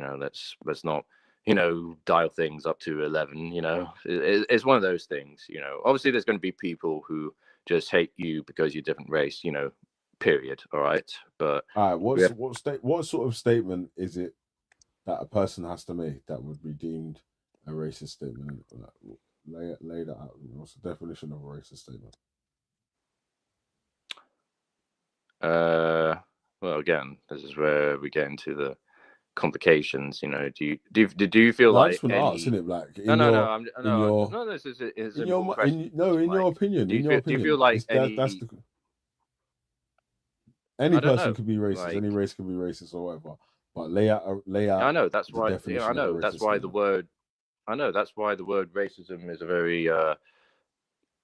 Let's not dial things up to 11. It's one of those things. Obviously there's going to be people who just hate you because you're different race. Period. All right, but all right, what sort of statement is it that a person has to make that would be deemed a racist statement? Lay that out. What's the definition of a racist statement? Well, again, this is where we get into the complications. Do you feel like I just want to ask, isn't it? Like in your opinion, do you feel like any person could be racist, like, any race could be racist or whatever. But lay out. I know that's why. Definition I know that's why statement. that's why the word racism is a very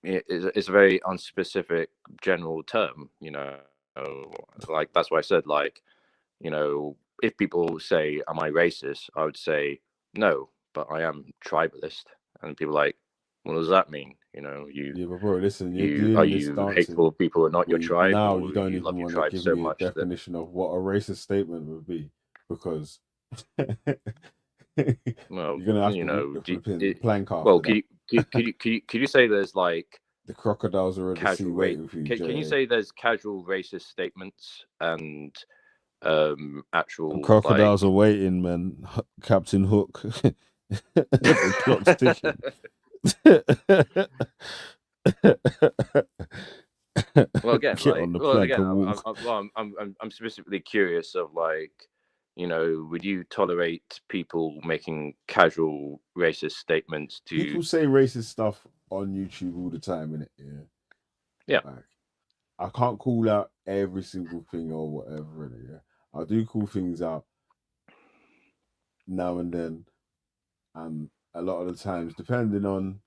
it's a very unspecific general term. Like that's why I said like, if people say, am I racist? I would say no, but I am tribalist. And people are like, what does that mean? Yeah, but bro, listen, are you hateful of people who are not your tribe? Now or you don't you love even your want tribe to give so me a much definition of what a racist statement would be, because well, you're gonna have to plank after well, that. Could you say there's like the crocodiles are at the sea waiting for you? Can you say there's casual racist statements and actual crocodiles are waiting, man? Captain Hook. The clock's ticking. Well, again, I'm specifically curious of like, would you tolerate people making casual racist statements to people say racist stuff on YouTube all the time, innit? Yeah. Yeah. Like, I can't call out every single thing or whatever. Yeah, I do call things out now and then, and a lot of the times, depending on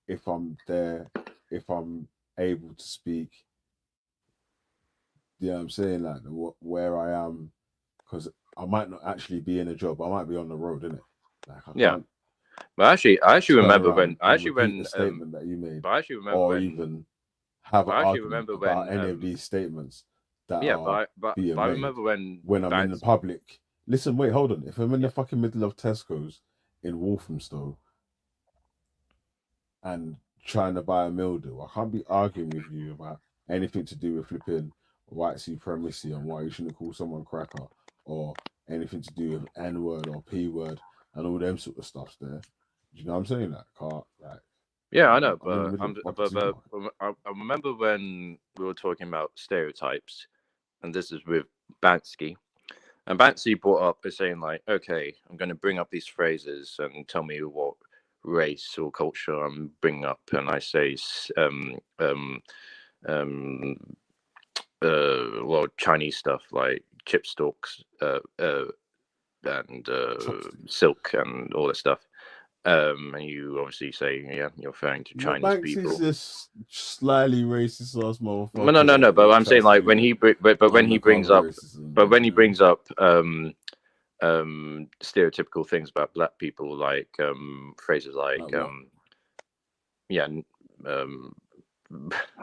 if I'm there, if I'm able to speak. Yeah, I'm saying like where I am, because I might not actually be in a job. I might be on the road, innit? Like I can't. But I actually remember when the statement that you made, but I actually remember or when, even have an I actually argument remember about when, any of these statements that yeah, are but being I made remember when I'm in the public. Listen, wait, hold on. If I'm in the fucking middle of Tesco's in Walthamstow and trying to buy a meal deal, I can't be arguing with you about anything to do with flipping white supremacy and why you shouldn't call someone cracker or anything to do with N word or P word and all them sort of stuffs there. You know what I'm saying? Like, yeah, I know, I'm in the but middle of fucking I remember when we were talking about stereotypes, and this is with Bansky, and Bansky brought up as saying like, okay, I'm going to bring up these phrases and tell me what race or culture I'm bringing up, and I say, well, Chinese stuff like chip stalks, and silk and all that stuff. And you obviously say, yeah, you're referring to Chinese people. Banks is this slightly racist ass motherfucker. No. But I'm saying like when he brings up stereotypical things about black people, like phrases like I'm trying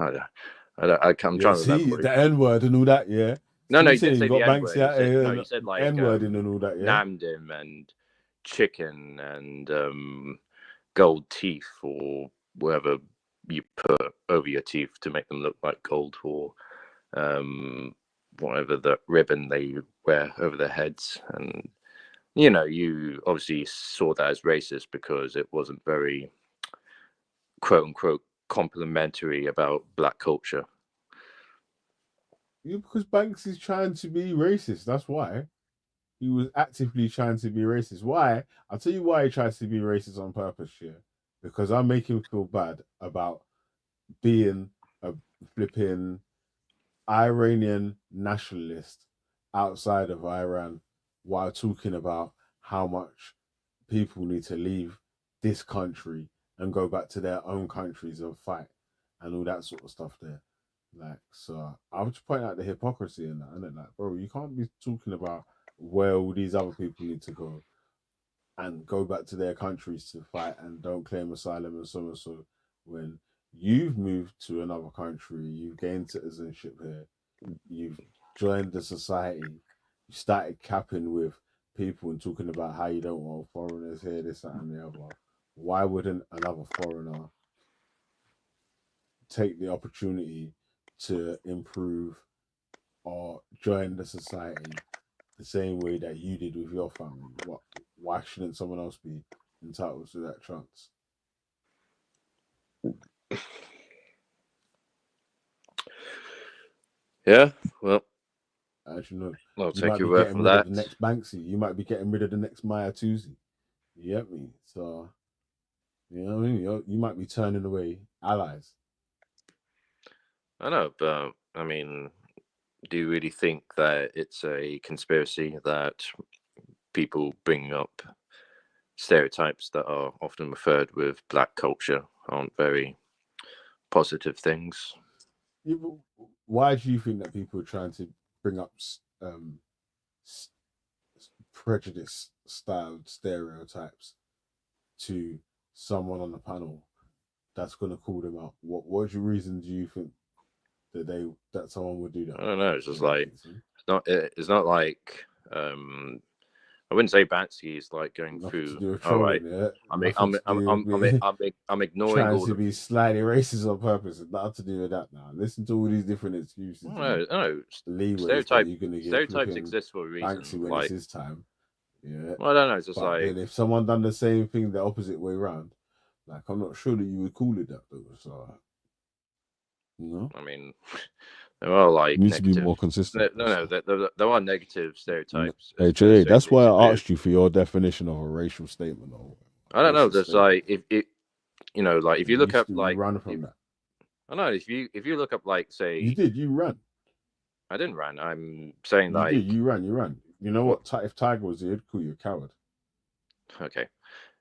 to remember. The N word and all that, yeah. No, he didn't say the N word. He said like N word and all that, yeah. Namdim and chicken and gold teeth or whatever you put over your teeth to make them look like gold, or whatever the ribbon they wear over their heads. And you obviously saw that as racist because it wasn't very quote unquote complimentary about black culture. Yeah, because Banks is trying to be racist. That's why he was actively trying to be racist. Why? I'll tell you why he tries to be racist on purpose. Yeah, because I make him feel bad about being a flipping Iranian nationalist outside of Iran while talking about how much people need to leave this country and go back to their own countries and fight and all that sort of stuff there. Like, so I would just point out the hypocrisy in that, and then like, bro, you can't be talking about where all these other people need to go and go back to their countries to fight and don't claim asylum and so when you've moved to another country, you've gained citizenship here, you've joined the society, you started capping with people and talking about how you don't want foreigners here, this, that, and the other. Why wouldn't another foreigner take the opportunity to improve or join the society the same way that you did with your family? Why shouldn't someone else be entitled to that chance? Yeah, well, as you know, I'll you take might your be word getting for rid that. of the next Banksy. You might be getting rid of the next Maya Tuzi. You get me? So, you know what I mean? You might be turning away allies. I know, but I mean, do you really think that it's a conspiracy that people bring up stereotypes that are often referred with black culture aren't very positive things? Why do you think that people are trying to bring up prejudice styled stereotypes to someone on the panel that's going to call them out? What's your reason? Do you think that someone would do that? I don't know. It's just like it's not like I wouldn't say Bansky is like going through. All right, I'm ignoring trying all to the. be slightly racist on purpose. Nothing to do with that. Now listen to all these different excuses. No. Stereotypes exist for a reason. Banksy when it's his time. Yeah. Well, I don't know. It's just like then if someone done the same thing the opposite way around, like I'm not sure that you would call it that though. So, I mean, there are like needs to be more consistent. No, there are negative stereotypes. Hey Jay, that's why I asked you for your definition of a racial statement. Or I don't know. There's like if you look up like run from that. I know if you look up like say You ran. I didn't run. I'm saying like You ran. You know what? If Tiger was here, he'd call you a coward. Okay,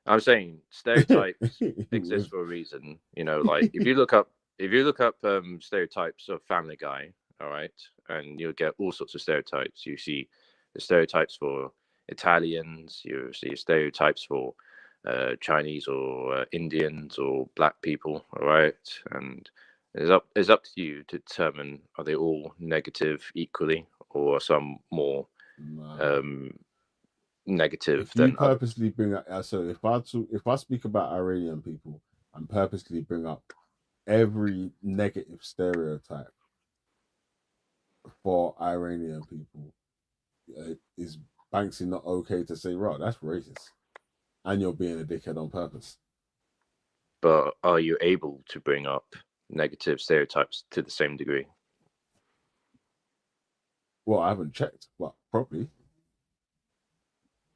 I'm saying stereotypes exist for a reason. You know, like if you look up stereotypes of Family Guy, all right, and you'll get all sorts of stereotypes. You see the stereotypes for Italians. You see stereotypes for Chinese or Indians or black people, all right, and it's up to you to determine are they all negative equally or some more negative If you than others. purposely bring up, so if I speak about Iranian people and purposely bring up every negative stereotype for Iranian people, is Banksy not okay to say, right, that's racist, and you're being a dickhead on purpose? But are you able to bring up negative stereotypes to the same degree? Well, I haven't checked, but probably.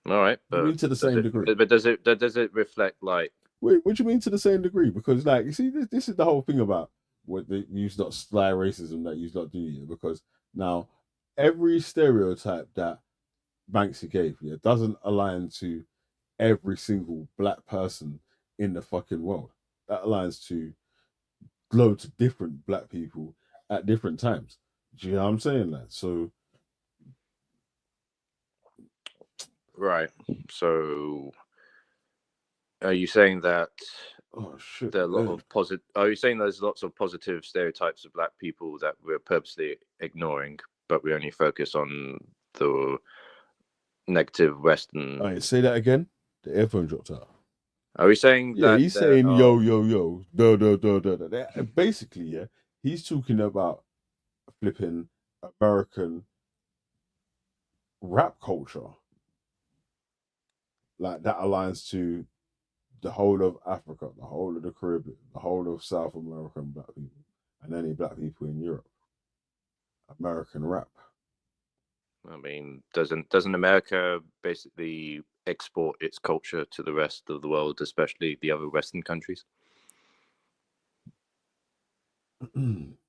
All right, but to the same degree. But does it reflect like? Wait, what do you mean to the same degree? Because like you see, this is the whole thing about what they use not sly racism that you not do here. Because now every stereotype that Banksy gave doesn't align to every single black person in the fucking world. That aligns to loads of different black people at different times. Do you know what I'm saying? Like, so right. So are you saying that there are a lot of positive? Are you saying there's lots of positive stereotypes of black people that we're purposely ignoring, but we only focus on the negative Western? All right, say that again. The earphone dropped out. Are we saying that? He's saying yo, basically, he's talking about flipping American rap culture. Like that aligns to the whole of Africa, the whole of the Caribbean, the whole of South American black people, and any black people in Europe. American rap. I mean, doesn't America basically export its culture to the rest of the world, especially the other Western countries?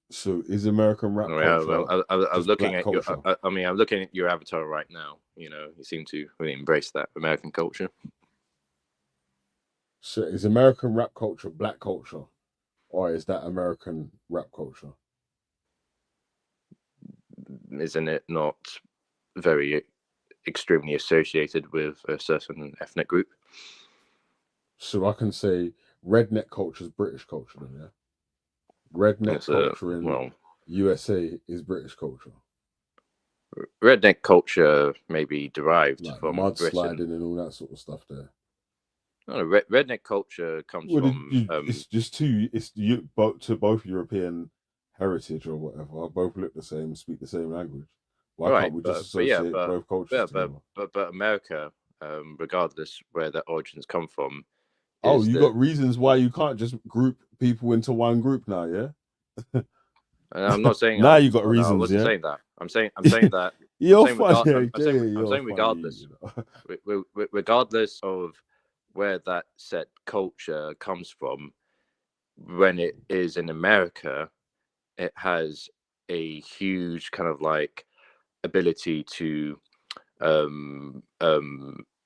So is American rap culture? I'm looking at your. I'm looking at your avatar right now. You know, you seem to really embrace that American culture. So is American rap culture black culture, or is that American rap culture? Isn't it not very extremely associated with a certain ethnic group? So I can say redneck culture is British culture, then, yeah. Redneck culture in USA is British culture. Redneck culture may be derived like from mudsliding Britain and all that sort of stuff there. No, redneck culture comes from. It's just both European heritage or whatever. Both look the same, speak the same language. Why can't we just associate both cultures together? But America, regardless where their origins come from. Oh, you got reasons why you can't just group people into one group now, yeah? And I'm not saying now you got reasons. No, I wasn't yeah? saying that. I'm saying that. I'm saying regardless. Regardless of where that set culture comes from, when it is in America, it has a huge kind of like ability to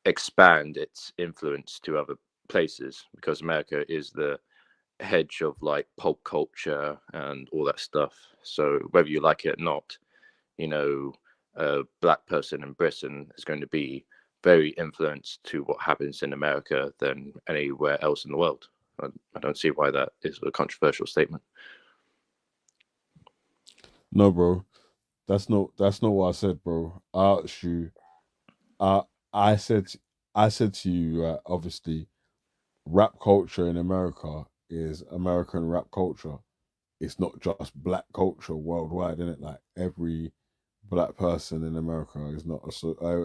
expand its influence to other places, because America is the hedge of like pop culture and all that stuff. So whether you like it or not, you know, a black person in Britain is going to be very influenced to what happens in America than anywhere else in the world. I don't see why that is a controversial statement. No, bro, that's not what I said, bro. I asked you. I said to you, obviously, rap culture in America is American rap culture. It's not just black culture worldwide, isn't it? Like every black person in America is not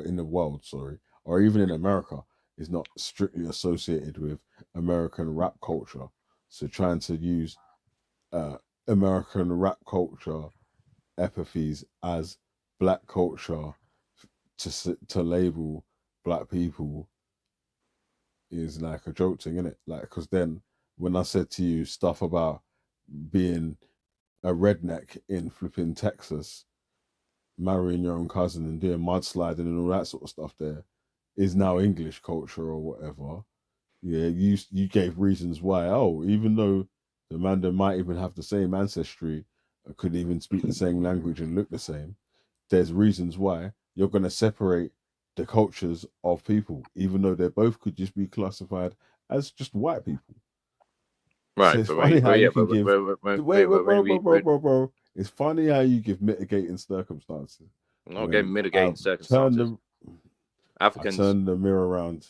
in the world, sorry, or even in America is not strictly associated with American rap culture. So trying to use American rap culture epithets as black culture to label black people is like a joke thing, isn't it? Like, because then when I said to you stuff about being a redneck in flipping Texas, marrying your own cousin and doing mudsliding and all that sort of stuff there is now English culture or whatever. Yeah, you gave reasons why. Oh, even though the man that might even have the same ancestry, could even speak the same language and look the same, there's reasons why you're going to separate the cultures of people, even though they both could just be classified as just white people. Right, So it's but funny how you can give. Wait, bro. It's funny how you give mitigating circumstances. I'm not getting mitigating circumstances. Africans. I turn the mirror around.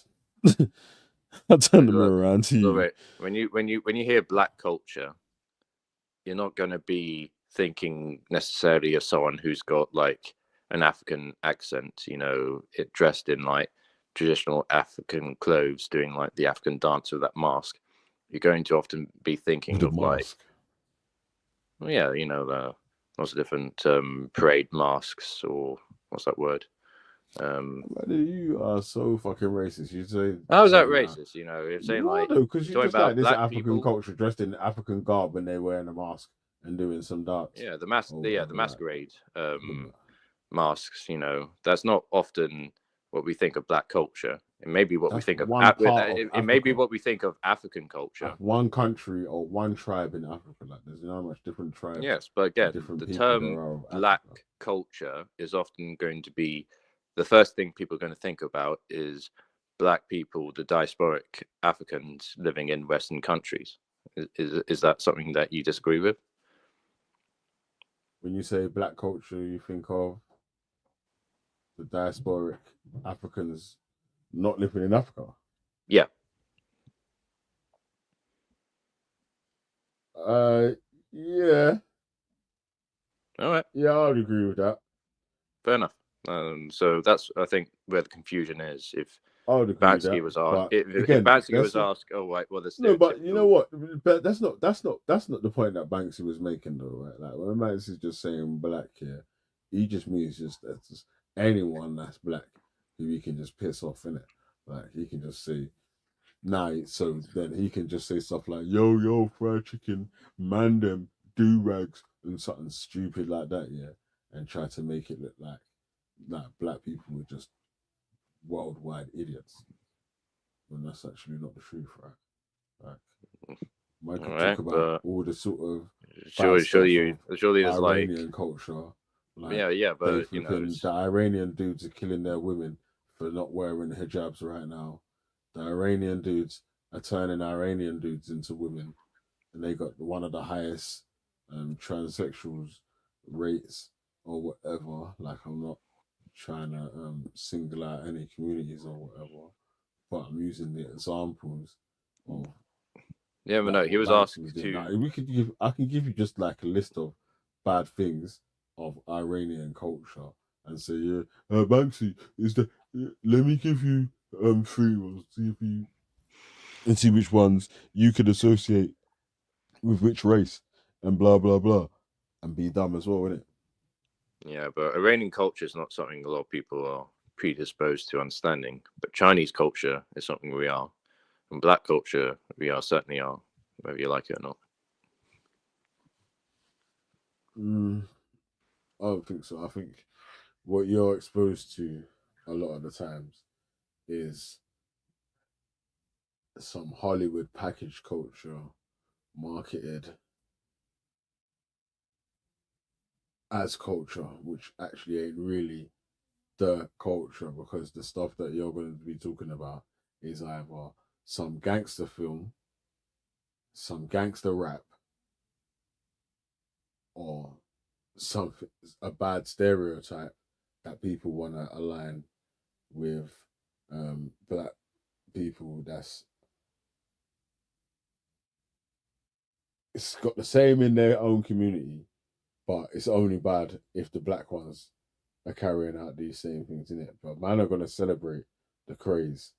I turn the mirror around to you. Right. When you hear black culture, you're not going to be thinking necessarily of someone who's got like an African accent, you know, it dressed in like traditional African clothes, doing like the African dance with that mask. You're going to often be thinking of like, well, yeah, you know, lots of different parade masks, or what's that word? You are so fucking racist. You say how is that racist? You know, you're saying like because you just like this African people culture dressed in African garb when they're wearing a mask and doing some dance. Yeah, the masquerade masks. You know, that's not often what we think of black culture. It may be what we think of. It may be what we think of African culture. One country or one tribe in Africa. Like there's not much different tribes. Yes, but again, the term black culture is often going to be the first thing people are going to think about is black people, the diasporic Africans living in Western countries. Is that something that you disagree with? When you say black culture, you think of the diasporic Africans not living in Africa? Yeah. Yeah. All right. Yeah, I would agree with that. Fair enough. So that's, I think, where the confusion is. If Banksy was asked, if Banksy was asked, oh, right, well, there's no, but you know what? But that's not the point that Banksy was making, though, right? Like when Banksy's just saying black here, he just means just anyone that's black who he can just piss off, innit? Like he can just say, nah. So then he can just say stuff like, yo, fried chicken, man, them do rags and something stupid like that, yeah, and try to make it look like black people were just worldwide idiots, when that's actually not the truth, right? Like, Michael talk about all the sort of surely there's Iranian like culture. Like, yeah, but you know, the Iranian dudes are killing their women for not wearing hijabs right now. The Iranian dudes are turning Iranian dudes into women, and they got one of the highest transsexuals rates or whatever. Like, I'm not trying to single out any communities or whatever, but I'm using the examples of. Yeah, but no, he was asked to. Like, I can give you just like a list of bad things of Iranian culture and say, yeah, Banksy is the. Let me give you 3 ones. See which ones you could associate with which race and blah blah blah, and be dumb as well, innit? Yeah, but Iranian culture is not something a lot of people are predisposed to understanding. But Chinese culture is something we are, and black culture we certainly are, whether you like it or not. I don't think so. I think what you're exposed to a lot of the times is some Hollywood package culture marketed as culture, which actually ain't really the culture, because the stuff that you're going to be talking about is either some gangster film, some gangster rap, or something, a bad stereotype that people want to align with black people. It's got the same in their own community, but it's only bad if the black ones are carrying out these same things in it. But man are gonna celebrate the Craze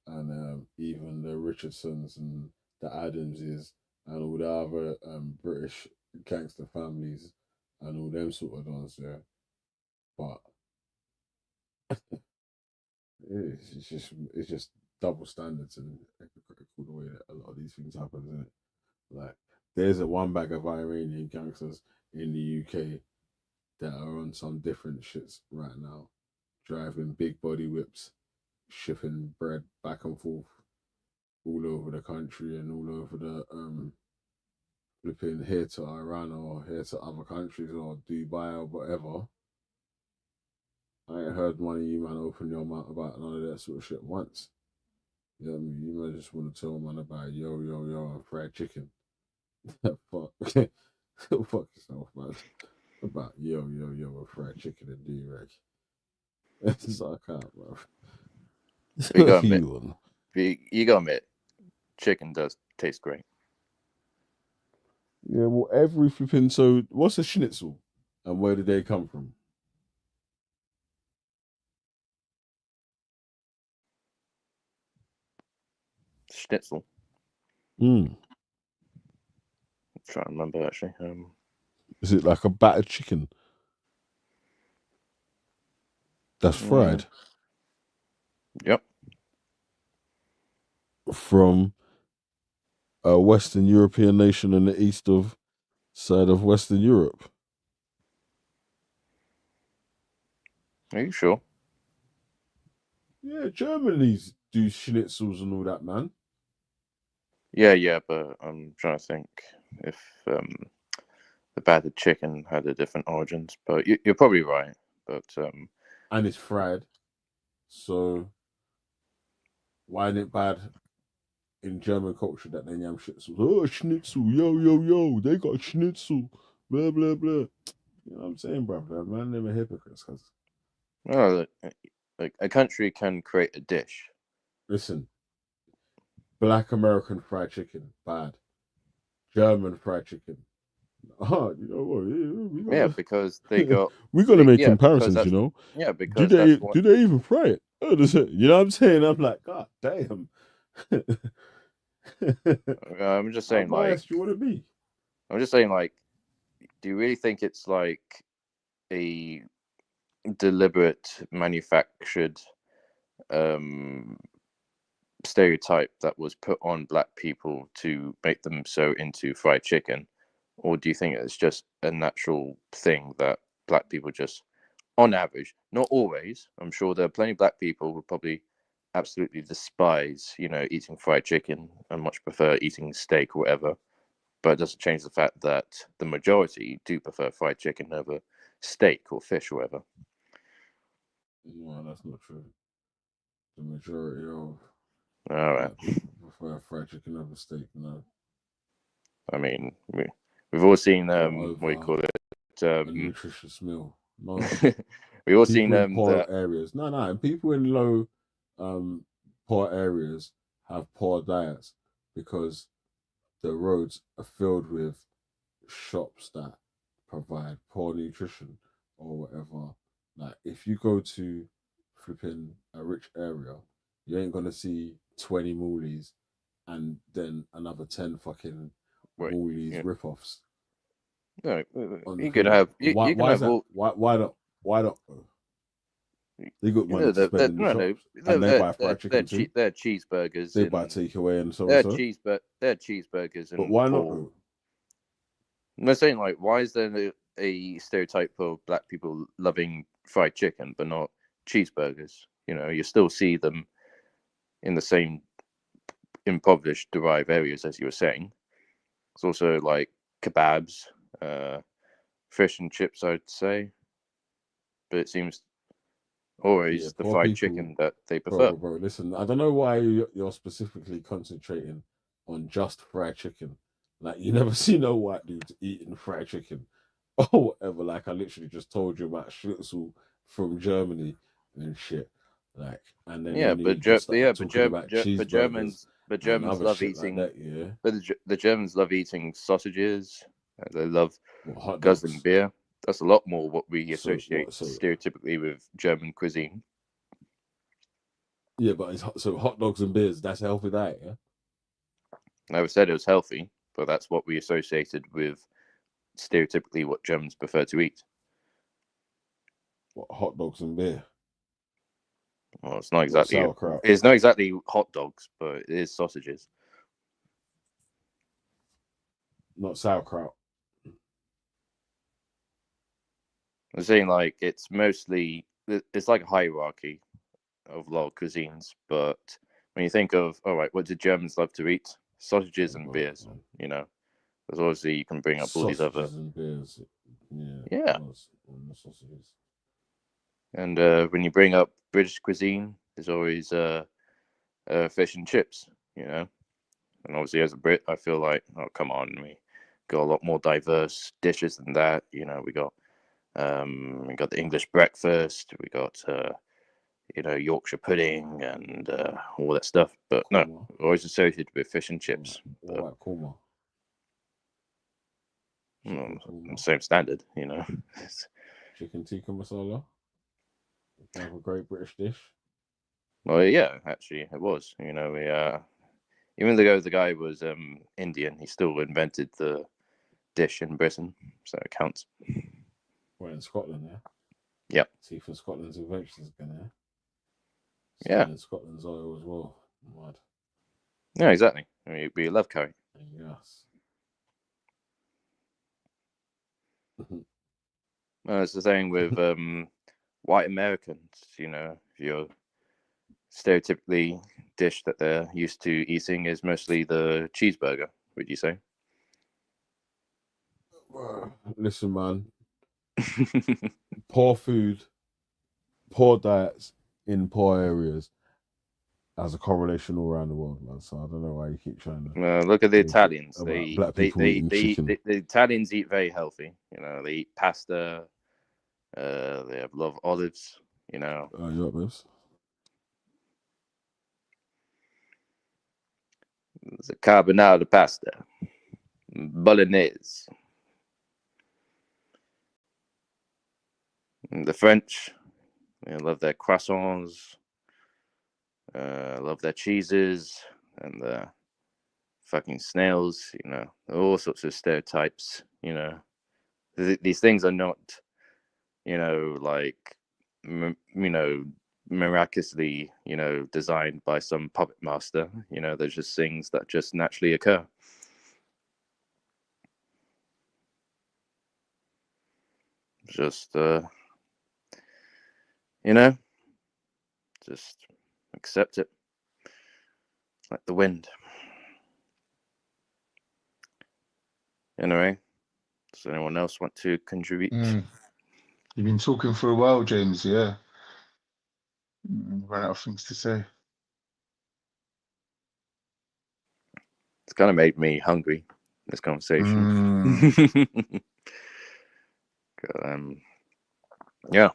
and even the Richardsons and the Adamses and all the other British gangster families and all them sort of dons there. But it's just double standards and hypocritical the way that a lot of these things happen, isn't it? Like, there's a one bag of Iranian gangsters in the UK that are on some different shits right now, driving big body whips, shipping bread back and forth all over the country and all over the flipping here to Iran or here to other countries or Dubai or whatever. I ain't heard one of you man open your mouth about none of that sort of shit once. You know what I mean? You man just want to tell man about yo and fried chicken. Fuck. Fuck yourself, man. About yo and fried chicken and do-rag. It's like I can't, bro. You gotta admit, you gotta admit, chicken does taste great. Yeah, well, every flipping. So, what's a schnitzel, and where did they come from? Schnitzel. Hmm. I'm trying to remember actually. Is it like a battered chicken that's fried? Yep. From a Western European nation in the east of side of Western Europe. Are you sure? Yeah, Germans do schnitzels and all that, man. Yeah, but I'm trying to think if the battered chicken had a different origins. But you're probably right. But and it's fried, so why isn't it bad in German culture that they name schnitzel? Oh, schnitzel, yo, they got schnitzel, blah blah blah. You know what I'm saying, brother? Man, they're hypocrites. Cause like a country can create a dish. Listen, Black American fried chicken, bad. German fried chicken. Oh, you know what? Yeah, because they got. We got to make Yeah, comparisons, you know. Yeah, do because they even fry it? Oh, you know what I'm saying? I'm like, God damn. I'm just saying, how biased you want to be? I'm just saying, like, do you really think it's like a deliberate, manufactured stereotype that was put on black people to make them so into fried chicken, or do you think it's just a natural thing that black people just, on average, not always, I'm sure there are plenty of black people who probably absolutely despise, eating fried chicken and much prefer eating steak or whatever, but it doesn't change the fact that the majority do prefer fried chicken over steak or fish or whatever. No, that's not true. The majority of all right people prefer fried chicken over steak. No, I mean we've all seen what do you call it? A nutritious meal. No, we've all people seen in poor areas. No, people in low, poor areas have poor diets because the roads are filled with shops that provide poor nutrition or whatever. Like if you go to flipping a rich area, you ain't gonna see 20 moolies and then another 10 fucking moolies rip-offs. No, you could have. Why can is have that? Why not? They got money to spend in the shops, and they buy fried chicken too. They're cheeseburgers. They buy takeaway and so. They're cheeseburgers. But why not? I'm saying, like, why is there a stereotype of black people loving fried chicken but not cheeseburgers? You still see them in the same impoverished, derived areas as you were saying. It's also like kebabs, fish and chips, I'd say, but it seems always the fried chicken that they prefer. Bro, listen, I don't know why you're specifically concentrating on just fried chicken. Like, you never see no white dudes eating fried chicken or whatever. Like, I literally just told you about schnitzel from Germany and shit. Like, and then but Germans love eating. Like that, yeah. But the Germans love eating sausages. They love guzzling beer. That's a lot more what we associate stereotypically with German cuisine. Yeah, but so hot dogs and beers, that's a healthy diet, yeah? I never said it was healthy, but that's what we associated with stereotypically what Germans prefer to eat. What, hot dogs and beer? Well, it's not exactly sauerkraut. It's not exactly hot dogs, but it is sausages. not sauerkraut. I'm saying like it's mostly it's like a hierarchy of a lot of cuisines, but when you think of all right, what do Germans love to eat? Sausages and beers, you know. Because obviously you can bring up all these other and beers. yeah. Sausages. And when you bring up British cuisine, there's always fish and chips, you know. And obviously, as a Brit, I feel like, oh come on, we got a lot more diverse dishes than that. You know, we got the English breakfast, we got Yorkshire pudding and all that stuff. But no, always associated with fish and chips. What about korma? Same standard, you know. Chicken tikka masala. Have a great British dish. Well, yeah, actually, it was. You know, we even though the guy was Indian, he still invented the dish in Britain, so it counts. Well, in Scotland, yeah. Yep. See, for Scotland's inventions again, yeah. In Scotland's oil as well. Mad. Yeah, exactly. I mean, we love curry. Yes. It's the same with white Americans. You know, if you're stereotypically dish that they're used to eating is mostly the cheeseburger. Would you say? Listen, man. Poor food, poor diets in poor areas has a correlation all around the world, man. So I don't know why you keep trying to. Look at the Italians. Black people eating chicken. The Italians eat very healthy. You know, they eat pasta. They have a lot of olives. You know. You up, babes? There's a carbonara pasta, bolognese. And the French, they love their croissants. Love their cheeses and the fucking snails. You know, all sorts of stereotypes. You know, these things are not, you know, like, miraculously, you know, designed by some puppet master. You know, they're just things that just naturally occur. Just, you know, just accept it. Like the wind. Anyway, does anyone else want to contribute? You've been talking for a while, James, yeah. Ran out of things to say. It's kind of made me hungry, this conversation. Yeah.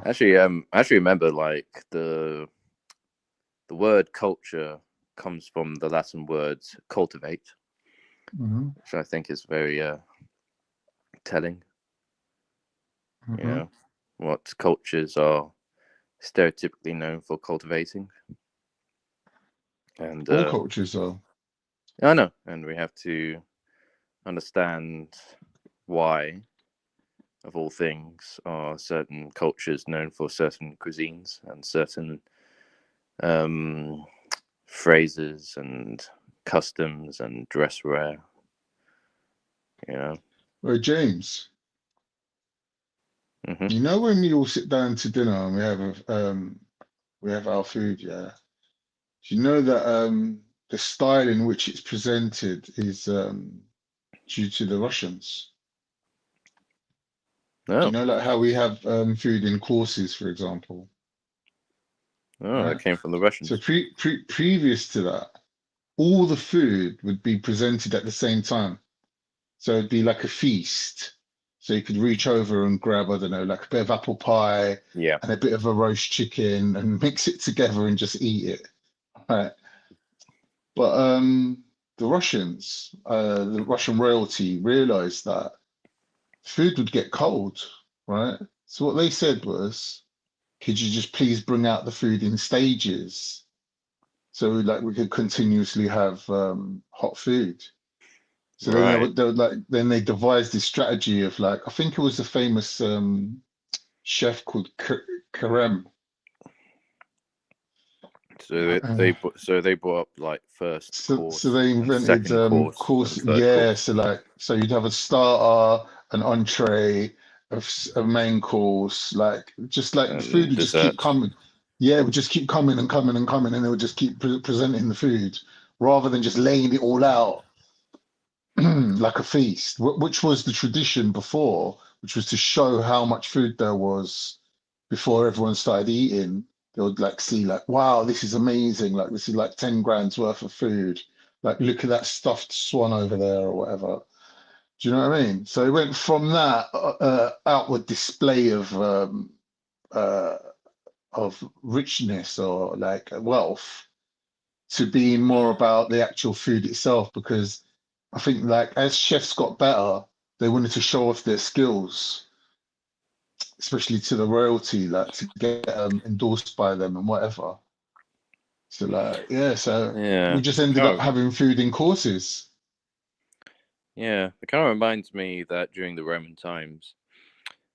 Actually, I actually remember like the word culture comes from the Latin word cultivate, which I think is very telling. You know, what cultures are stereotypically known for cultivating. And all cultures are. I know, and we have to understand why, of all things, are certain cultures known for certain cuisines and certain phrases and customs and dress wear. You know. Well, James, you know when we all sit down to dinner and we have our food, yeah. Do you know that the style in which it's presented is due to the Russians? Oh. Do you know like how we have food in courses, for example? Oh, that came from the Russians. So previous to that, all the food would be presented at the same time. So it'd be like a feast. So you could reach over and grab, I don't know, like a bit of apple pie and a bit of a roast chicken and mix it together and just eat it. Right. But the Russians, the Russian royalty realized that food would get cold, right? So what they said was, could you just please bring out the food in stages? So like we could continuously have hot food. So then they devised this strategy of like, I think it was a famous chef called Karem. So they brought up like first course, So they and invented second course, and third yeah. course. So you'd have a starter, an entree, a main course, like just like the food And would just keep dessert. coming. Yeah, it would just keep coming and coming and coming, and they would just keep presenting the food rather than just laying it all out like a feast, which was the tradition before, which was to show how much food there was before everyone started eating. They would like see like, wow, this is amazing. Like this is like 10 grand's worth of food. Like look at that stuffed swan over there or whatever. Do you know what I mean? So it went from that outward display uh, of richness or like wealth to being more about the actual food itself, because I think like as chefs got better, they wanted to show off their skills, especially to the royalty, like to get endorsed by them and whatever. So like yeah, so Yeah, we just ended up having food in courses. Yeah, it kind of reminds me that during the Roman times,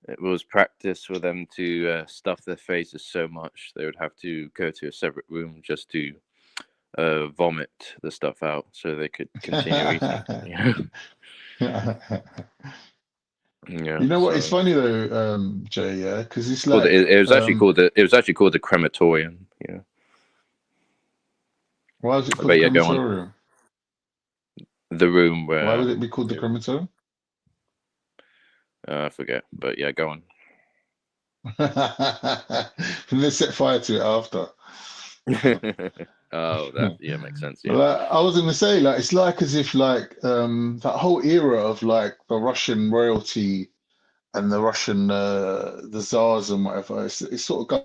it was practice for them to stuff their faces so much they would have to go to a separate room just to vomit the stuff out so they could continue eating. Yeah, You know what? It's so funny though, Jay. Yeah, because it's called like it was actually called the crematorium. Yeah. why is it called the But yeah, go on. crematorium? The room Why where would it be called the crematorium? I forget, but yeah, go on. And they set fire to it after. Oh, that makes sense. Yeah. Like, I was gonna say, like, it's like as if like that whole era of like the Russian royalty and the Russian the czars and whatever, it sort of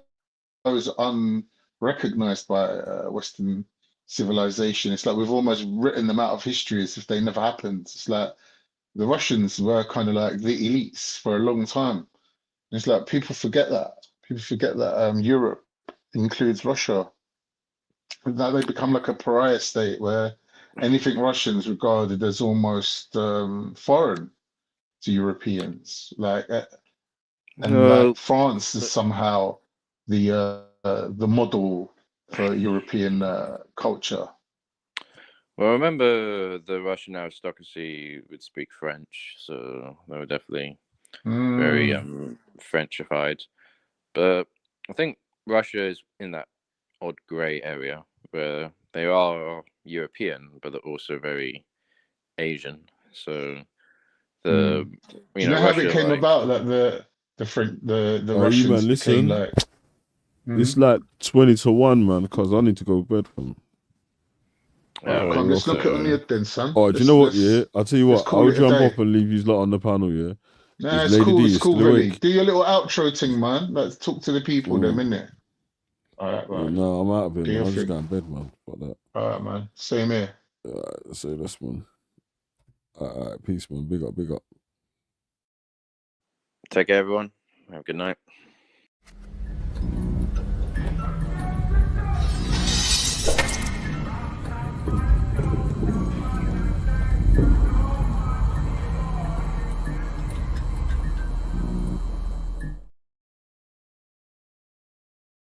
goes unrecognized by Western civilization. It's like we've almost written them out of history as if they never happened. It's like the Russians were kind of like the elites for a long time. And it's like people forget that. People forget that Europe includes Russia. Now they become like a pariah state where anything Russian is regarded as almost foreign to Europeans. Like, and like France is somehow the model for European culture. Well, I remember the Russian aristocracy would speak French, so they were definitely very Frenchified. But I think Russia is in that odd grey area where they are European, but they're also very Asian. So Do you know how it Russia, came like, about that the Oh, you Russians man, became listen. like? It's like 20-1, man, because I need to go to bed, man. Come, let's knock it on the head then, son. Oh, do you know what? Yeah, I'll tell you let's what. call I'll it a jump day. up and leave you lot on the panel. Yeah. Nah, Is it's Lady cool. D It's is cool, still Vinny. awake? Do your little outro thing, man. Let's talk to the people, them, innit? All right, Yeah, right. no, I'm out of it, Do man. your I'm just thing. going to bed, man. Fuck that. All right, man. Same here. All right, say this, man. All right, peace, man. Big up, big up. take care, everyone. Have a good night.